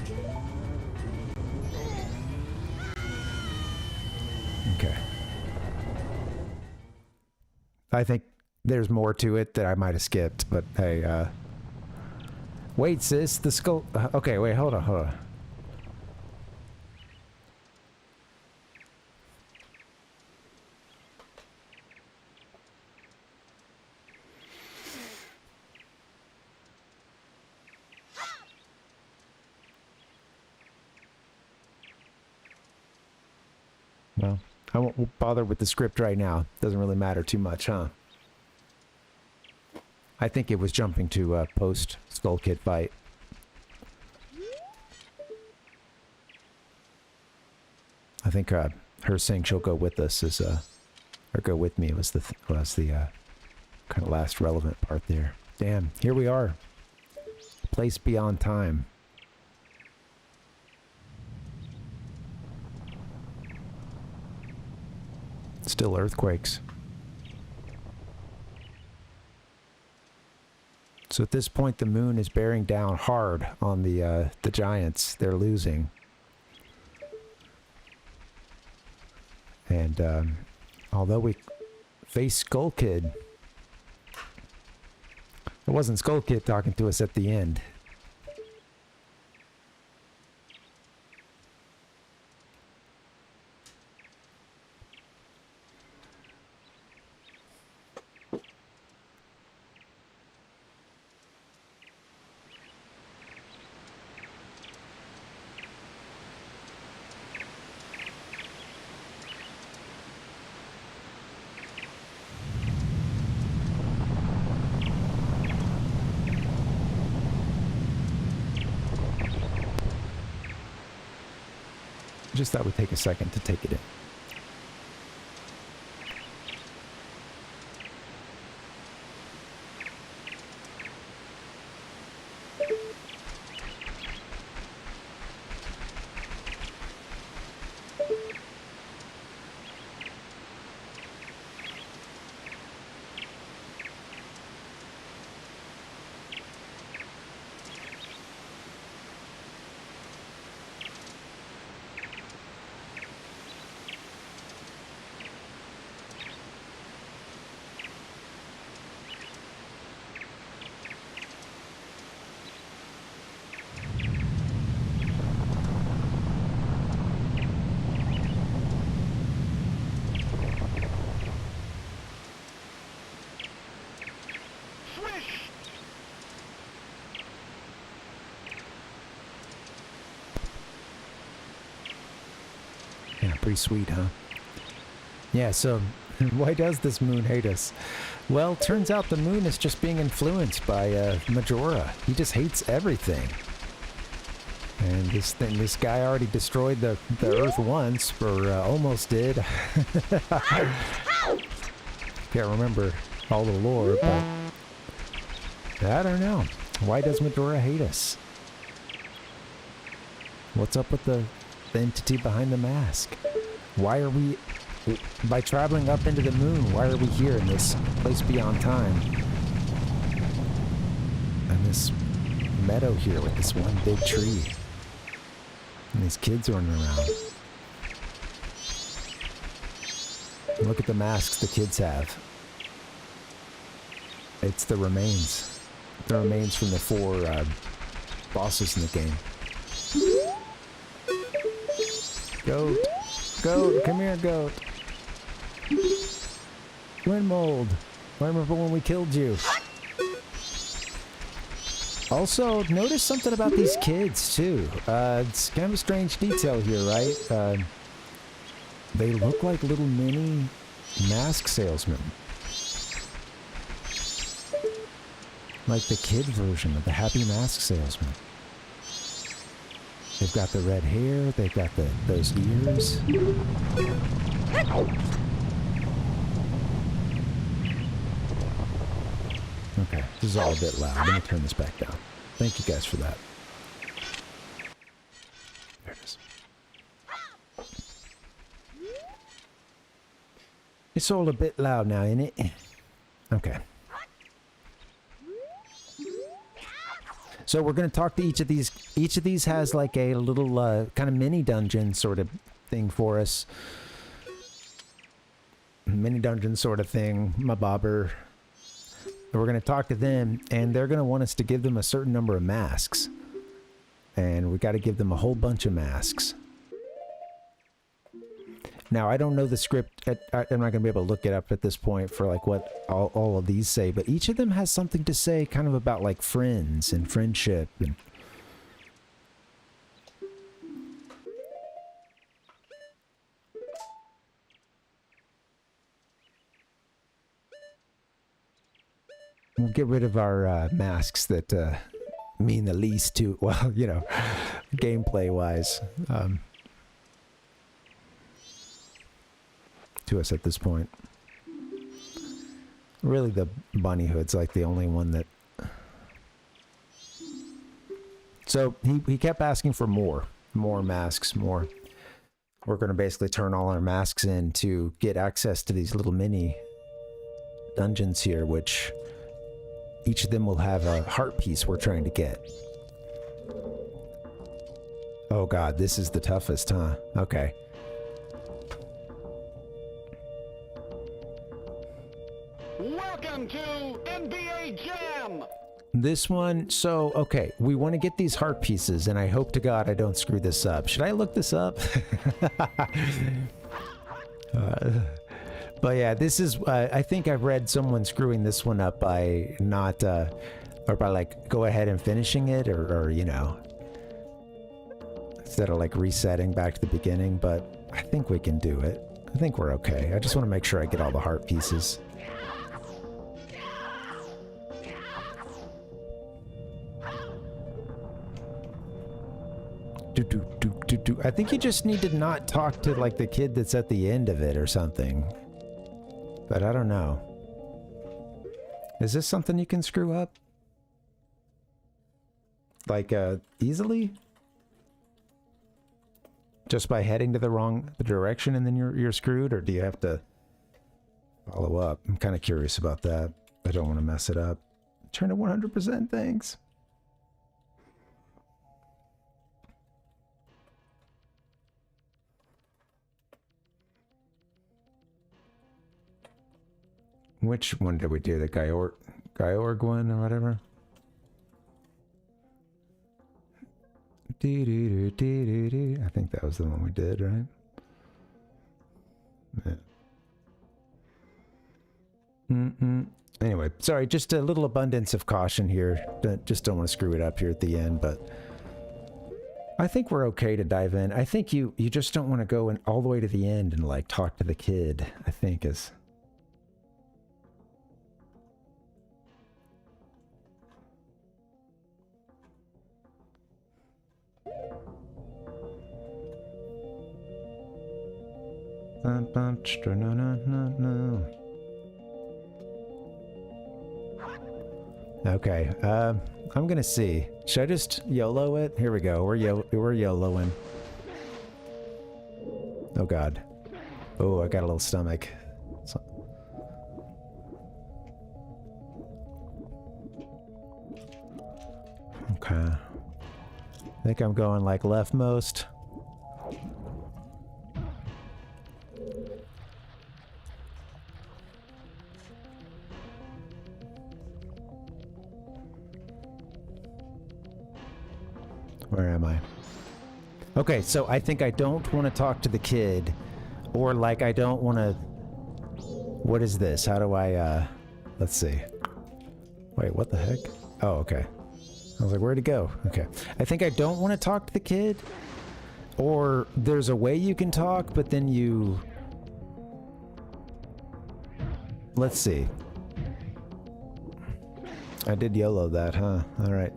Okay. I think there's more to it that I might have skipped, but hey, wait, sis, the skull... okay, wait, hold on. Well, I won't bother with the script right now. Doesn't really matter too much, huh? I think it was jumping to post Skull Kid fight. I think her saying she'll go with us is or go with me was the kind of last relevant part there. Damn, here we are. Place beyond time. Still earthquakes. So at this point, the moon is bearing down hard on the giants. They're losing, and although we face Skull Kid, it wasn't Skull Kid talking to us at the end. Just thought we'd take a second to take it in. Yeah, pretty sweet, huh? Yeah, so why does this moon hate us? Well, turns out the moon is just being influenced by Majora. He just hates everything. And this guy already destroyed the Earth once, or almost did. Can't remember all the lore, but I don't know. Why does Majora hate us? What's up with the entity behind the mask? Why are we, by traveling up into the moon, why are we here in this place beyond time? And this meadow here with this one big tree. And these kids running around. And look at the masks the kids have. It's the remains. The remains from the 4 bosses in the game. Goat! Goat! Come here, goat! Wind mold! I remember when we killed you. Also, notice something about these kids, too. It's kind of a strange detail here, right? They look like little mini mask salesmen. Like the kid version of the Happy Mask Salesman. They've got the red hair, they've got those ears. Okay, this is all a bit loud. Let me turn this back down. Thank you guys for that. There it is. It's all a bit loud now, isn't it? Okay. So we're going to talk to each of these. Each of these has like a little kind of mini dungeon sort of thing for us. Mini dungeon sort of thing. My bobber. We're going to talk to them, and they're going to want us to give them a certain number of masks. And we got to give them a whole bunch of masks. Now, I don't know the script. I'm not going to be able to look it up at this point for like what all of these say, but each of them has something to say kind of about like friends and friendship. And we'll get rid of our masks that mean the least to, well, you know, gameplay-wise. To us at this point. Really, the bunny hood's like the only one that... So, he kept asking for more masks, more. We're going to basically turn all our masks in to get access to these little mini dungeons here, which each of them will have a heart piece we're trying to get. Oh god, this is the toughest, huh? Okay. Welcome to NBA Jam! This one, so, okay, we want to get these heart pieces, and I hope to God I don't screw this up. Should I look this up? But yeah, this is, I think I've read someone screwing this one up by not, or by like, go ahead and finishing it, or you know, instead of like resetting back to the beginning, but I think we can do it. I think we're okay. I just want to make sure I get all the heart pieces. I think you just need to not talk to like the kid that's at the end of it or something. But I don't know. Is this something you can screw up? Like, easily? Just by heading to the wrong direction and then you're screwed? Or do you have to follow up? I'm kind of curious about that. I don't want to mess it up. Turn to 100%, thanks. Which one did we do? The Gyorg one or whatever? I think that was the one we did, right? Yeah. Anyway, sorry, just a little abundance of caution here. Just don't want to screw it up here at the end, but I think we're okay to dive in. I think you just don't want to go all the way to the end and like talk to the kid, I think is... Okay, I'm gonna see. Should I just YOLO it? Here we go. We're YOLOing. Oh god. Oh, I got a little stomach. Okay. I think I'm going like leftmost. Where am I? Okay, so I think I don't want to talk to the kid, or like I don't want to... What is this? How do I, let's see. Wait, what the heck? Oh, okay. I was like, where'd it go? Okay. I think I don't want to talk to the kid. Or there's a way you can talk, but then you... Let's see. I did YOLO that, huh? Alright.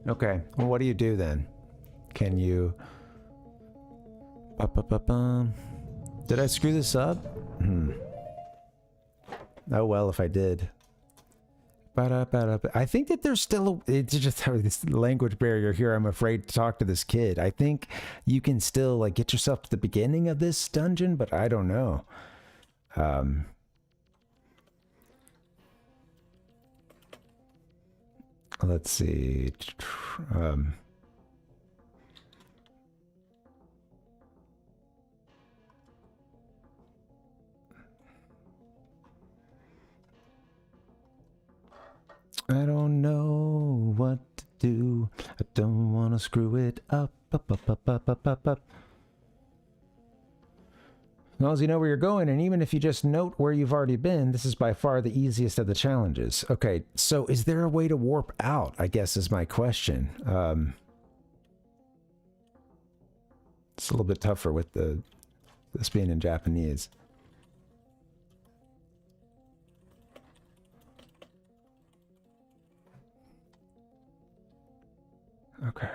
Okay, well, what do you do then? Can you... Did I screw this up? Oh well, if I did. I think that there's still... It's just this language barrier here. I'm afraid to talk to this kid. I think you can still, like, get yourself to the beginning of this dungeon, but I don't know. Let's see. I don't know what to do. I don't want to screw it up. As long as you know where you're going, and even if you just note where you've already been, this is by far the easiest of the challenges. Okay, so is there a way to warp out, I guess is my question. It's a little bit tougher with this being in Japanese. Okay.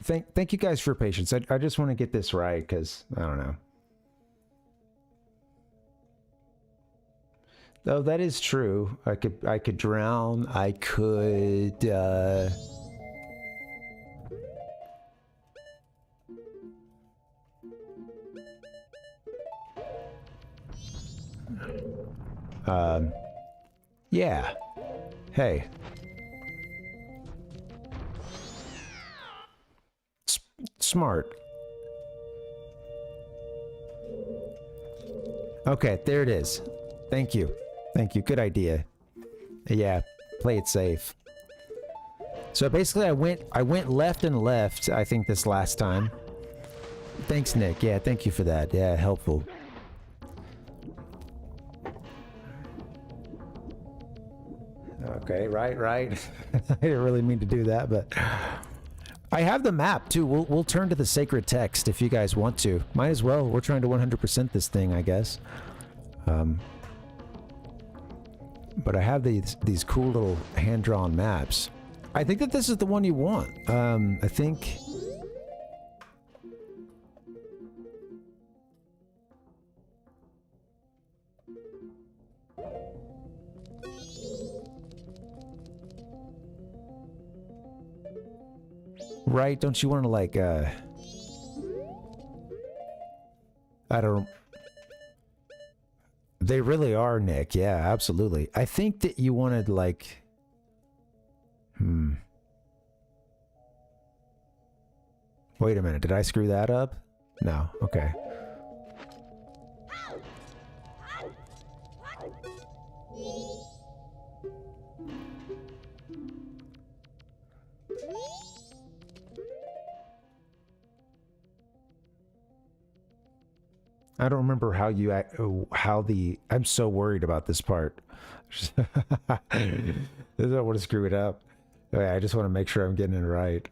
Thank you guys for your patience. I just want to get this right, because I don't know. Oh, that is true. I could drown. I could yeah. Hey. Smart. Okay, there it is. Thank you. Thank you. Good idea. Yeah, play it safe. So basically I went left and left, I think, this last time. Thanks, Nick. Yeah, thank you for that. Yeah, helpful. Okay, right. I didn't really mean to do that, but I have the map too. We'll turn to the sacred text if you guys want to. Might as well. We're trying to 100% this thing, I guess. But I have these cool little hand-drawn maps. I think that this is the one you want. I think... Right? Don't you want to, like, I don't... They really are, Nick. Yeah, absolutely. I think that you wanted, like... Wait a minute. Did I screw that up? No. Okay. I don't remember how you I'm so worried about this part. I don't want to screw it up. I just want to make sure I'm getting it right.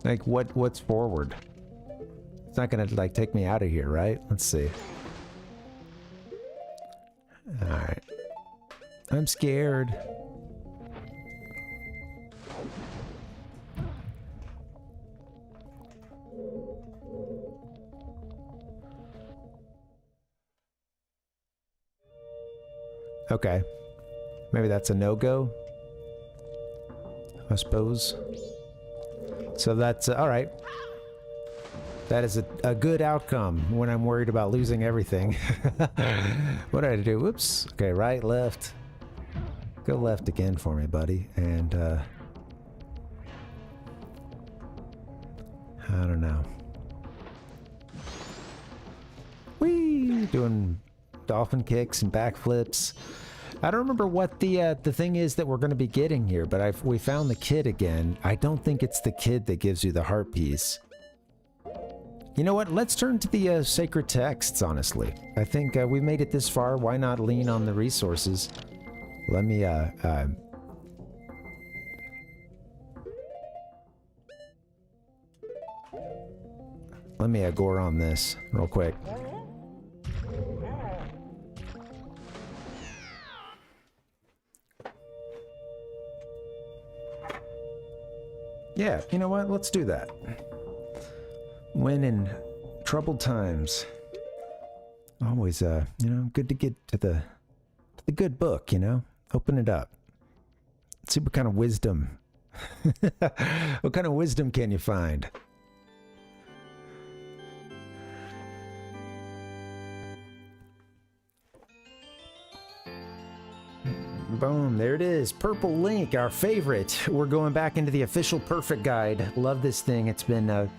Like, what's forward? It's not gonna, like, take me out of here, right? Let's see. Alright. I'm scared. Okay. Maybe that's a no-go? I suppose. So that's all right. That is a good outcome when I'm worried about losing everything. What did I do? Whoops. Okay, right, left. Go left again for me, buddy. And I don't know. Whee! Doing dolphin kicks and backflips. I don't remember what the thing is that we're going to be getting here, but we found the kid again. I don't think it's the kid that gives you the heart piece. You know what? Let's turn to the sacred texts, honestly. I think we made it this far. Why not lean on the resources? Let me, let me gore on this real quick. Yeah, you know what? Let's do that. When in troubled times, always, you know, good to get to the good book, you know? Open it up. See what kind of wisdom, what kind of wisdom can you find? Boom, there it is. Purple Link, our favorite. We're going back into the official Perfect Guide. Love this thing. It's been a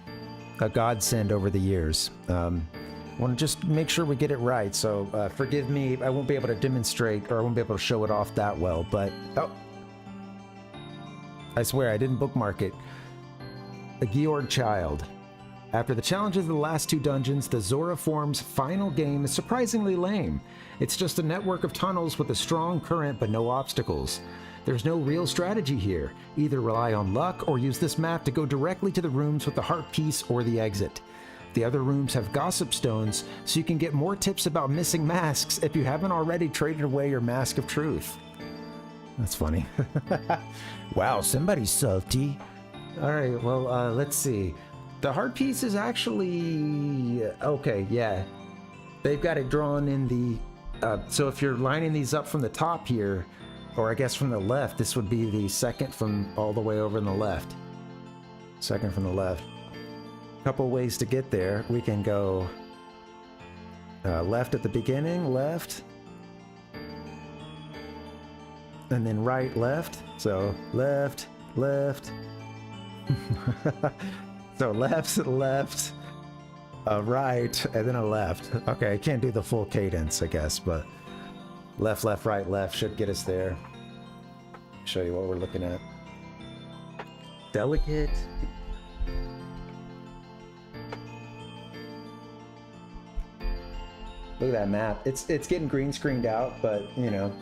godsend over the years. Want to just make sure we get it right, so forgive me. I won't be able to demonstrate, or I won't be able to show it off that well, but... Oh! I swear, I didn't bookmark it. A Georg Child. After the challenges of the last two dungeons, the Zora Form's final game is surprisingly lame. It's just a network of tunnels with a strong current but no obstacles. There's no real strategy here. Either rely on luck or use this map to go directly to the rooms with the heart piece or the exit. The other rooms have gossip stones, so you can get more tips about missing masks if you haven't already traded away your mask of truth. That's funny. Wow, somebody's salty. Alright, well, let's see. The heart piece is actually... okay, yeah. They've got it drawn in the... so if you're lining these up from the top here, or I guess from the left, this would be the second from all the way over on the left. Second from the left. Couple ways to get there. We can go left at the beginning, left, and then right, left. So left, left. So left, left, right, and then a left. Okay, I can't do the full cadence, I guess, but left, left, right, left should get us there. Show you what we're looking at. Delicate. Look at that map. It's getting green screened out, but you know,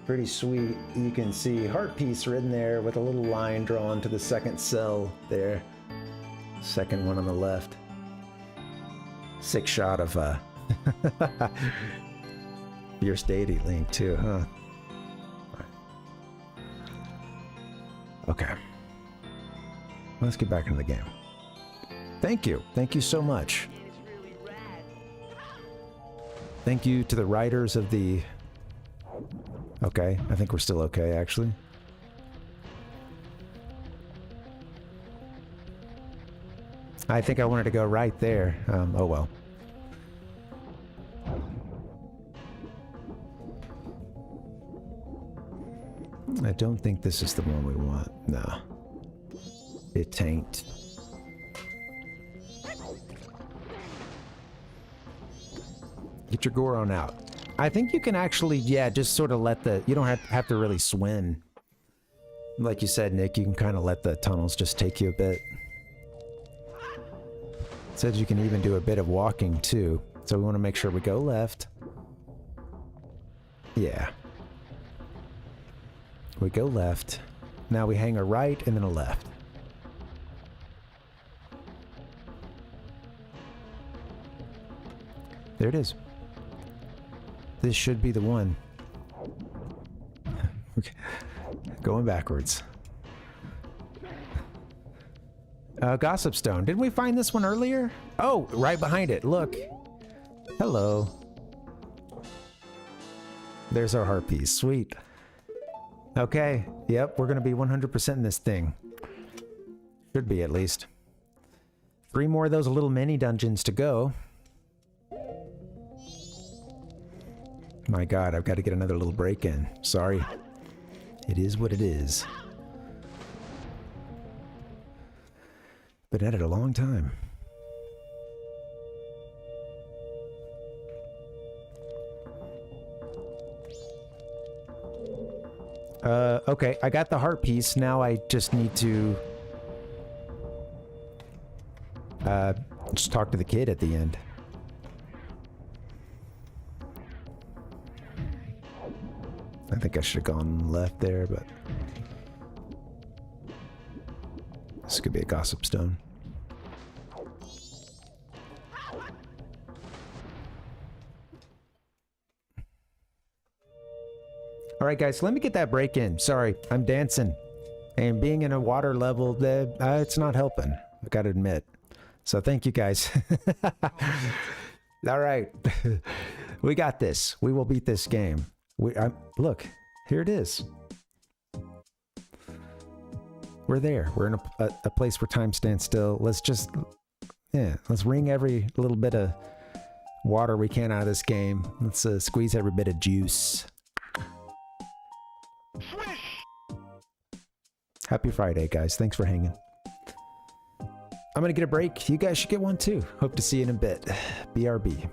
pretty sweet. You can see heart piece written there with a little line drawn to the second cell there. Second one on the left. Sick shot of your Stady Link too, huh? Okay. Let's get back into the game. Thank you. Thank you so much. Thank you to the writers of the... Okay, I think we're still okay, actually. I think I wanted to go right there. Oh well. I don't think this is the one we want. No. It tain't. Get your Goron out. I think you can actually, yeah, just sort of let the... You don't have to really swim. Like you said, Nick, you can kind of let the tunnels just take you a bit. It says you can even do a bit of walking, too. So we want to make sure we go left. Yeah. We go left. Now we hang a right and then a left. There it is. This should be the one. Okay. Going backwards. Gossip Stone. Didn't we find this one earlier? Oh, right behind it. Look. Hello. There's our heart piece. Sweet. Okay. Yep, we're going to be 100% in this thing. Should be, at least. 3 more of those little mini dungeons to go. My god, I've got to get another little break in. Sorry. It is what it is. Been at it a long time. Okay, I got the heart piece. Now I just need to just talk to the kid at the end. I think I should have gone left there, but this could be a gossip stone. All right, guys, let me get that break in. Sorry, I'm dancing. And being in a water level, it's not helping. I gotta admit. So thank you, guys. All right. We got this. We will beat this game. Look, here it is. We're there. We're in a place where time stands still. Let's just, let's wring every little bit of water we can out of this game. Let's squeeze every bit of juice. Happy Friday, guys. Thanks for hanging. I'm gonna get a break. You guys should get one too. Hope to see you in a bit. BRB.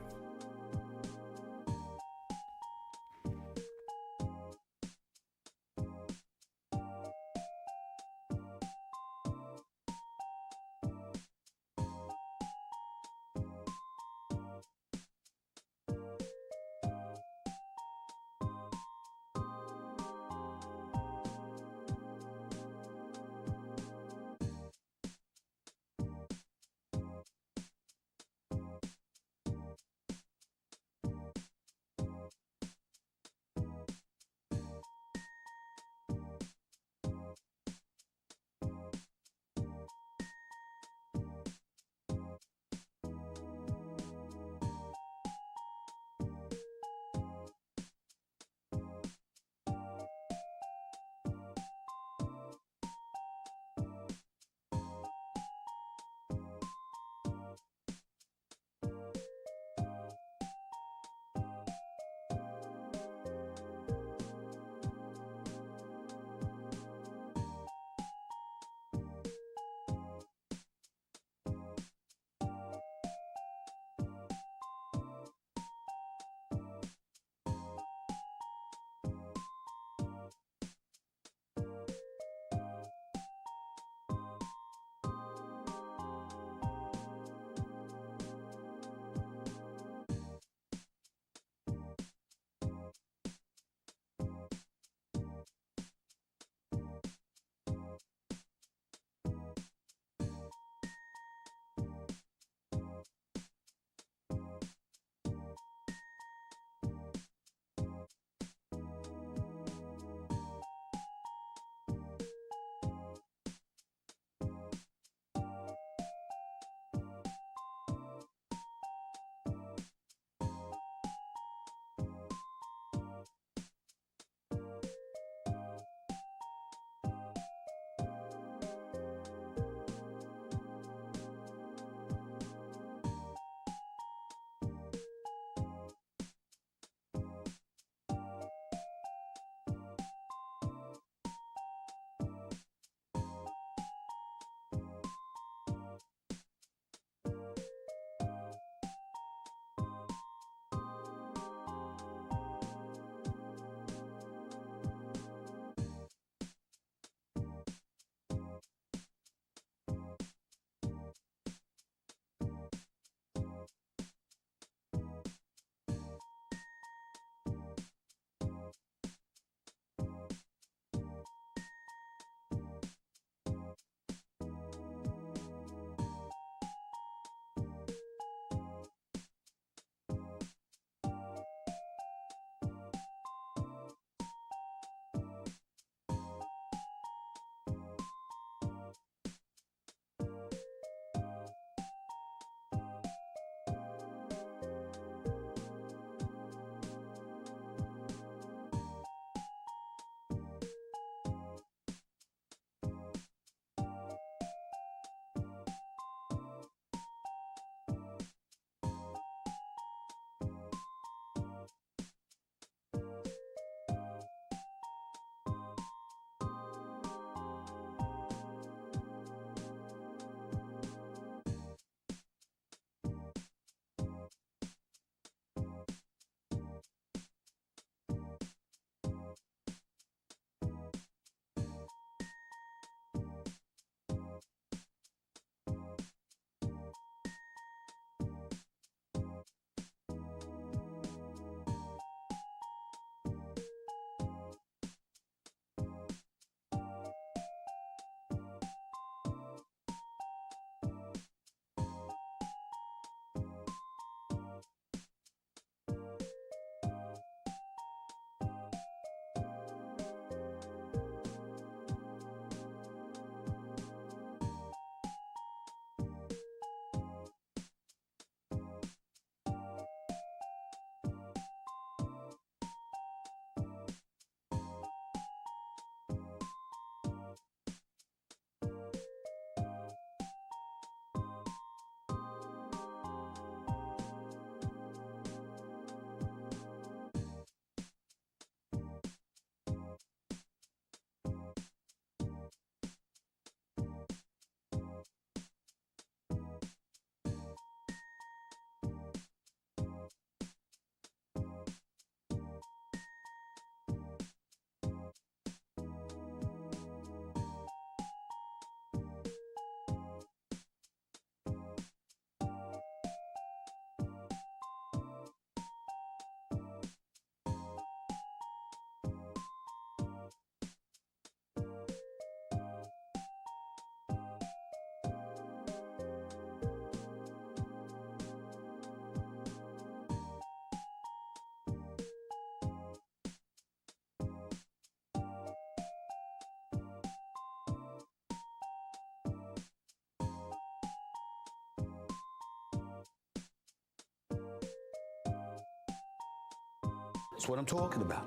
That's what I'm talking about.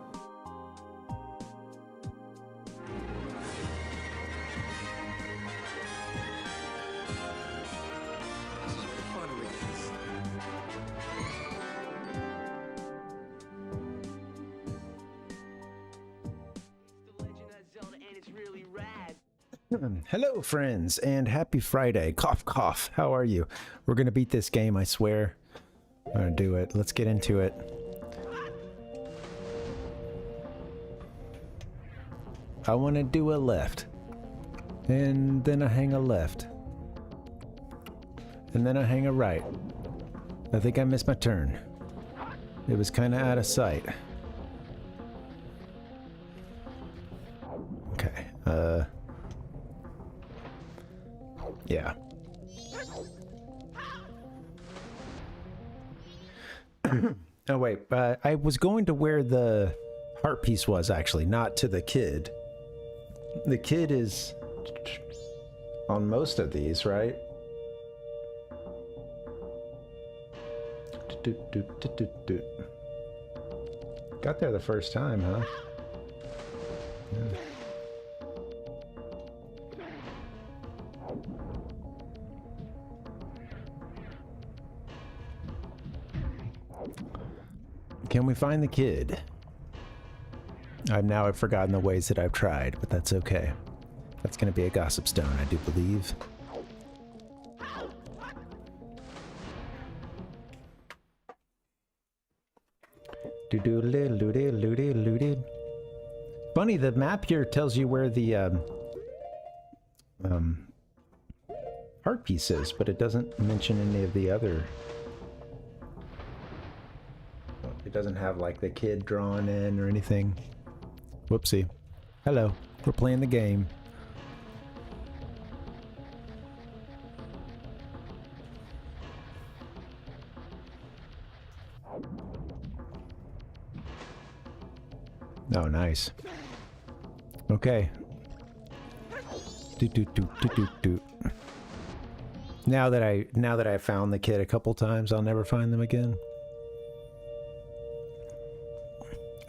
Hello, friends, and happy Friday. Cough, cough. How are you? We're gonna beat this game, I swear. I'm gonna do it. Let's get into it. I want to do a left. And then I hang a left. And then I hang a right. I think I missed my turn. It was kind of out of sight. Okay, yeah. Oh wait, I was going to where the heart piece was actually, not to the kid. The kid is on most of these, right? Got there the first time, huh? Yeah. Can we find the kid? I've forgotten the ways that I've tried, but that's okay. That's gonna be a gossip stone, I do believe. Funny, the map here tells you where the heart piece is, but it doesn't mention any of the other. It doesn't have like the kid drawn in or anything. Whoopsie. Hello, we're playing the game. Oh, nice. Okay. Now that I found the kid a couple times, I'll never find them again.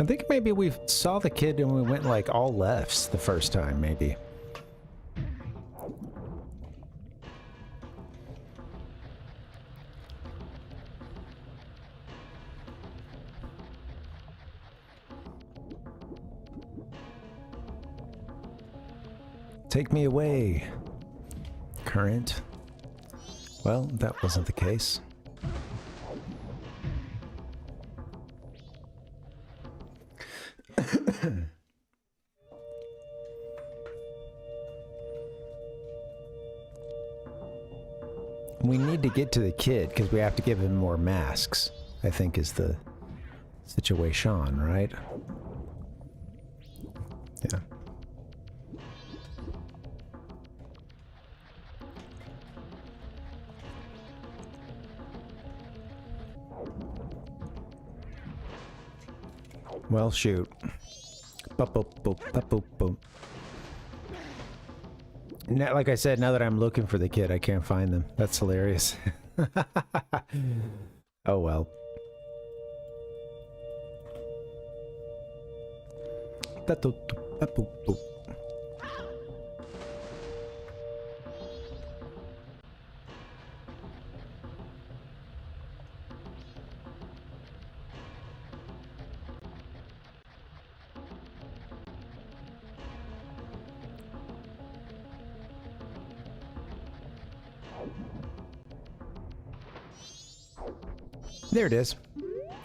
I think maybe we saw the kid and we went like all lefts the first time, maybe. Take me away, current. Well, that wasn't the case. We need to get to the kid because we have to give him more masks, I think is the situation, right? Yeah. Well, shoot. Now, like I said, now that I'm looking for the kid, I can't find them. That's hilarious. Oh well. There it is.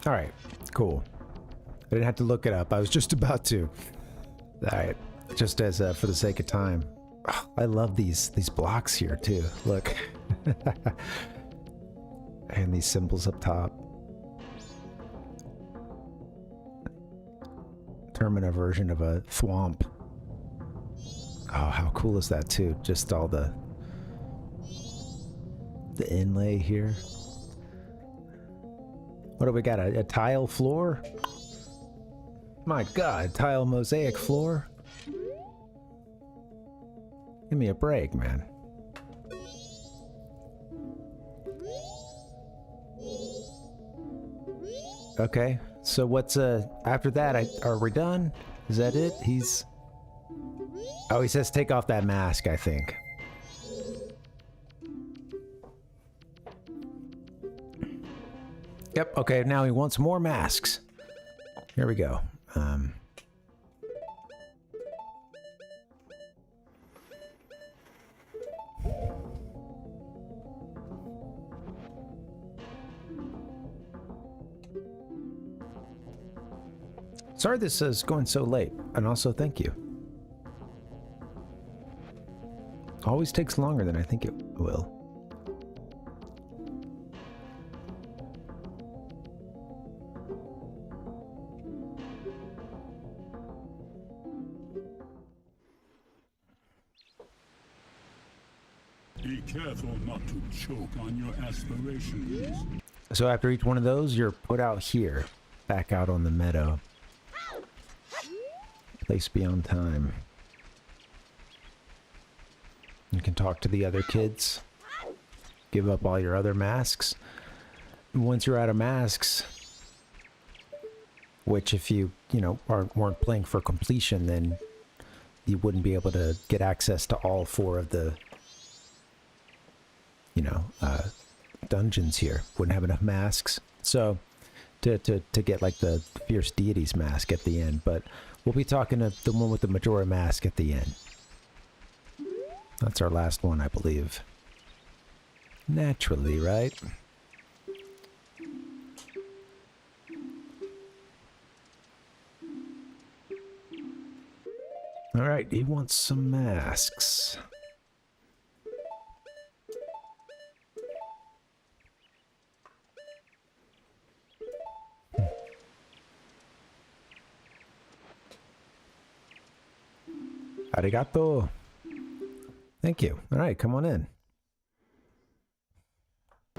All right, cool. I didn't have to look it up. I was just about to. All right, just as for the sake of time. Oh, I love these blocks here too. Look, and these symbols up top. Termina version of a thwomp. Oh, how cool is that too? Just all the inlay here. What do we got? A tile floor? My God, tile mosaic floor? Give me a break, man. Okay, So what's after that? Are we done? Is that it? Oh, he says take off that mask, I think. Yep, okay, now he wants more masks. Here we go. Sorry this is going so late, and also thank you. Always takes longer than I think it will. Be careful not to choke on your aspirations. So after each one of those, you're put out here, back out on the meadow. Place beyond time. You can talk to the other kids. Give up all your other masks. Once you're out of masks, which if you weren't playing for completion, then you wouldn't be able to get access to all 4 of the dungeons here. Wouldn't have enough masks. So to get like the Fierce Deities mask at the end, but we'll be talking to the one with the Majora mask at the end. That's our last one, I believe. Naturally, right? Alright, he wants some masks. Arigato. Thank you. All right, come on in.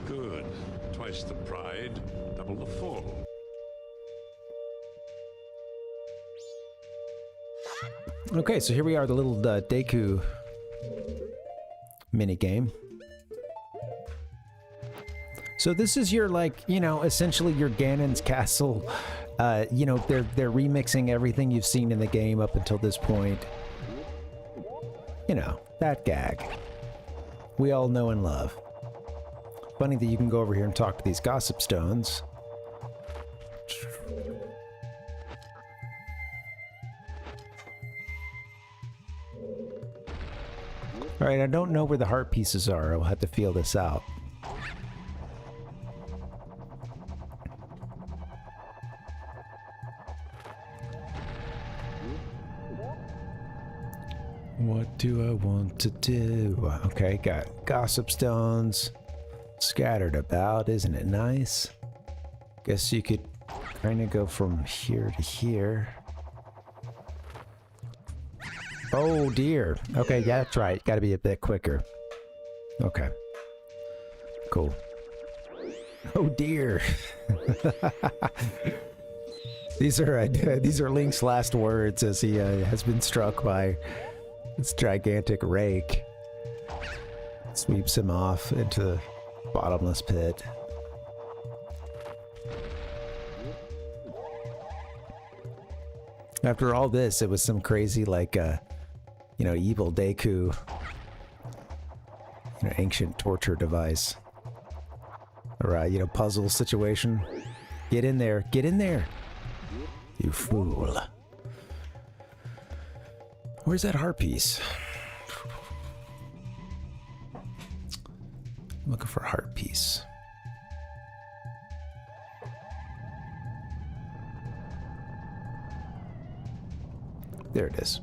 Good. Twice the pride, double the fall. Okay, so here we are, the little Deku mini game. So this is your, like, essentially your Ganon's Castle. They're remixing everything you've seen in the game up until this point. That gag. We all know and love. Funny that you can go over here and talk to these gossip stones. Alright, I don't know where the heart pieces are. I'll have to feel this out. What do I want to do? Okay, got gossip stones scattered about. Isn't it nice? Guess you could kind of go from here to here. Oh dear. Okay, yeah, that's right. Got to be a bit quicker. Okay. Cool. Oh dear. These are Link's last words as he has been struck by this gigantic rake. Sweeps him off into the bottomless pit. After all this, it was some crazy, like, evil Deku, ancient torture device. Or, puzzle situation. Get in there. Get in there! You fool. Where's that heart piece? I'm looking for a heart piece. There it is.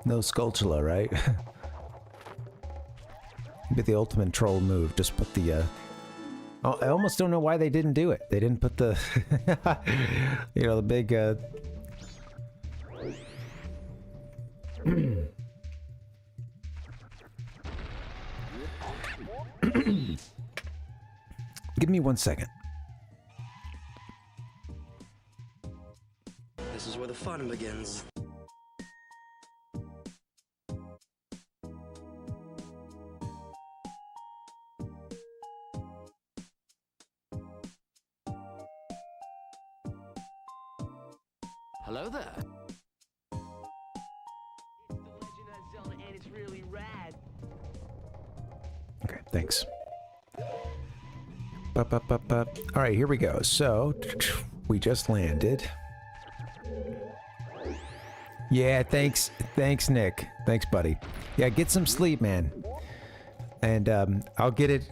No Skulltula, right? Be the ultimate troll move. Just put the oh, I almost don't know why they didn't do it. They didn't put the the big Give me 1 second. This is where the fun begins. Hello there. Okay, thanks. All right, here we go. So, we just landed. Yeah, thanks, Nick. Thanks, buddy. Yeah, get some sleep, man. And I'll get it.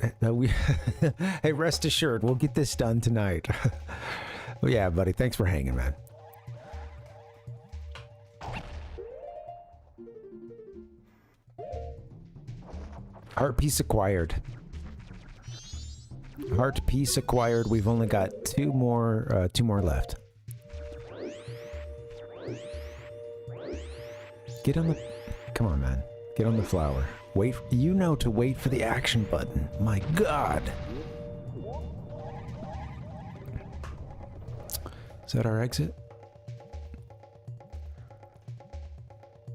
Hey, rest assured, we'll get this done tonight. Well, yeah, buddy. Thanks for hanging, man. Heart piece acquired. Heart piece acquired. We've only got two more left. Get on the... Come on, man. Get on the flower. Wait. You know to wait for the action button. My God. Is that our exit?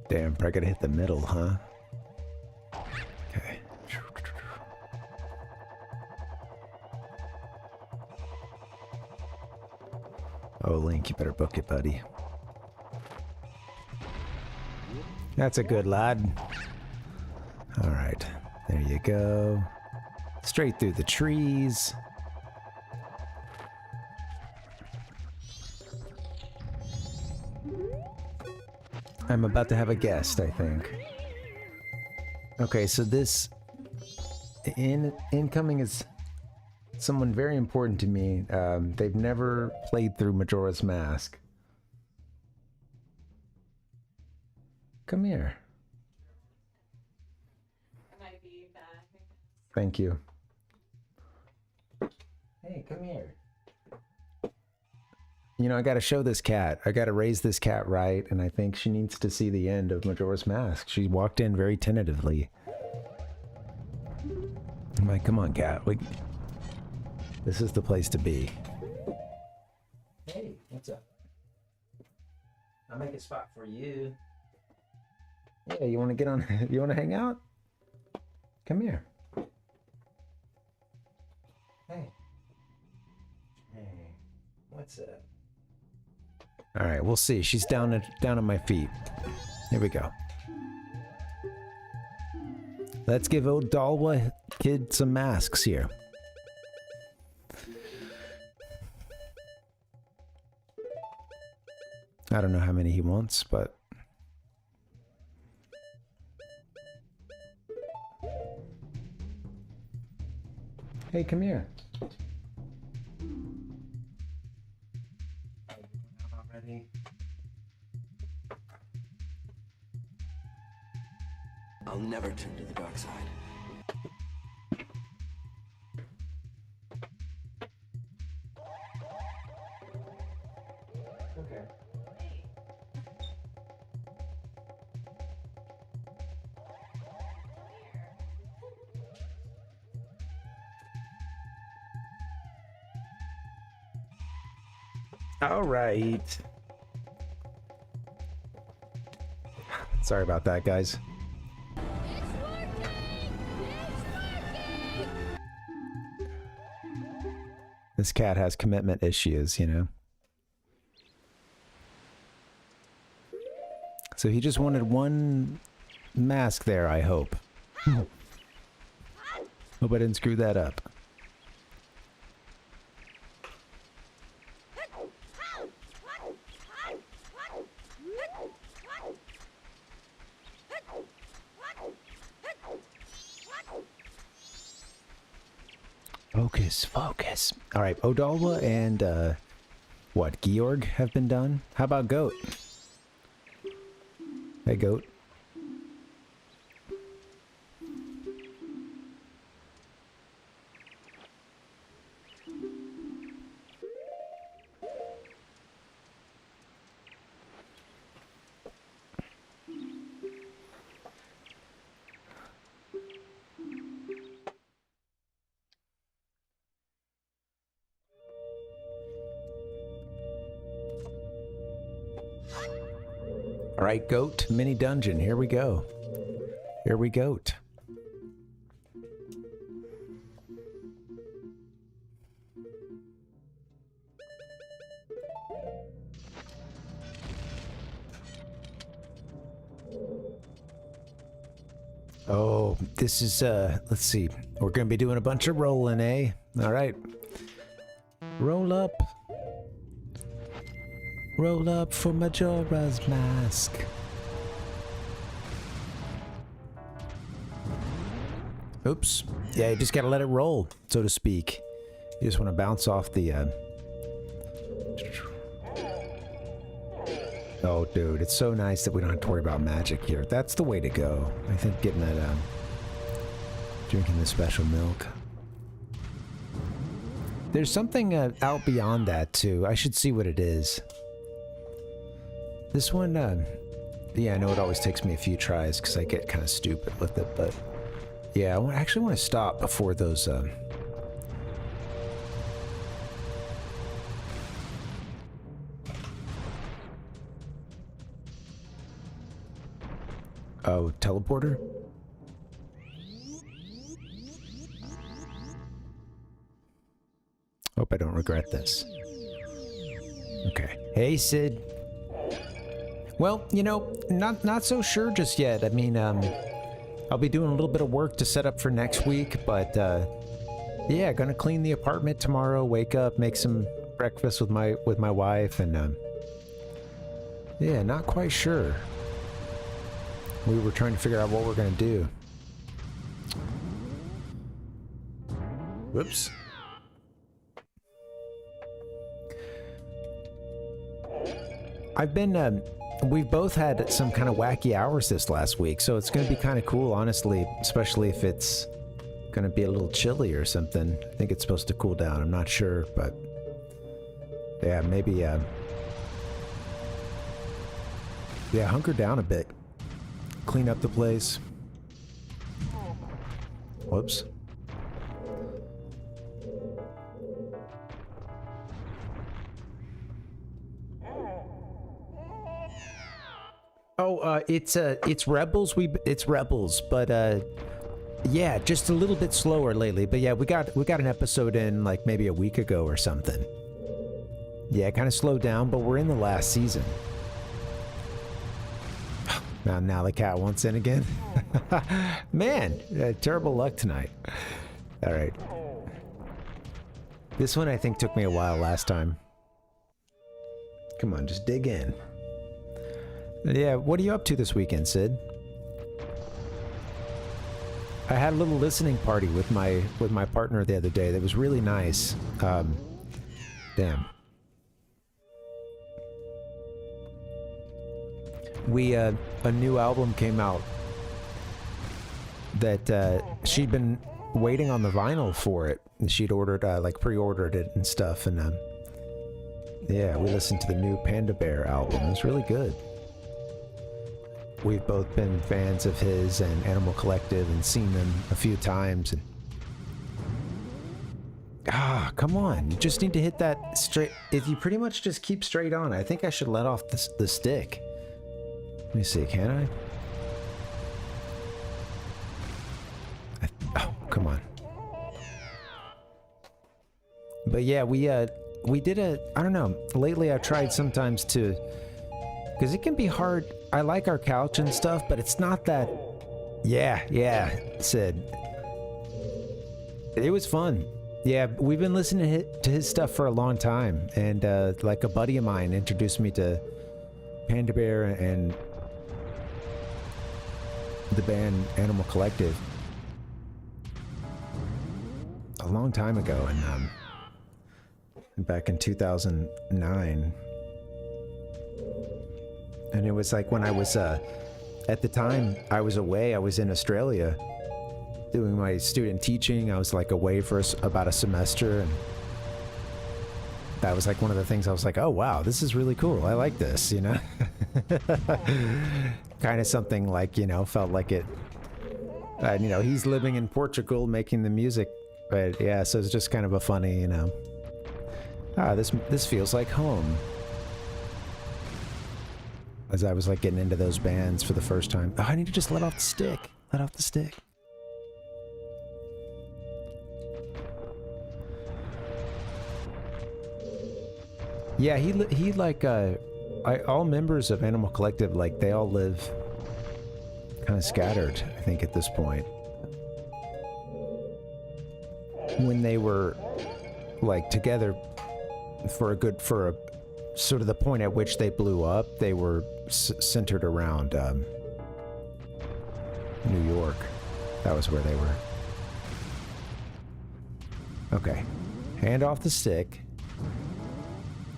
Damn, probably gotta hit the middle, huh? Okay. Oh, Link, you better book it, buddy. That's a good lad. All right, there you go. Straight through the trees. I'm about to have a guest, I think. Okay, so this incoming is someone very important to me. They've never played through Majora's Mask. Come here. Thank you. Hey, come here. You know, I gotta show this cat. I gotta raise this cat right, and I think she needs to see the end of Majora's Mask. She walked in very tentatively. I'm like, come on, cat. This is the place to be. Hey, what's up? I'll make a spot for you. Yeah, you want to get on? You want to hang out? Come here. Hey. Hey. What's up? All right, we'll see. She's down at my feet. Here we go. Let's give old Dalwa kid some masks here. I don't know how many he wants, but... Hey, come here. Already. I'll never turn to the dark side. Okay. All right. Sorry about that, guys. This cat has commitment issues, you know. So he just wanted one mask there, I hope. Hope I didn't screw that up. Focus, focus. All right, Odalwa and, what, Georg have been done? How about Goat? Hey, Goat. All right, Goat, mini dungeon. Here we go. Here we go. this is, let's see. We're gonna be doing a bunch of rolling, eh? All right. Roll up. Roll up for Majora's Mask. Oops. Yeah, you just gotta let it roll, so to speak. You just want to bounce off the, Oh, dude, it's so nice that we don't have to worry about magic here. That's the way to go. I think getting that, drinking the special milk. There's something out beyond that, too. I should see what it is. This one, yeah, I know it always takes me a few tries because I get kind of stupid with it, but yeah, I actually want to stop before those, Oh, teleporter? Hope I don't regret this. Okay. Hey, Sid. Well, you know, not so sure just yet. I mean, I'll be doing a little bit of work to set up for next week, but, yeah, gonna clean the apartment tomorrow, wake up, make some breakfast with my wife, and, yeah, not quite sure. We were trying to figure out what we're gonna do. Whoops. I've been, we've both had some kind of wacky hours this last week, so it's gonna be kind of cool, honestly, especially if it's gonna be a little chilly or something. I think it's supposed to cool down, I'm not sure, but yeah, maybe, yeah, hunker down a bit. Clean up the place. Whoops. Oh, it's Rebels. It's Rebels, but yeah, just a little bit slower lately. But yeah, we got an episode in like maybe a week ago or something. Yeah, kind of slowed down, but we're in the last season. Now the cat wants in again. Man, terrible luck tonight. All right. This one I think took me a while last time. Come on, just dig in. Yeah, what are you up to this weekend, Sid? I had a little listening party with my partner the other day. That was really nice. Damn. A new album came out that she'd been waiting on the vinyl for it. And she'd ordered, like pre-ordered it and stuff, and yeah, we listened to the new Panda Bear album. It was really good. We've both been fans of his and Animal Collective and seen them a few times. And come on, you just need to hit that straight. If you pretty much just keep straight on, I think I should let off the stick. Let me see, can I? Oh, come on. But yeah, we did I don't know, lately I've tried sometimes to, because it can be hard. I like our couch and stuff, but it's not that, yeah, Sid. It was fun. Yeah, we've been listening to his stuff for a long time, and like a buddy of mine introduced me to Panda Bear and the band Animal Collective a long time ago, and back in 2009. And it was like when I was, at the time I was away, I was in Australia doing my student teaching. I was like away for about a semester, and that was like one of the things I was like, oh wow, this is really cool. I like this, you know? Kind of something like, you know, felt like it, you know, he's living in Portugal making the music, but yeah, so it's just kind of a funny, you know, this feels like home. As I was like getting into those bands for the first time. Oh, I need to just let off the stick. Let off the stick. Yeah, he like, all members of Animal Collective, like, they all live kind of scattered, I think, at this point. when they were like together for a sort of the point at which they blew up, they were centered around New York. That was where they were. Okay. Hand off the stick.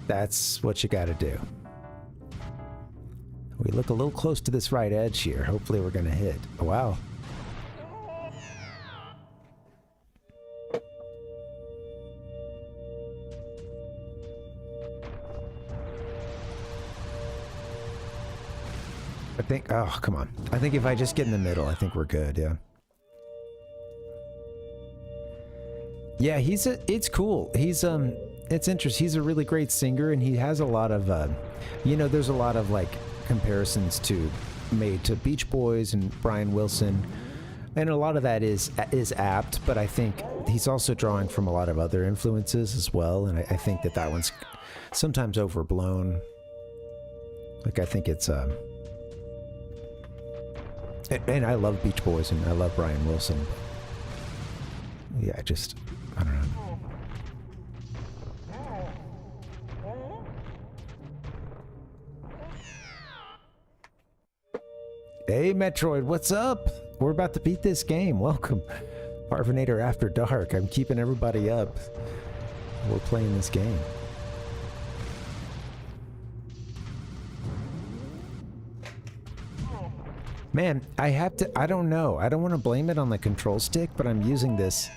That's what you gotta do. We look a little close to this right edge here. Hopefully we're gonna hit. Wow. I think, oh, come on. I think if I just get in the middle, I think we're good, yeah. Yeah, it's cool. It's interesting. He's a really great singer, and he has a lot of, you know, there's a lot of, like, comparisons made to Beach Boys and Brian Wilson, and a lot of that is apt, but I think he's also drawing from a lot of other influences as well, and I think that one's sometimes overblown. Like, I think it's, and I love Beach Boys, and I love Brian Wilson. Yeah, I don't know. Hey, Metroid, what's up? We're about to beat this game. Welcome. Parvinator After Dark. I'm keeping everybody up. We're playing this game. Man, I don't know. I don't want to blame it on the control stick, but I'm using this.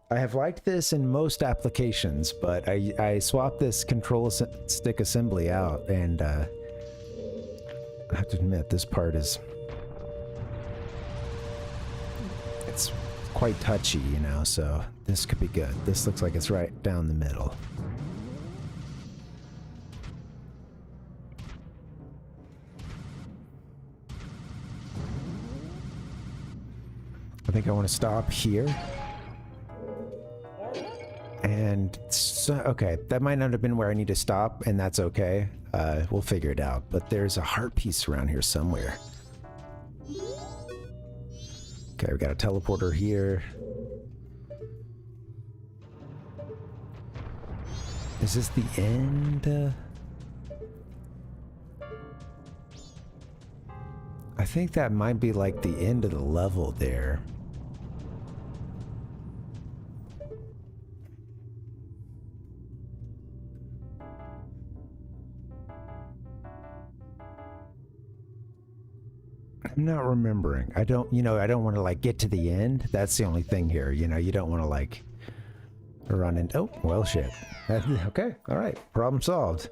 I have liked this in most applications, but I swapped this control stick assembly out, and I have to admit, this part it's quite touchy, you know, so this could be good. This looks like it's right down the middle. I think I want to stop here. And so, okay, that might not have been where I need to stop, and that's okay. We'll figure it out. But there's a heart piece around here somewhere. Okay, we got a teleporter here. Is this the end? I think that might be like the end of the level there. I'm not remembering. I don't want to like get to the end. That's the only thing here. You know, you don't want to like run in. Oh, well, shit. Okay, all right. Problem solved.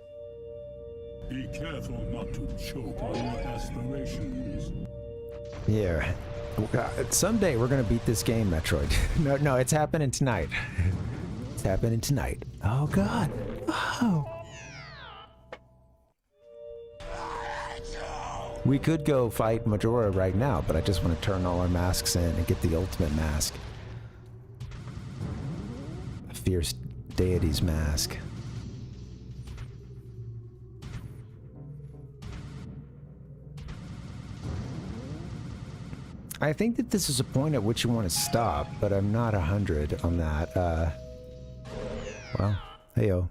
Be careful not to choke on your aspirations. Yeah. Someday we're gonna beat this game, Metroid. No, it's happening tonight. It's happening tonight. Oh, God. Oh. We could go fight Majora right now, but I just want to turn all our masks in and get the ultimate mask. Fierce Deity's mask. I think that this is a point at which you want to stop, but I'm not 100 on that. Well, hey-o.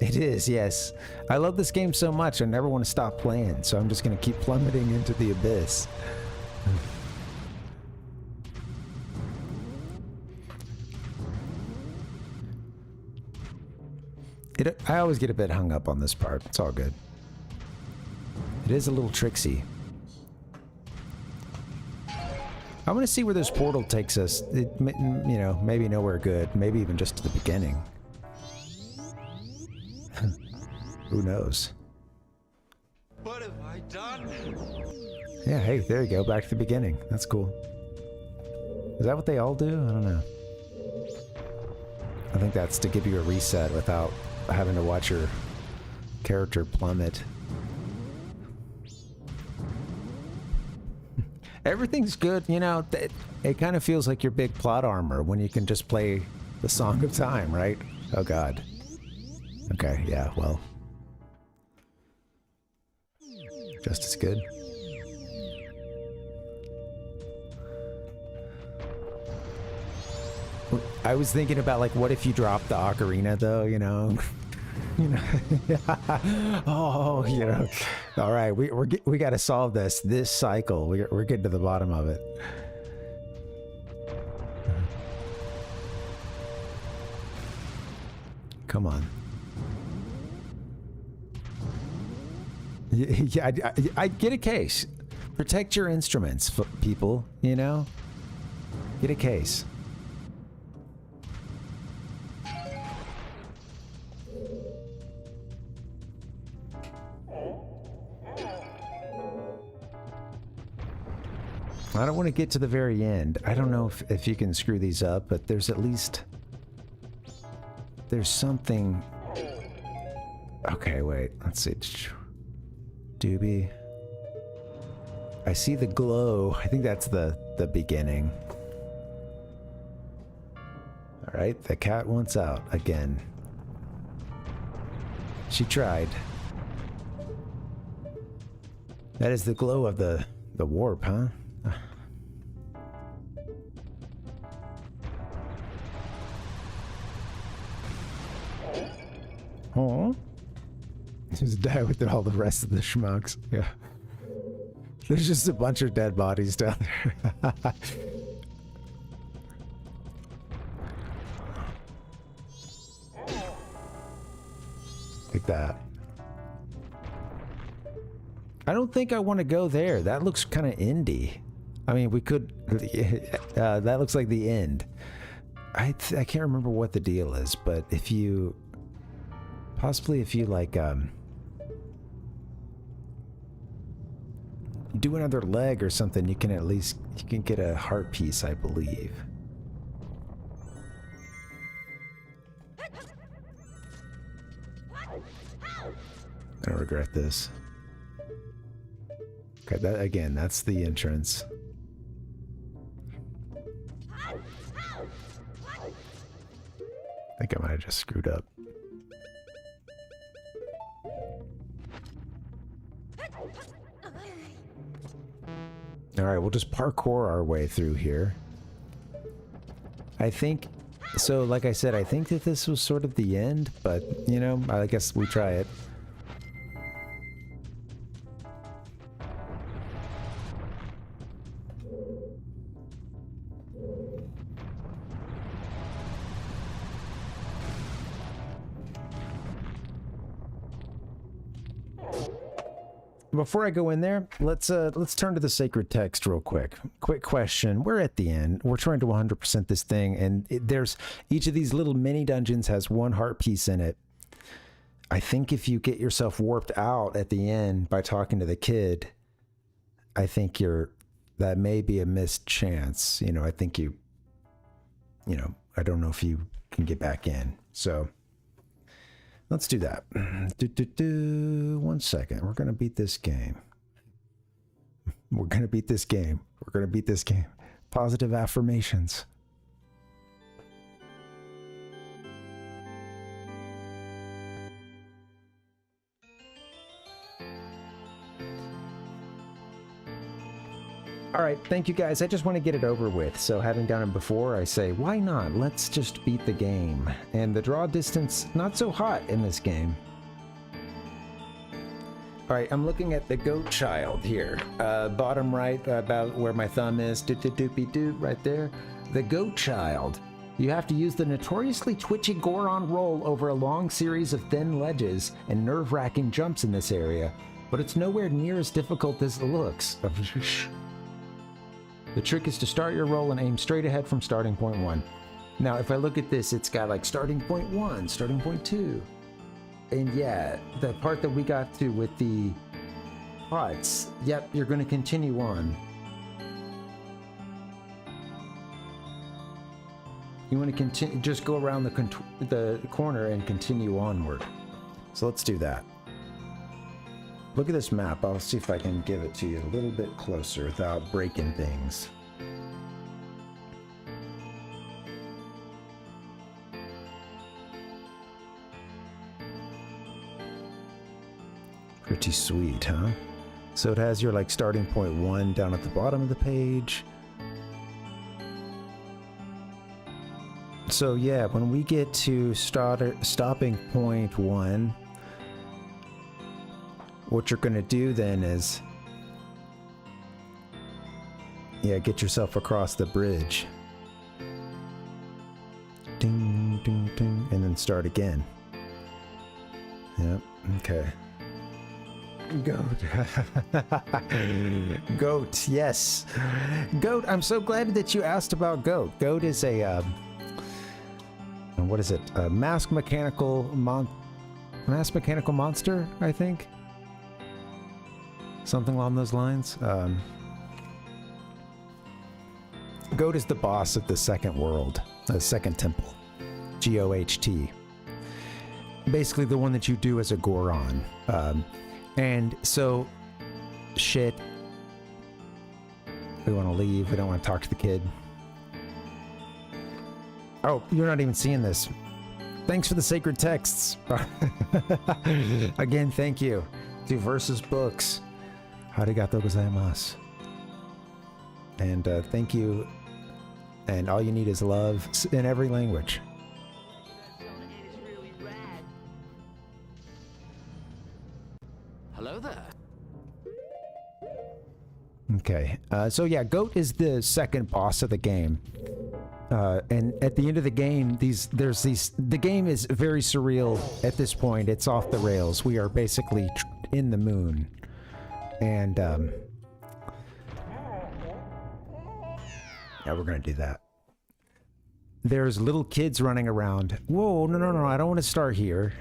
It is, yes. I love this game so much, I never want to stop playing, so I'm just going to keep plummeting into the abyss. I always get a bit hung up on this part. It's all good. It is a little tricksy. I want to see where this portal takes us. You know, maybe nowhere good. Maybe even just to the beginning. Who knows? What have I done? Yeah, hey, there you go. Back to the beginning. That's cool. Is that what they all do? I don't know. I think that's to give you a reset without having to watch your character plummet. Everything's good, you know. It kind of feels like your big plot armor when you can just play the Song of Time, right? Oh, God. Okay, yeah, well. Just as good. I was thinking about like, what if you drop the ocarina though, you know? You know, oh, you know. All right, we got to solve this cycle. We're getting to the bottom of it. Come on. Yeah, I get a case. Protect your instruments, people. You know, get a case. I don't want to get to the very end. I don't know if you can screw these up, but there's at least... There's something... Okay, wait. Let's see. Doobie. I see the glow. I think that's the beginning. Alright, the cat wants out again. She tried. That is the glow of the warp, huh? Oh, just die with all the rest of the schmucks. Yeah, there's just a bunch of dead bodies down there. Like that. I don't think I want to go there. That looks kind of indie. I mean, we could. That looks like the end. I can't remember what the deal is, but if you. Possibly if you like do another leg or something, you can at least get a heart piece, I believe. I don't regret this. Okay, that again, that's the entrance. I think I might have just screwed up. Alright, we'll just parkour our way through here. I think... So, like I said, I think that this was sort of the end, but, you know, I guess we try it. Before I go in there, let's turn to the sacred text real quick. Quick question. We're at the end. We're trying to 100% this thing, and there's each of these little mini dungeons has one heart piece in it. I think if you get yourself warped out at the end by talking to the kid, I think that may be a missed chance. You know, I think you know, I don't know if you can get back in. So let's do that. 1 second. We're gonna beat this game. We're gonna beat this game. We're gonna beat this game. Positive affirmations. All right, thank you guys. I just want to get it over with. So having done it before, I say, why not? Let's just beat the game. And the draw distance, not so hot in this game. All right, I'm looking at the goat child here. Bottom right, about where my thumb is, doop-doop-doopy-doop, right there. The goat child. You have to use the notoriously twitchy Goron roll over a long series of thin ledges and nerve-wracking jumps in this area, but it's nowhere near as difficult as it looks. The trick is to start your roll and aim straight ahead from starting point 1. Now, if I look at this, it's got like starting point 1, starting point 2. And yeah, the part that we got to with the pots, yep, you're going to continue on. You want to continue, just go around the corner and continue onward. So let's do that. Look at this map. I'll see if I can give it to you a little bit closer without breaking things. Pretty sweet, huh? So it has your like starting point 1 down at the bottom of the page. So yeah, when we get to stopping point 1, what you're gonna do then is, yeah, get yourself across the bridge. Ding, ding, ding, and then start again. Yep, okay. Goat. Goat, yes. Goat, I'm so glad that you asked about Goat. Goat is a, what is it? A masked mechanical monster, I think? Something along those lines. Goat is the boss of the second world, the second temple. G-O-H-T. Basically the one that you do as a Goron. And so, shit. We want to leave. We don't want to talk to the kid. Oh, you're not even seeing this. Thanks for the sacred texts. Again, thank you to Versus Books. Arigatou gozaimasu. And thank you. And all you need is love in every language. Hello there. Okay, so yeah, Goat is the second boss of the game. And at the end of the game, the game is very surreal at this point. It's off the rails. We are basically in the moon. And, yeah, we're gonna do that. There's little kids running around. Whoa, no, I don't want to start here.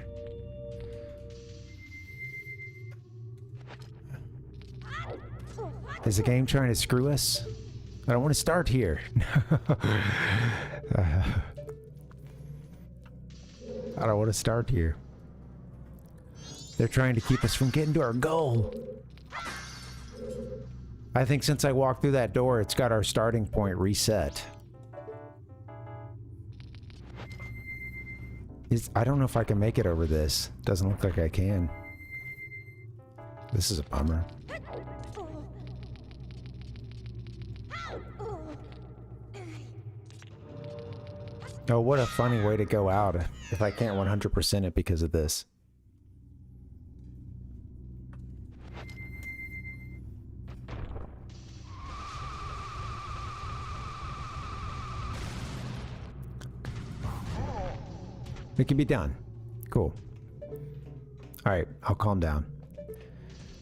Is the game trying to screw us? I don't want to start here. I don't want to start here. They're trying to keep us from getting to our goal. I think since I walked through that door, it's got our starting point reset. I don't know if I can make it over this. Doesn't look like I can. This is a bummer. Oh, what a funny way to go out if I can't 100% it because of this. It can be done. Cool. Alright, I'll calm down.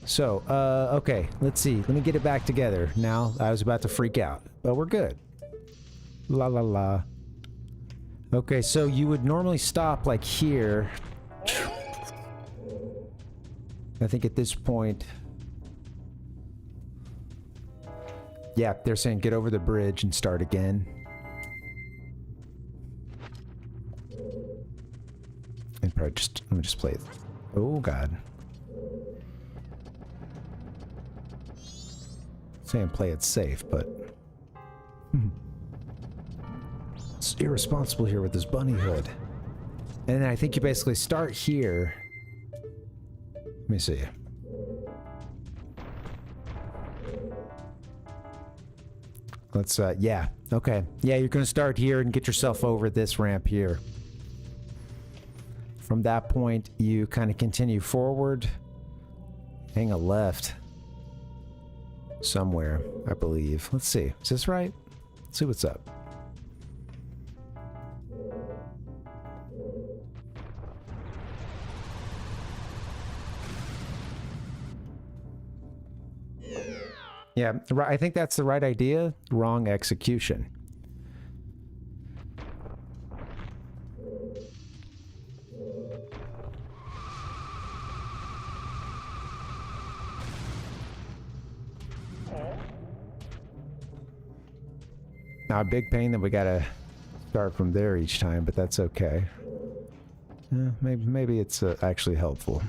So, okay, let's see. Let me get it back together. Now, I was about to freak out, but we're good. La la la. Okay, so you would normally stop like here. I think at this point... Yeah, they're saying get over the bridge and start again. And probably just... Let me just play it. Oh, God. Saying play it safe, but... It's irresponsible here with this bunny hood. And then I think you basically start here. Let me see. Let's, yeah. Okay. Yeah, you're gonna start here and get yourself over this ramp here. From that point, you kind of continue forward. Hang a left. Somewhere, I believe. Let's see. Is this right? Let's see what's up. Yeah, I think that's the right idea. Wrong execution. Now, a big pain that we gotta start from there each time, but that's okay. Yeah, maybe it's actually helpful.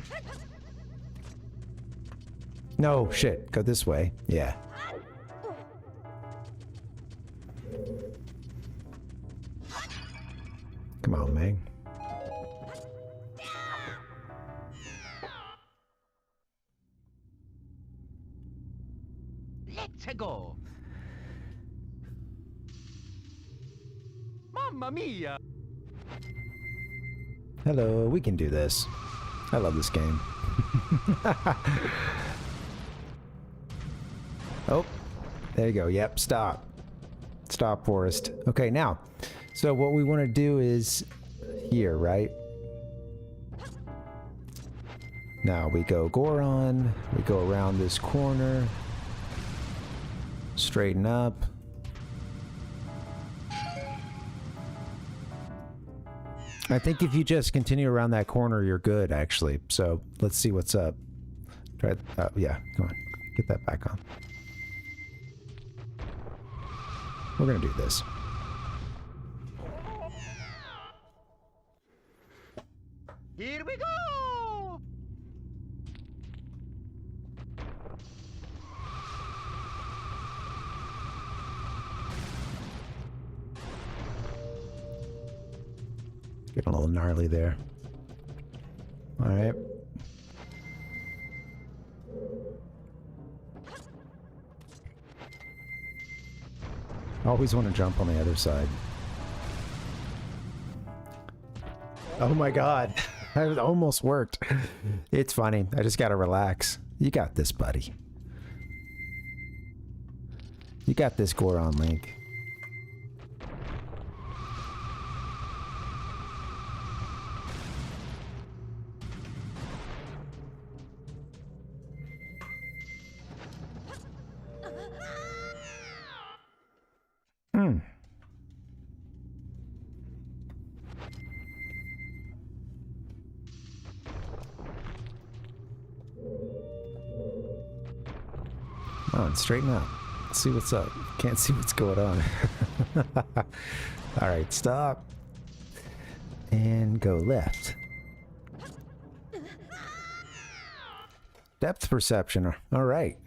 No, shit. Go this way. Yeah. Come on, man. Let's go. Mamma mia! Hello, we can do this. I love this game. Oh, there you go. Yep, stop. Stop, Forrest. Okay, now, so what we want to do is here, right? Now we go Goron, we go around this corner, straighten up. I think if you just continue around that corner, you're good, actually. So let's see what's up. Try, yeah, come on, get that back on. We're gonna do this. Here we go! Getting a little gnarly there. All right. Always want to jump on the other side. Oh my god. That almost worked. It's funny. I just gotta relax. You got this, buddy. You got this, Goron Link. Hmm. Come on, straighten up. See what's up. Can't see what's going on. All right, stop. And go left. Depth perception. All right.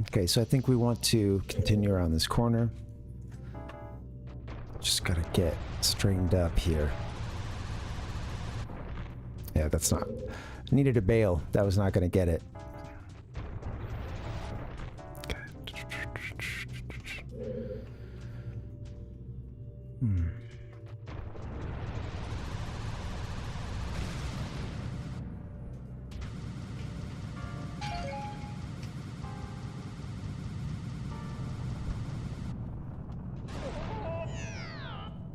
Okay, so I think we want to continue around this corner. Just gotta get straightened up here. Yeah, that's not... I needed a bail. That was not gonna get it. Hmm.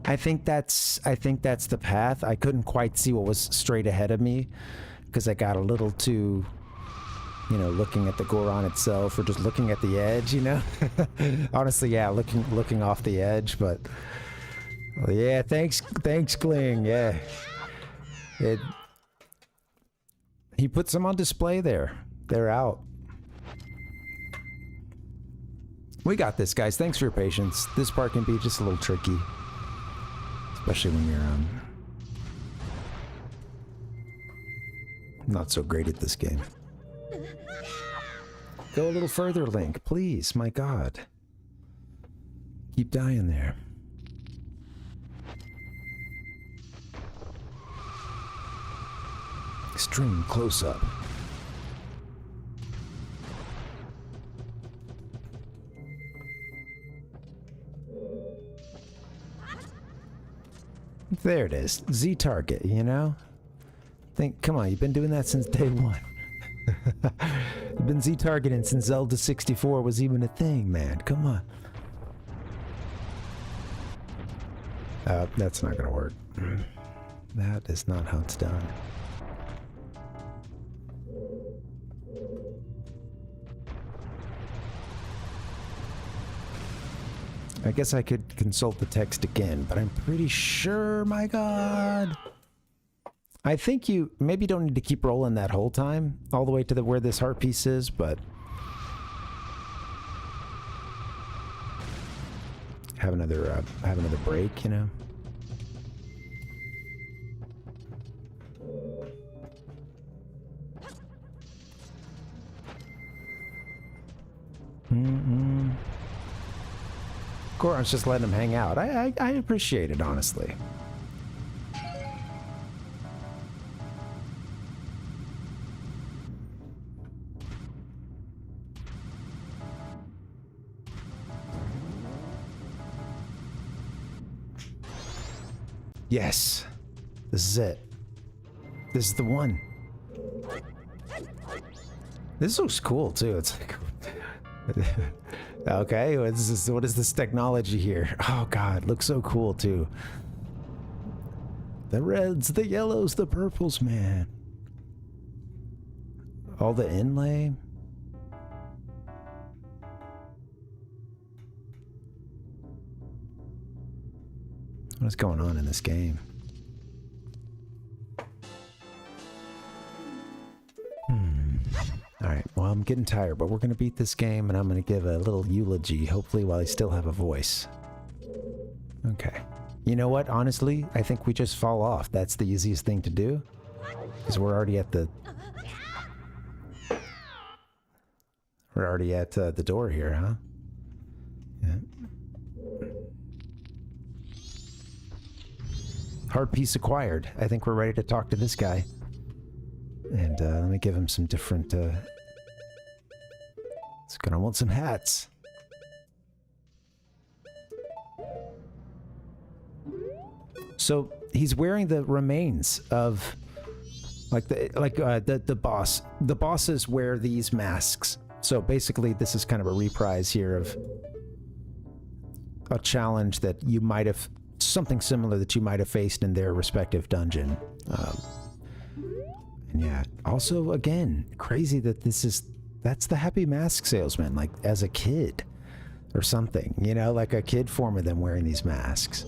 I think that's the path. I couldn't quite see what was straight ahead of me because I got a little too, you know, looking at the Goron itself or just looking at the edge, you know. Honestly, yeah, looking off the edge, but yeah, thanks Kling. Yeah. He put some on display there. They're out. We got this, guys. Thanks for your patience. This part can be just a little tricky. Especially when you're not so great at this game. Go a little further, Link, please. My God. Keep dying there. Extreme close-up. There it is. Z target, you know? Come on, you've been doing that since day one. You've been Z targeting since Zelda 64 was even a thing, man. Come on. That's not gonna work. That is not how it's done. I guess I could consult the text again, but I'm pretty sure, my God. I think you maybe don't need to keep rolling that whole time, all the way to where this heart piece is, but have another break, you know. Goran's just letting him hang out. I appreciate it, honestly. Yes. This is it. This is the one. This looks cool, too. It's like... Okay, what is this technology here? Oh, God. Looks so cool, too. The reds, the yellows, the purples, man. All the inlay. What is going on in this game? Alright, well, I'm getting tired, but we're going to beat this game, and I'm going to give a little eulogy, hopefully while I still have a voice. Okay. You know what? Honestly, I think we just fall off. That's the easiest thing to do. Because we're already at the... We're already at the door here, huh? Yeah. Hard piece acquired. I think we're ready to talk to this guy. And let me give him some different... It's gonna want some hats. So he's wearing the remains of, the boss. The bosses wear these masks. So basically, this is kind of a reprise here of a challenge that you might have, something similar that you might have faced in their respective dungeon. And yeah, also again, crazy that that's the Happy Mask Salesman, like as a kid or something, you know, like a kid form of them wearing these masks.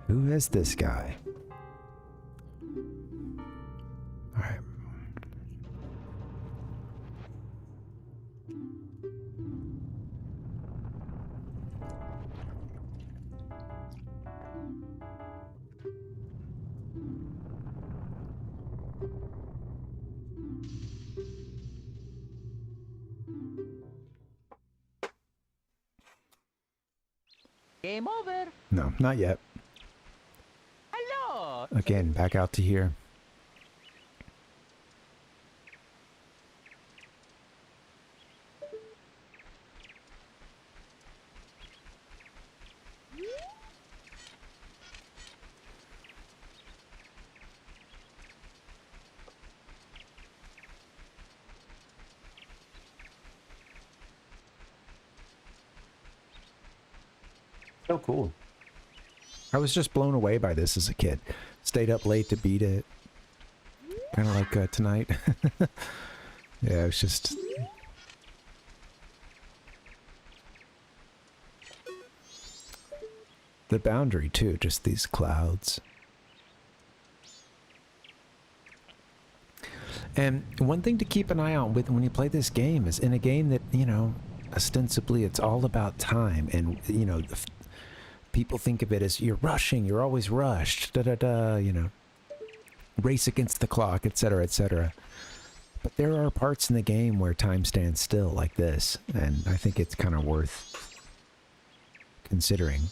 Who is this guy? All right. Game over. No, not yet. Hello. Again, back out to here. So cool. I was just blown away by this as a kid. Stayed up late to beat it. Kind of like tonight. Yeah, it was just... The boundary, too. Just these clouds. And one thing to keep an eye on with when you play this game is in a game that, you know, ostensibly it's all about time. And, you know... People think of it as you're rushing, you're always rushed, you know, race against the clock, etc., etc. But there are parts in the game where time stands still like this, and I think it's kind of worth considering.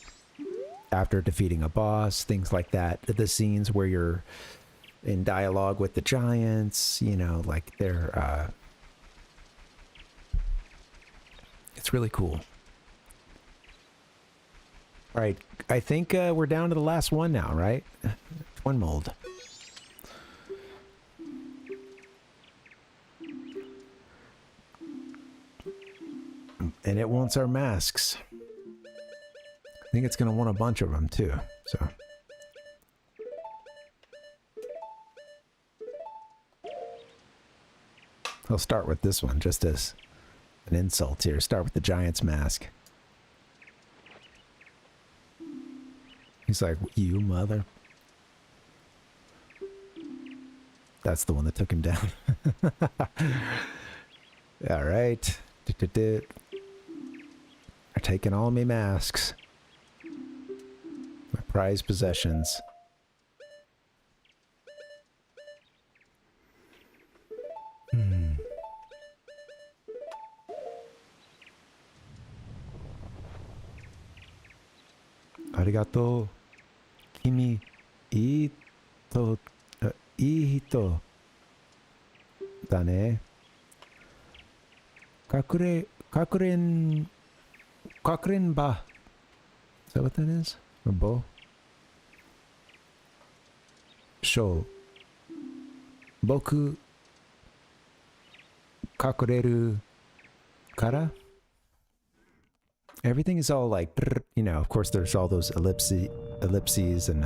After defeating a boss, things like that, the scenes where you're in dialogue with the giants, you know, like they're, it's really cool. All right, I think we're down to the last one now, right? One mold. And it wants our masks. I think it's going to want a bunch of them, too, so... I'll start with this one, just as an insult here. Start with the giant's mask. He's like, you mother. That's the one that took him down. All right. They're taking all my masks. My prized possessions. Arigato. Kimi, ii to, ii hito. Da ne. Kakuren ba. Is that what that is? Or bo? Sho. Boku kakureru kara? Everything is all like, you know, of course there's all those ellipses and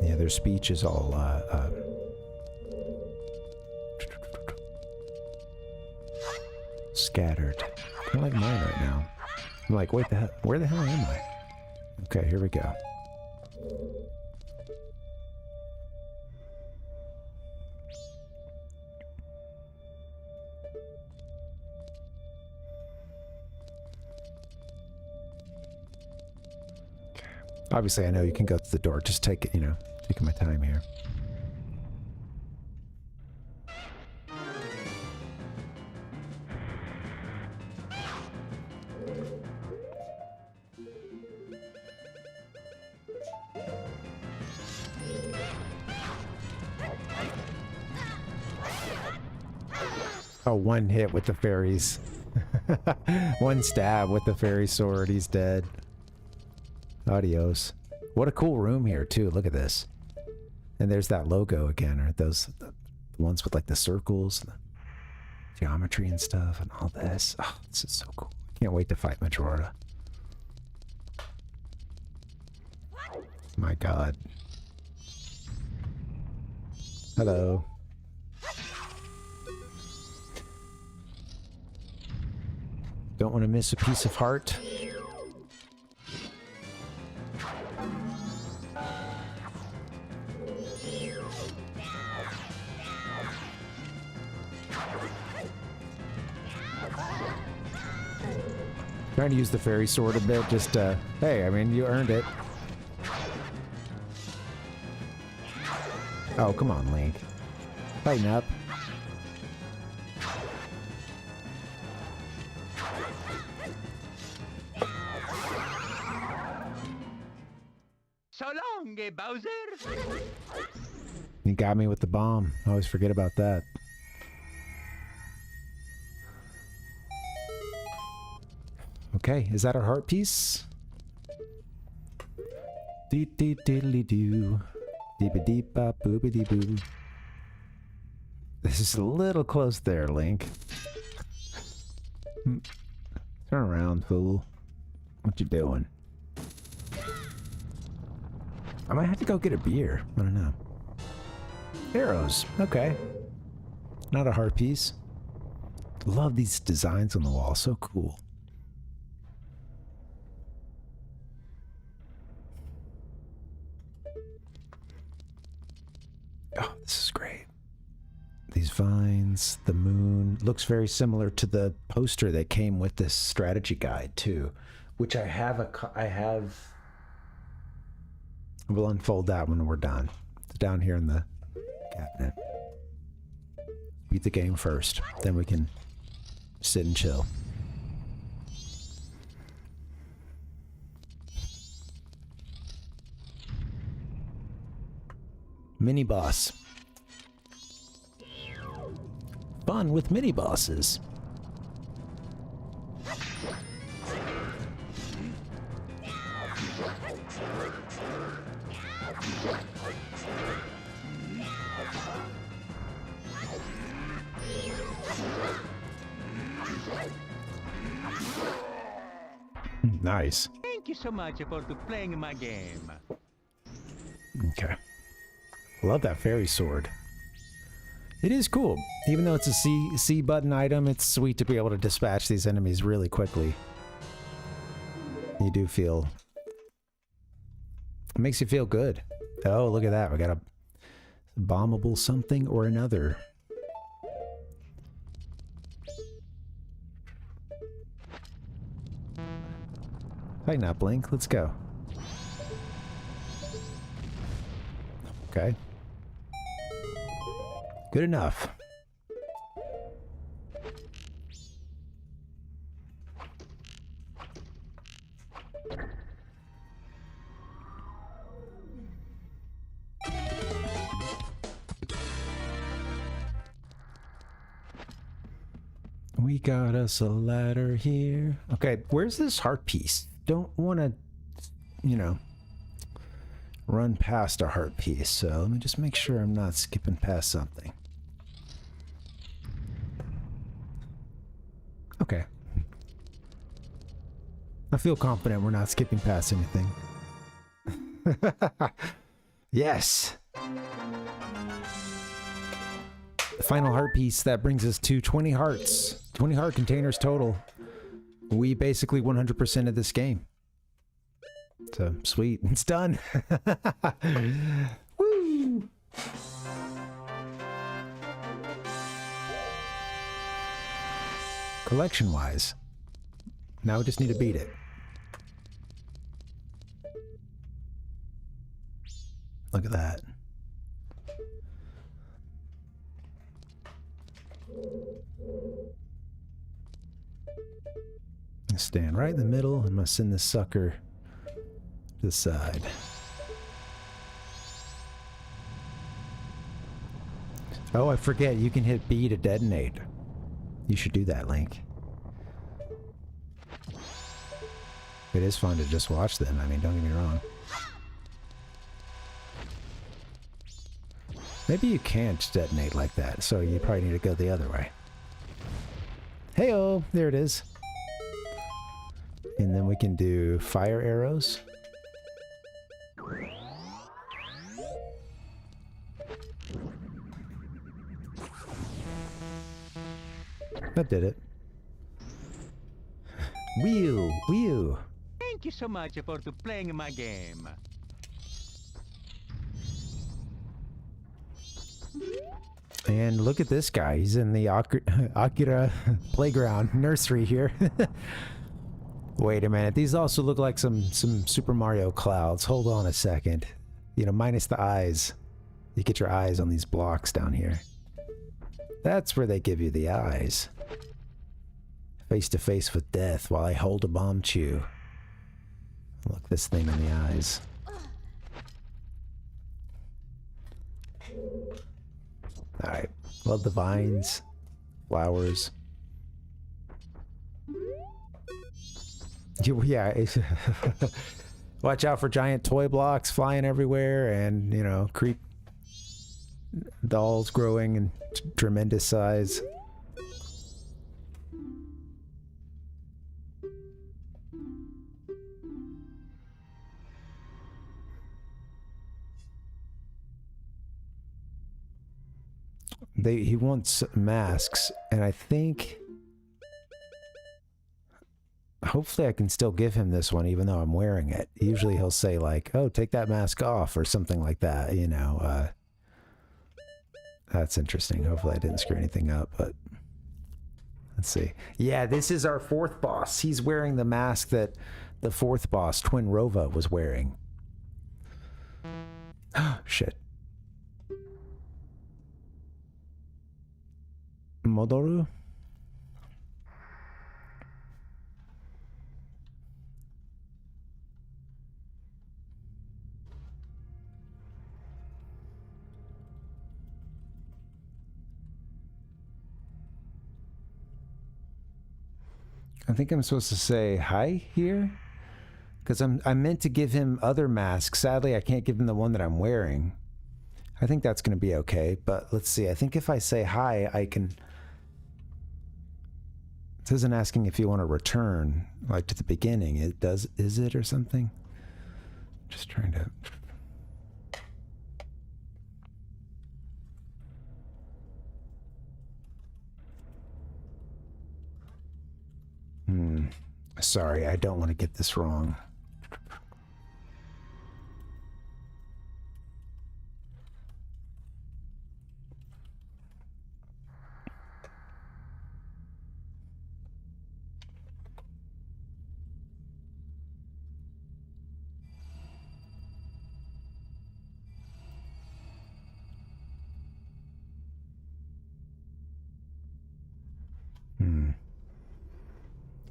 yeah, their speech is all scattered. Kind of like mine right now. I'm like, wait, where the hell am I? Okay, here we go. Obviously, I know you can go to the door. Just take it, you know, taking my time here. Oh, one hit with the fairies. One stab with the fairy sword. He's dead. Adios. What a cool room here, too. Look at this. And there's that logo again. Or those the ones with like the circles, and the geometry and stuff, and all this. Oh, this is so cool. Can't wait to fight Majora. My god. Hello. Don't want to miss a piece of heart. Trying to use the fairy sword a bit, just, hey, I mean, you earned it. Oh, come on, Link. Tighten up. So long, Bowser. You got me with the bomb. I always forget about that. Okay, is that our heart piece? Dee dee diddly doo. Deepa deep bop boopy dee boo. This is a little close there, Link. Turn around, fool. What you doing? I might have to go get a beer. I don't know. Arrows. Okay. Not a heart piece. Love these designs on the wall. So cool. Oh, this is great. These vines, the moon. Looks very similar to the poster that came with this strategy guide, too. Which I have... We'll unfold that when we're done. It's down here in the cabinet. Beat the game first. Then we can sit and chill. Mini boss. Fun with mini bosses. Nice. Thank you so much for playing my game. Okay. Love that fairy sword. It is cool. Even though it's a C button item, it's sweet to be able to dispatch these enemies really quickly. You do feel... It makes you feel good. Oh, look at that. We got a bombable something or another. Tighten up, Link. Let's go. Okay. Good enough. We got us a ladder here. Okay, where's this heart piece? Don't want to, you know, run past a heart piece. So let me just make sure I'm not skipping past something. Okay. I feel confident we're not skipping past anything. Yes! The final heart piece, that brings us to 20 hearts. 20 heart containers total. We basically 100% of this game. So, sweet. It's done! Woo! Collection-wise, now we just need to beat it. Look at that. Stand right in the middle. I'm gonna send this sucker to the side. Oh, I forget. You can hit B to detonate. You should do that, Link. It is fun to just watch them. I mean, don't get me wrong. Maybe you can't detonate like that, so you probably need to go the other way. Hey-oh! There it is. And then we can do fire arrows. That did it. Whew! Whew! Thank you so much for playing my game. And look at this guy. He's in the Akira playground nursery here. Wait a minute. These also look like some Super Mario clouds. Hold on a second. You know, minus the eyes. You get your eyes on these blocks down here. That's where they give you the eyes. Face to face with death while I hold a bomb chew. Look this thing in the eyes. Alright. Love the vines. Flowers. Yeah. Watch out for giant toy blocks flying everywhere and, you know, creep dolls growing in tremendous size. He wants masks, and I think hopefully I can still give him this one even though I'm wearing it. Usually he'll say like, oh, take that mask off or something like that, you know. That's interesting. Hopefully I didn't screw anything up, but let's see. Yeah, this is our fourth boss. He's wearing the mask that the fourth boss, Twin Rova, was wearing. Shit. Modoru? I think I'm supposed to say hi here, because I meant to give him other masks. Sadly, I can't give him the one that I'm wearing. I think that's going to be okay, but let's see. I think if I say hi, I can... It isn't asking if you want to return, like to the beginning. It does, is it or something? Just trying to... Sorry, I don't want to get this wrong.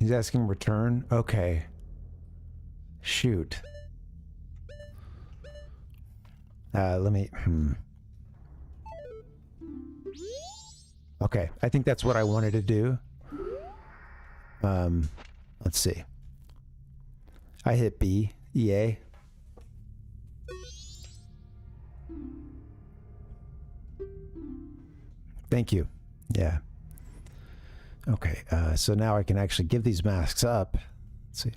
He's asking return? Okay. Shoot. Let me... Okay, I think that's what I wanted to do. Let's see. I hit B. EA. Thank you. Yeah. Okay, so now I can actually give these masks up. Let's see.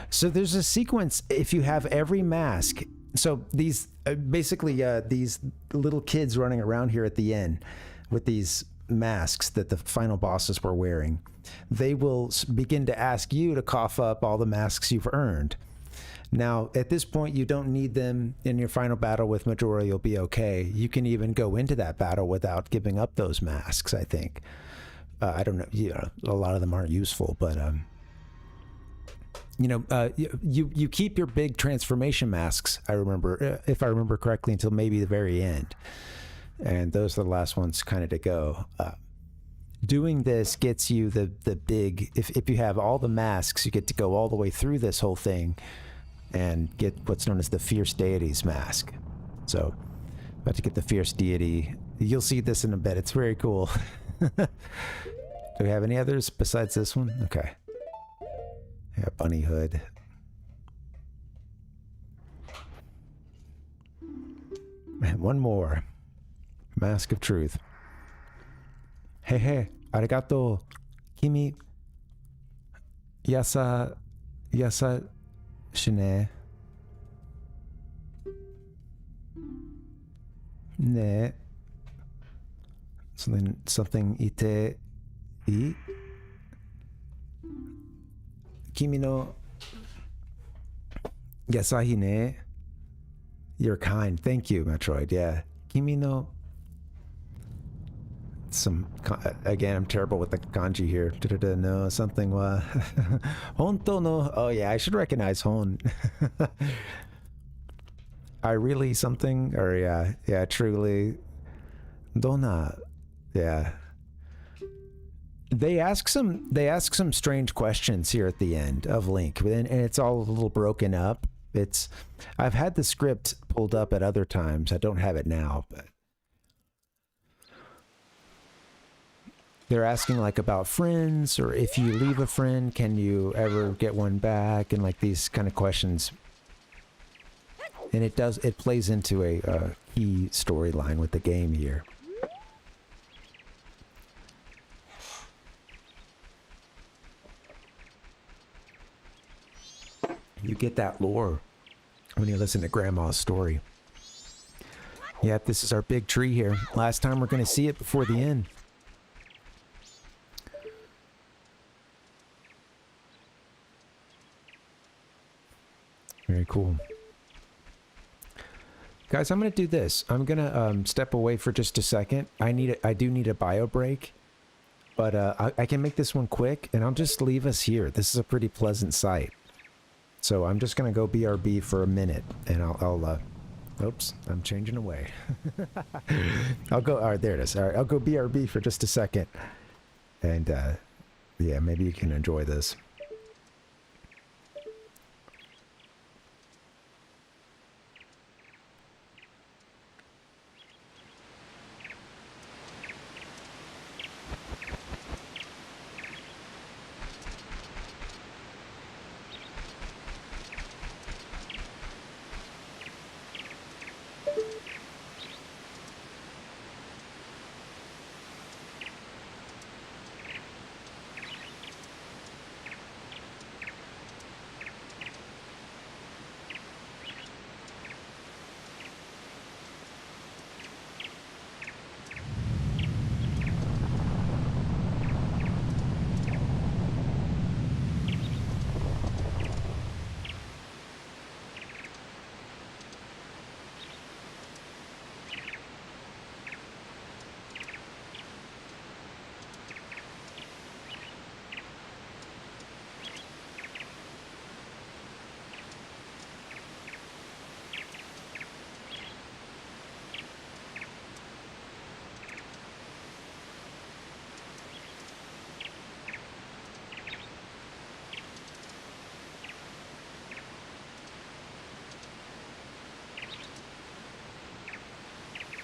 So there's a sequence if you have every mask. So these basically these little kids running around here at the end with these masks that the final bosses were wearing, they will begin to ask you to cough up all the masks you've earned. Now, at this point, you don't need them in your final battle with Majora. You'll be okay. You can even go into that battle without giving up those masks, I think. I don't know. You know, a lot of them aren't useful, but you know, you keep your big transformation masks, I remember, if I remember correctly, until maybe the very end. And those are the last ones kind of to go. Doing this gets you the big, if you have all the masks, you get to go all the way through this whole thing and get what's known as the Fierce Deity's mask. So, about to get the Fierce Deity. You'll see this in a bit. It's very cool. Do we have any others besides this one? Okay. Yeah, bunny hood. And one more. Mask of Truth. Hey, hey, arigato. Kimi. Yasa shine. Ne. Something ite. I. Kimi no yasahi ne. You're kind. Thank you, Metroid. Yeah. Kimi no. Again, I'm terrible with the kanji here. No, something wa. Honto no. Oh, yeah, I should recognize Hon. I really something. Or, yeah, truly. Dona. Yeah. They ask some strange questions here at the end of Link, and it's all a little broken up. I've had the script pulled up at other times. I don't have it now, but they're asking like about friends, or if you leave a friend, can you ever get one back, and like these kind of questions. And it plays into a key storyline with the game here. You get that lore when you listen to Grandma's story. Yep, this is our big tree here. Last time we're going to see it before the end. Very cool. Guys, I'm going to do this. I'm going to step away for just a second. I do need a bio break. But I can make this one quick, and I'll just leave us here. This is a pretty pleasant sight. So I'm just going to go BRB for a minute, and I'll oops, I'm changing away. I'll go, all right, there it is. All right, I'll go BRB for just a second. And, yeah, maybe you can enjoy this.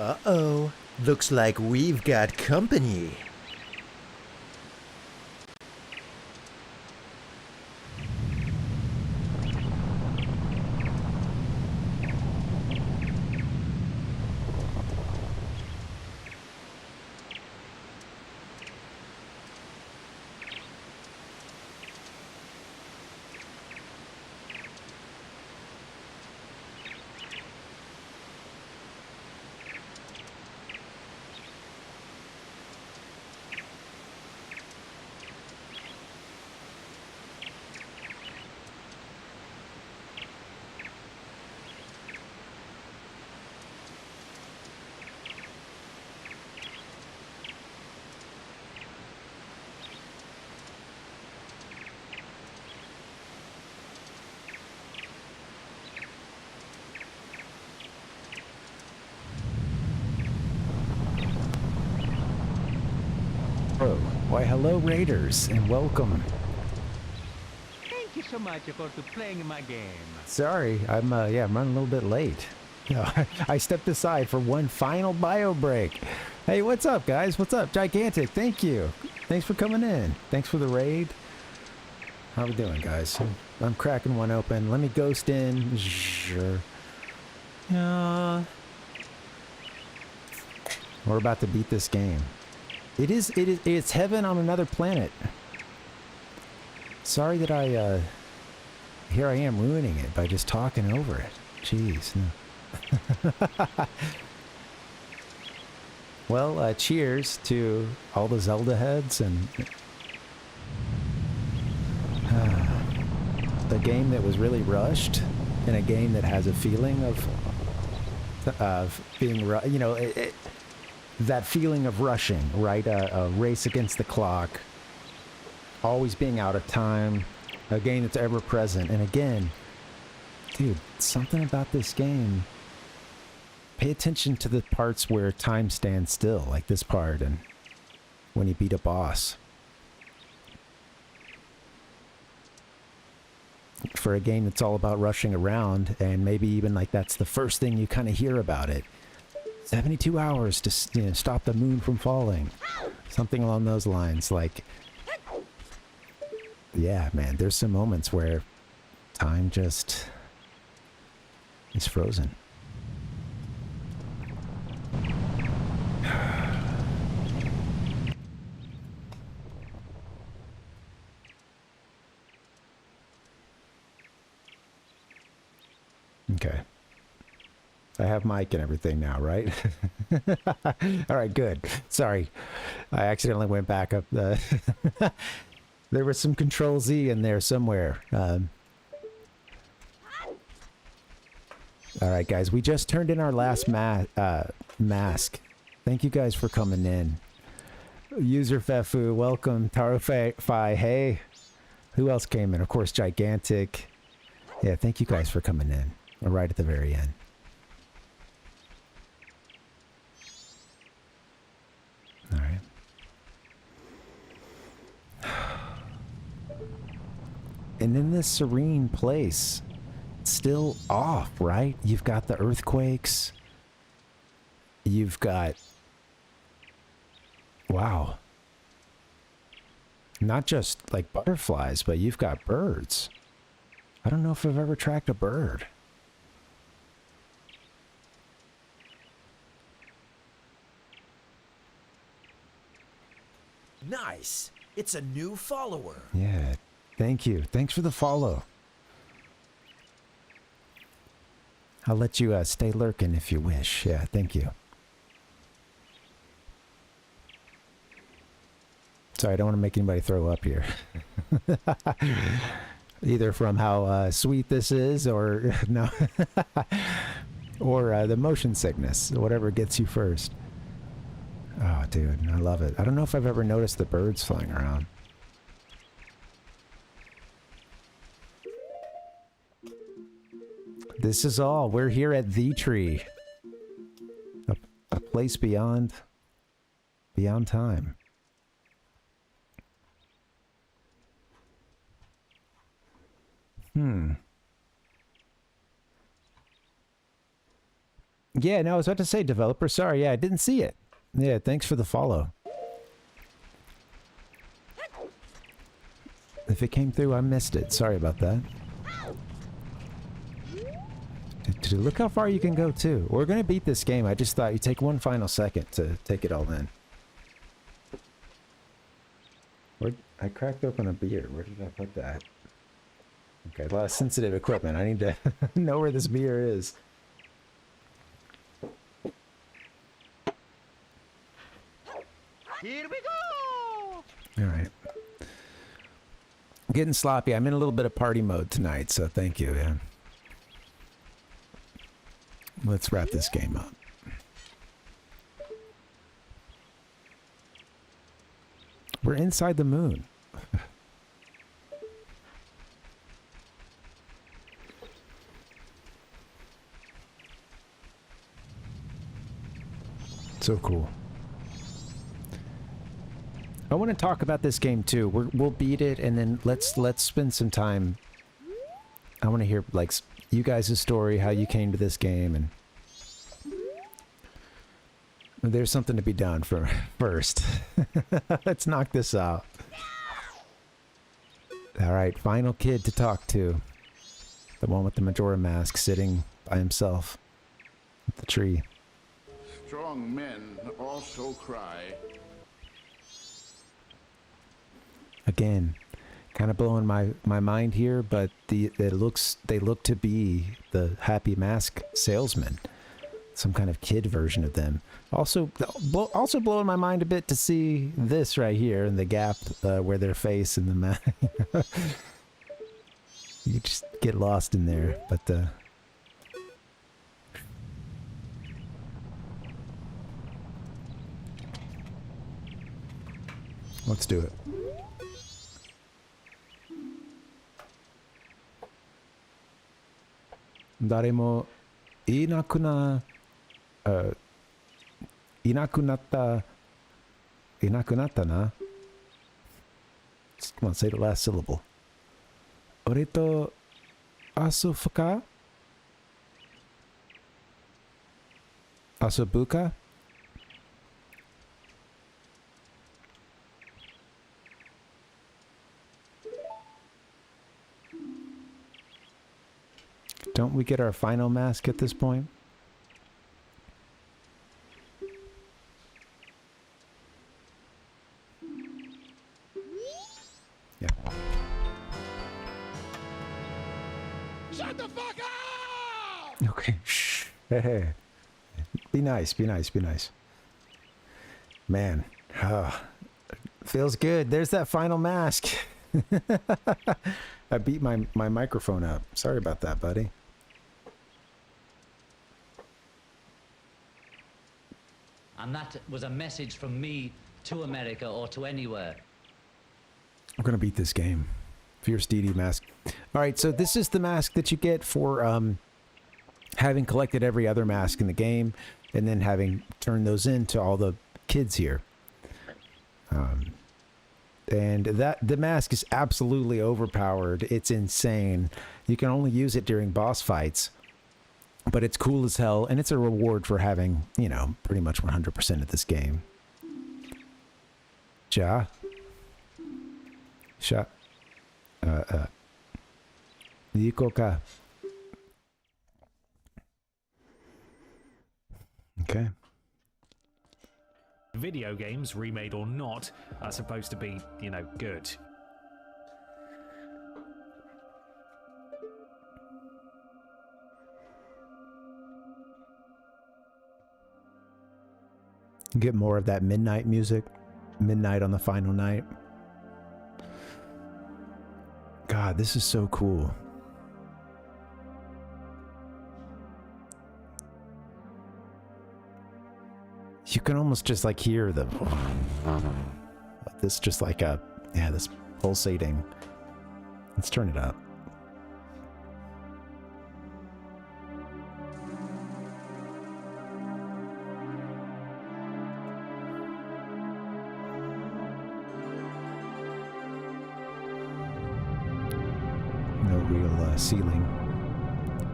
Uh-oh. Looks like we've got company. Oh, why hello Raiders and welcome. Thank you so much for playing my game. Sorry, I'm I'm running a little bit late. No, I stepped aside for one final bio break. Hey, what's up guys? What's up? Gigantic, thank you. Thanks for coming in. Thanks for the raid. How we doing guys? I'm cracking one open. Let me ghost in. Sure. We're about to beat this game. It's heaven on another planet. Sorry that here I am ruining it by just talking over it. Jeez. No. Well, cheers to all the Zelda heads and the game that was really rushed and a game that has a feeling of being, you know, that feeling of rushing, right? A race against the clock, always being out of time, a game that's ever present. And again, dude, something about this game, pay attention to the parts where time stands still, like this part, and when you beat a boss. For a game that's all about rushing around, and maybe even like that's the first thing you kind of hear about it. 72 hours to, you know, stop the moon from falling. Something along those lines. Like, yeah, man, there's some moments where time just is frozen. Okay. I have mic and everything now, right? All right, good. Sorry. I accidentally went back up. There was some Control Z in there somewhere. All right, guys. We just turned in our last mask. Thank you guys for coming in. User Fefu, welcome. Taro Fi, hey. Who else came in? Of course, Gigantic. Yeah, thank you guys for coming in. Right at the very end. All right. And in this serene place, it's still off, right? You've got the earthquakes. You've got... Wow. Not just like butterflies, but you've got birds. I don't know if I've ever tracked a bird. Nice. It's a new follower. Yeah. Thank you. Thanks for the follow. I'll let you stay lurking if you wish. Yeah, thank you. Sorry, I don't want to make anybody throw up here. Either from how sweet this is or no, or the motion sickness, whatever gets you first. Oh, dude, I love it. I don't know if I've ever noticed the birds flying around. This is all. We're here at the tree. A place beyond time. Yeah, no, I was about to say developer. Sorry, yeah, I didn't see it. Yeah, thanks for the follow. If it came through, I missed it. Sorry about that. Look how far you can go, too. We're going to beat this game. I just thought you'd take one final second to take it all in. I cracked open a beer. Where did I put that? Okay, a lot of sensitive equipment. I need to know where this beer is. Here we go! Alright. Getting sloppy. I'm in a little bit of party mode tonight, so thank you, yeah. Let's wrap this game up. We're inside the moon. So cool. I want to talk about this game too. We'll beat it, and then let's spend some time. I want to hear like you guys' story, how you came to this game, and there's something to be done for first. Let's knock this out. All right, final kid to talk to. The one with the Majora mask sitting by himself at the tree. Strong men also cry. Again, kind of blowing my mind here, but they look to be the Happy Mask salesman, some kind of kid version of them. Also blowing my mind a bit to see this right here in the gap where their face and the mask. You just get lost in there, but let's do it. Daremo inakunatta na. Come on, say the last syllable. Oreto asufuka? Asubuka? Don't we get our final mask at this point? Yeah. Shut the fuck up! Okay. Shh. Hey. Be nice, be nice, be nice. Man. Feels good. There's that final mask. I beat my microphone up. Sorry about that, buddy. And that was a message from me to America or to anywhere. We're gonna beat this game. Fierce DD mask. All right, so this is the mask that you get for having collected every other mask in the game, and then having turned those into all the kids here. And the mask is absolutely overpowered. It's insane. You can only use it during boss fights, but it's cool as hell, and it's a reward for having, you know, pretty much 100% of this game. Ja. Sha. Yikoka. Okay. Video games, remade or not, are supposed to be, you know, good. Get more of that midnight music. Midnight on the final night. God, this is so cool. You can almost just like hear the this just like a this pulsating. Let's turn it up. No real ceiling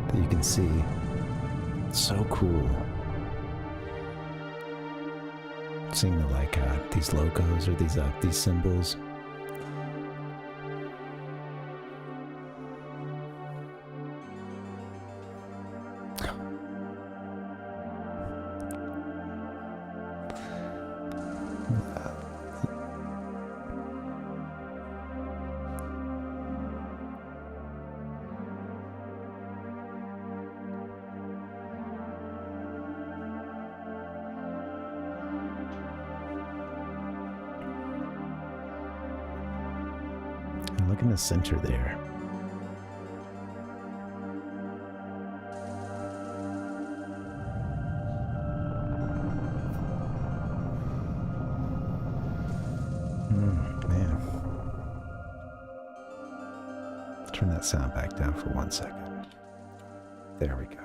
that you can see. It's so cool. seeing the, like these logos or these symbols. Look in the center there. Man. Turn that sound back down for 1 second. There we go.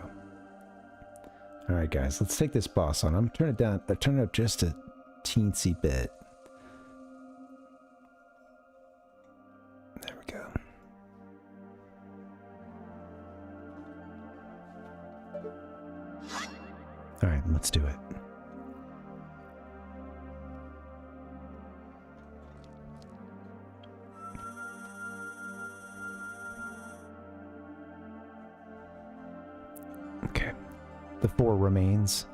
All right, guys, let's take this boss on. I'm turn it down. Turn it up just a teensy bit. There we go. All right, let's do it. Okay. The 4 remains.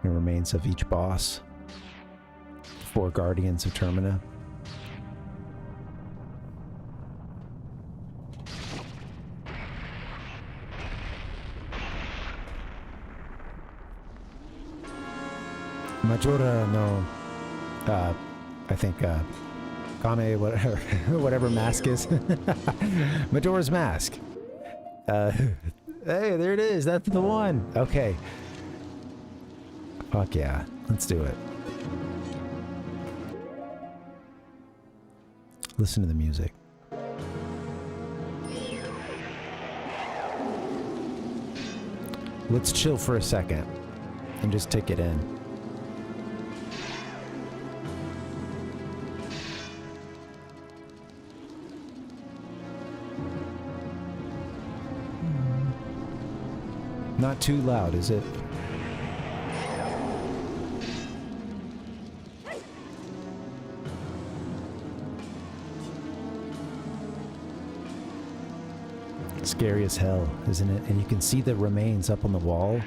The remains of each boss. 4 guardians of Termina. Majora no, I think, Kame, whatever, whatever mask is. Majora's Mask. Hey, there it is. That's the one. Okay. Fuck yeah. Let's do it. Listen to the music. Let's chill for a second and just take it in. Not too loud, is it? Scary as hell, isn't it? And you can see the remains up on the wall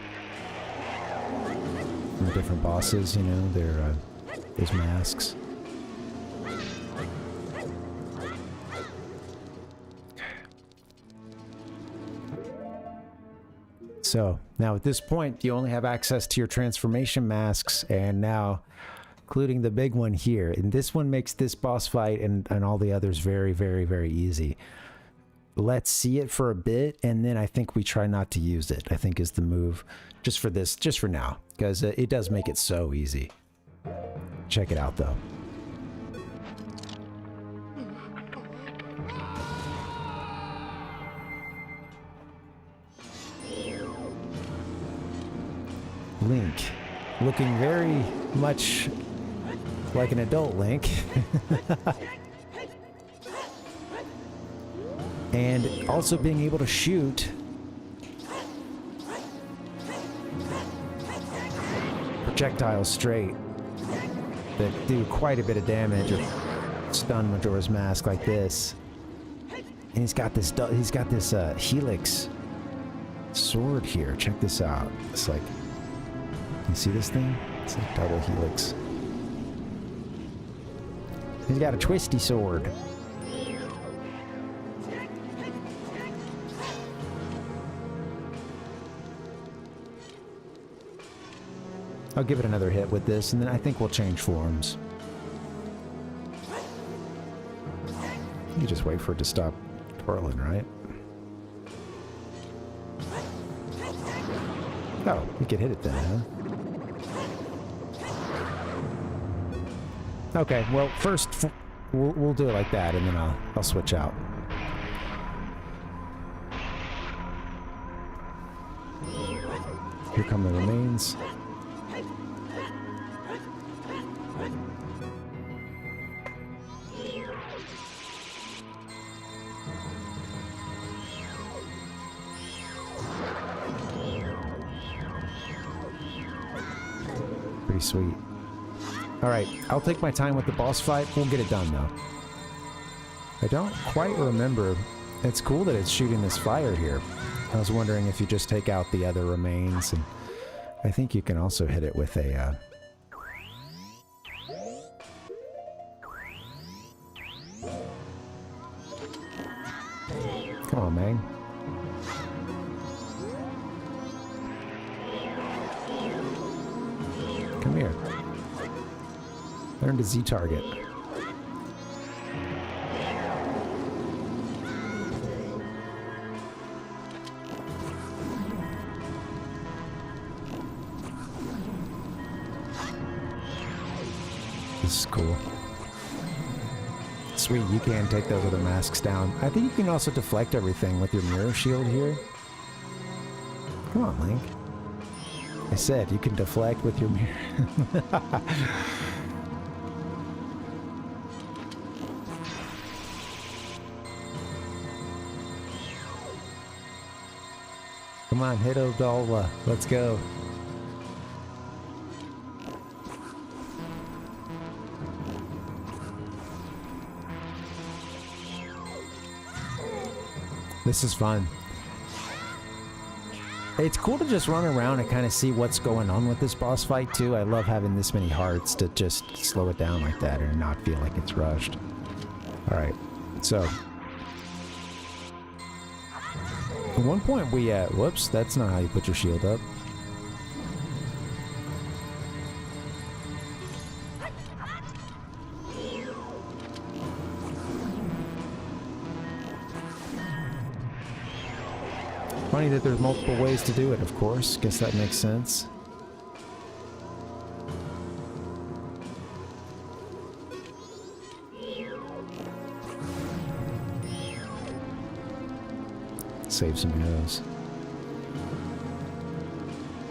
from the different bosses, you know, their those masks. So now at this point, you only have access to your transformation masks, and now including the big one here. And this one makes this boss fight and all the others very, very, very easy. Let's see it for a bit, and then I think we try not to use it, I think is the move. Just for this, just for now, because it does make it so easy. Check it out, though. Link, looking very much like an adult Link. And also being able to shoot projectiles straight that do quite a bit of damage or stun Majora's Mask like this. And he's got this helix sword here. Check this out. It's like, you see this thing? It's a double helix. He's got a twisty sword. I'll give it another hit with this, and then I think we'll change forms. You just wait for it to stop twirling, right? Oh, we could hit it then, huh? Okay, well, first we'll do it like that, and then I'll switch out. Here come the remains. Pretty sweet. Alright, I'll take my time with the boss fight. We'll get it done, though. I don't quite remember. It's cool that it's shooting this fire here. I was wondering if you just take out the other remains, and I think you can also hit it with a, Come on, man. Come here. Learn to Z-target. This is cool. Sweet, you can take those other masks down. I think you can also deflect everything with your mirror shield here. Come on, Link. I said you can deflect with your mirror. Come on, hit Odalwa. Let's go. This is fun. It's cool to just run around and kind of see what's going on with this boss fight too. I love having this many hearts to just slow it down like that and not feel like it's rushed. Alright, so. At one point we, whoops, that's not how you put your shield up. Funny that there's multiple ways to do it, of course. Guess that makes sense. Save some arrows.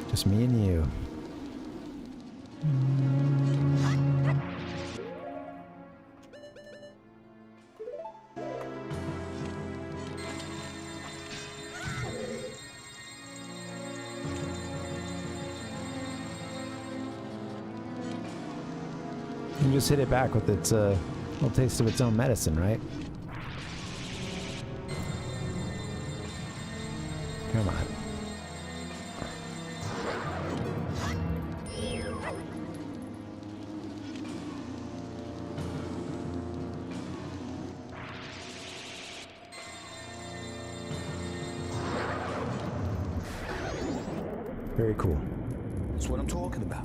Just me and you. You just hit it back with its little taste of its own medicine, right? Come on. Very cool. That's what I'm talking about.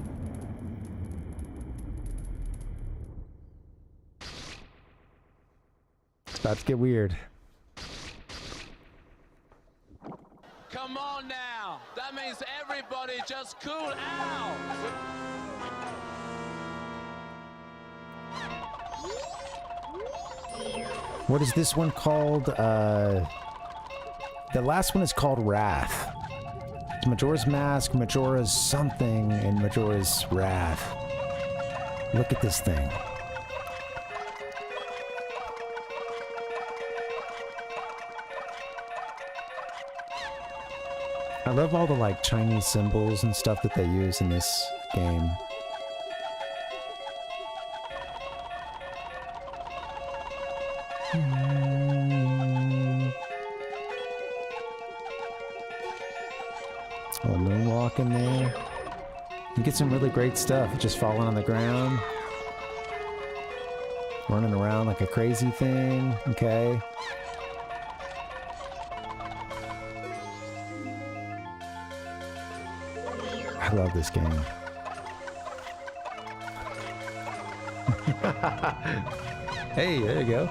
It's about to get weird. Come on now. That means everybody just cool out. What is this one called? The last one is called Wrath. It's Majora's Mask, Majora's something, and Majora's Wrath. Look at this thing. I love all the like Chinese symbols and stuff that they use in this game. Little moonwalk in there. You get some really great stuff. Just falling on the ground. Running around like a crazy thing. Okay. I love this game. Hey, there you go.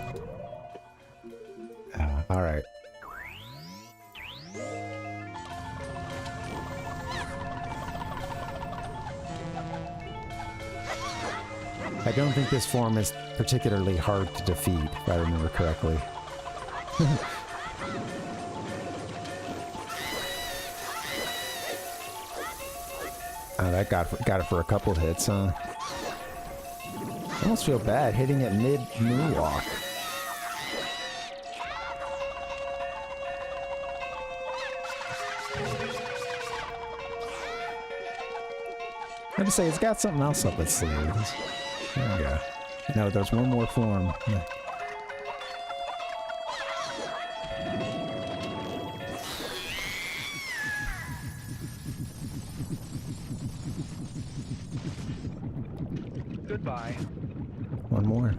All right. I don't think this form is particularly hard to defeat, if I remember correctly. Oh, that got it for a couple hits, huh? I almost feel bad hitting it mid-moonwalk. I just say it's got something else up its sleeve. There we go. No, there's one more form. Goodbye. One more.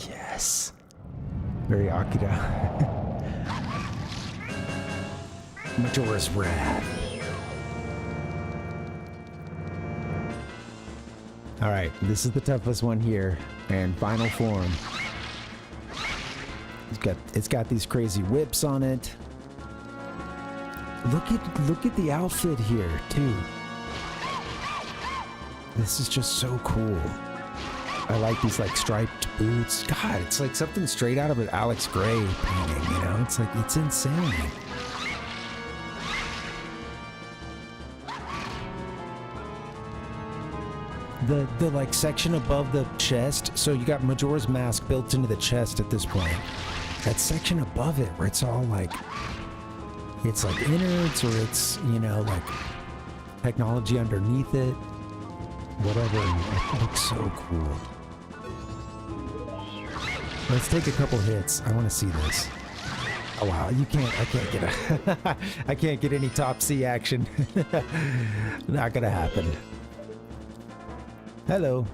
Yes. Very Akira. Majora's Wrath. Alright, this is the toughest one here. And final form. It's got these crazy whips on it. Look at the outfit here, too. This is just so cool. I like these like striped boots. God, it's like something straight out of an Alex Gray painting, you know? It's like, it's insane. The like section above the chest, so you got Majora's Mask built into the chest at this point. That section above it where it's all like, it's like innards or it's, you know, like technology underneath it. Whatever, it looks so cool. Let's take a couple hits. I want to see this. Oh wow, I can't get a I can't get any top C action. Not gonna happen. Hello.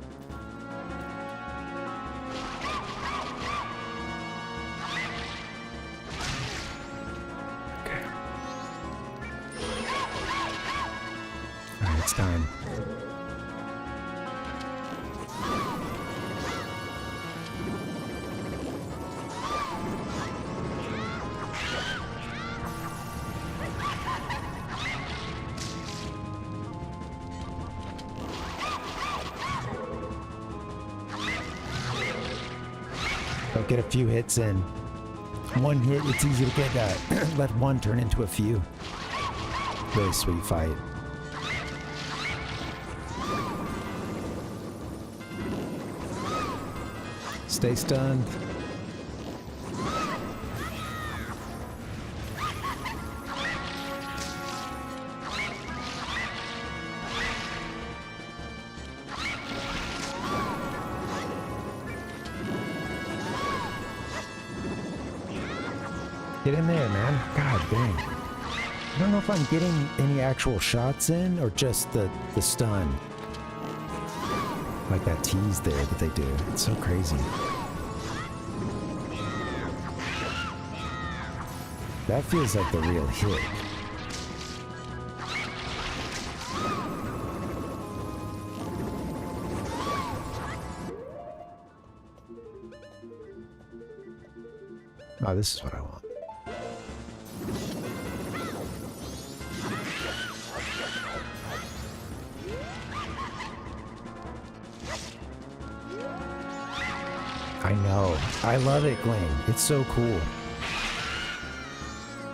Okay. Alright, it's time. Get a few hits in. One hit, it's easy to get let one turn into a few. Really sweet fight. Stay stunned. Get in there, man. God dang. I don't know if I'm getting any actual shots in or just the stun. Like that tease there that they do. It's so crazy. That feels like the real hit. Oh, this is what I want. I know. I love it, Glenn. It's so cool.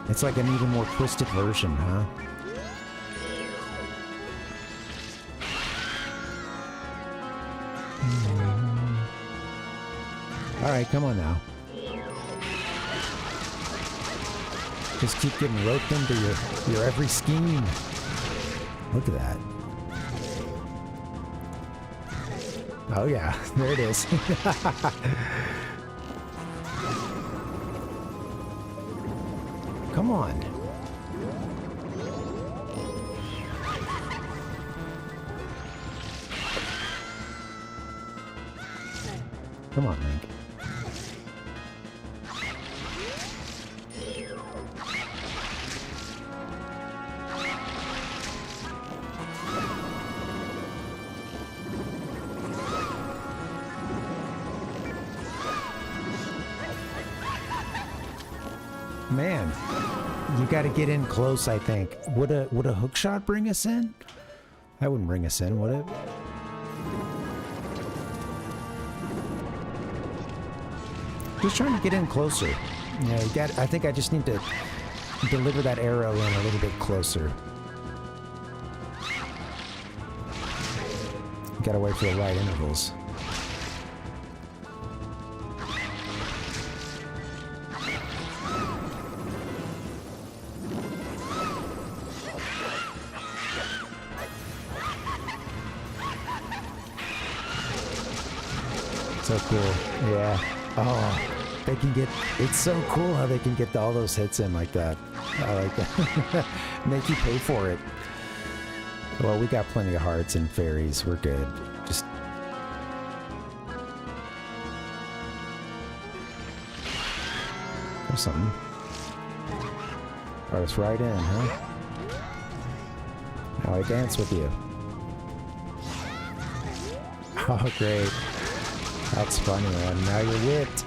It's like an even more twisted version, huh? Alright, come on now. Just keep getting roped into your every scheme. Look at that. Oh yeah, there it is. Come on. Come on, Link. Man, you got to get in close, I think. Would a hook shot bring us in? That wouldn't bring us in, would it? Just trying to get in closer. Yeah, you got. I think I just need to deliver that arrow in a little bit closer. Got to wait for the right intervals. So cool. Yeah. Oh, they can get, it's so cool how they can get all those hits in like that. I like that. Make you pay for it. Well, we got plenty of hearts and fairies. We're good. Just... There's something. Brought us right in, huh? Now I dance with you. Oh, great. That's funny, man. Now you're whipped.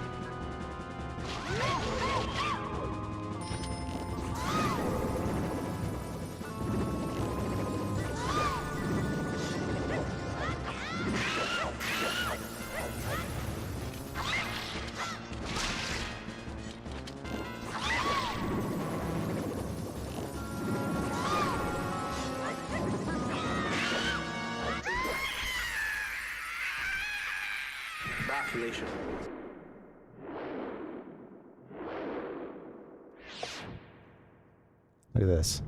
Look at this.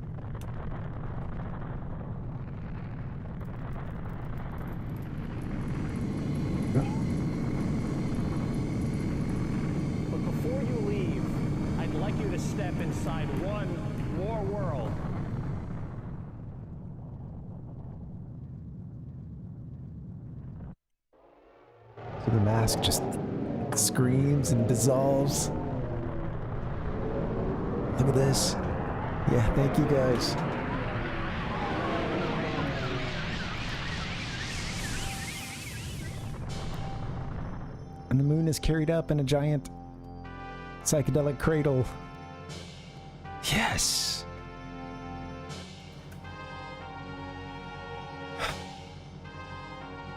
But before you leave, I'd like you to step inside one more world. So the mask just screams and dissolves. Look at this. Yeah, thank you guys. And the moon is carried up in a giant psychedelic cradle. Yes!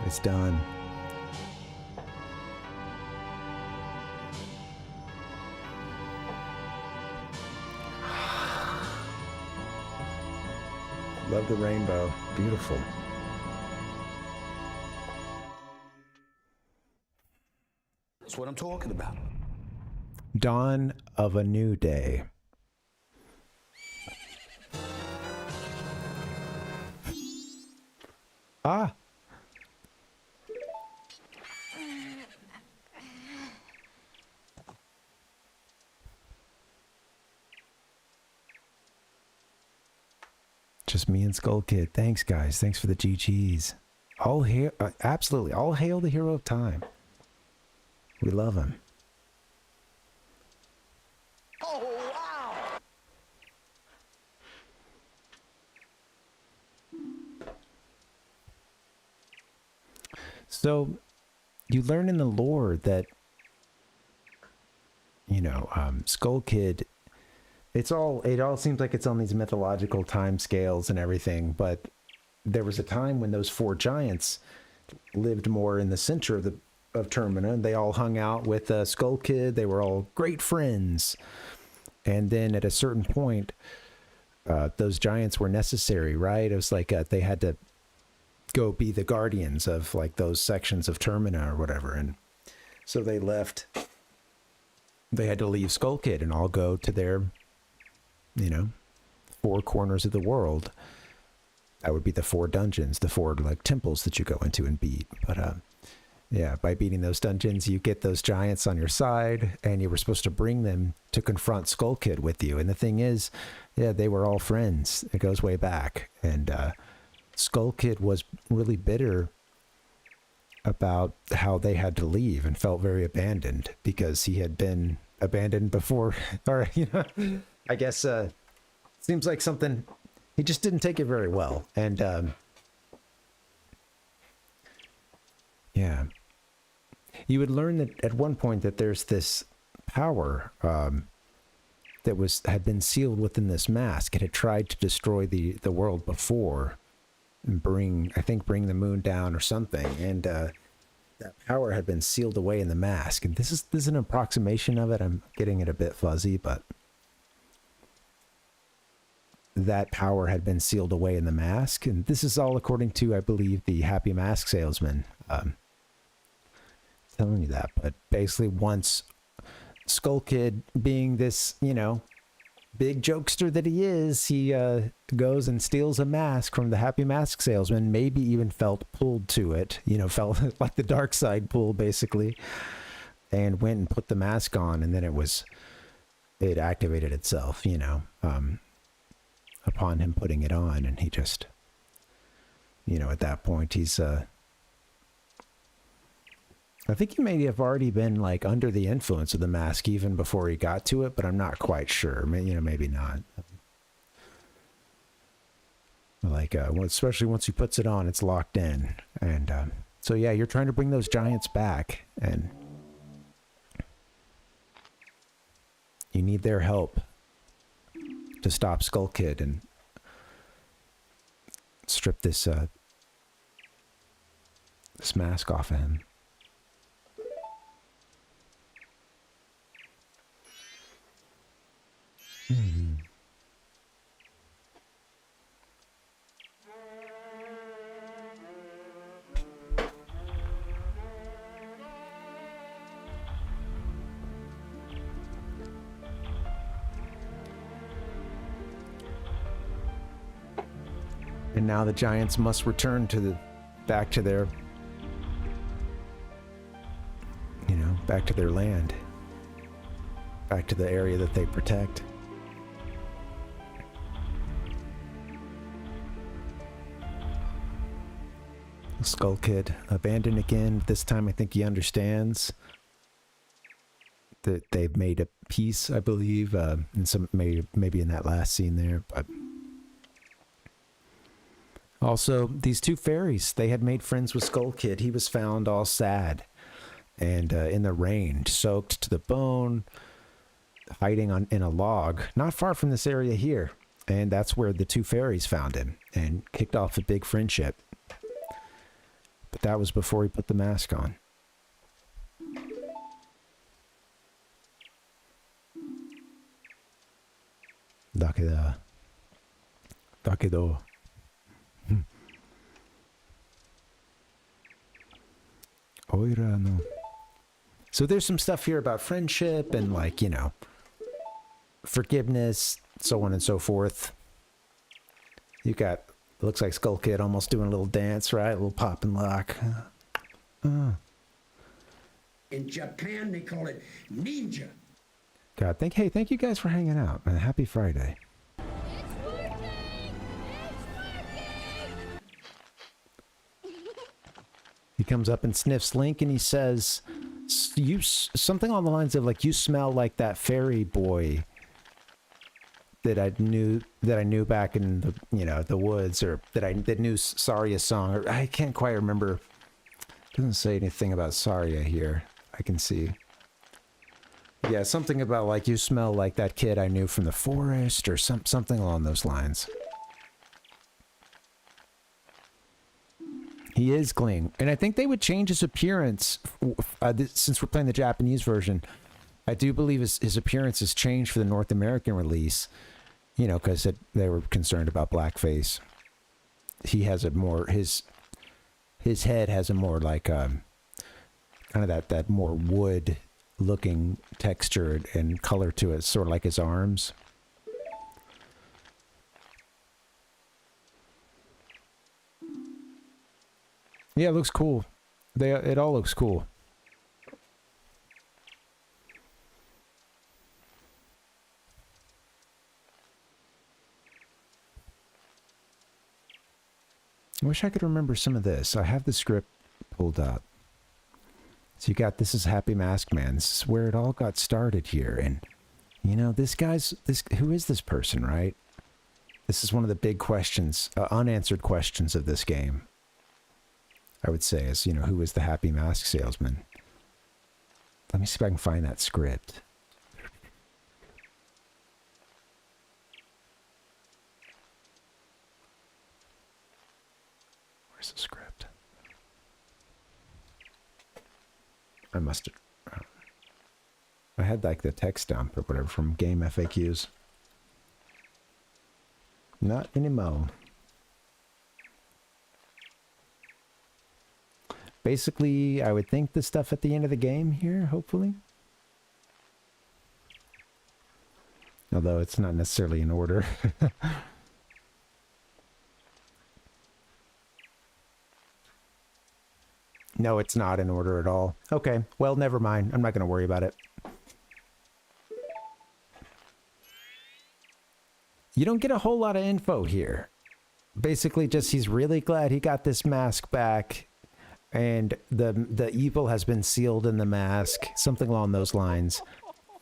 It's done. Love the rainbow. Beautiful. That's what I'm talking about. Dawn of a new day. Ah! Just me and Skull Kid. Thanks, guys. Thanks for the GGs. All hail, absolutely. All hail the hero of time. We love him. Oh, wow! So, you learn in the lore that, you know, Skull Kid, it all seems like it's on these mythological time scales and everything, but there was a time when those four giants lived more in the center of Termina, and they all hung out with Skull Kid. They were all great friends. And then at a certain point, those giants were necessary, right? It was like they had to go be the guardians of like those sections of Termina or whatever. And so they left. They had to leave Skull Kid and all go to their, you know, four corners of the world. That would be the four dungeons, the four like temples that you go into and beat. But yeah, by beating those dungeons, you get those giants on your side, and you were supposed to bring them to confront Skull Kid with you. And the thing is, yeah, they were all friends. It goes way back. And Skull Kid was really bitter about how they had to leave and felt very abandoned because he had been abandoned before. Or, you know, I guess seems like something, he just didn't take it very well. And yeah. You would learn that at one point that there's this power that had been sealed within this mask. It had tried to destroy the world before and bring the moon down or something. And that power had been sealed away in the mask. And this is an approximation of it. I'm getting it a bit fuzzy, but that power had been sealed away in the mask. And this is all according to, I believe, the Happy Mask Salesman. Telling you that, but basically once Skull Kid, being this, you know, big jokester that he is, he goes and steals a mask from the Happy Mask salesman, maybe even felt pulled to it, you know, felt like the dark side pull, basically, and went and put the mask on, and then it activated itself, you know, upon him putting it on, and he just, you know, at that point, he's, I think he may have already been, like, under the influence of the mask even before he got to it, but I'm not quite sure. You know, maybe not. Like, well, especially once he puts it on, it's locked in. And so, yeah, you're trying to bring those giants back, and you need their help to stop Skull Kid and strip this this mask off of him. Mm-hmm. And now the giants must return to back to their, you know, back to their land, back to the area that they protect. Skull Kid abandoned again. This time I think he understands that they've made a peace, I believe, and some maybe in that last scene there. But also, these two fairies, they had made friends with Skull Kid. He was found all sad and in the rain, soaked to the bone, hiding in a log, not far from this area here. And that's where the two fairies found him and kicked off a big friendship. But that was before he put the mask on. Dakeda. Dakedo. Oira no. So there's some stuff here about friendship and, like, you know, forgiveness, so on and so forth. You got, looks like Skull Kid almost doing a little dance, right? A little pop and lock. In Japan, they call it ninja. God, thank you guys for hanging out, man. Happy Friday. He comes up and sniffs Link, and he says, "You something on the lines of like, you smell like that fairy boy that I knew back in the, you know, the woods, or that knew Saria's song." Or I can't quite remember. It doesn't say anything about Saria here. I can see. Yeah, something about like, you smell like that kid I knew from the forest, or something along those lines. He is clean, and I think they would change his appearance since we're playing the Japanese version. I do believe his appearance has changed for the North American release, you know, because they were concerned about blackface. He has a more, his head has a more like kind of that more wood looking texture and color to it, sort of like his arms. Yeah, it looks cool. It all looks cool. I wish I could remember some of this. I have the script pulled up. So you got, this is Happy Mask Man. This is where it all got started here. And, you know, who is this person, right? This is one of the big questions, unanswered questions of this game. I would say is, you know, who is the Happy Mask Salesman? Let me see if I can find that script. Where's the script? I must have... I had like the text dump or whatever from Game FAQs. Not anymore. Basically, I would think the stuff at the end of the game here, hopefully. Although it's not necessarily in order. No, it's not in order at all. Okay, well, never mind. I'm not going to worry about it. You don't get a whole lot of info here. Basically, just he's really glad he got this mask back, and the evil has been sealed in the mask. Something along those lines.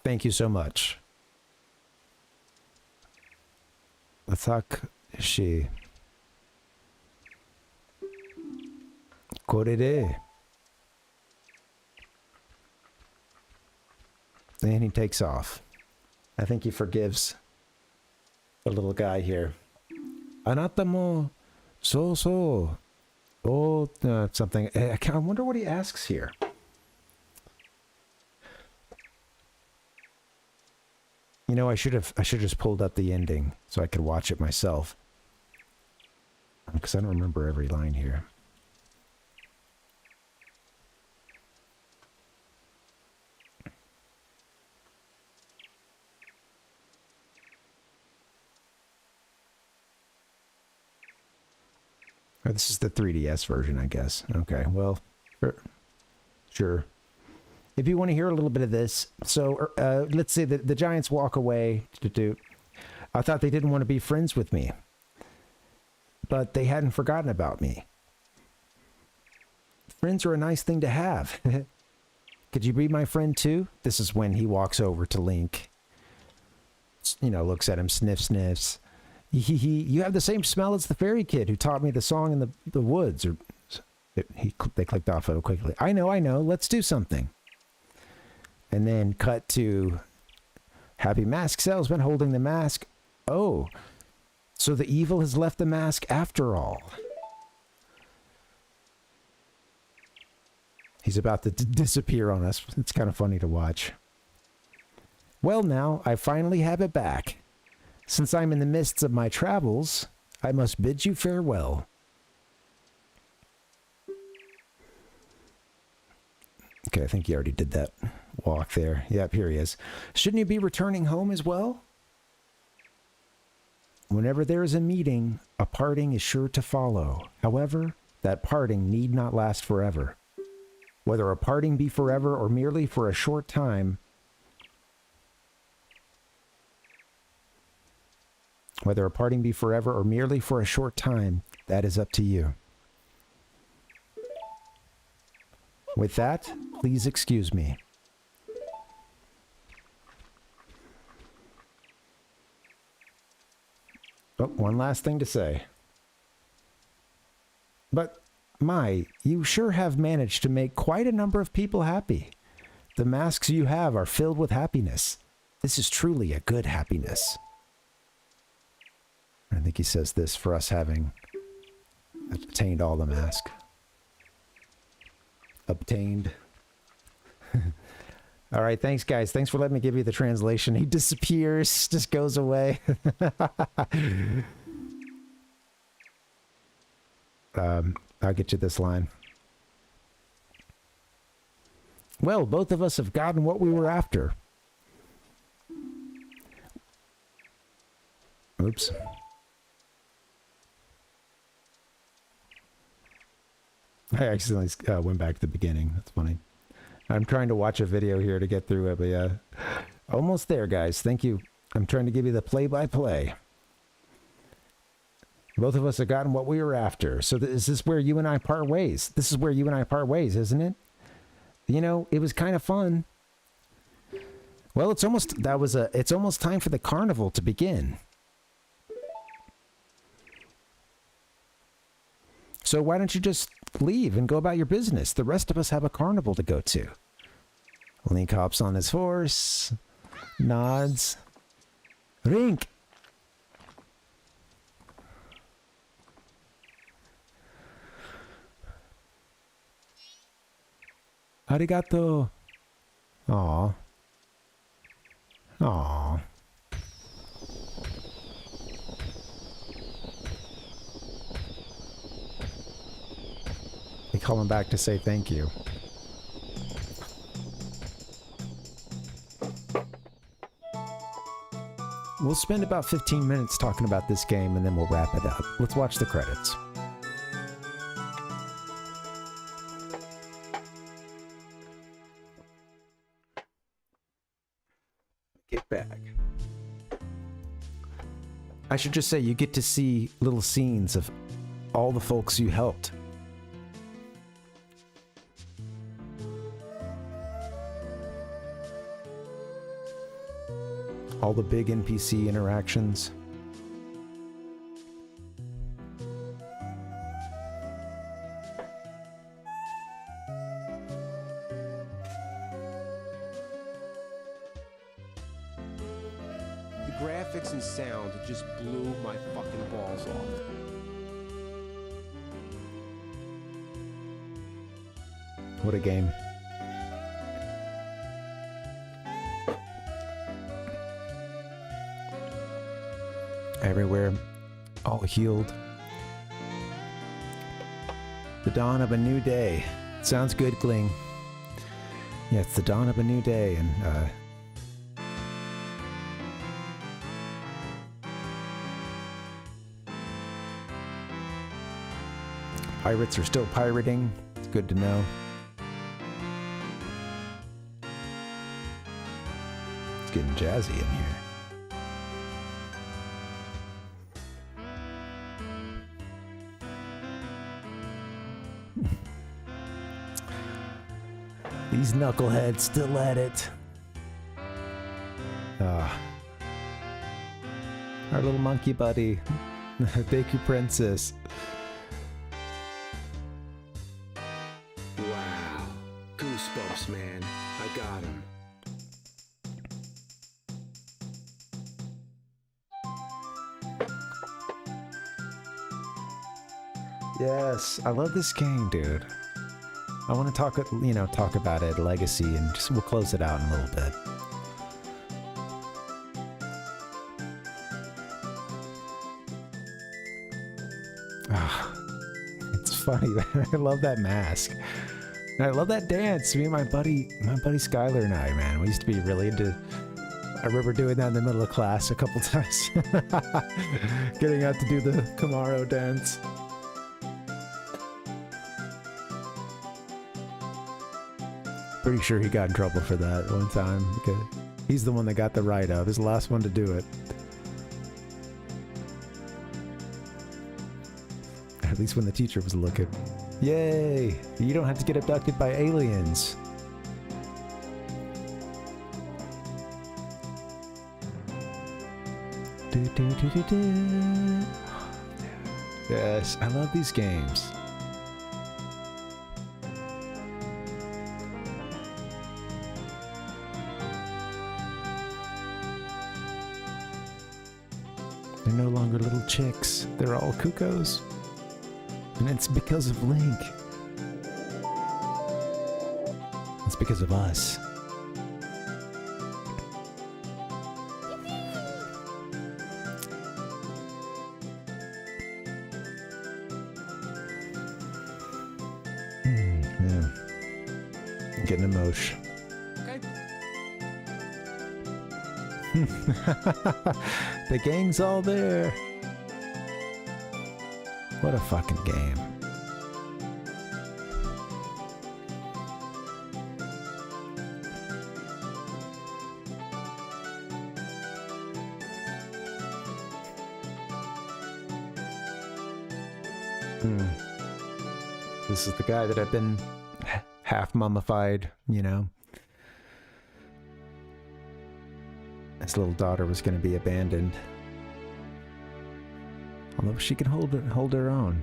Thank you so much. Attack she. Korere. And he takes off. I think he forgives the little guy here. Anata mo so. Oh, something. I wonder what he asks here. You know, I should have just pulled up the ending so I could watch it myself. Because I don't remember every line here. Oh, this is the 3DS version, I guess. Okay, well, sure. If you want to hear a little bit of this, so let's say that the Giants walk away. I thought they didn't want to be friends with me, but they hadn't forgotten about me. Friends are a nice thing to have. Could you be my friend too? This is when he walks over to Link. You know, looks at him, sniffs. You have the same smell as the fairy kid who taught me the song in the woods. Or they clicked off of it quickly. I know. Let's do something. And then cut to happy mask salesman holding the mask. Oh, so the evil has left the mask after all. He's about to disappear on us. It's kind of funny to watch. Well, now I finally have it back. Since I'm in the midst of my travels, I must bid you farewell. Okay, I think you already did that walk there. Yep, here he is. Shouldn't you be returning home as well? Whenever there is a meeting, a parting is sure to follow. However, that parting need not last forever. Whether a parting be forever or merely for a short time, that is up to you. With that, please excuse me. Oh, one last thing to say. But, you sure have managed to make quite a number of people happy. The masks you have are filled with happiness. This is truly a good happiness. I think he says this for us having obtained all the mask. Obtained. All right, thanks, guys. Thanks for letting me give you the translation. He disappears, just goes away. I'll get you this line. Well, both of us have gotten what we were after. Oops. I accidentally went back to the beginning. That's funny. I'm trying to watch a video here to get through it, but yeah. Almost there, guys. Thank you. I'm trying to give you the play-by-play. Both of us have gotten what we were after. So is this where you and I part ways? This is where you and I part ways, isn't it? You know, it was kind of fun. Well, it's almost time for the carnival to begin. So why don't you just leave and go about your business? The rest of us have a carnival to go to. Link hops on his horse, nods. Rink! Arigato. Aw. Aw. They call him back to say thank you. We'll spend about 15 minutes talking about this game and then we'll wrap it up. Let's watch the credits. Get back. I should just say you get to see little scenes of all the folks you helped. All the big NPC interactions. The graphics and sound just blew my fucking balls off. What a game. Everywhere, all healed. The dawn of a new day. Sounds good, Gling. Yeah, it's the dawn of a new day, and pirates are still pirating. It's good to know. It's getting jazzy in here. These knuckleheads still at it. Our little monkey buddy, Baker Princess. Wow. Goosebumps, man. I got him. Yes, I love this game, dude. I want to talk about it, legacy, and just we'll close it out in a little bit. It's funny. I love that mask. And I love that dance. Me and my buddy Skylar and I, man, we used to be really into. I remember doing that in the middle of class a couple times, getting out to do the Camaro dance. Pretty sure he got in trouble for that one time because he's the one that got the write-up. He's the last one to do it. At least when the teacher was looking. Yay! You don't have to get abducted by aliens. Yes, I love these games. They're no longer little chicks. They're all cuckoos. And it's because of Link. It's because of us. Yeah. I'm getting emotional. The gang's all there. What a fucking game. This is the guy that I've been half mummified, you know. His little daughter was going to be abandoned. Although she can hold her own.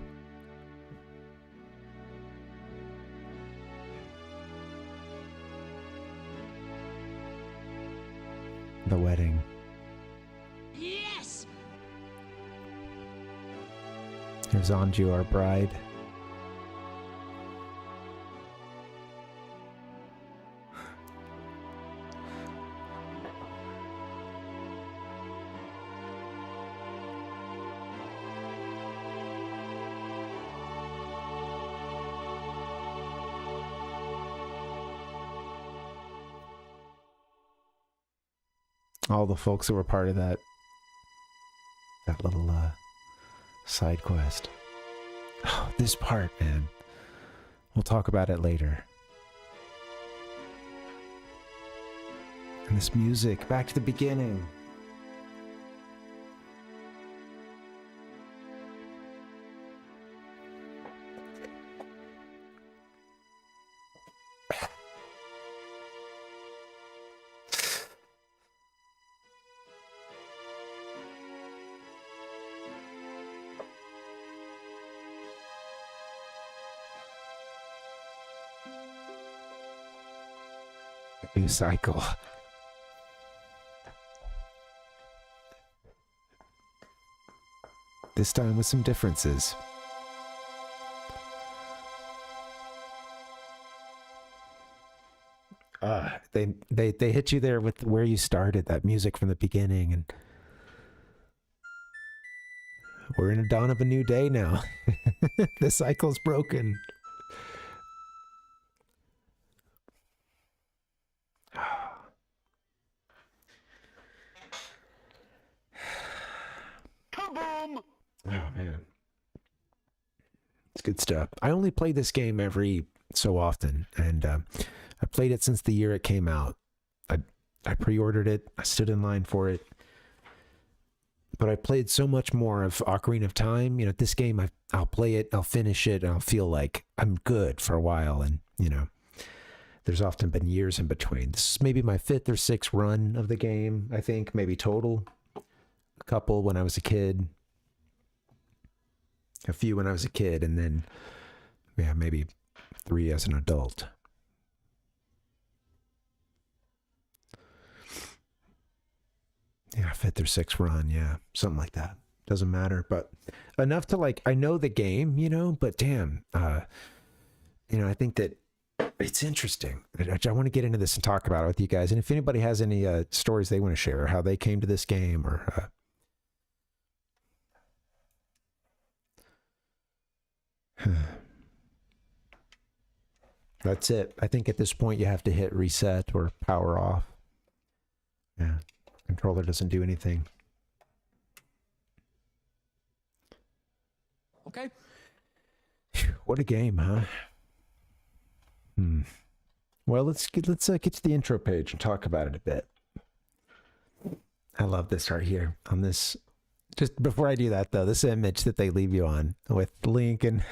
The wedding. Yes! Here's Anju, our bride. All the folks that were part of that Side quest. Oh, this part, man. We'll talk about it later. And this music, back to the beginning. New cycle. This time with some differences. They hit you there with where you started, that music from the beginning, and we're in a dawn of a new day now. The cycle's broken. Kaboom! Oh man, it's good stuff. I only play this game every so often, and I played it since the year it came out. I pre-ordered it. I stood in line for it, but I played so much more of Ocarina of Time. You know, this game I'll play it, I'll finish it, and I'll feel like I'm good for a while. And you know, there's often been years in between. This is maybe my 5th or 6th run of the game. I think maybe total. A couple when I was a kid. A few when I was a kid, and then, yeah, maybe 3 as an adult. Yeah, 5th or 6th run, yeah, something like that. Doesn't matter, but enough to like, I know the game, you know, but damn, you know, I think that it's interesting. I want to get into this and talk about it with you guys, and if anybody has any stories they want to share, how they came to this game, or that's it. I think at this point you have to hit reset or power off. Yeah, controller doesn't do anything. Okay. What a game, huh? Well, let's get to the intro page and talk about it a bit. I love this right here on this. Just before I do that, though, this image that they leave you on with Link and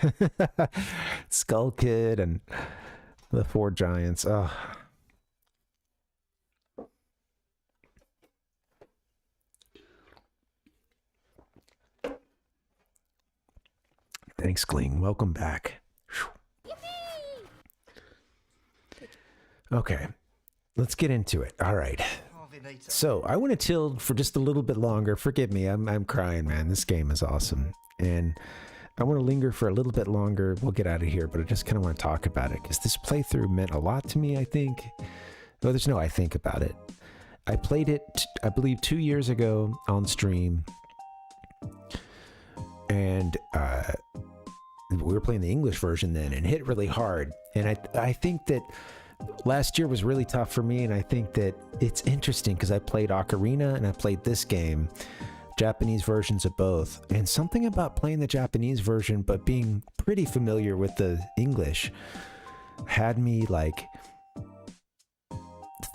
Skull Kid and the 4 giants. Oh. Thanks, Gling. Welcome back. Okay, let's get into it. All right. So I want to chill for just a little bit longer. Forgive me, I'm crying, man. This game is awesome, and I want to linger for a little bit longer. We'll get out of here, but I just kind of want to talk about it because this playthrough meant a lot to me. I think. Well, there's no I think about it. I played it, I believe, 2 years ago on stream, and we were playing the English version then, and hit really hard. And I think that last year was really tough for me, and I think that it's interesting because I played Ocarina and I played this game, Japanese versions of both, and something about playing the Japanese version but being pretty familiar with the English had me like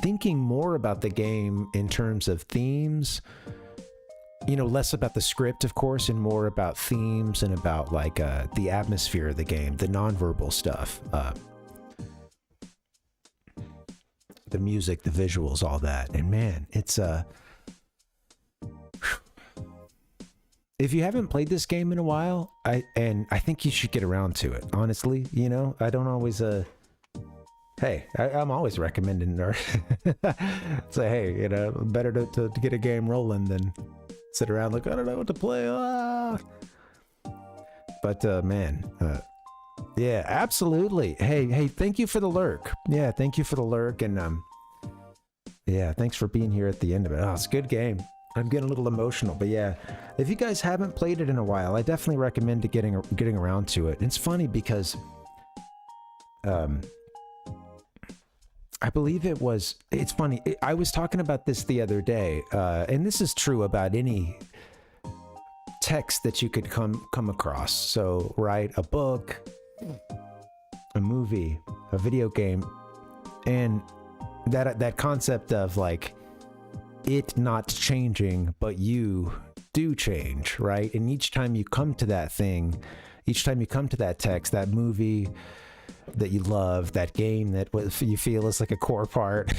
thinking more about the game in terms of themes, you know, less about the script, of course, and more about themes and about like the atmosphere of the game, the nonverbal stuff, the music, the visuals, all that. And man, it's if you haven't played this game in a while, I think you should get around to it, honestly. You know, I don't always hey, I'm always recommending or say, hey, you know, better to get a game rolling than sit around like, I don't know what to play. But man, yeah, absolutely. Hey, thank you for the lurk. Yeah, thank you for the lurk, and yeah, thanks for being here at the end of it. Oh, it's a good game. I'm getting a little emotional, but yeah, if you guys haven't played it in a while, I definitely recommend getting around to it. It's funny because I believe it's funny. I was talking about this the other day, and this is true about any text that you could come across. So, right, a book, a movie, a video game, and that concept of like it not changing, but you do change, right? And each time you come to that thing, each time you come to that text, that movie that you love, that game that you feel is like a core part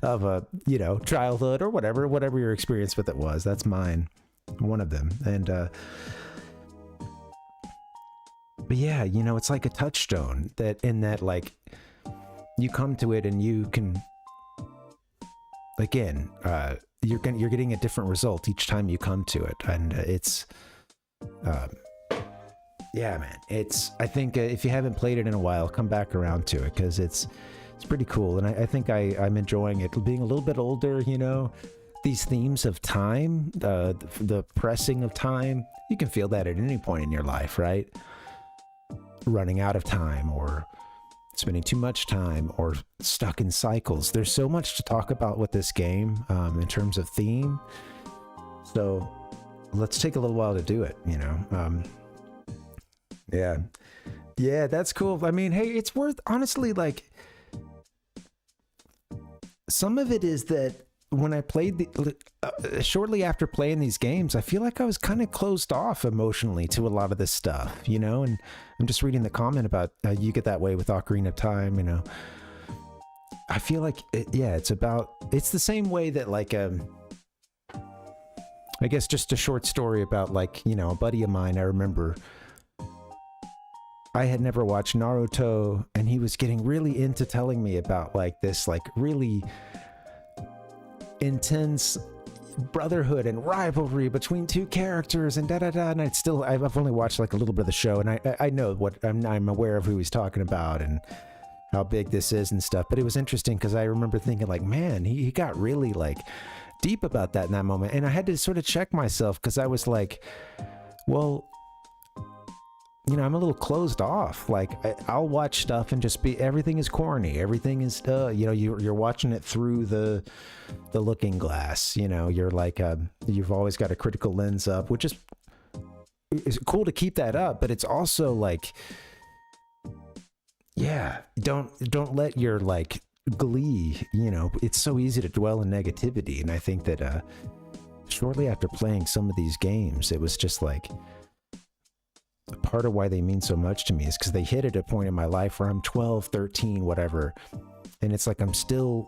of a, you know, childhood or whatever your experience with it was. That's mine, one of them. And but yeah, you know, it's like a touchstone that in that, like, you come to it and you can, again, you're getting a different result each time you come to it. And it's yeah, man, I think if you haven't played it in a while, come back around to it, because it's pretty cool. And I think I'm enjoying it. Being a little bit older, you know, these themes of time, the pressing of time, you can feel that at any point in your life, right? Running out of time, or spending too much time, or stuck in cycles. There's so much to talk about with this game in terms of theme. So let's take a little while to do it, you know? Yeah, that's cool. I mean, hey, it's worth, honestly, like, some of it is that when I played shortly after playing these games, I feel like I was kind of closed off emotionally to a lot of this stuff, you know? And I'm just reading the comment about you get that way with Ocarina of Time, you know? I feel like, it's the same way that, like, I guess just a short story about, like, you know, a buddy of mine, I remember I had never watched Naruto, and he was getting really into telling me about, like, this, like, really intense brotherhood and rivalry between two characters and da-da-da. And I've only watched, like, a little bit of the show, and I know what, I'm aware of who he's talking about and how big this is and stuff. But it was interesting because I remember thinking, like, man, he got really, like, deep about that in that moment. And I had to sort of check myself, because I was like, well, you know, I'm a little closed off. Like, I'll watch stuff and just everything is corny. Everything is, you know, you're watching it through the looking glass. You know, you're like, you've always got a critical lens up, which is cool to keep that up. But it's also like, yeah, don't let your, like, glee, you know, it's so easy to dwell in negativity. And I think that shortly after playing some of these games, it was just like, part of why they mean so much to me is because they hit at a point in my life where I'm 12, 13, whatever. And it's like I'm still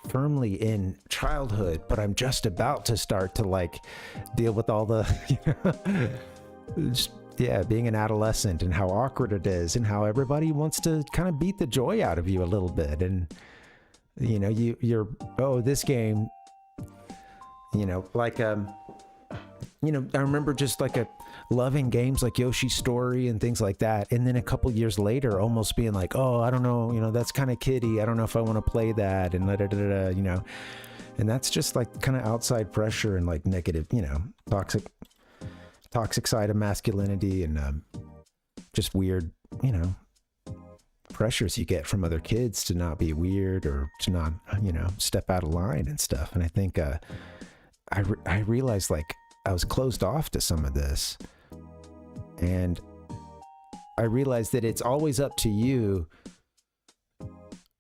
firmly in childhood, but I'm just about to start to, like, deal with all the, you know, just, being an adolescent and how awkward it is and how everybody wants to kind of beat the joy out of you a little bit. And, you know, you're this game, you know, like, you know, I remember just like loving games like Yoshi's Story and things like that. And then a couple years later, almost being like, oh, I don't know, you know, that's kind of kiddie. I don't know if I want to play that, and you know. And that's just like kind of outside pressure and, like, negative, you know, toxic side of masculinity and just weird, you know, pressures you get from other kids to not be weird or to not, you know, step out of line and stuff. And I think I realized, like, I was closed off to some of this, and I realized that it's always up to you,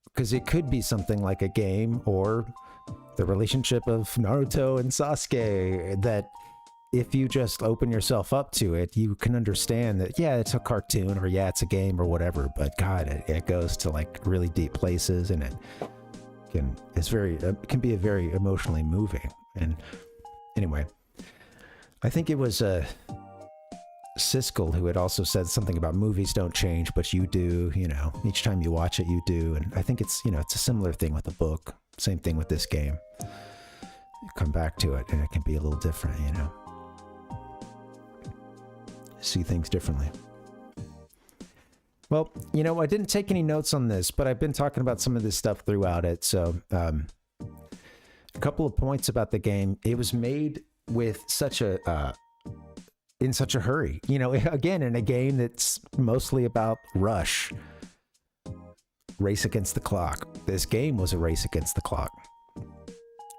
because it could be something like a game or the relationship of Naruto and Sasuke, that if you just open yourself up to it, you can understand that, yeah, it's a cartoon, or yeah, it's a game or whatever, but God, it goes to, like, really deep places, and it can be a very emotionally moving. And anyway, I think it was Siskel who had also said something about movies don't change, but you do, you know, each time you watch it, you do. And I think it's, you know, it's a similar thing with a book. Same thing with this game. You come back to it and it can be a little different, you know. See things differently. Well, you know, I didn't take any notes on this, but I've been talking about some of this stuff throughout it. So a couple of points about the game. It was made with in such a hurry, you know, again, in a game that's mostly about rush, race against the clock. This game was a race against the clock.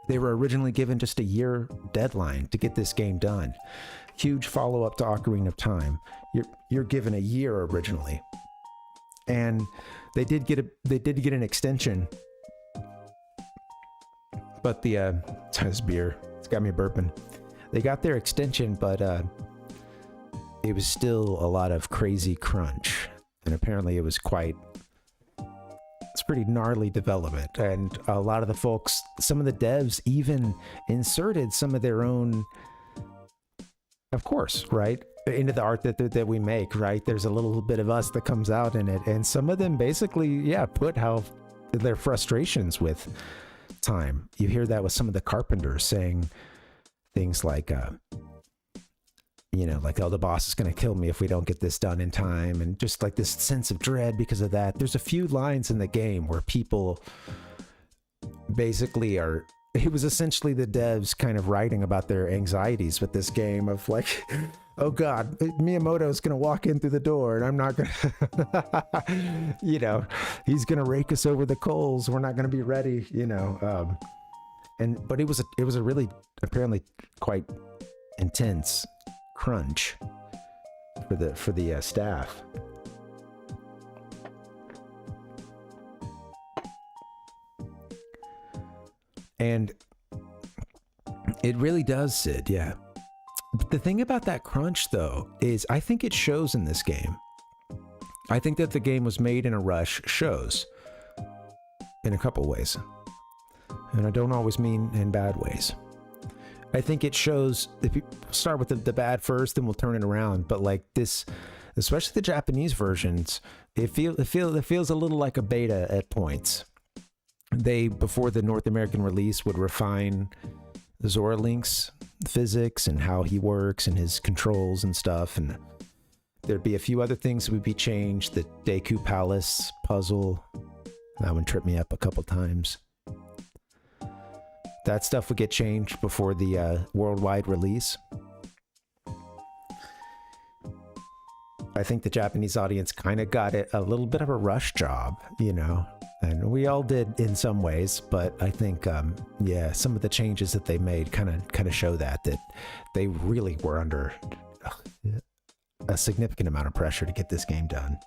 They were originally given just a year deadline to get this game done. Huge follow-up to Ocarina of Time. You're given a year originally, and they did get an extension. But this beer, it's got me burping. They got their extension, but it was still a lot of crazy crunch, and apparently it was it's pretty gnarly development, and a lot of the folks, some of the devs even inserted some of their own, of course, right, into the art that we make, right? There's a little bit of us that comes out in it, and some of them basically, yeah, put how their frustrations with time. You hear that with some of the carpenters saying things like, like, oh, the boss is going to kill me if we don't get this done in time, and just like this sense of dread because of that. There's a few lines in the game where people basically it was essentially the devs kind of writing about their anxieties with this game of like, oh God, Miyamoto is going to walk in through the door and I'm not going to, he's going to rake us over the coals. We're not going to be ready, but it was a really apparently quite intense crunch for the staff. And it really does, Sid, yeah. But the thing about that crunch, though, is I think it shows in this game. I think that the game was made in a rush shows in a couple ways. And I don't always mean in bad ways. I think it shows, if you start with the bad first, then we'll turn it around. But like this, especially the Japanese versions, it feels a little like a beta at points. They, before the North American release, would refine Zora Link's physics and how he works and his controls and stuff. And there'd be a few other things that would be changed. The Deku Palace puzzle, that one tripped me up a couple times. That stuff would get changed before the worldwide release. I think the Japanese audience kind of got it a little bit of a rush job, and we all did in some ways, but I think, some of the changes that they made kind of show that they really were under a significant amount of pressure to get this game done.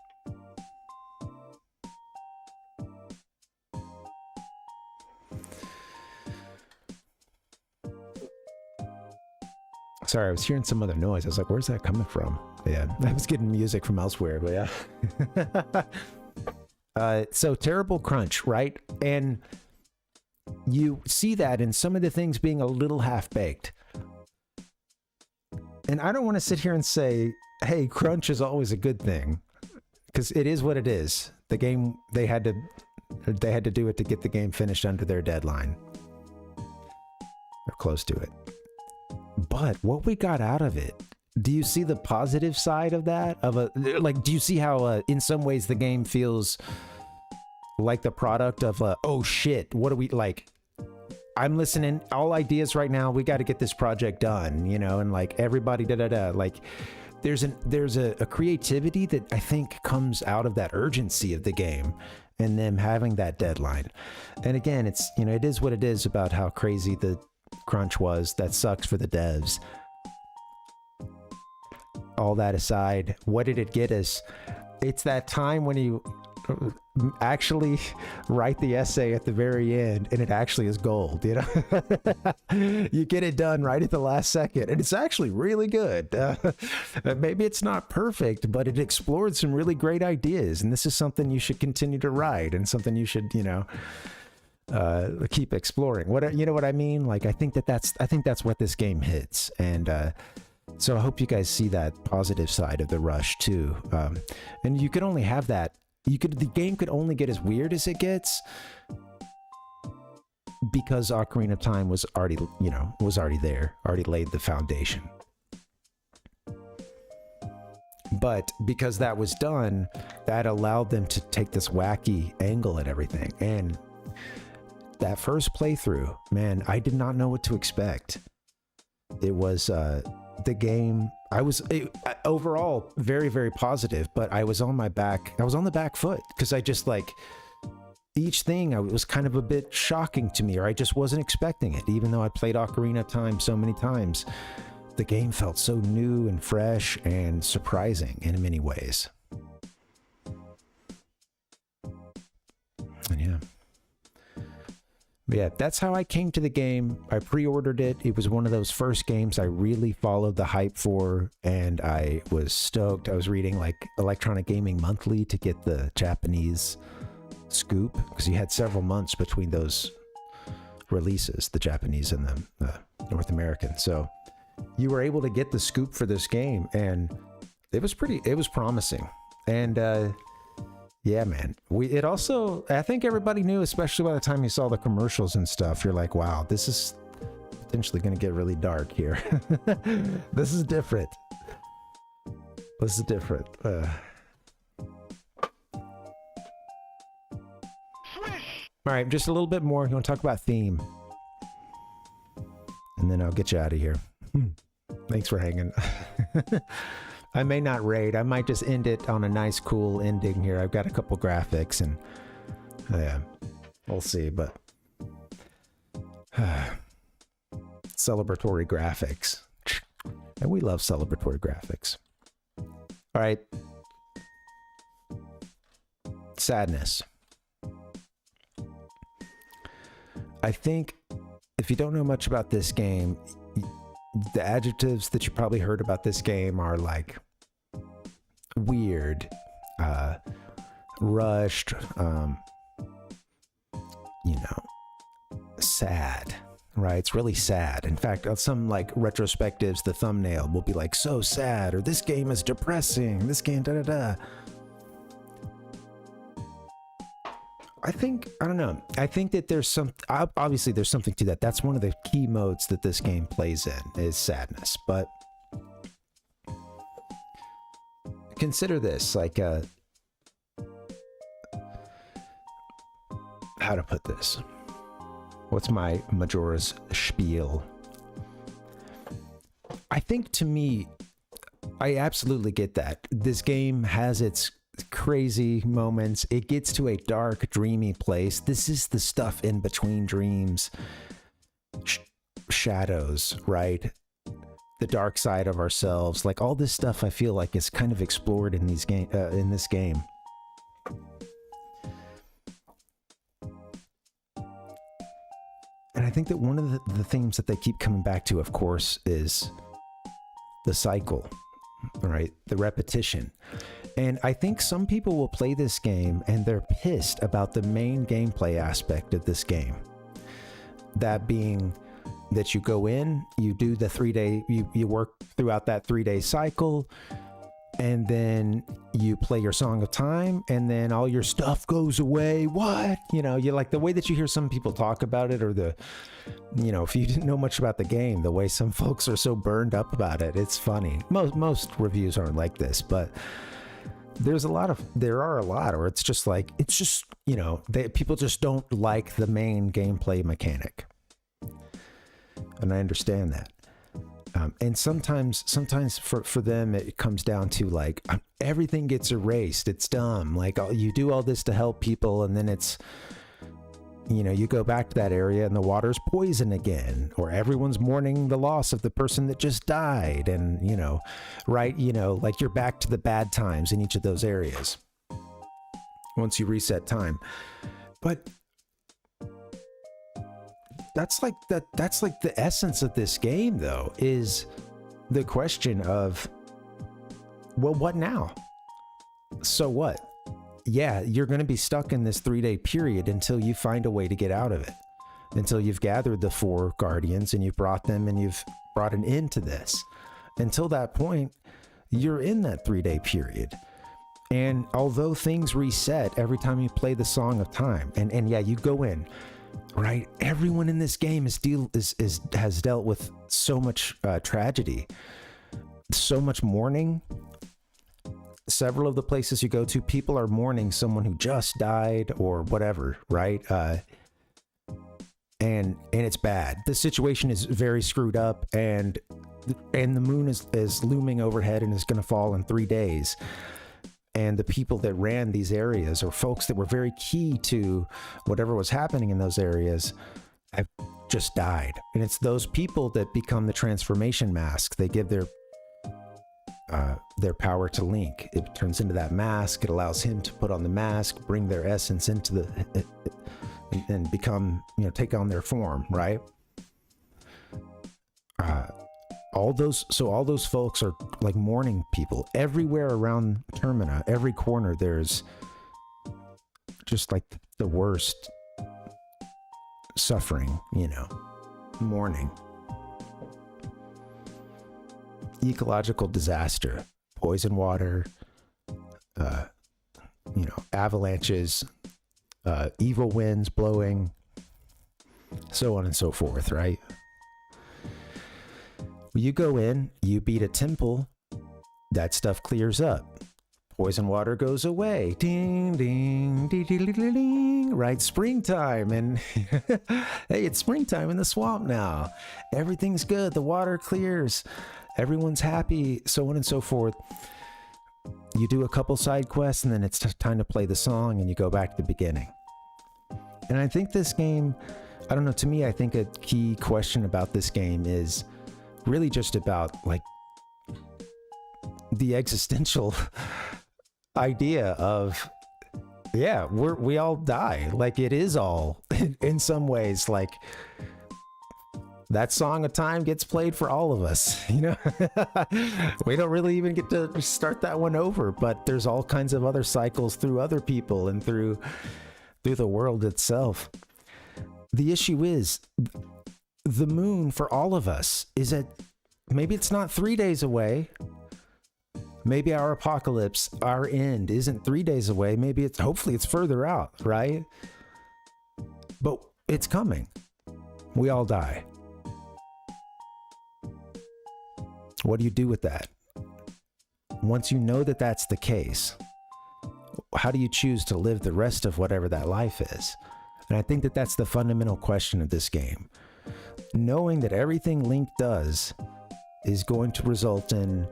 Sorry, I was hearing some other noise. I was like, where's that coming from? Yeah, I was getting music from elsewhere, but yeah. So terrible crunch, right? And you see that in some of the things being a little half-baked. And I don't want to sit here and say, hey, crunch is always a good thing, because it is what it is. The game, they had to do it to get the game finished under their deadline. Or close to it. But what we got out of it, do you see the positive side of that? Do you see how in some ways the game feels like the product of oh shit, what do we like? I'm listening, all ideas right now, we got to get this project done, and like everybody like there's a creativity that I think comes out of that urgency of the game and them having that deadline. And again, it's it is what it is about how crazy the crunch was. That sucks for the devs. All that aside, what did it get us? It's that time when you actually write the essay at the very end and it actually is gold, you get it done right at the last second and it's actually really good. Maybe it's not perfect, but it explored some really great ideas, and this is something you should continue to write and something you should keep exploring. What I mean? Like, I think that's what this game hits, and so I hope you guys see that positive side of the rush too. And you could only have that. The game could only get as weird as it gets because Ocarina of Time was already there, already laid the foundation. But because that was done, that allowed them to take this wacky angle at everything. And that first playthrough, man, I did not know what to expect. It was the game. I was overall very, very positive, but I was on the back foot because I just each thing was kind of a bit shocking to me, or I just wasn't expecting it. Even though I played Ocarina of Time so many times, the game felt so new and fresh and surprising in many ways. And yeah. Yeah, that's how I came to the game. I pre-ordered it. It was one of those first games I really followed the hype for, and I was stoked. I was reading like Electronic Gaming Monthly to get the Japanese scoop, because you had several months between those releases, the Japanese and the North American. So you were able to get the scoop for this game, and it was promising. And yeah, man. It also, I think everybody knew, especially by the time you saw the commercials and stuff, you're like, wow, this is potentially going to get really dark here. This is different. This is different. All right, just a little bit more. You want to talk about theme? And then I'll get you out of here. Thanks for hanging. I may not raid. I might just end it on a nice, cool ending here. I've got a couple graphics, and yeah, we'll see. But celebratory graphics, and we love celebratory graphics. All right, sadness. I think if you don't know much about this game, the adjectives that you probably heard about this game are like weird, rushed, sad, right? It's really sad. In fact, on some like retrospectives, the thumbnail will be like, so sad, or this game is depressing, this game da-da-da. I don't know. I think that there's obviously there's something to that. That's one of the key modes that this game plays in, is sadness. But consider this, like, how to put this? What's my Majora's spiel? I think, to me, I absolutely get that. This game has its crazy moments. It gets to a dark, dreamy place. This is the stuff in between dreams, shadows, right? The dark side of ourselves, like all this stuff. I feel like is kind of explored in these in this game. And I think that one of the themes that they keep coming back to, of course, is the cycle, right? The repetition. And I think some people will play this game and they're pissed about the main gameplay aspect of this game. That being that you go in, you do the 3-day, you work throughout that 3-day cycle, and then you play your Song of Time, and then all your stuff goes away. What? You like the way that you hear some people talk about it, or if you didn't know much about the game, the way some folks are so burned up about it, it's funny. Most reviews aren't like this, but there are a lot, or it's just people just don't like the main gameplay mechanic. And I understand that. And sometimes for them, it comes down to like, everything gets erased. It's dumb. Like, you do all this to help people, and then it's, you go back to that area and the water's poison again, or everyone's mourning the loss of the person that just died. And, right. Like, you're back to the bad times in each of those areas once you reset time. But that's like the essence of this game, though, is the question of, well, what now? So what? Yeah, you're going to be stuck in this 3-day period until you find a way to get out of it, until you've gathered the 4 guardians and you've brought them and you've brought an end to this. Until that point, you're in that 3-day period. And although things reset every time you play the Song of Time, and yeah, you go in, right? Everyone in this game has dealt with so much tragedy, so much mourning. Several of the places you go to, people are mourning someone who just died or whatever, right? And it's bad. The situation is very screwed up, and the moon is looming overhead and is going to fall in 3 days. and the people that ran these areas, or folks that were very key to whatever was happening in those areas, have just died. And it's those people that become the transformation mask. They give their power to Link. It turns into that mask. It allows him to put on the mask, bring their essence into the and become, take on their form, right? All those folks are like mourning people everywhere around Termina. Every corner there's just like the worst suffering, mourning. Ecological disaster, poison water, avalanches, evil winds blowing, so on and so forth, right? You go in, you beat a temple, that stuff clears up. Poison water goes away. Ding, ding, ding, ding, ding, ding. Right? Springtime. And hey, it's springtime in the swamp now. Everything's good. The water clears. Everyone's happy, so on and so forth. You do a couple side quests, and then it's time to play the song, and you go back to the beginning. And I think this game, I don't know, to me, I think a key question about this game is really just about like the existential idea of, yeah, we all die. Like, it is all in some ways, like that song of time gets played for all of us, we don't really even get to start that one over, but there's all kinds of other cycles through other people and through the world itself. The issue is, the moon for all of us is at, maybe it's not 3 days away. Maybe our apocalypse, our end isn't 3 days away. Maybe hopefully it's further out, right? But it's coming. We all die. What do you do with that? Once you know that that's the case, how do you choose to live the rest of whatever that life is? And I think that that's the fundamental question of this game. Knowing that everything Link does is going to result in,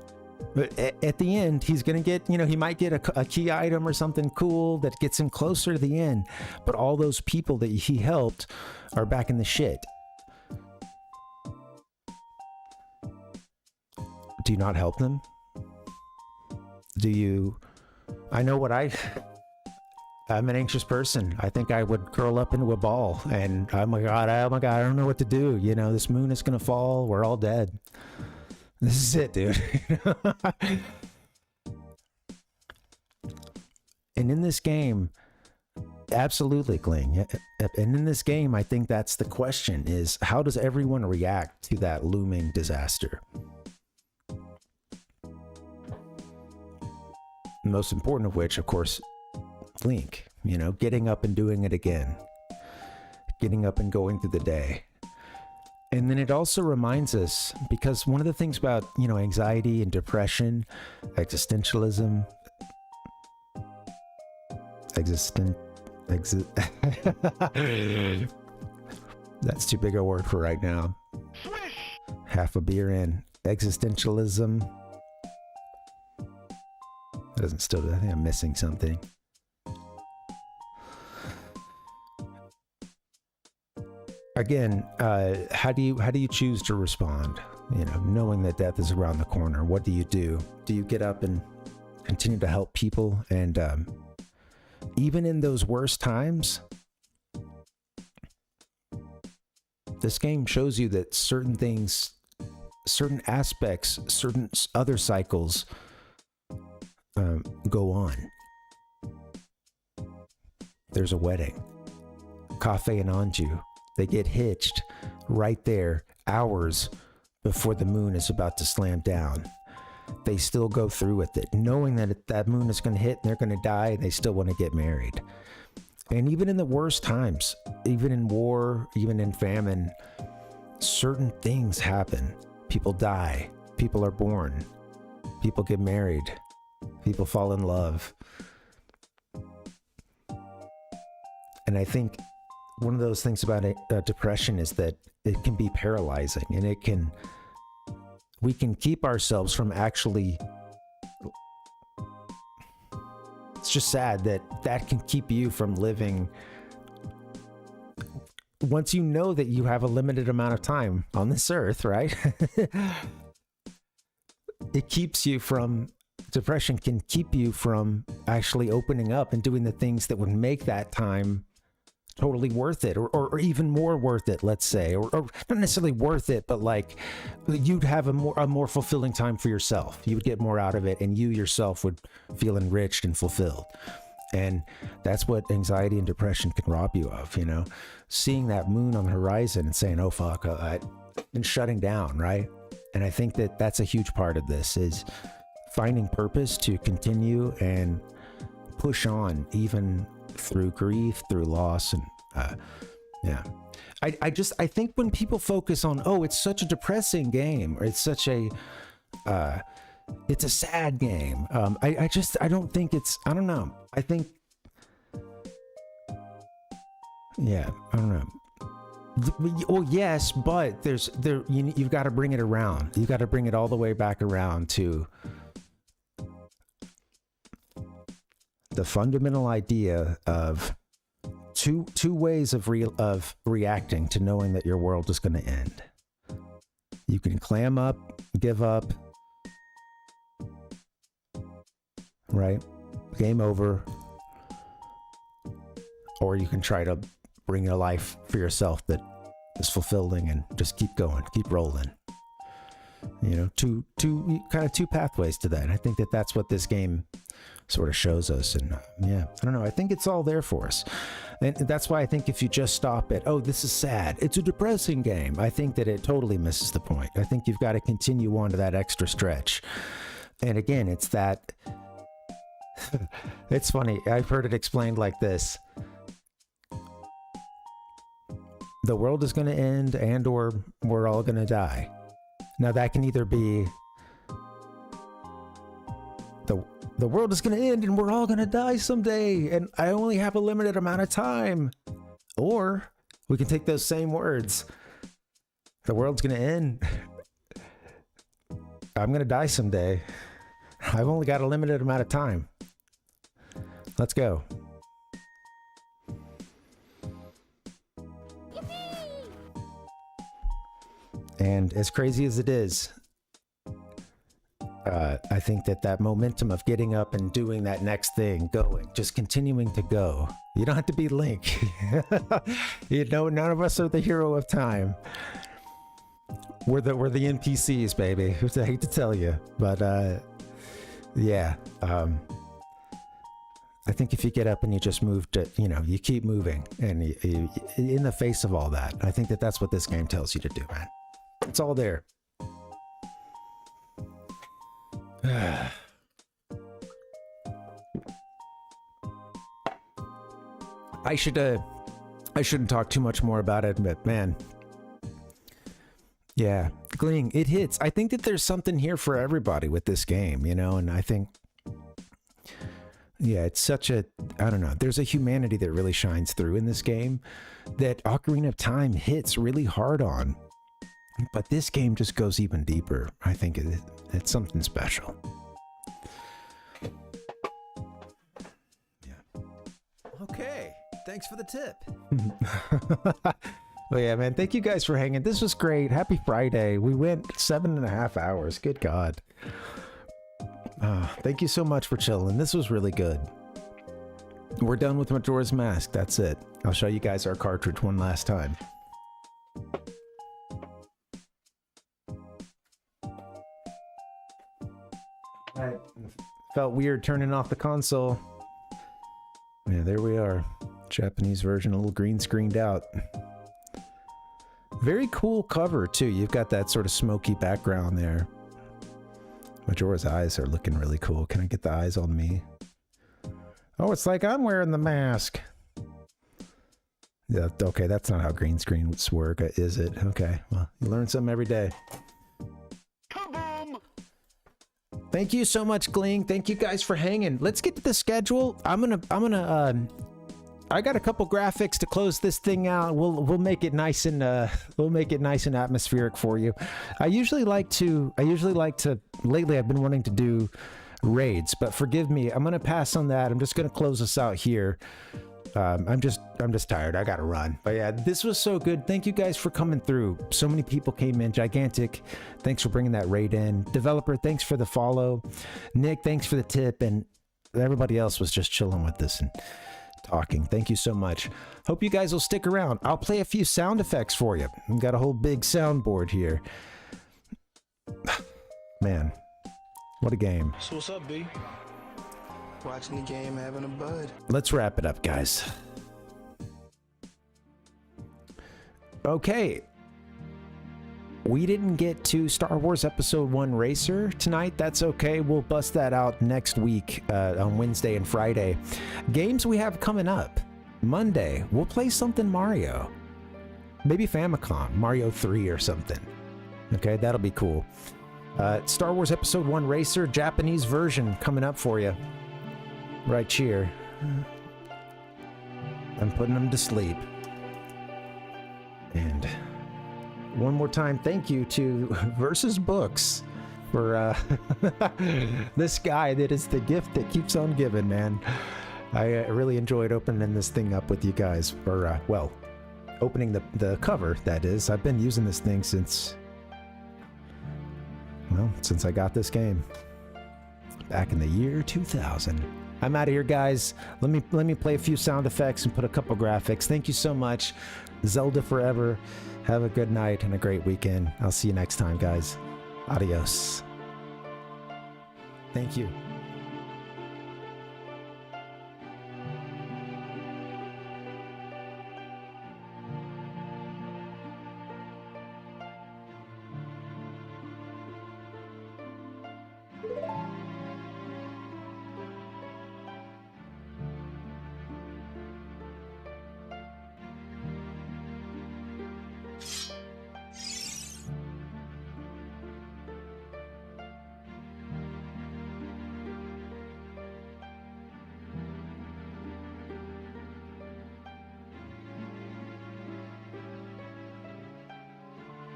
at the end, he's going to get, he might get a key item or something cool that gets him closer to the end, but all those people that he helped are back in the shit. Do you not help them? Do you? I know what I'm an anxious person. I think I would curl up into a ball and, oh my God, I don't know what to do. This moon is going to fall. We're all dead. This is it, dude. And in this game, absolutely, Kling. And in this game, I think that's the question, is how does everyone react to that looming disaster? Most important of which, of course, Link, getting up and doing it again, getting up and going through the day. And then it also reminds us, because one of the things about, anxiety and depression, existentialism, that's too big a word for right now. Half a beer in. Existentialism. Doesn't still, I think I'm missing something. Again, how do you choose to respond? Knowing that death is around the corner, what do you do? Do you get up and continue to help people? And even in those worst times, this game shows you that certain things, certain aspects, certain other cycles go on. There's a wedding. Cafe and Anju. They get hitched right there, hours before the moon is about to slam down. They still go through with it, knowing that that moon is going to hit and they're going to die, and they still want to get married. And even in the worst times, even in war, even in famine, certain things happen. People die. People are born. People get married. People fall in love. And I think one of those things about depression is that it can be paralyzing, and we can keep ourselves from actually just sad that that can keep you from living. Once you know that you have a limited amount of time on this earth, right? It keeps you from, depression can keep you from actually opening up and doing the things that would make that time totally worth it, or even more worth it, let's say, or not necessarily worth it, but like you'd have a more fulfilling time for yourself. You would get more out of it, and you yourself would feel enriched and fulfilled. And that's what anxiety and depression can rob you of, you know, seeing that moon on the horizon and saying, oh fuck, and shutting down, right? And I think that that's a huge part of this, is finding purpose to continue and push on, even through grief, through loss. And yeah, I think when people focus on, oh, it's such a depressing game, or it's such a it's a sad game, I don't think it's, I don't know, I think, yeah, I don't know. Well, yes, but you've got to bring it around. You've got to bring it all the way back around to the fundamental idea of two ways of reacting to knowing that your world is going to end. You can clam up, give up, right? Game over. Or you can try to bring a life for yourself that is fulfilling and just keep going, keep rolling. You know, two pathways to that. And I think that that's what this game sort of shows us. And yeah, I don't know, I think it's all there for us. And that's why I think if you just stop at, oh, this is sad, it's a depressing game, I think that it totally misses the point. I think you've got to continue on to that extra stretch. And again, it's that it's funny, I've heard it explained like this: the world is going to end, and or we're all going to die. Now that can either be the world is going to end and we're all going to die someday and I only have a limited amount of time. Or we can take those same words. The world's going to end. I'm going to die someday. I've only got a limited amount of time. Let's go. And as crazy as it is, I think that momentum of getting up and doing that next thing, going, just continuing to go. You don't have to be Link. You know, none of us are the hero of time. We're the NPCs, baby. I hate to tell you, but yeah. I think if you get up and you just move to, you know, you keep moving, and you, in the face of all that, I think that that's what this game tells you to do, man. It's all there. I shouldn't talk too much more about it, but man, yeah, Gling, it hits. I think that there's something here for everybody with this game, you know, and I think, yeah, it's such a, I don't know, there's a humanity that really shines through in this game that Ocarina of Time hits really hard on. But this game just goes even deeper. I think it's something special. Yeah. Okay. Thanks for the tip. Well, yeah, man. Thank you guys for hanging. This was great. Happy Friday. We went 7.5 hours. Good God. Thank you so much for chilling. This was really good. We're done with Majora's Mask. That's it. I'll show you guys our cartridge one last time. Right. Felt weird turning off the console. Yeah, there we are. Japanese version, a little green screened out. Very cool cover too. You've got that sort of smoky background there. Majora's eyes are looking really cool. Can I get the eyes on me? Oh, it's like I'm wearing the mask. Yeah, okay, that's not how green screens work, is it? Okay, well, you learn something every day. Thank you so much, Gling. Thank you guys for hanging. Let's get to the schedule. I got a couple graphics to close this thing out. We'll make it nice and atmospheric for you. I usually like to lately I've been wanting to do raids. But forgive me, I'm gonna pass on that. I'm just gonna close this out here. I'm just tired. I gotta run. But yeah, this was so good. Thank you guys for coming through. So many people came in. Gigantic, thanks for bringing that raid in. Developer, thanks for the follow. Nick, thanks for the tip. And everybody else was just chilling with this and talking. Thank you so much. Hope you guys will stick around. I'll play a few sound effects for you. I've got a whole big soundboard here. Man, what a game. So what's up, B? Watching the game, having a bud. Let's wrap it up, guys. Okay. We didn't get to Star Wars Episode 1 Racer tonight. That's okay. We'll bust that out next week on Wednesday and Friday. Games we have coming up. Monday, we'll play something Mario. Maybe Famicom, Mario 3 or something. Okay, that'll be cool. Star Wars Episode 1 Racer, Japanese version coming up for you. Right here. I'm putting them to sleep. And one more time, thank you to Versus Books for this guy that is the gift that keeps on giving, man. I really enjoyed opening this thing up with you guys. Or, well, opening the cover, that is. I've been using this thing since I got this game. Back in the year 2000. I'm out of here, guys. Let me play a few sound effects and put a couple graphics. Thank you so much. Zelda forever. Have a good night and a great weekend. I'll see you next time, guys. Adios. Thank you.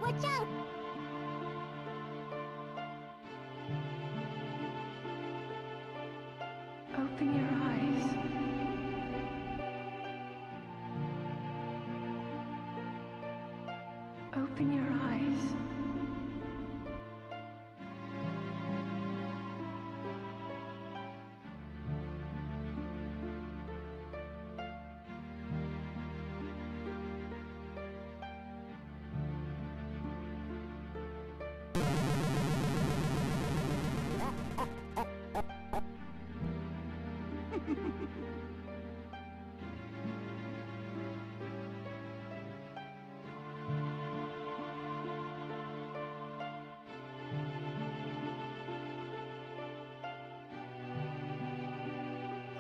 Watch out! Open your eyes. Open your eyes.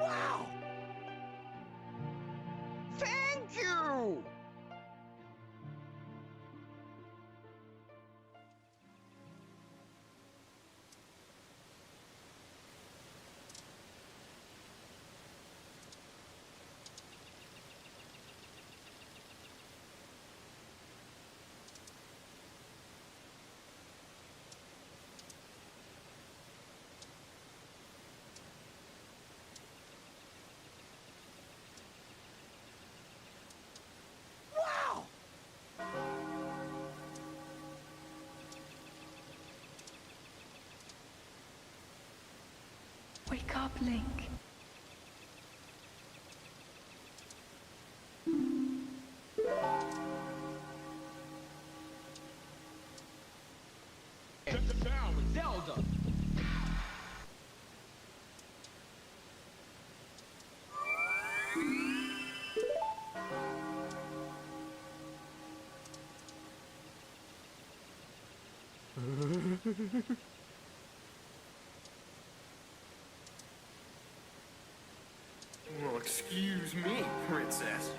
Wow! Thank you! Wow! Wake up, Link. Zelda! Well, excuse me, princess.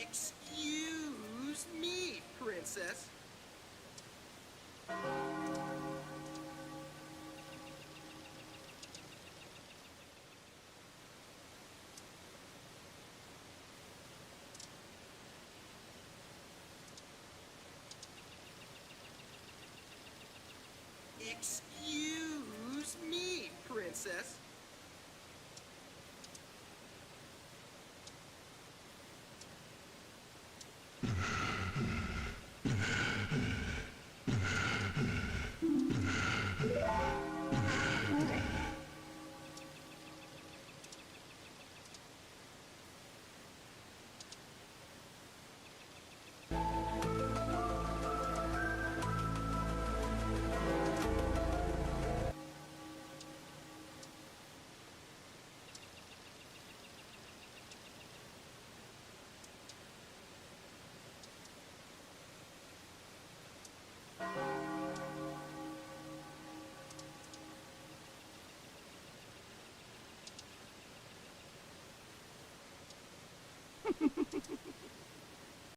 Excuse me, princess. Excuse me, princess.